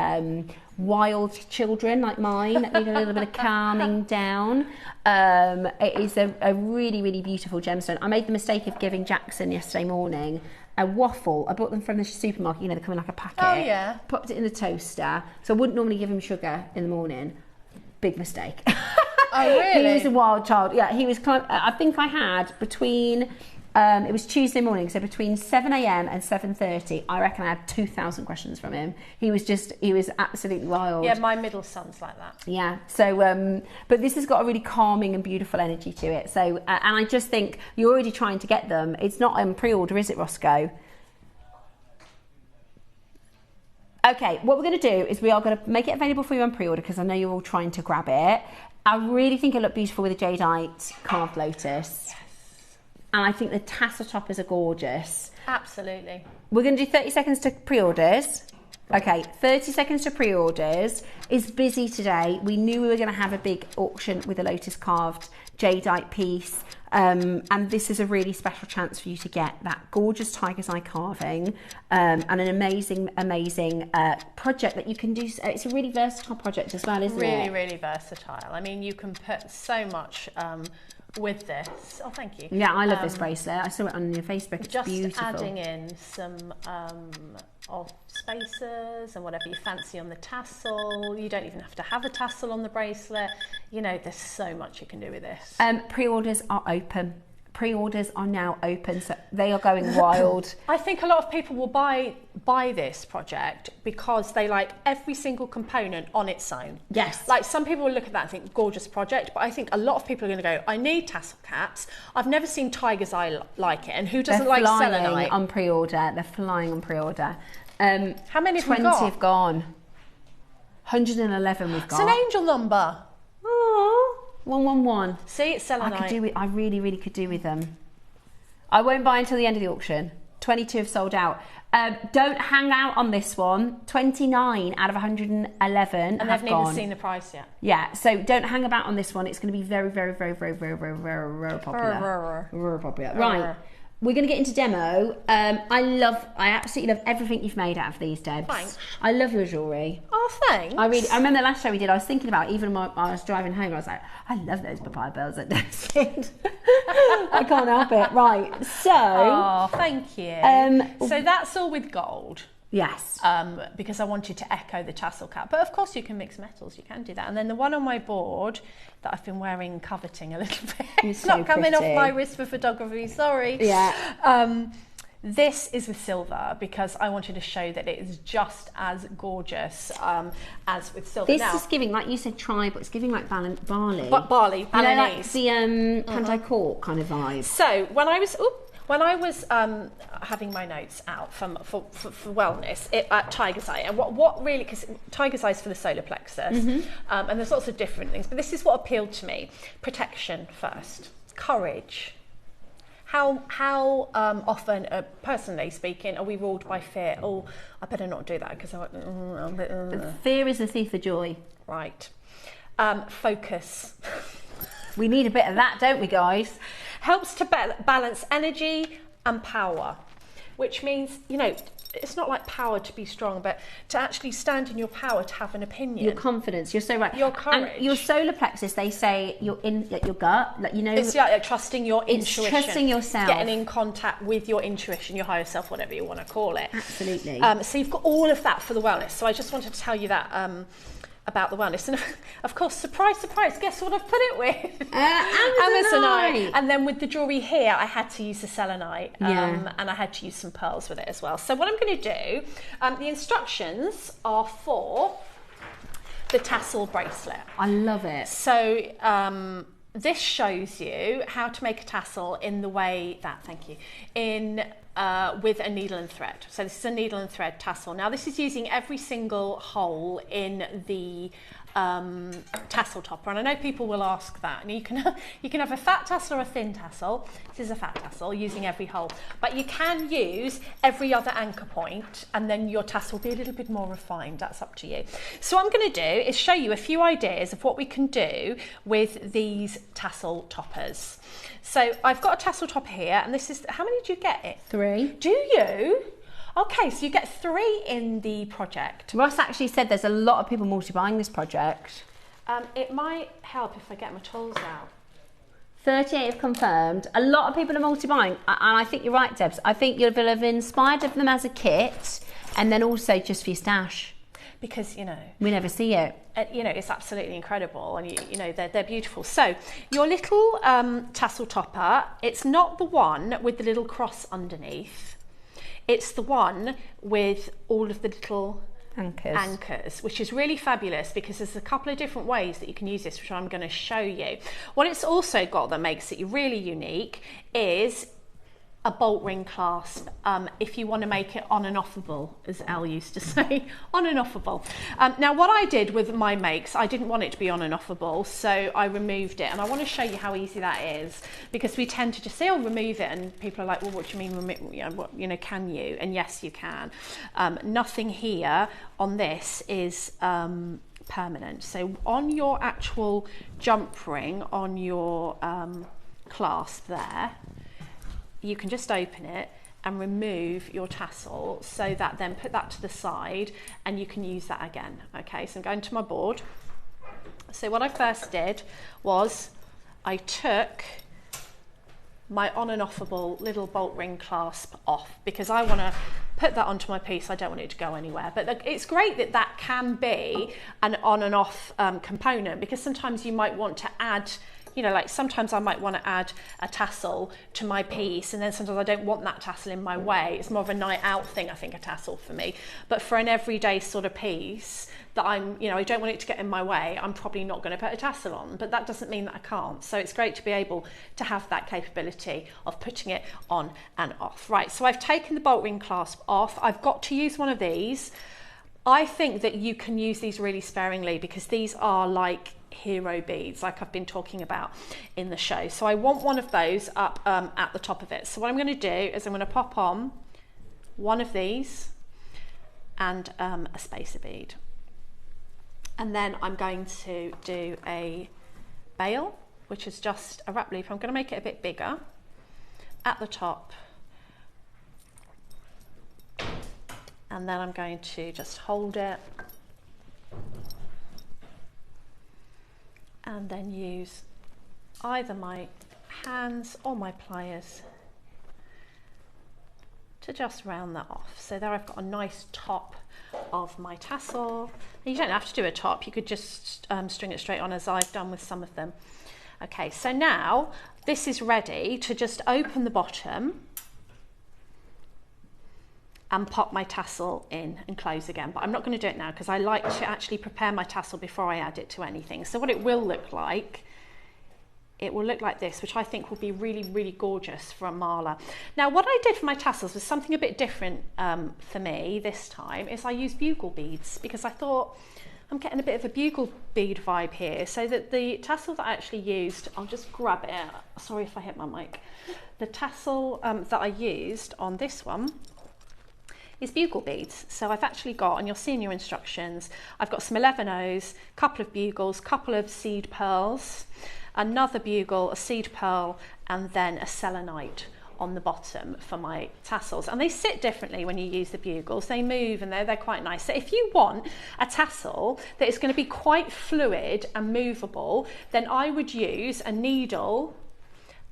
wild children like mine that need a little bit of calming down, it is a really beautiful gemstone. I made the mistake of giving Jackson yesterday morning a waffle. I bought them from the supermarket, you know, they come in like a packet. Popped it in the toaster, so I wouldn't normally give him sugar in the morning. Big mistake. Oh really? He was a wild child. Yeah, he was I think I had between it was Tuesday morning, so between 7 a.m. and 7:30, I reckon I had 2,000 questions from him. He was absolutely wild. Yeah, my middle son's like that. Yeah, so, but this has got a really calming and beautiful energy to it. So, and I just think you're already trying to get them. It's not on pre-order, is it, Roscoe? Okay, what we're going to do is we are going to make it available for you on pre-order because I know you're all trying to grab it. I really think it'll look beautiful with a Jadeite carved lotus. And I think the tassel toppers are gorgeous. Absolutely. We're going to do 30 seconds to pre-orders. Okay, 30 seconds to pre-orders. Is busy today. We knew we were going to have a big auction with a lotus carved Jadeite piece. And this is a really special chance for you to get that gorgeous tiger's eye carving and an amazing project that you can do. It's a really versatile project as well, isn't it? Really versatile. I mean, you can put so much with this. Oh, thank you. Yeah, I love this bracelet. I saw it on your Facebook. It's just beautiful. Adding in some of spacers and whatever you fancy on the tassel. You don't even have to have a tassel on the bracelet. You know, there's so much you can do with this. Pre-orders are open. Pre-orders are now open, so they are going wild. I think a lot of people will buy this project because they like every single component on its own. Yes. Like some people will look at that and think, gorgeous project, but I think a lot of people are going to go, I need tassel caps. I've never seen tiger's eye like it, and who doesn't like selenite? On pre-order. They're flying on pre-order. How many have 20 we got? have gone. 111 we've got. It's an angel number. Oh, 111. See, it's selenite. I really could do with them. I won't buy until the end of the auction. 22 have sold out. Don't hang out on this one. 29 out of 111 and have haven't gone. even seen the price yet. Yeah, so don't hang about on this one. It's going to be very popular. Very popular. Right. We're going to get into demo. I absolutely love everything you've made out of these, Debs. Thanks. I love your jewellery. Oh, thanks. I remember the last show we did, I was thinking about it, even when I was driving home, I was like, I love those papaya bells that Debs did. I can't help it. Right, so... Oh, thank you. So that's all with gold. Yes. Because I wanted to echo the tassel cap. But of course you can mix metals, you can do that. And then the one on my board that I've been wearing, coveting a little bit, it's not coming off my wrist for photography, sorry. Yeah. This is with silver because I wanted to show that it is just as gorgeous as with silver. This is giving, like you said, tribe, but it's giving like barley. Barley, Balinese. You know, like the Pandai Court kind of vibe. So when I was having my notes out for wellness at Tiger's Eye, and what really, because Tiger's Eye is for the solar plexus, and there's lots of different things, but this is what appealed to me. Protection first, courage. How often, personally speaking, are we ruled by fear? Oh, I better not do that because fear is the thief of joy. Right. Focus. We need a bit of that, don't we, guys? Helps to balance energy and power, which means, you know, it's not like power to be strong, but to actually stand in your power, to have an opinion. Your confidence, you're so right. Your courage. And your solar plexus, they say you're in like your gut, like, you know. It's like trusting your intuition. Trusting yourself. Getting in contact with your intuition, your higher self, whatever you want to call it. Absolutely. So you've got all of that for the wellness. So I just wanted to tell you that about the wellness. And of course, surprise, surprise, guess what I've put it with? Amazonite. And then with the jewellery here, I had to use the selenite, and I had to use some pearls with it as well. So what I'm going to do, the instructions are for the tassel bracelet. I love it. So this shows you how to make a tassel in the way that, thank you, with a needle and thread. So this is a needle and thread tassel. Now this is using every single hole in the tassel topper, and I know people will ask that. And you can have a fat tassel or a thin tassel. This is a fat tassel using every hole, but you can use every other anchor point, and then your tassel will be a little bit more refined. That's up to you. So what I'm going to do is show you a few ideas of what we can do with these tassel toppers. So I've got a tassel topper here, and this is, how many do you get? 3. Do you? Okay, so you get 3 in the project. Ross actually said there's a lot of people multi-buying this project. It might help if I get my tools out. 38 have confirmed. A lot of people are multi-buying, and I think you're right, Debs. I think you'll have inspired of them as a kit, and then also just for your stash. Because, you know, we never see it. You know, it's absolutely incredible, and you know, they're beautiful. So your little tassel topper, it's not the one with the little cross underneath. It's the one with all of the little anchors, which is really fabulous because there's a couple of different ways that you can use this, which I'm going to show you. What it's also got that makes it really unique is a bolt ring clasp, if you want to make it on and offable, as Elle used to say, on and offable. Now what I did with my makes, I didn't want it to be on and offable, so I removed it, and I want to show you how easy that is, because we tend to just say, oh, remove it, and people are like, well, what do you mean, can you? And yes, you can. Nothing here on this is permanent. So on your actual jump ring, on your clasp there, you can just open it and remove your tassel, so that then put that to the side and you can use that again. Okay, so I'm going to my board. So what I first did was I took my on and offable little bolt ring clasp off, because I want to put that onto my piece. I don't want it to go anywhere, but it's great that that can be an on and off component, because sometimes you might want to add, you know, like sometimes I might want to add a tassel to my piece, and then sometimes I don't want that tassel in my way. It's more of a night out thing, I think, a tassel for me. But for an everyday sort of piece that I'm, you know, I don't want it to get in my way, I'm probably not going to put a tassel on, but that doesn't mean that I can't. So it's great to be able to have that capability of putting it on and off. Right, so I've taken the bolt ring clasp off. I've got to use one of these. I think that you can use these really sparingly, because these are like hero beads, like I've been talking about in the show. So I want one of those up at the top of it. So what I'm going to do is I'm going to pop on one of these and a spacer bead, and then I'm going to do a bail, which is just a wrap loop. I'm going to make it a bit bigger at the top, and then I'm going to just hold it and then use either my hands or my pliers to just round that off. So there I've got a nice top of my tassel. You don't have to do a top, you could just string it straight on as I've done with some of them. Okay, so now this is ready to just open the bottom and pop my tassel in and close again. But I'm not going to do it now because I like to actually prepare my tassel before I add it to anything. So what it will look like, it will look like this, which I think will be really, really gorgeous for a mala. Now, what I did for my tassels was something a bit different for me this time, is I used bugle beads because I thought I'm getting a bit of a bugle bead vibe here. So that the tassel that I actually used, I'll just grab it. Sorry if I hit my mic. The tassel that I used on this one is bugle beads. So I've actually got, and you'll see in your instructions, I've got some 11Os, couple of bugles, couple of seed pearls, another bugle, a seed pearl, and then a selenite on the bottom for my tassels. And they sit differently when you use the bugles. They move and they're quite nice. So if you want a tassel that is going to be quite fluid and movable, then I would use a needle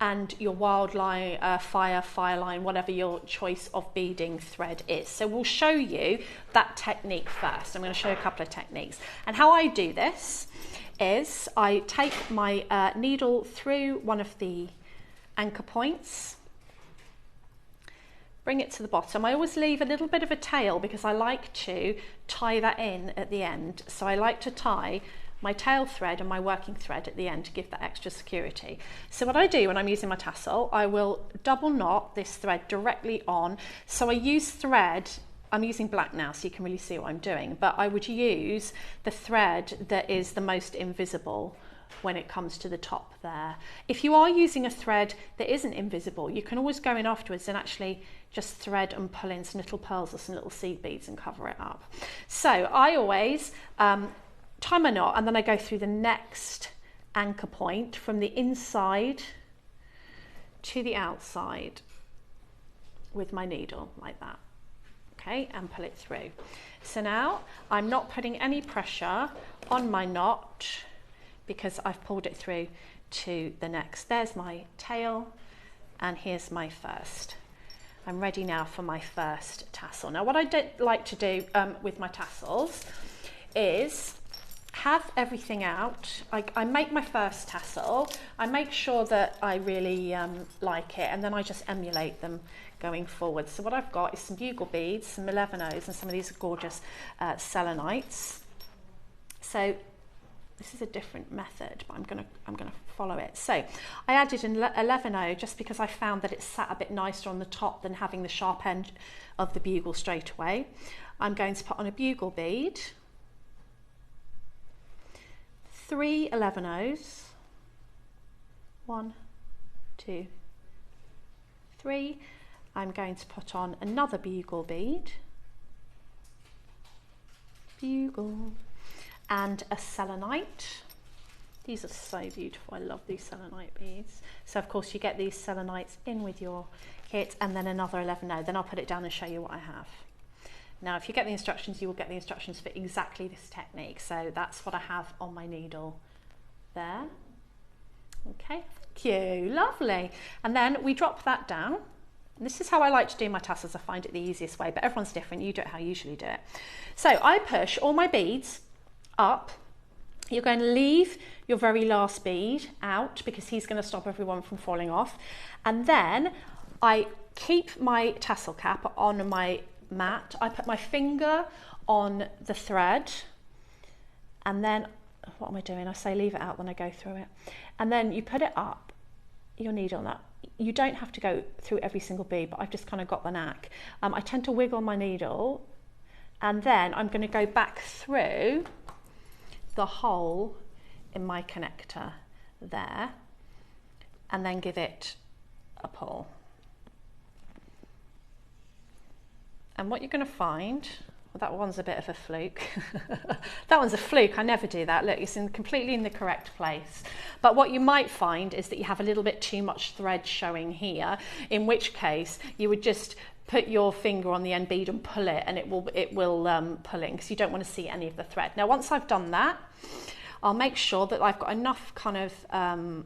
and your wildline, fire line, whatever your choice of beading thread is. So we'll show you that technique first. I'm going to show you a couple of techniques. And how I do this is I take my needle through one of the anchor points, bring it to the bottom. I always leave a little bit of a tail because I like to tie that in at the end. So I like to tie my tail thread and my working thread at the end to give that extra security. So what I do when I'm using my tassel, I will double knot this thread directly on. So I use thread, I'm using black now so you can really see what I'm doing, but I would use the thread that is the most invisible when it comes to the top there. If you are using a thread that isn't invisible, you can always go in afterwards and actually just thread and pull in some little pearls or some little seed beads and cover it up. So I always tie my knot and then I go through the next anchor point from the inside to the outside with my needle like that. Okay, and pull it through. So now I'm not putting any pressure on my knot because I've pulled it through to the next. There's my tail and here's my first. I'm ready now for my first tassel. Now what I like to do with my tassels is have everything out. I make my first tassel, I make sure that I really like it, and then I just emulate them going forward. So what I've got is some bugle beads, some 11Os, and some of these gorgeous selenites. So this is a different method, but I'm gonna follow it. So I added an 11O just because I found that it sat a bit nicer on the top than having the sharp end of the bugle straight away. I'm going to put on a bugle bead, 3 11Os, 1, 2, 3. I'm going to put on another bugle bead, bugle, and a selenite. These are so beautiful, I love these selenite beads. So of course you get these selenites in with your kit, and then another 11O, then I'll put it down and show you what I have. Now if you get the instructions, you will get the instructions for exactly this technique. So that's what I have on my needle there. Okay, thank you, lovely. And then we drop that down. And this is how I like to do my tassels. I find it the easiest way, but everyone's different. You do it how you usually do it. So I push all my beads up. You're going to leave your very last bead out because he's going to stop everyone from falling off. And then I keep my tassel cap on my mat. I put my finger on the thread, and then what am I doing? I say leave it out, then I go through it. And then you put it up, your needle on that. You don't have to go through every single bead, but I've just kind of got the knack. I tend to wiggle my needle, and then I'm going to go back through the hole in my connector there, and then give it a pull. And what you're going to find, well, that one's a bit of a fluke. That one's a fluke, I never do that. Look, it's completely in the correct place. But what you might find is that you have a little bit too much thread showing here, in which case you would just put your finger on the end bead and pull it, and it will pull in, because you don't want to see any of the thread. Now once I've done that, I'll make sure that I've got enough kind of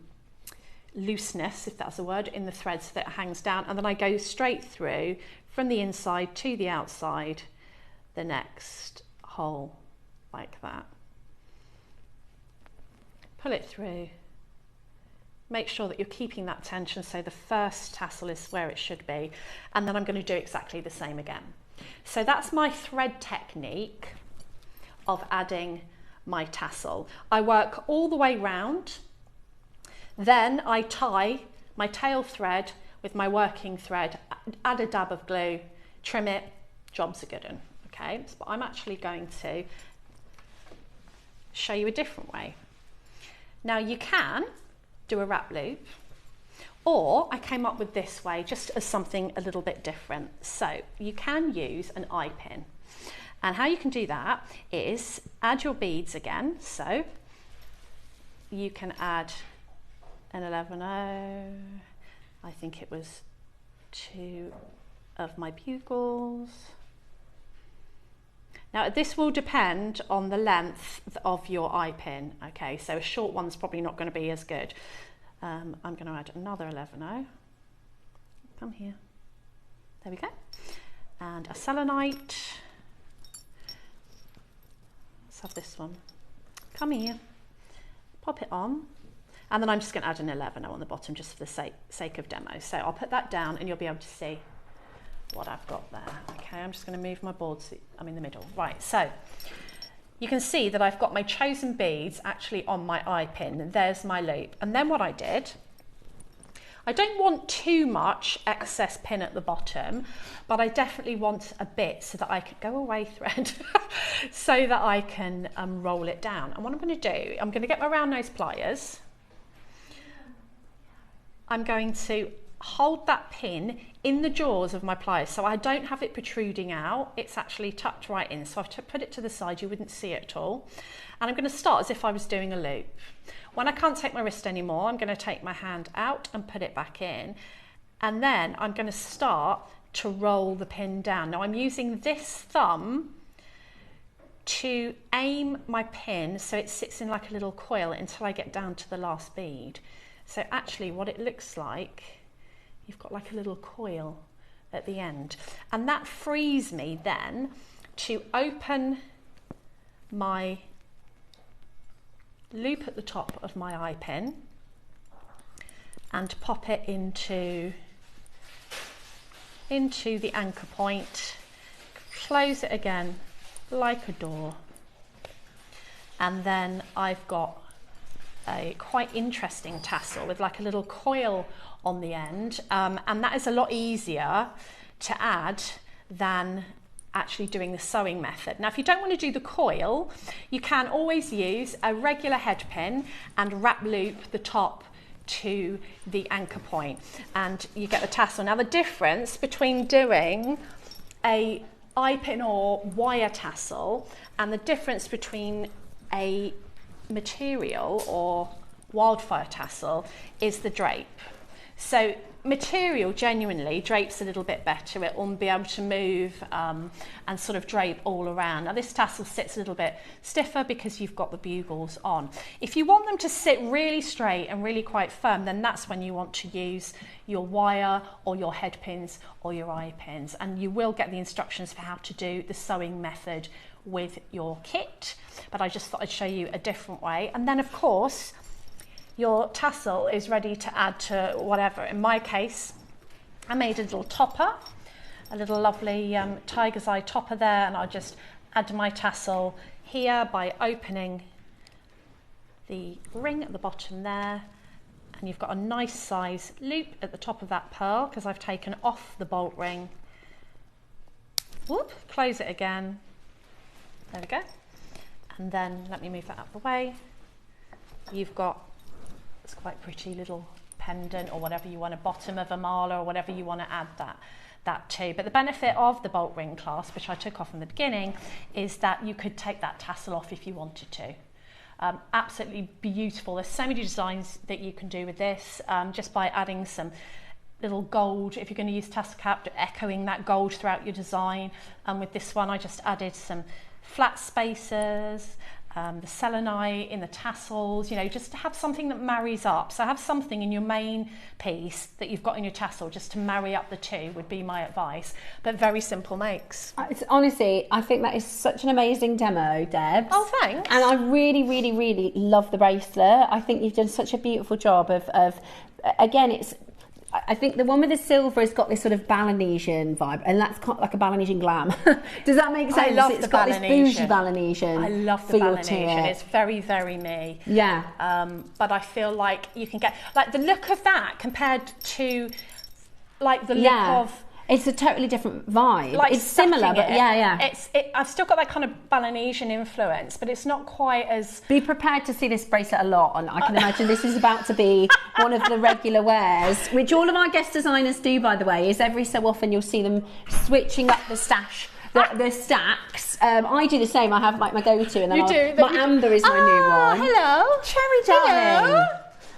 looseness, if that's a word, in the thread so that it hangs down, and then I go straight through from the inside to the outside, the next hole like that. Pull it through. Make sure that you're keeping that tension so the first tassel is where it should be, and then I'm going to do exactly the same again. So that's my thread technique of adding my tassel. I work all the way round, then I tie my tail thread with my working thread, add a dab of glue, trim it, job's a good one. Okay, but I'm actually going to show you a different way. Now you can do a wrap loop, or I came up with this way just as something a little bit different. So you can use an eye pin, and how you can do that is add your beads again. So you can add an 11/0, I think it was 2 of my bugles. Now this will depend on the length of your eye pin, okay, so a short one's probably not going to be as good. I'm going to add another 11/0, come here, there we go, and a selenite. Let's have this one, come here, pop it on, and then I'm just going to add an 11/0 on the bottom just for the sake of demo. So I'll put that down and you'll be able to see what I've got there. Okay, I'm just going to move my board so I'm in the middle. Right, so you can see that I've got my chosen beads actually on my eye pin. There's my loop. And then what I did, I don't want too much excess pin at the bottom, but I definitely want a bit so that I can go away thread so that I can roll it down. And what I'm going to do, I'm going to get my round nose pliers. I'm going to hold that pin in the jaws of my pliers, so I don't have it protruding out, it's actually tucked right in, so I've put it to the side, you wouldn't see it at all. And I'm going to start as if I was doing a loop. When I can't take my wrist anymore, I'm going to take my hand out and put it back in, and then I'm going to start to roll the pin down. Now I'm using this thumb to aim my pin so it sits in like a little coil until I get down to the last bead. So actually what it looks like, you've got like a little coil at the end, and that frees me then to open my loop at the top of my eye pin and pop it into the anchor point, close it again like a door, and then I've got a quite interesting tassel with like a little coil on the end, and that is a lot easier to add than actually doing the sewing method. Now if you don't want to do the coil, you can always use a regular head pin and wrap loop the top to the anchor point and you get the tassel. Now the difference between doing a eye pin or wire tassel and the difference between a material or wildfire tassel is the drape. So material genuinely drapes a little bit better, it will be able to move and sort of drape all around. Now this tassel sits a little bit stiffer because you've got the bugles on. If you want them to sit really straight and really quite firm, then that's when you want to use your wire or your head pins or your eye pins, and you will get the instructions for how to do the sewing method with your kit, but I just thought I'd show you a different way. And then of course your tassel is ready to add to whatever. In my case, I made a little topper, a little lovely tiger's eye topper there, and I'll just add my tassel here by opening the ring at the bottom there, and you've got a nice size loop at the top of that pearl because I've taken off the bolt ring. Whoop, close it again. There we go. And then let me move that out of the way. You've got this quite pretty little pendant or whatever you want, a bottom of a mala or whatever you want to add that to. But the benefit of the bolt ring clasp, which I took off in the beginning, is that you could take that tassel off if you wanted to. Absolutely beautiful. There's so many designs that you can do with this, just by adding some little gold, if you're going to use tassel cap, echoing that gold throughout your design. And with this one I just added some flat spacers, the selenite, in the tassels, you know, just to have something that marries up. So have something in your main piece that you've got in your tassel just to marry up the two would be my advice. But very simple makes. It's, honestly, I think that is such an amazing demo, Deb. Oh, thanks. And I really, really, really love the bracelet. I think you've done such a beautiful job of again, it's, I think the one with the silver has got this sort of Balinesian vibe, and that's kind of like a Balinesian glam. Does that make sense? I love it's the got Balinesian. This bougie Balinesian. I love the feel to Balinesian. it. It's very, very me. Yeah. But I feel like you can get like the look of that compared to like the look of. It's a totally different vibe. Like it's similar, but I've still got that kind of Balinesian influence, but it's not quite as. Be prepared to see this bracelet a lot, and I can imagine this is about to be one of the regular wears, which all of our guest designers do, by the way. Is every so often you'll see them switching up the stash. The stacks. I do the same. I have like my go-to, and then my amber is my new one. Hello, Cherry darling. Hello.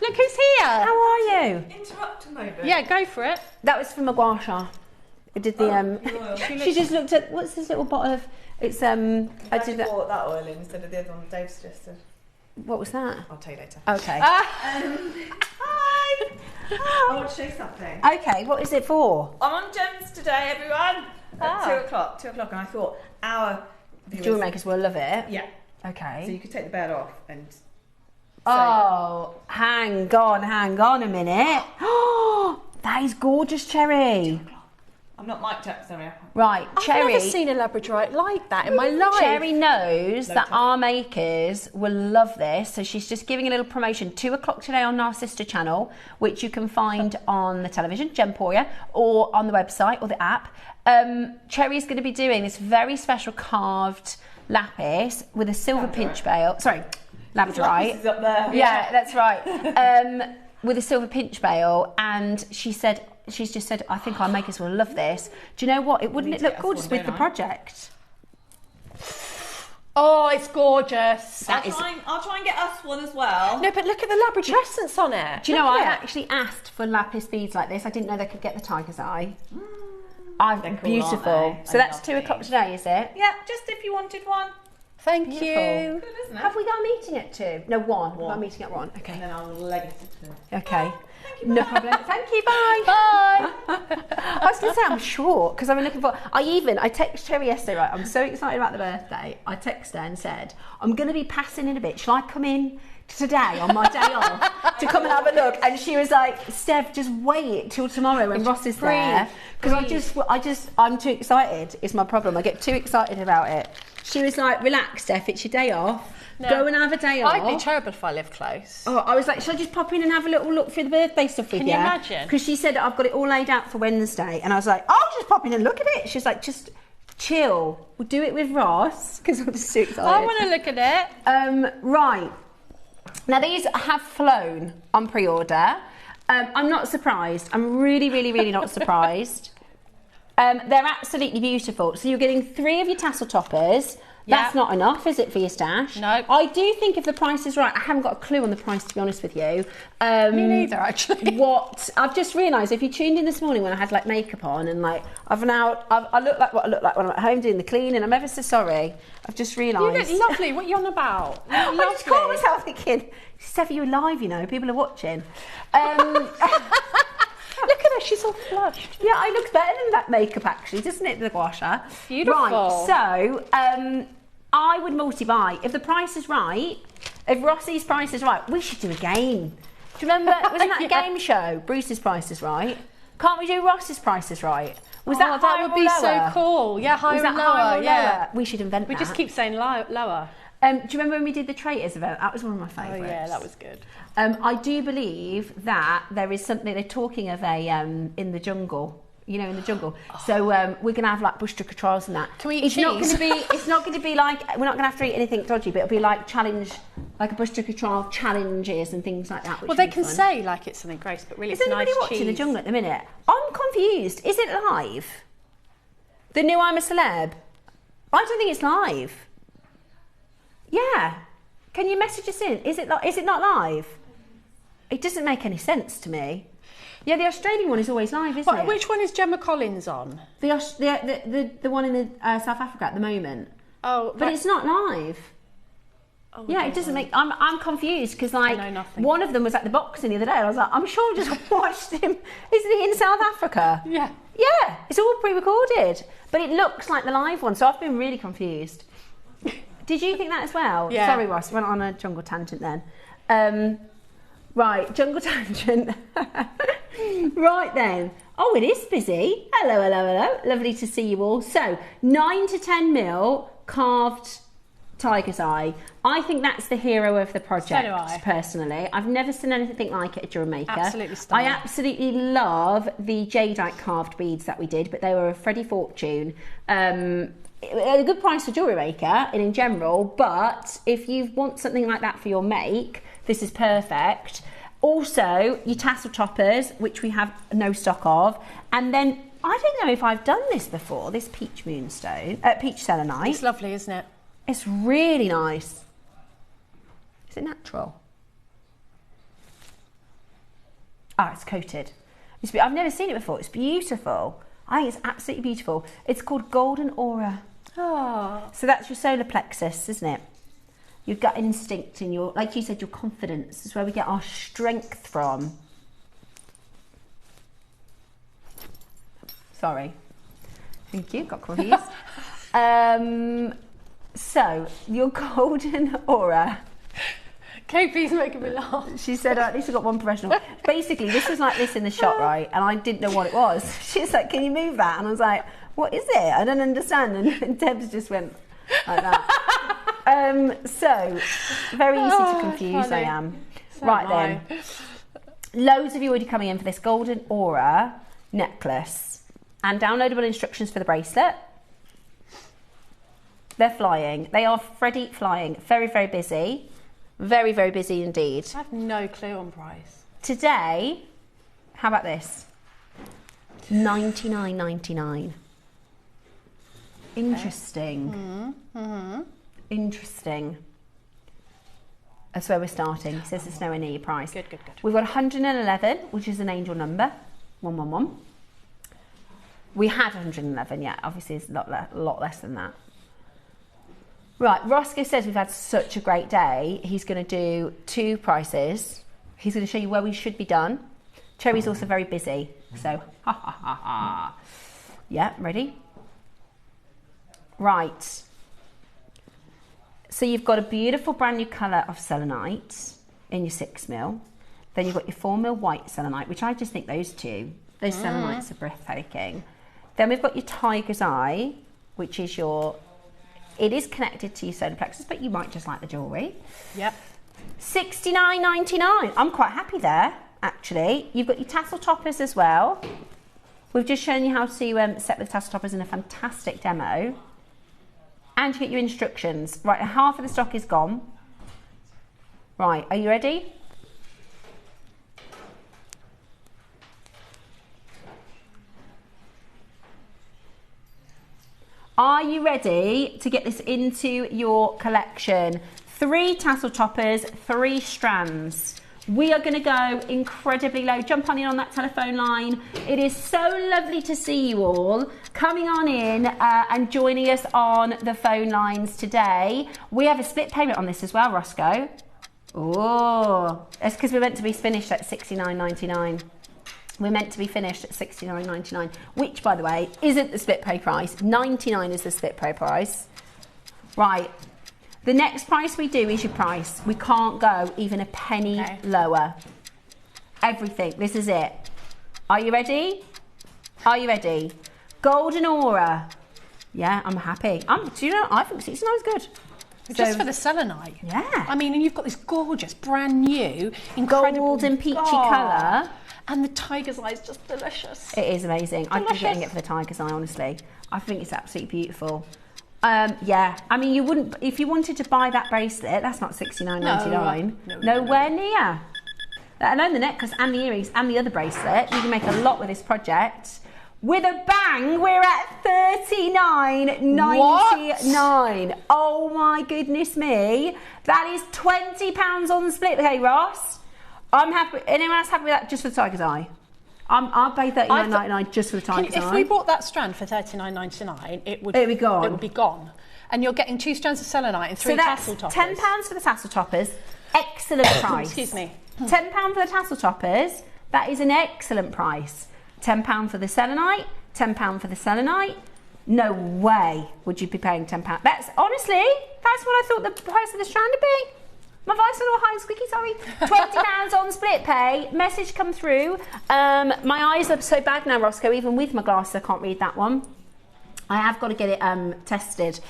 Look who's here. How are you? Interrupt a moment. Yeah, go for it. That was from a Gouasha. I did the she just looked at what's this little bottle of. It's I did that. Bought that oil instead of the other one Dave suggested. What was that? I'll tell you later. Okay. Hi. I want to show you something. Okay, what is it for? I'm on Gems today, everyone. At 2 o'clock. 2 o'clock, and I thought our jewellery makers will love it. Yeah. Okay. So you could take the bed off and. Oh, hang on a minute. Oh, that is gorgeous, Cherry. I'm not mic'd up, sorry. Right, Cherry. I've never seen a labradorite like that in my life. Cherry knows that our makers will love this, so she's just giving a little promotion. 2 o'clock today on our sister channel, which you can find on the television, Gemporia, or on the website or the app. Cherry's going to be doing this very special carved lapis with a silver pinch bail. Sorry, labradorite. Up there. Yeah, that's right. With a silver pinch bail, and she's just said, I think our makers will love this. Do you know what? Wouldn't it look gorgeous with the project? Oh, it's gorgeous. I'll try and get us one as well. No, but look at the labradescence on it. Do you know, I actually asked for lapis beads like this. I didn't know they could get the tiger's eye. They're cool, beautiful. aren't they? So that's 2 o'clock today, is it? Yeah, just if you wanted one. Thank Beautiful. you. Good, isn't it? Have we got a meeting at 2? No, 1. We've got a meeting at 1. Okay. And then I'll leg it to. Okay. No problem. Thank you. Bye. Bye. I was going to say I'm short because I've been looking for. I texted Cherry yesterday. Right, I'm so excited about the birthday. I texted her and said I'm going to be passing in a bit. Shall I come in today on my day off to come and have a look? And she was like, Steph, just wait till tomorrow when Ross is there because I'm too excited. It's my problem. I get too excited about it. She was like, relax, Steph. It's your day off. No. Go and have a day off. I'd be terrible if I lived close. Oh, I was like, shall I just pop in and have a little look through the birthday stuff with you? Can you imagine? Because she said, I've got it all laid out for Wednesday. And I was like, I'll just pop in and look at it. She was like, just chill. We'll do it with Ross. Because I'm just too excited. I want to look at it. Right. Now, these have flown on pre-order. I'm not surprised. I'm really, really, really not surprised. They're absolutely beautiful. So you're getting 3 of your tassel toppers. That's not enough, is it, for your stash? No. I do think if the price is right, I haven't got a clue on the price, to be honest with you. Me neither, actually. What I've just realised, if you tuned in this morning when I had like makeup on and like I look like what I look like when I'm at home doing the cleaning. I'm ever so sorry. I've just realised. You look lovely. What are you on about? You look I just caught myself thinking, Steph, you're live, you know. People are watching. Look at her, she's all flushed. Yeah, it looks better than that makeup actually, doesn't it, the Gouasha? Beautiful. Right, so I would multi-buy. If the price is right, if Rossi's price is right, we should do a game. Do you remember, wasn't that a game show? Bruce's Price is Right. Can't we do Ross's Price is Right? Was that that would be so cool. Yeah, higher and lower. Yeah. We should invent that. We just keep saying lower. Do you remember when we did the traitors event? That was one of my favourites. Oh yeah, that was good. I do believe that there is something, they're talking of a in the jungle. You know, in the jungle. So we're going to have like bush tucker trials and that. Can we eat it's cheese? It's not going to be like, we're not going to have to eat anything dodgy, but it'll be like like a bush tucker trial challenges and things like that. Well, they can say like it's something gross, but really is it's nice cheese. Is anybody watching the jungle at the minute? I'm confused. Is it live? The new I'm a Celeb? I don't think it's live. Yeah. Can you message us in? Is it not live? It doesn't make any sense to me. Yeah, the Australian one is always live, isn't it? Which one is Gemma Collins on? The one in South Africa at the moment. Oh, but it's not live. Yeah, it doesn't make. I'm confused because like one of them was at the boxing the other day, and I was like, I'm sure I just watched him. Isn't he in South Africa? Yeah. Yeah, it's all pre-recorded, but it looks like the live one, so I've been really confused. Did you think that as well? Yeah. Sorry, Ross, went on a jungle tangent then. Right, jungle tangent. Right then. Oh, it is busy. Hello, hello, hello. Lovely to see you all. So, 9 to 10 mil carved tiger's eye. I think that's the hero of the project, So do I. Personally. I've never seen anything like it at JewelleryMaker. Absolutely stunning. I absolutely love the Jadeite carved beads that we did, but they were a Freddie Fortune. A good price for JewelleryMaker and in general, but if you want something like that for your make, this is perfect. Also, your tassel toppers, which we have no stock of, and then I don't know if I've done this before. This peach moonstone, peach selenite. It's lovely, isn't it? It's really nice. Is it natural? Ah, it's coated. I've never seen it before. It's beautiful. I think it's absolutely beautiful. It's called Golden Aura. Oh. So that's your solar plexus, isn't it? Your gut instinct and your, like you said, your confidence is where we get our strength from. Sorry. Thank you, got confused. So, your golden aura. KP's making me laugh. She said, at least I got one professional. Basically, this was like this in the shop, right? And I didn't know what it was. She's like, can you move that? And I was like, what is it? I don't understand. And Debs just went like that. So, very easy to confuse, funny. I am. So Right then. Loads of you already coming in for this golden aura necklace and downloadable instructions for the bracelet. They're flying. They are Freddie flying. Very, very busy. Very, very busy indeed. I have no clue on price. Today, how about this? $99.99. Interesting. Interesting. That's where we're starting. He says it's nowhere near your price. Good, good, good. We've got 111, which is an angel number. 111. We had 111, yeah. Obviously, it's a lot less than that. Right, Roscoe says we've had such a great day. He's going to do 2 prices. He's going to show you where we should be done. Cherry's also very busy, so ha ha ha ha. Yeah, ready? Right. So you've got a beautiful brand new colour of selenite in your 6mm. Then you've got your 4mm white selenite, which I just think those selenites are breathtaking. Then we've got your tiger's eye, which is your... It is connected to your solar plexus, but you might just like the jewellery. Yep. $69.99. I'm quite happy there, actually. You've got your tassel toppers as well. We've just shown you how to set with tassel toppers in a fantastic demo. And you get your instructions. Right, half of the stock is gone. Right, are you ready? Are you ready to get this into your collection? 3 tassel toppers, 3 strands. We are going to go incredibly low. Jump on in on that telephone line. It is so lovely to see you all coming on in and joining us on the phone lines today. We have a split payment on this as well, Roscoe. Oh, that's because we're meant to be finished at $69.99. We're meant to be finished at $69.99, which, by the way, isn't the split pay price. $99 is the split pay price. Right. The next price we do is your price. We can't go even a penny lower. Everything. This is it. Are you ready? Are you ready? Golden Aura. Yeah, I'm happy. Do you know, I think $69 is good. Just for the selenite. Yeah. I mean, and you've got this gorgeous, brand new, incredible... Golden peachy colour. And the tiger's eye is just delicious. It is amazing. I'd be getting it for the tiger's eye, honestly. I think it's absolutely beautiful. Yeah, I mean, you wouldn't, if you wanted to buy that bracelet, that's not $69.99. Nowhere near. Let alone the necklace and the earrings and the other bracelet. You can make a lot with this project. With a bang, we're at $39.99. Oh my goodness me. That is £20 on the split. Okay, Ross? I'm happy. Anyone else happy with that just for the tiger's eye? I'll pay $39.99 just for the tiger's eye. If we bought that strand for $39.99, it would be gone. And you're getting 2 strands of selenite and 3 so that's tassel toppers. £10 for the tassel toppers. Excellent price. Excuse me. £10 for the tassel toppers. That is an excellent price. £10 for the selenite. £10 for the selenite. No way would you be paying £10. That's honestly, that's what I thought the price of the strand would be. My voice is a little high and squeaky, sorry. £20 on split pay. Message come through. My eyes are so bad now, Roscoe, even with my glasses, I can't read that one. I have got to get it tested.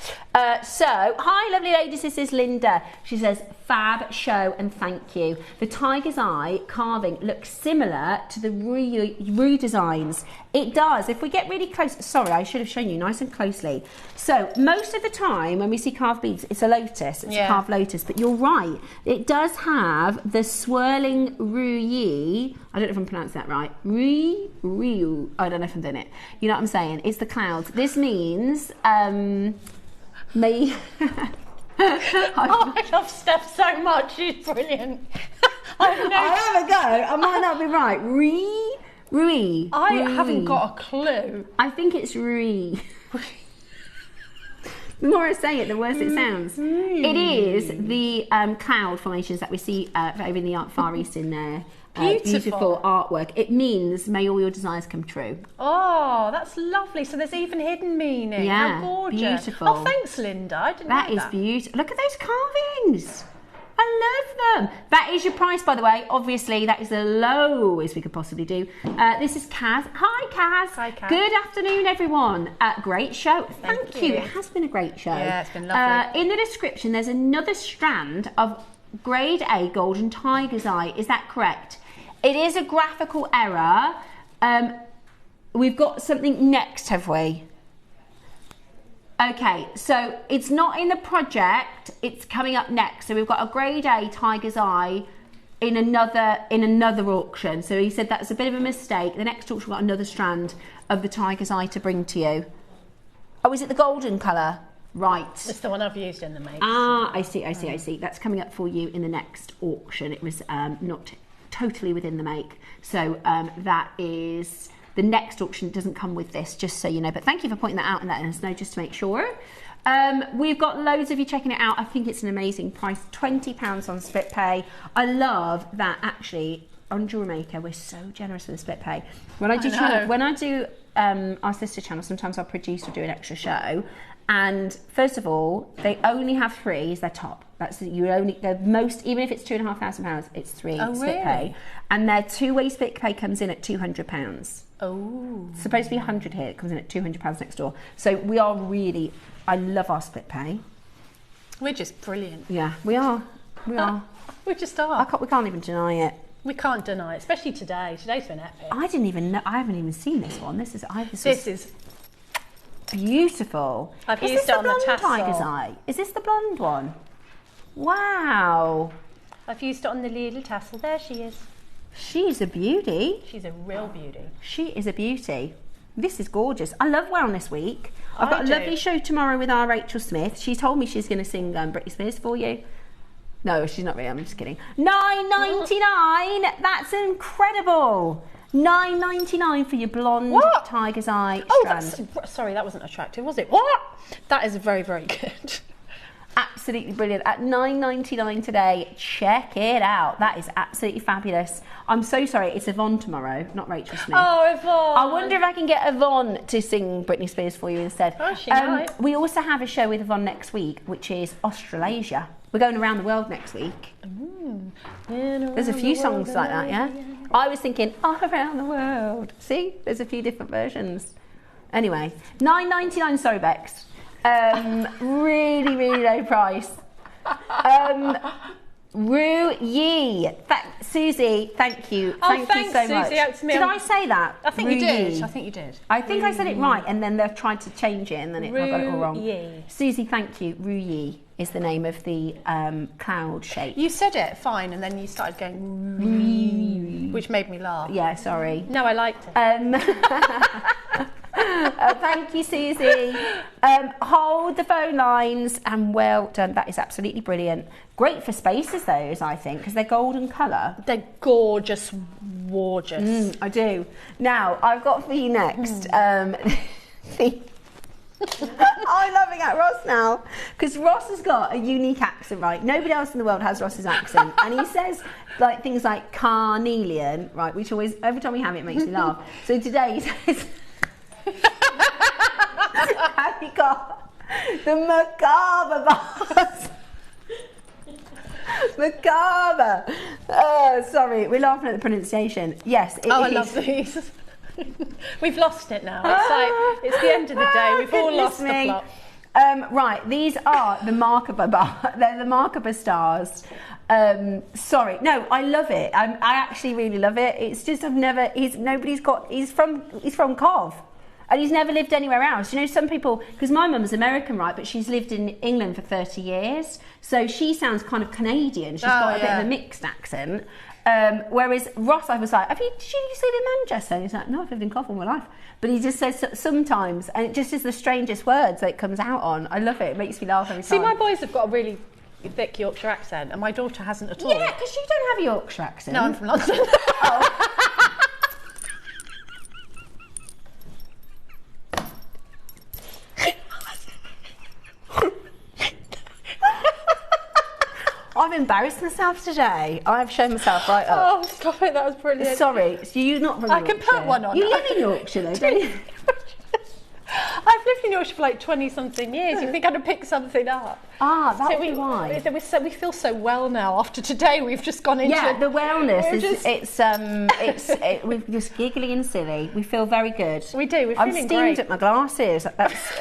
So, hi lovely ladies, this is Linda. She says, fab show and thank you. The tiger's eye carving looks similar to the Rue designs. It does. If we get really close, sorry, I should have shown you nice and closely. So, most of the time when we see carved beads, it's a lotus, it's a carved lotus, but you're right. It does have the swirling Rue. I don't know if I'm pronouncing that right. Rue. I don't know if I'm doing it. You know what I'm saying? It's the clouds. This means me. I love Steph so much. She's brilliant. I'll have a go. I might not be right. Rui. I haven't got a clue. I think it's Rui. The more I say it, the worse it sounds. It is the cloud formations that we see over in the Far East in there. Beautiful artwork. It means may all your desires come true. Oh, that's lovely. So there's even hidden meaning. Yeah, how gorgeous. beautiful. Oh, thanks, Linda. I didn't know that. That is beautiful. Look at those carvings. I love them. That is your price, by the way. Obviously, that is the lowest we could possibly do. This is Kaz. Hi, Kaz. Hi, Kaz. Good afternoon, everyone. Great show. Thank you. It has been a great show. Yeah, it's been lovely. In the description, there's another strand of grade A golden tiger's eye. Is that correct? It is a graphical error. We've got something next, have we? Okay, so it's not in the project, it's coming up next. So we've got a grade A tiger's eye in another auction. So he said that's a bit of a mistake. The next auction we've got another strand of the tiger's eye to bring to you. Oh, is it the golden colour? Right. It's the one I've used in the make. Ah, I see. That's coming up for you in the next auction. It was not totally within the make. So that is... The next auction doesn't come with this, just so you know. But thank you for pointing that out and letting us know, just to make sure. We've got loads of you checking it out. I think it's an amazing price, £20 on split pay. I love that actually on JewelleryMaker we're so generous with the split pay. When I do our sister channel, sometimes our producer will do an extra show. And first of all, they only have 3 as their top. That's the most, even if it's £2,500, it's 3 split pay. And their 2-way split pay comes in at £200. Oh. It's supposed to be 100 here, it comes in at £200 next door. So we are really, I love our split pay. We're just brilliant. Yeah, we are. We are. We just are. We can't even deny it. We can't deny it, especially today. Today's been epic. I didn't even know, I haven't even seen this one. This is beautiful. I've used it on the tassel. Tiger's eye? Is this the blonde one? Wow. I've used it on the little tassel. There she is. She's a beauty. She's a real beauty. She is a beauty. This is gorgeous. I love Wellness Week. I've got a lovely show tomorrow with our Rachel Smith. She told me she's going to sing Britney Spears for you. No, she's not really. I'm just kidding. $9.99. That's incredible. $9.99 for your blonde tiger's eye strand. Sorry, that wasn't attractive, was it? What? That is very, very good. Absolutely brilliant. At $9.99 today, check it out. That is absolutely fabulous. I'm so sorry, it's Yvonne tomorrow, not Rachel Smith. Oh, Yvonne. I wonder if I can get Yvonne to sing Britney Spears for you instead. Oh, she might. We also have a show with Yvonne next week, which is Australasia. We're going around the world next week. There's a few songs like that, yeah? I was thinking, all around the world. See, there's a few different versions. Anyway, $9.99, sorry, Bex. Really, really low price. Rue Yi. Susie, thank you. Thank you so much. Did I say that? I think you did. I think you did. I think I said it right, and then they've tried to change it, and then I got it all wrong. Yi. Susie, thank you. Rue Yi is the name of the cloud shape. You said it fine, and then you started going, which made me laugh. Yeah, sorry. No, I liked it. Thank you, Susie. Hold the phone lines, and well done. That is absolutely brilliant. Great for spaces, those, I think, because they're golden colour. They're gorgeous, gorgeous. I do. Now, I've got for you next I'm laughing at Ross now because Ross has got a unique accent, right? Nobody else in the world has Ross's accent, and he says like things like carnelian, right? Which always, every time we have it, makes me laugh. So today he says, "Have you got the macabre bars?" Macabre. Sorry, we're laughing at the pronunciation. Yes, it is. I love these. We've lost it now. It's like it's the end of the day. We've all lost the plot. Right, these are the Macabre bar. They're the Macabre stars. Sorry, no, I love it. I actually really love it. It's just He's from Cov. And he's never lived anywhere else. You know, some people, because my mum's American, right, but she's lived in England for 30 years. So she sounds kind of Canadian. She's got a bit of a mixed accent. Whereas Ross, I was like, did you live in Manchester? And he's like, no, I've lived in Cov all my life. But he just says sometimes, and it just is the strangest words that it comes out on. I love it. It makes me laugh every time. See, my boys have got a really thick Yorkshire accent, and my daughter hasn't at all. Yeah, because you don't have a Yorkshire accent. No, I'm from London. I've embarrassed myself today. I've shown myself right up. Oh, stop it. That was brilliant. Sorry, so you're not from Yorkshire. I can put one on. You live in Yorkshire though, don't you? I've lived in Yorkshire for like 20-something years. You think I'd have picked something up? Ah, that's why. We feel so well now. After today, we've just gone into... Yeah, the wellness is... we're just giggly and silly. We feel very good. We do, we're feeling great. I'm steamed at my glasses. That's...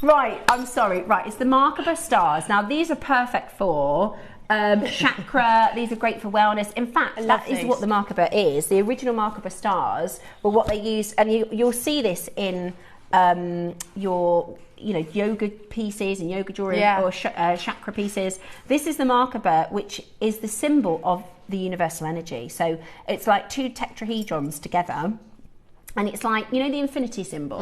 Right, I'm sorry. Right, it's the Macabre stars. Now, these are perfect for chakra. These are great for wellness. In fact, that is what the Macabre is. The original Macabre stars were what they used, and you'll see this in your yoga pieces and yoga jewelry or chakra pieces. This is the Macabre, which is the symbol of the universal energy. So it's like two tetrahedrons together. And it's like, you know, the infinity symbol,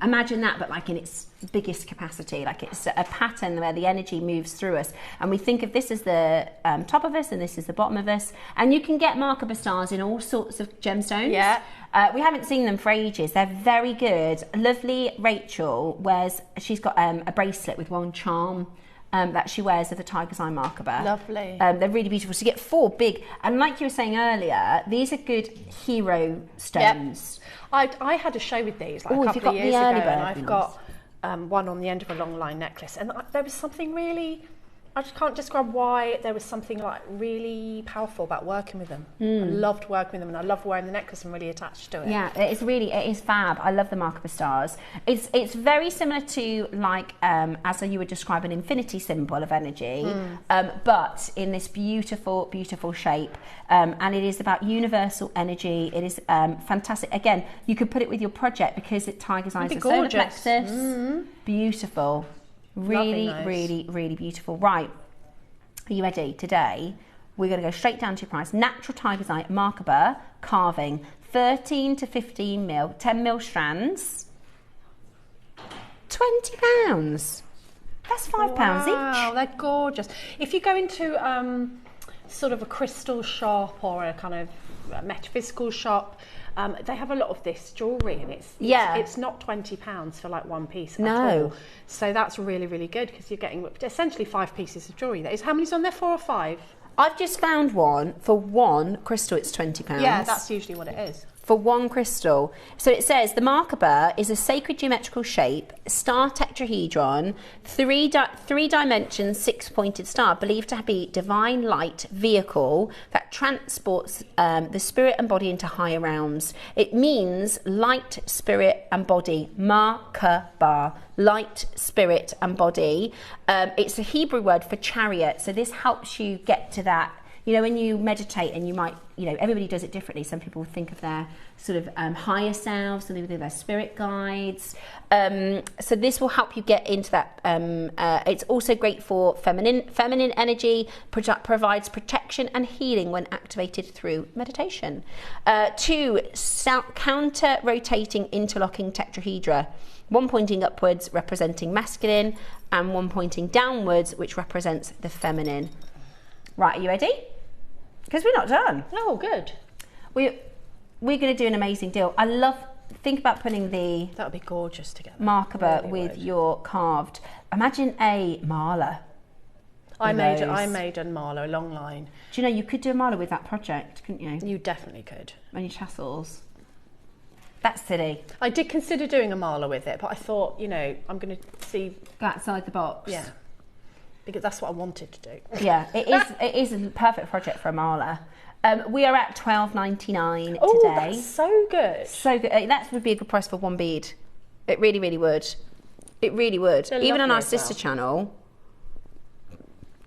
imagine that, but like in its biggest capacity, like it's a pattern where the energy moves through us. And we think of this as the top of us and this is the bottom of us. And you can get Macabre stars in all sorts of gemstones. Yeah. We haven't seen them for ages. They're very good. Lovely Rachel she's got a bracelet with one charm that she wears of the tiger's eye Macabre. Lovely. They're really beautiful. So you get 4 big, and like you were saying earlier, these are good hero stones. Yep. I had a show with these like a couple of years ago, and I've got one on the end of a long line necklace, and there was something really, I just can't describe why, there was something like really powerful about working with them. I loved working with them, and I love wearing the necklace. I'm really attached to it. Yeah, it is fab. I love the Macabre stars. It's very similar to like as you would describe an infinity symbol of energy, but in this beautiful, beautiful shape. And it is about universal energy. It is fantastic. Again, you could put it with your project because it tiger's eyes, the solar plexus. Beautiful. Really, nice. really, really beautiful. Right, are you ready? Today, we're going to go straight down to your price. Natural tiger's eye Macabre carving, 13 to 15 mil, 10 mil strands, £20. That's £5 each. Wow, they're gorgeous. If you go into sort of a crystal shop or a kind of metaphysical shop, they have a lot of this jewellery, and it's not £20 for like one piece at all. So that's really, really good because you're getting essentially 5 pieces of jewellery. How many's on there? 4 or 5? I've just found one. For one crystal, it's £20. Yeah, that's usually what it is. For one crystal. So it says the Macabre is a sacred geometrical shape, star tetrahedron, 3 dimension, 6-pointed star, believed to be divine light vehicle that transports the spirit and body into higher realms. It means light, spirit and body. Macabre, light, spirit and body. It's a Hebrew word for chariot. So this helps you get to that. You know, when you meditate and you might, everybody does it differently. Some people think of their sort of higher selves, some people think of their spirit guides. So this will help you get into that. It's also great for feminine energy, provides protection and healing when activated through meditation. 2, counter-rotating interlocking tetrahedra. 1 pointing upwards representing masculine and 1 pointing downwards which represents the feminine. Right, are you ready? Because we're not done. Oh, good. We're going to do an amazing deal. I love think about putting the... That would be gorgeous together. Marker Really with would. your carved. Imagine a mala. I made a mala, a long line. Do you know, you could do a mala with that project, couldn't you? You definitely could. And your tassels. That's silly. I did consider doing a mala with it, but I thought, you know, I'm going to see... Go outside the box. Yeah. Because that's what I wanted to do. Yeah, it is a perfect project for a mala. We are at $12.99 today. Oh, that's so good. So good. That would be a good price for one bead. It really, really would. It really would. They're Even on lovely our as sister well. channel,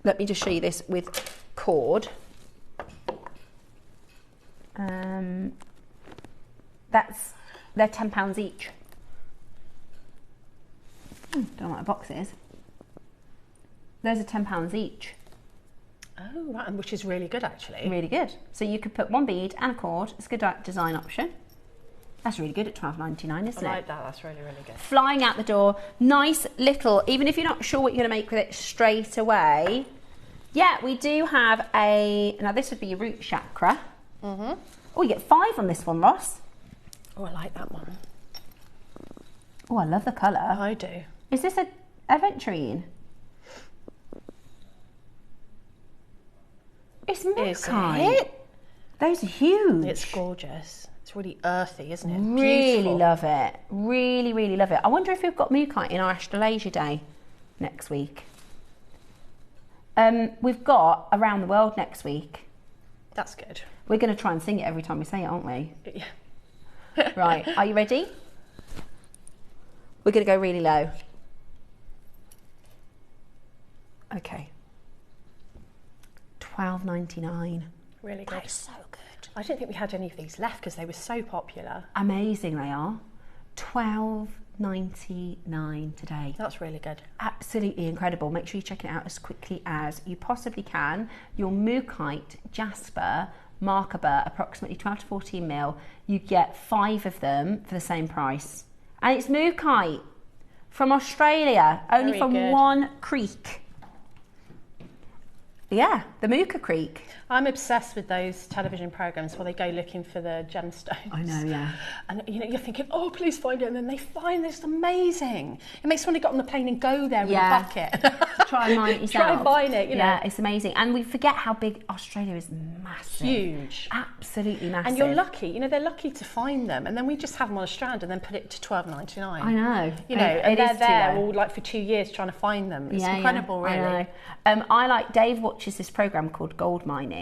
let me just show you this with cord. They're £10 each. Don't know what a box is. Those are £10 each. Oh, right, which is really good actually. Really good. So you could put one bead and a cord. It's a good design option. That's really good at $12.99, isn't it? I like that, that's really, really good. Flying out the door. Nice little, even if you're not sure what you're going to make with it straight away. Yeah, we do have now this would be your root chakra. Mm-hmm. Oh, you get 5 on this one, Ross. Oh, I like that one. Oh, I love the colour. I do. Is this a aventurine? It's mooncite. Those are huge. It's gorgeous. It's really earthy, isn't it? Really Beautiful. love it. Really, really love it. I wonder if we've got mooncite in our Australasia Day next week. We've got Around the World next week. That's good. We're going to try and sing it every time we say it, aren't we? Yeah. Right, are you ready? We're going to go really low. Okay. $12.99. Really good. That is so good. I didn't think we had any of these left because they were so popular. Amazing they are. $12.99 today. That's really good. Absolutely incredible. Make sure you check it out as quickly as you possibly can. Your mooncite jasper marker burr, approximately 12 to 14 mil. You get 5 of them for the same price. And it's mooncite from Australia, only Very from good. one creek. Yeah, the Mooka Creek. I'm obsessed with those television programs where they go looking for the gemstones. I know, yeah. And you know, you're thinking, oh, please find it, and then they find this amazing. It makes you want to get on the plane and go there with a bucket. Try and mine it yourself. Try and find it, you know. Yeah, it's amazing. And we forget how big Australia is. Massive. Huge. Absolutely massive. And you're lucky, you know, they're lucky to find them, and then we just have them on a strand and then put it to $12.99. I know. You know, and it they're is there too low. all like for 2 years trying to find them. It's incredible, really. I know. I like, Dave watches this program called Gold Mining.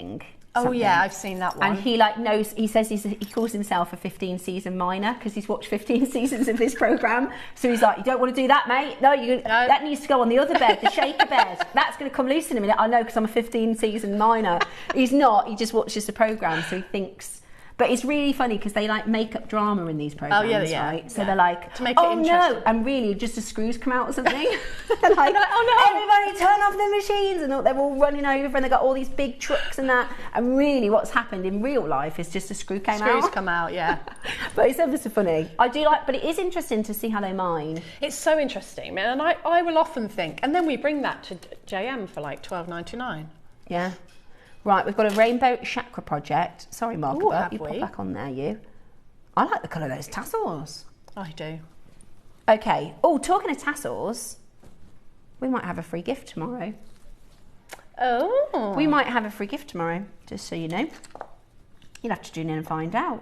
Oh something. yeah, I've seen that one. And he like knows, he says he calls himself a 15-season miner because he's watched 15 seasons of this program. So he's like, you don't want to do that, mate? No, that needs to go on the other bed, the shaker bed. That's going to come loose in a minute. I know, because I'm a 15-season miner. He's not, he just watches the program, so he thinks. But it's really funny because they like make up drama in these programs, right? So they're like, to make it oh interesting. no, and really just the screws come out or something. They're like, oh no, everybody turn off the machines, and they're all running over, and they've got all these big trucks and that. And really, what's happened in real life is just a screw came out. Screws come out, yeah. But it's ever so funny. I do like, but it is interesting to see how they mine. It's so interesting, man. And I will often think, and then we bring that to JM for like $12.99. Yeah. Right, we've got a rainbow chakra project. Sorry, Mark, Ooh, but have you pop we? back on there, you. I like the colour of those tassels. I do. Okay. Oh, talking of tassels, we might have a free gift tomorrow. Oh. We might have a free gift tomorrow, just so you know. You'll have to tune in and find out.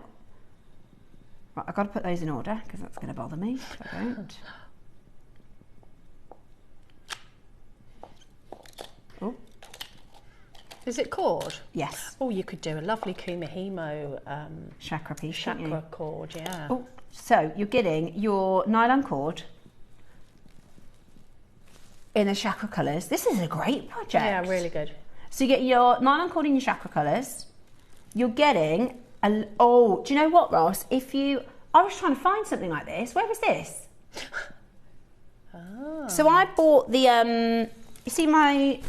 Right, I've got to put those in order because that's going to bother me if I don't. Oh. Is it cord? Yes. Oh, you could do a lovely Kumihimo chakra piece, chakra cord, yeah. Oh, so you're getting your nylon cord in the chakra colours. This is a great project. Yeah, really good. So you get your nylon cord in your chakra colours. You're getting do you know what, Ross? I was trying to find something like this. Where was this? Oh. So I bought the you see my.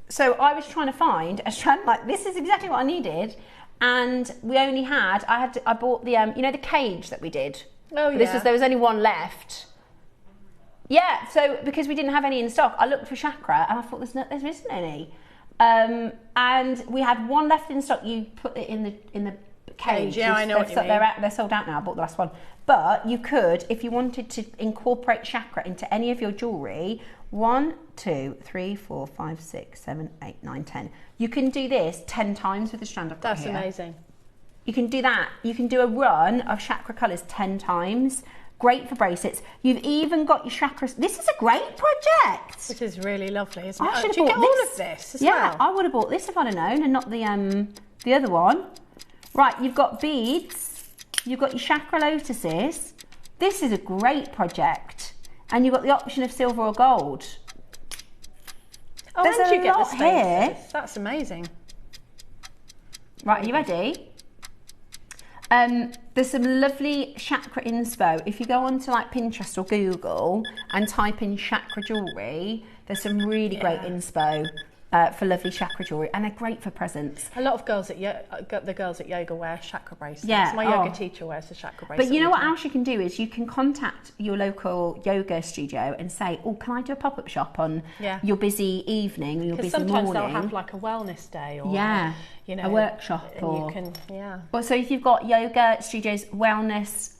So I was trying to find a strand like this is exactly what I needed, and we only had I bought the you know the cage that we did. Oh yeah. There was only one left. Yeah, so because we didn't have any in stock, I looked for chakra and I thought there isn't any, and we had one left in stock. You put it in the cage. Yeah, I know what you mean. They're sold out now. I bought the last one. But you could, if you wanted to incorporate chakra into any of your jewellery, 1, 2, 3, 4, 5, 6, 7, 8, 9, 10. You can do this 10 times with the strand I've got here. That's amazing. You can do that. You can do a run of chakra colours 10 times. Great for bracelets. You've even got your chakras. This is a great project. This is really lovely, isn't it? I should have you bought get all of this as well? I would have bought this if I'd have known, and not the other one. Right, you've got beads. You've got your chakra lotuses. This is a great project. And you've got the option of silver or gold. Oh, There's and a you get the lot here. spaces. That's amazing. Right, are you ready? There's some lovely chakra inspo. If you go onto like Pinterest or Google and type in chakra jewellery, there's some really great inspo for lovely chakra jewellery, and they're great for presents. A lot of girls at the girls at yoga wear chakra bracelets. Yeah, my yoga teacher wears a chakra bracelet. But you know what else you can do is you can contact your local yoga studio and say, oh, can I do a pop-up shop on your busy evening or your busy morning? Sometimes they'll have like a wellness day or a workshop, and or you can Well, so if you've got yoga studios, wellness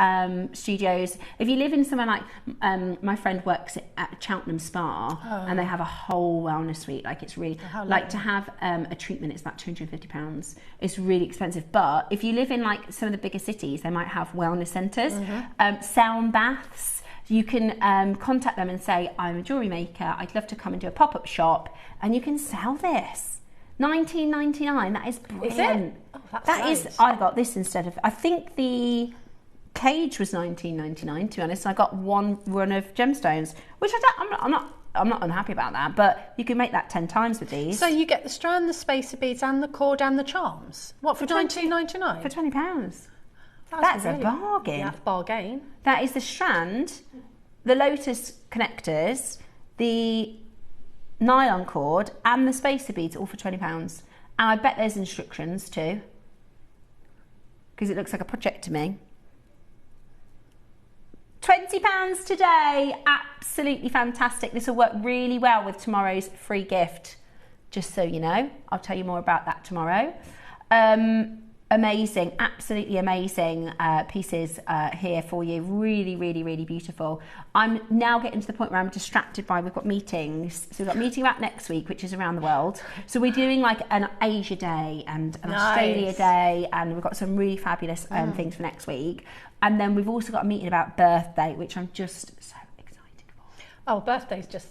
studios, if you live in somewhere like my friend works at Cheltenham Spa, and they have a whole wellness suite. Like it's really like to have a treatment. It's about £250. It's really expensive. But if you live in like some of the bigger cities, they might have wellness centres, sound baths. You can contact them and say, I'm a jewellery maker. I'd love to come and do a pop-up shop, and you can sell this. $19.99. That is brilliant. Is it? Oh, that is. I got this instead of. I think the cage was $19.99. To be honest, I got one run of gemstones, which I'm not unhappy about that. But you can make that 10 times with these. So you get the strand, the spacer beads, and the cord and the charms. What for $19.99? For £20. That's really, a bargain. Yeah, bargain. That is the strand, the lotus connectors, the nylon cord and the spacer beads, all for £20. And I bet there's instructions too, because it looks like a project to me. £20 today, absolutely fantastic. This will work really well with tomorrow's free gift, just so you know. I'll tell you more about that tomorrow. Amazing, absolutely amazing pieces here for you. Really, really, really beautiful. I'm now getting to the point where I'm distracted by, we've got meetings. So we've got a meeting about next week, which is around the world. So we're doing like an Asia day and an Australia day, and we've got some really fabulous things for next week. And then we've also got a meeting about birthday, which I'm just so excited for. Oh, birthday's just...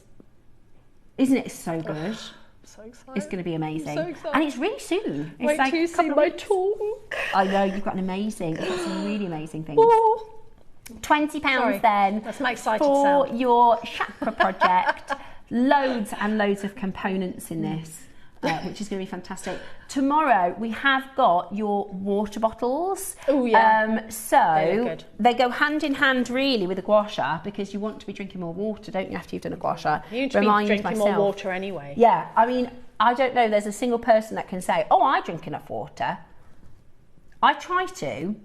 Isn't it so good? So excited. It's going to be amazing. I'm so excited. And it's really soon. It's Wait like till you see my talk. I know, you've got you've got some really amazing things. Oh. £20 then. That's my excited for sound. your chakra project. Loads and loads of components in this, which is going to be fantastic. Tomorrow we have got your water bottles. Oh yeah. So they go hand in hand really with the gouasha, because you want to be drinking more water, don't you, after you've done a gouasha? You need to be drinking more water anyway. Yeah, I mean, I don't know, there's a single person that can say, oh, I drink enough water. I try to.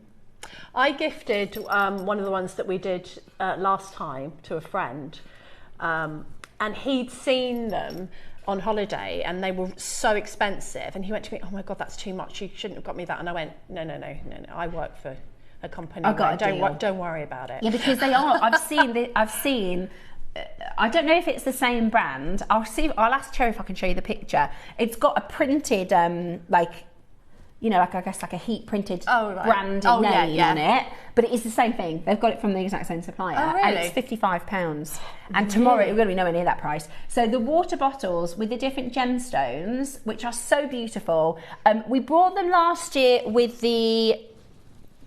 I gifted one of the ones that we did last time to a friend, and he'd seen them on holiday and they were so expensive, and he went to me, oh my god, that's too much, you shouldn't have got me that. And I went, no, I work for a company, don't worry about it. Yeah, because they are. I've seen I don't know if it's the same brand. I'll ask Cherry if I can show you the picture. It's got a printed I guess like a heat printed branded name on it, but it is the same thing. They've got it from the exact same supplier. Oh, really? And it's £55. And tomorrow it's going to be nowhere near that price. So the water bottles with the different gemstones, which are so beautiful. We brought them last year with the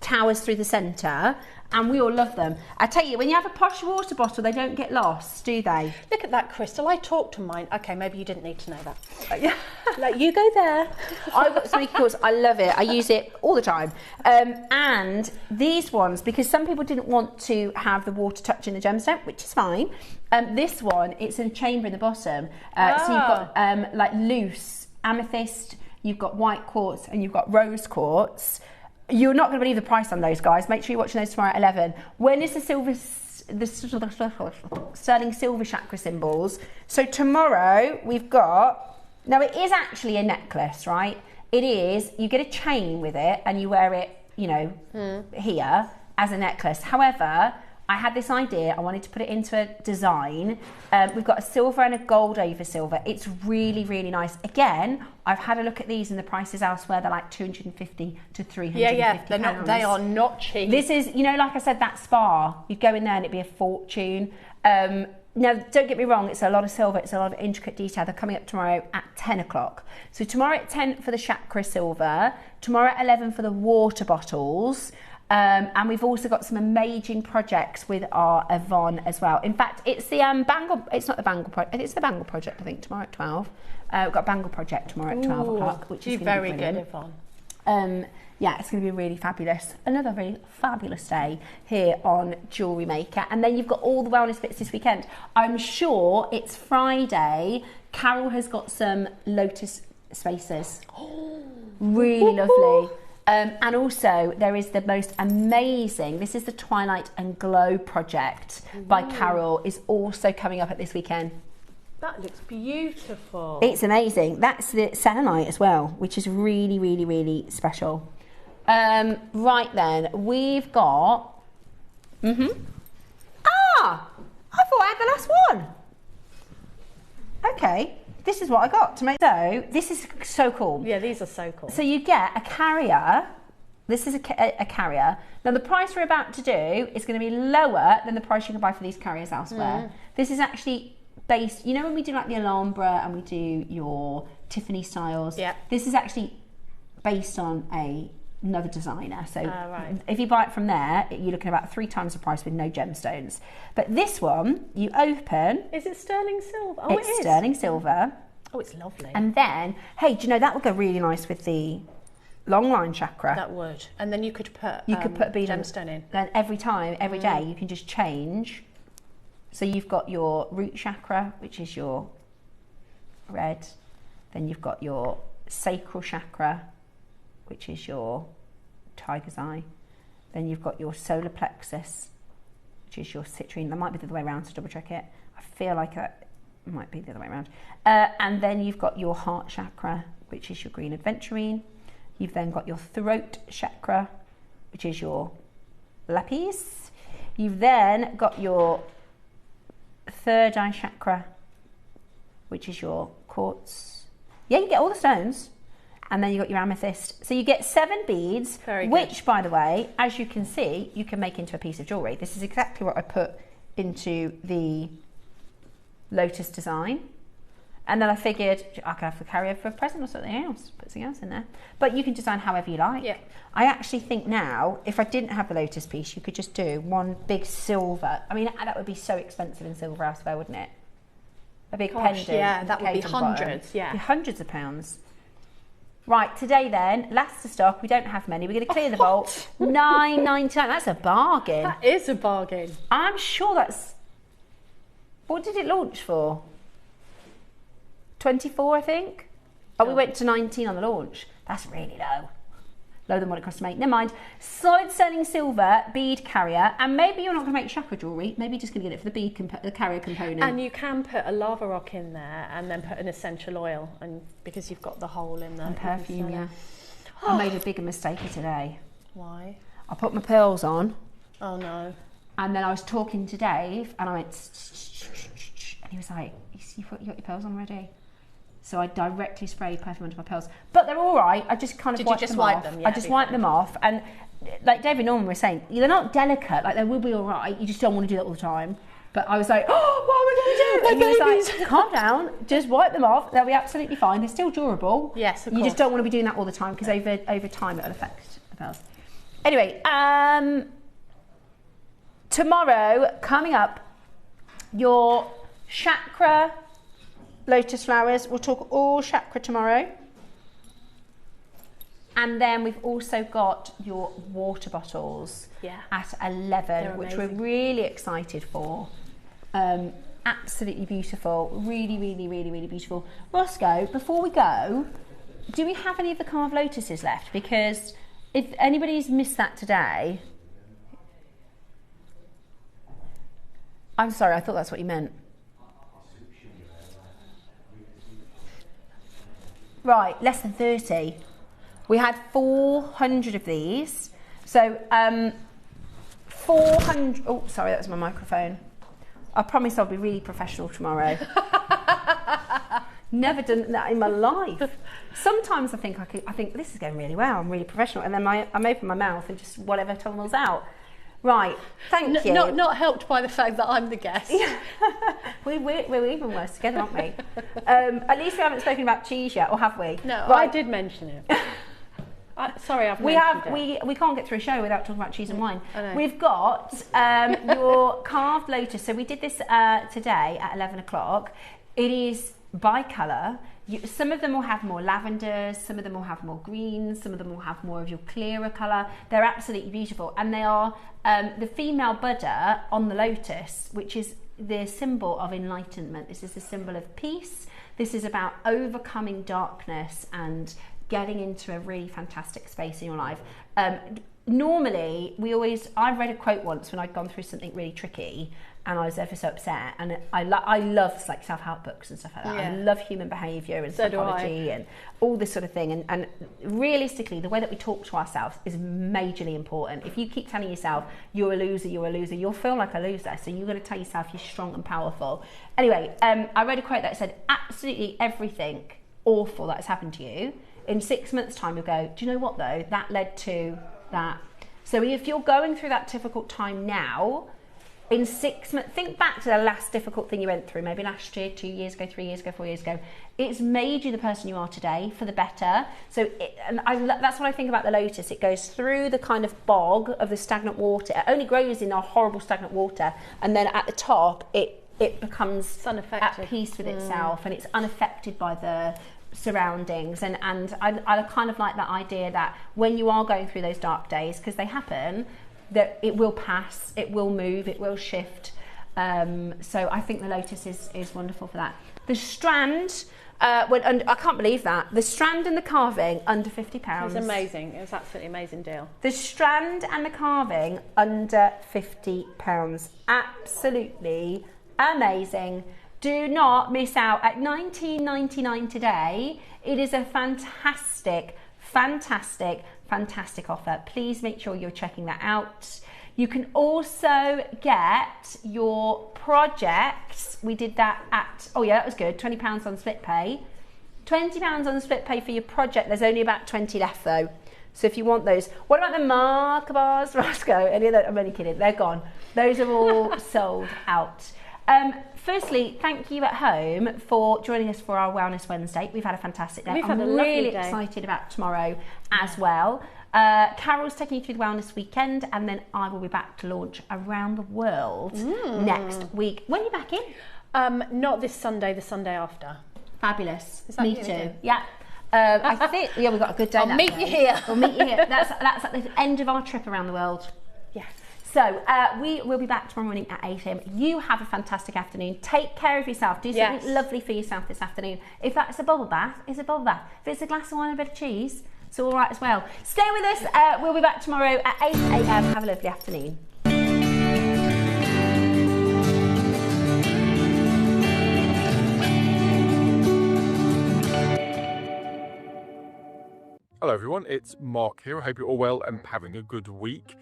towers through the centre, and we all love them. I tell you, when you have a posh water bottle, they don't get lost, do they? Look at that crystal. I talked to mine. Okay, maybe you didn't need to know that. Like, you go there. I've got some course. I love it. I use it all the time. And these ones, because some people didn't want to have the water touching the gemstone, which is fine. This one, it's in a chamber in the bottom. So you've got like loose amethyst, you've got white quartz, and you've got rose quartz. You're not going to believe the price on those, guys. Make sure you're watching those tomorrow at 11. When is the sterling silver chakra symbols? So tomorrow we've got, now it is actually a necklace, right? It is, you get a chain with it and you wear it, you know, here as a necklace. However, I had this idea, I wanted to put it into a design. We've got a silver and a gold over silver. It's really, really nice. Again, I've had a look at these and the prices elsewhere, they're like 250 to 350 Yeah, they are not cheap. This is, you know, like I said, that spa, you'd go in there and it'd be a fortune. Now, don't get me wrong, it's a lot of silver, it's a lot of intricate detail. They're coming up tomorrow at 10 o'clock. So tomorrow at 10 for the chakra silver, tomorrow at 11 for the water bottles. And we've also got some amazing projects with our Yvonne as well. In fact, it's the Bangle, it's not the Bangle project, it's the Bangle project, I think, tomorrow at 12. We've got a Bangle project tomorrow at 12 o'clock, which is very good, Yvonne. Yeah, it's going to be really fabulous. Another really fabulous day here on Jewellery Maker. And then you've got all the wellness bits this weekend. I'm sure it's Friday. Carol has got some Lotus spaces. Really lovely. And also there is the most amazing, this is the Twilight and Glow project by Carol, is also coming up at this weekend. That looks beautiful. It's amazing. That's the selenite as well, which is really, really, really special. Right then, we've got... Ah! I thought I had the last one. Okay, this is what I got. So, this is so cool. Yeah, these are so cool. So you get a carrier. This is a carrier. Now, the price we're about to do is going to be lower than the price you can buy for these carriers elsewhere. This is actually based... You know when we do like the Alhambra and we do your Tiffany styles? Yeah. This is actually based on another designer. So if you buy it from there, you're looking at about 3 times the price with no gemstones. But this one, you open... Is it sterling silver? Oh, it's sterling silver. Oh, it's lovely. And then, hey, do you know, that would go really nice with the long line chakra. That would. And then you could put a bead gemstone in. Then every day, you can just change. So you've got your root chakra, which is your red. Then you've got your sacral chakra, which is your tiger's eye. Then you've got your solar plexus, which is your citrine. That might be the other way around, so double check it. I feel like that might be the other way around. And then you've got your heart chakra, which is your green adventurine. You've then got your throat chakra, which is your lapis. You've then got your third eye chakra, which is your quartz. Yeah, you get all the stones. And then you got your amethyst. So you get 7 beads, which, by the way, as you can see, you can make into a piece of jewellery. This is exactly what I put into the Lotus design. And then I figured I could have to carry over for a present or something else, put something else in there. But you can design however you like. Yeah. I actually think now, if I didn't have the Lotus piece, you could just do one big silver. I mean, that would be so expensive in silver elsewhere, wouldn't it? A big pendant. Yeah, that would be hundreds. Yeah. Be hundreds of pounds. Right, today then, last to stock, we don't have many. We're going to clear the vault. $9.99, that's a bargain. That is a bargain. I'm sure that's... What did it launch for? 24, I think? Oh, we went to 19 on the launch. That's really low. Lower than what it cost to make. Never mind. Solid sterling silver bead carrier, and maybe you're not going to make chakra jewellery. Maybe you're just going to get it for the bead, the carrier component. And you can put a lava rock in there, and then put an essential oil, and because you've got the hole in there. And perfume, yeah. I made a bigger mistake today. Why? I put my pearls on. Oh no. And then I was talking to Dave, and I went, and he was like, "You got your pearls on already?" So I directly sprayed perfume onto my pearls. But they're all right. I just kind of wiped them off. Yeah, I just wiped them off. And like David Norman was saying, they're not delicate. Like, they will be all right. You just don't want to do that all the time. But I was like, oh, what am I going to do? And he was like, calm down. Just wipe them off. They'll be absolutely fine. They're still durable. Yes, of course. You just don't want to be doing that all the time because over time it'll affect the pearls. Anyway, tomorrow, coming up, your chakra Lotus flowers. We'll talk all chakra tomorrow. And then we've also got your water bottles at 11, which we're really excited for. Absolutely beautiful. Really, really, really, really beautiful. Roscoe, before we go, do we have any of the carved lotuses left? Because if anybody's missed that today... I'm sorry, I thought that's what you meant. Right, less than 30. We had 400 of these. So 400, oh, sorry, that was my microphone. I promise I'll be really professional tomorrow. Never done that in my life. Sometimes I think this is going really well, I'm really professional, and then I'm open my mouth and just whatever tumbles out. Right, thank you. Not helped by the fact that I'm the guest. Yeah. We're even worse together, aren't we? At least we haven't spoken about cheese yet, or have we? No, right. I did mention it. Sorry, I've we mentioned have it. we can't get through a show without talking about cheese and wine. I know. We've got your carved lotus. So we did this today at 11 o'clock. It is by colour. Some of them will have more lavenders, some of them will have more greens, some of them will have more of your clearer colour. They're absolutely beautiful, and they are the female Buddha on the lotus, which is the symbol of enlightenment. This is the symbol of peace. This is about overcoming darkness and getting into a really fantastic space in your life. Normally, I read a quote once when I'd gone through something really tricky and I was ever so upset, and I love like self-help books and stuff like that. Yeah. I love human behaviour and psychology and all this sort of thing, and realistically the way that we talk to ourselves is majorly important. If you keep telling yourself you're a loser, you'll feel like a loser, so you've got to tell yourself you're strong and powerful. Anyway, I read a quote that said absolutely everything awful that has happened to you, in 6 months' time you'll go, do you know what though, that led to that. So if you're going through that difficult time now, in 6 months, think back to the last difficult thing you went through, maybe last year, 2 years ago, 3 years ago, 4 years ago. It's made you the person you are today for the better. So that's what I think about the lotus. It goes through the kind of bog of the stagnant water. It only grows in our horrible stagnant water, and then at the top it becomes at peace with itself, and it's unaffected by the surroundings, and I kind of like that idea that when you are going through those dark days, because they happen, that it will pass, it will move, it will shift. So I think the lotus is wonderful for that. The strand went under, I can't believe that. The strand and the carving under £50. It was amazing. It was absolutely amazing deal. The strand and the carving under £50. Absolutely amazing. Do not miss out at $19.99 today. It is a fantastic offer. Please make sure you're checking that out. You can also get your projects. We did that at, oh yeah, that was good, £20 on split pay. £20 on split pay for your project. There's only about 20 left though. So if you want those, what about the marker bars, Roscoe? Any of that? I'm only kidding, they're gone. Those are all sold out. Firstly, thank you at home for joining us for our Wellness Wednesday. We've had a fantastic day. I'm really excited about tomorrow as well. Carol's taking you through the Wellness Weekend, and then I will be back to launch Around the World next week. When are you back in? Not this Sunday, the Sunday after. Fabulous. Is that Me you too. again? Yeah. I think, yeah, we've got a good day. I'll meet you here. We'll meet you here. That's at the end of our trip around the world. Yes. So we will be back tomorrow morning at 8 a.m. You have a fantastic afternoon. Take care of yourself. Do something lovely for yourself this afternoon. If that's a bubble bath, it's a bubble bath. If it's a glass of wine and a bit of cheese, it's all right as well. Stay with us. We'll be back tomorrow at 8 a.m. Have a lovely afternoon. Hello everyone, it's Mark here. I hope you're all well and having a good week.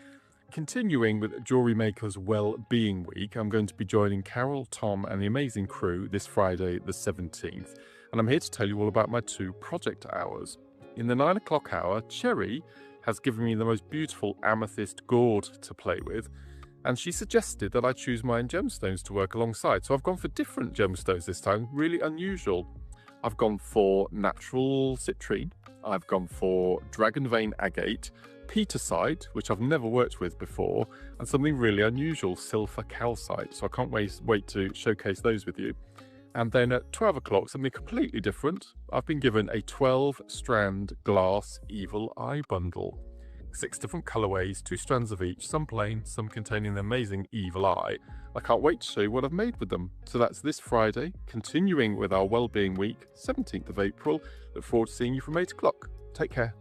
Continuing with Jewellery Maker's Well-Being Week, I'm going to be joining Carol, Tom and the amazing crew this Friday the 17th, and I'm here to tell you all about my 2 project hours. In the 9 o'clock hour, Cherry has given me the most beautiful amethyst gourd to play with, and she suggested that I choose my own gemstones to work alongside, so I've gone for different gemstones this time, really unusual. I've gone for natural citrine, I've gone for dragon vein agate, petersite, which I've never worked with before, and something really unusual, sulfur calcite. So I can't wait to showcase those with you. And then at 12 o'clock, something completely different. I've been given a 12-strand glass evil eye bundle. 6 different colourways, 2 strands of each, some plain, some containing the amazing evil eye. I can't wait to show you what I've made with them. So that's this Friday, continuing with our Wellbeing Week, 17th of April. Look forward to seeing you from 8 o'clock. Take care.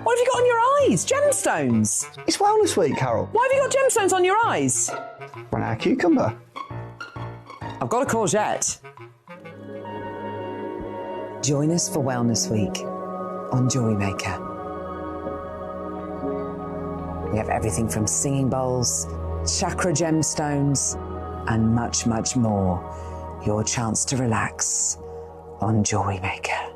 What have you got on your eyes? Gemstones. It's Wellness Week, Carol. Why have you got gemstones on your eyes? Run out of cucumber. I've got a courgette. Join us for Wellness Week on JewelleryMaker. We have everything from singing bowls, chakra gemstones, and much, much more. Your chance to relax on JewelleryMaker.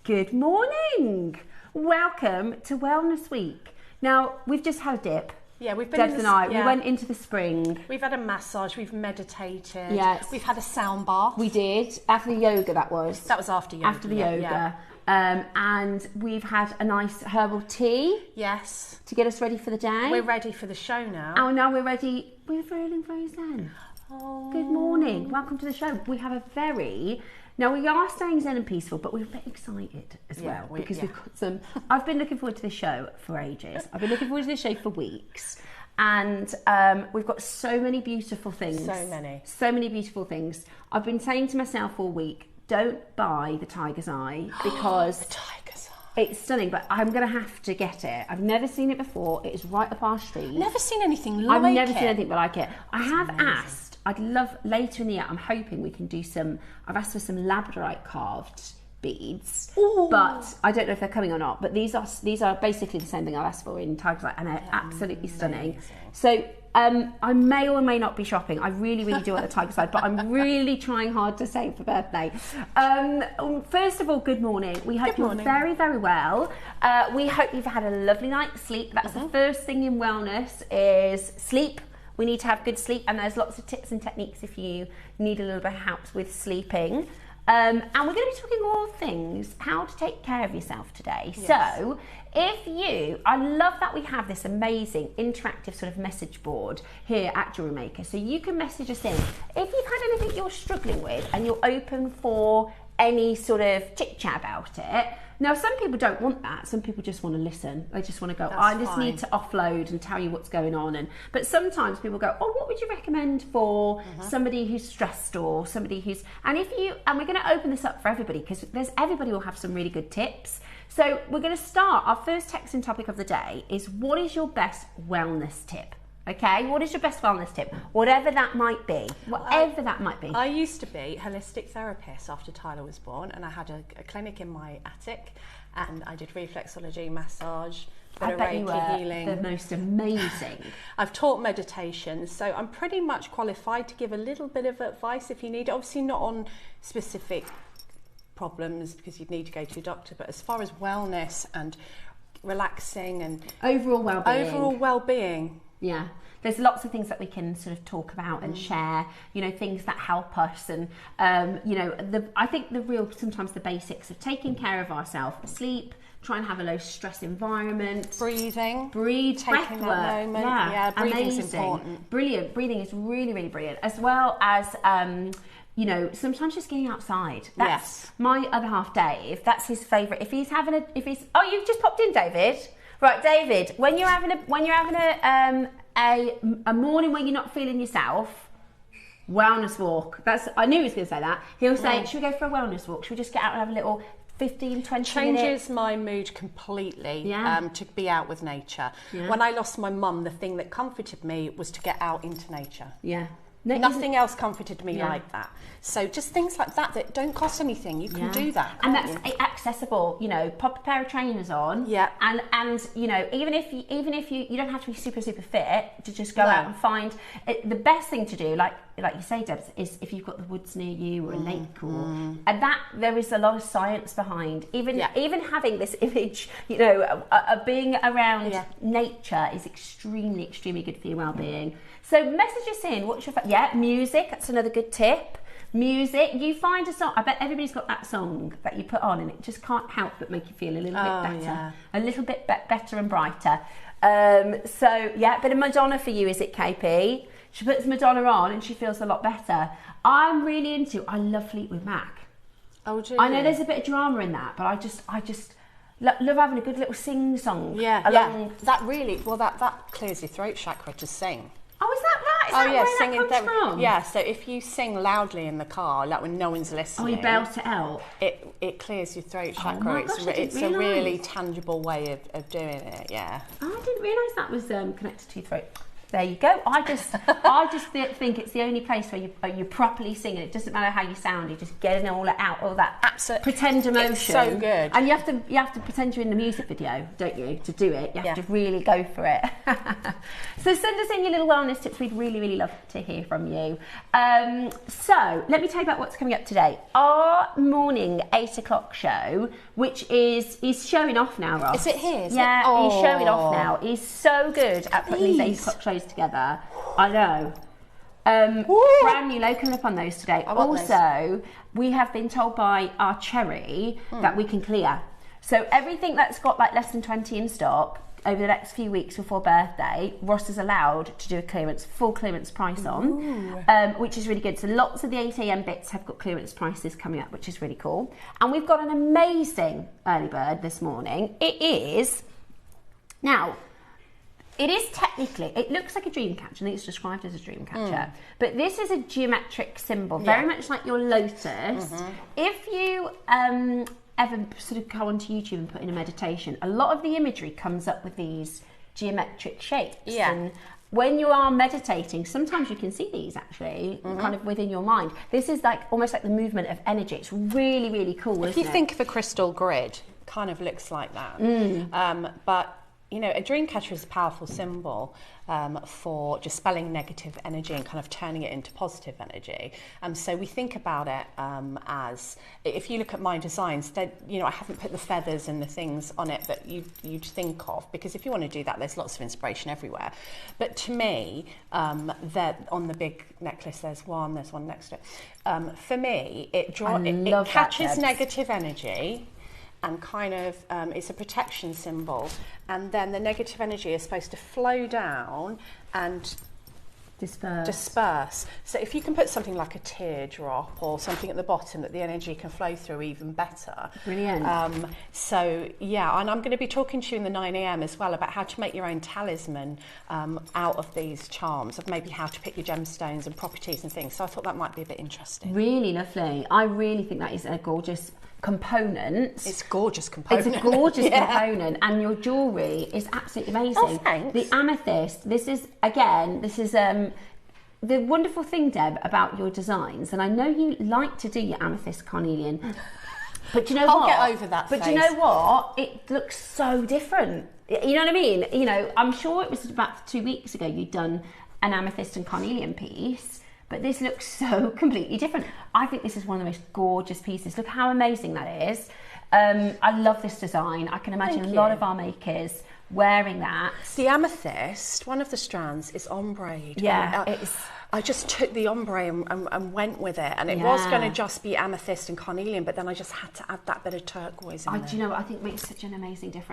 Good morning. Welcome to Wellness Week. Now, we've just had a dip. Yeah, we've been Debs and I, we went into the spring. We've had a massage, we've meditated. Yes. We've had a sound bath. We did. After the yoga, that was. That was after yoga. After the yoga. And we've had a nice herbal tea. Yes. To get us ready for the day. We're ready for the show now. Oh, now we're ready. We're rolling frozen. Oh. Good morning. Welcome to the show. We have a very... Now, we are staying zen and peaceful, but we're a bit excited as well because we've got some... I've been looking forward to this show for ages. I've been looking forward to this show for weeks. And we've got so many beautiful things. So many. So many beautiful things. I've been saying to myself all week, don't buy the tiger's eye because... The tiger's eye. It's stunning, but I'm going to have to get it. I've never seen it before. It is right up our street. Never seen anything like it. I've never seen anything like it. I have asked... I'd love later in the year, I'm hoping we can do some, I've asked for some labradorite carved beads. Ooh. But I don't know if they're coming or not, but these are basically the same thing I've asked for in tiger's eye, and they're absolutely stunning. So I may or may not be shopping. I really, really do want the tiger's eye, but I'm really trying hard to save for birthday. First of all, good morning. We hope you're very, very well. We hope you've had a lovely night's sleep. That's the first thing in wellness is sleep. We need to have good sleep, and there's lots of tips and techniques if you need a little bit of help with sleeping. And we're going to be talking all things how to take care of yourself today. Yes. So I love that we have this amazing interactive sort of message board here at JewelleryMaker. So you can message us in. If you've had anything you're struggling with and you're open for any sort of chit chat about it. Now, some people don't want that. Some people just want to listen. They just want to go, I just need to offload and tell you what's going on. But sometimes people go, oh, what would you recommend for somebody who's stressed or somebody who's... And we're going to open this up for everybody because everybody will have some really good tips. So we're going to start. Our first texting topic of the day is, what is your best wellness tip? Okay, what is your best wellness tip? Whatever that might be. Whatever that might be. I used to be a holistic therapist after Tyler was born, and I had a clinic in my attic, and I did reflexology, massage, bit of Reiki healing. The most amazing. I've taught meditation, so I'm pretty much qualified to give a little bit of advice if you need it. Obviously not on specific problems because you'd need to go to your doctor, but as far as wellness and relaxing and overall well-being. Yeah, there's lots of things that we can sort of talk about and share, things that help us. And, I think sometimes the basics of taking care of ourselves, sleep, try and have a low stress environment. Breathing, taking that moment. Yeah, breathing's important. Brilliant. Breathing is really, really brilliant. As well as, sometimes just getting outside. That's my other half, Dave. That's his favourite. If he's, oh, you've just popped in, David. Right, David, when you're having a morning when you're not feeling yourself, wellness walk. I knew he was going to say that. He'll say, should we go for a wellness walk? Should we just get out and have a little 15, 20 minutes? Changes my mood completely to be out with nature. Yeah. When I lost my mum, the thing that comforted me was to get out into nature. Yeah. Nothing else comforted me like that. So just things like that don't cost anything. You can do that, and that's accessible. Pop a pair of trainers on. Yeah. And even if you don't have to be super fit to just go out and find it. The best thing to do, like you say, Debs, is if you've got the woods near you or a lake and that there is a lot of science behind. Even having this image, of being around nature is extremely good for your well-being. So message us in. What's your music? That's another good tip. Music. You find a song. I bet everybody's got that song that you put on, and it just can't help but make you feel a little bit better, a little bit better and brighter. A bit of Madonna for you, is it, KP? She puts Madonna on, and she feels a lot better. I love Fleetwood Mac. Oh, do you? I know there's a bit of drama in that, but I just love having a good little sing song. That clears your throat chakra to sing. Oh, is that Is that where that comes from? Yeah, so if you sing loudly in the car, like when no one's listening, you belt it out. It clears your throat chakra. My gosh, It's a really tangible way of doing it. Yeah. Oh, I didn't realise that was connected to your throat. There you go. I just think it's the only place where you properly sing, and it doesn't matter how you sound. You're just getting all that pretend emotion. It's so good. And you have to pretend you're in the music video, don't you? To do it, you have to really go for it. So send us in your little wellness tips. We'd really love to hear from you. So let me tell you about what's coming up today. Our morning 8 o'clock show, which is showing off now, Ross. Is it here? He's showing off now. He's so good at putting these 8 o'clock shows together. I know. Brand new local up on those today. Also, we have been told by our cherry that we can clear. So everything that's got like less than 20 in stock over the next few weeks before birthday, Ross is allowed to do a full clearance price on, which is really good. So lots of the 8 a.m. bits have got clearance prices coming up, which is really cool. And we've got an amazing early bird this morning. It is technically, it looks like a dream catcher. I think it's described as a dream catcher. But this is a geometric symbol, very much like your Lotus. If you ever sort of go onto YouTube and put in a meditation, a lot of the imagery comes up with these geometric shapes. Yeah. And when you are meditating, sometimes you can see these actually kind of within your mind. This is like almost like the movement of energy. It's really cool, If you think of a crystal grid, kind of looks like that. But you know, a dream catcher is a powerful symbol for dispelling negative energy and kind of turning it into positive energy. So we think about it as, if you look at my designs, you know, I haven't put the feathers and the things on it that you'd think of, because if you want to do that, there's lots of inspiration everywhere. But to me, that on the big necklace, there's one next to it. For me, it catches negative energy. And kind of, it's a protection symbol. And then the negative energy is supposed to flow down and disperse. So if you can put something like a teardrop or something at the bottom that the energy can flow through, even better. Brilliant. So yeah, and I'm going to be talking to you in the 9 a.m. as well about how to make your own talisman out of these charms, of maybe how to pick your gemstones and properties and things. So I thought that might be a bit interesting. Really lovely. I really think that is a gorgeous component. It's a gorgeous component. It's a gorgeous component, and your jewellery is absolutely amazing. Oh, thanks. The amethyst, this is the wonderful thing, Deb, about your designs, and I know you like to do your amethyst carnelian, but you know I'll get over that But phase. you know what? It looks so different. You know what I mean? You know, I'm sure it was about 2 weeks ago you'd done an amethyst and carnelian piece, but this looks so completely different. I think this is one of the most gorgeous pieces. Look how amazing that is. I love this design. I can imagine a lot of our makers wearing that. The amethyst, one of the strands, is ombre. Yeah, I just took the ombre and went with it, and it was going to just be amethyst and carnelian, but then I just had to add that bit of turquoise in there. Do you know what? I think it makes such an amazing difference.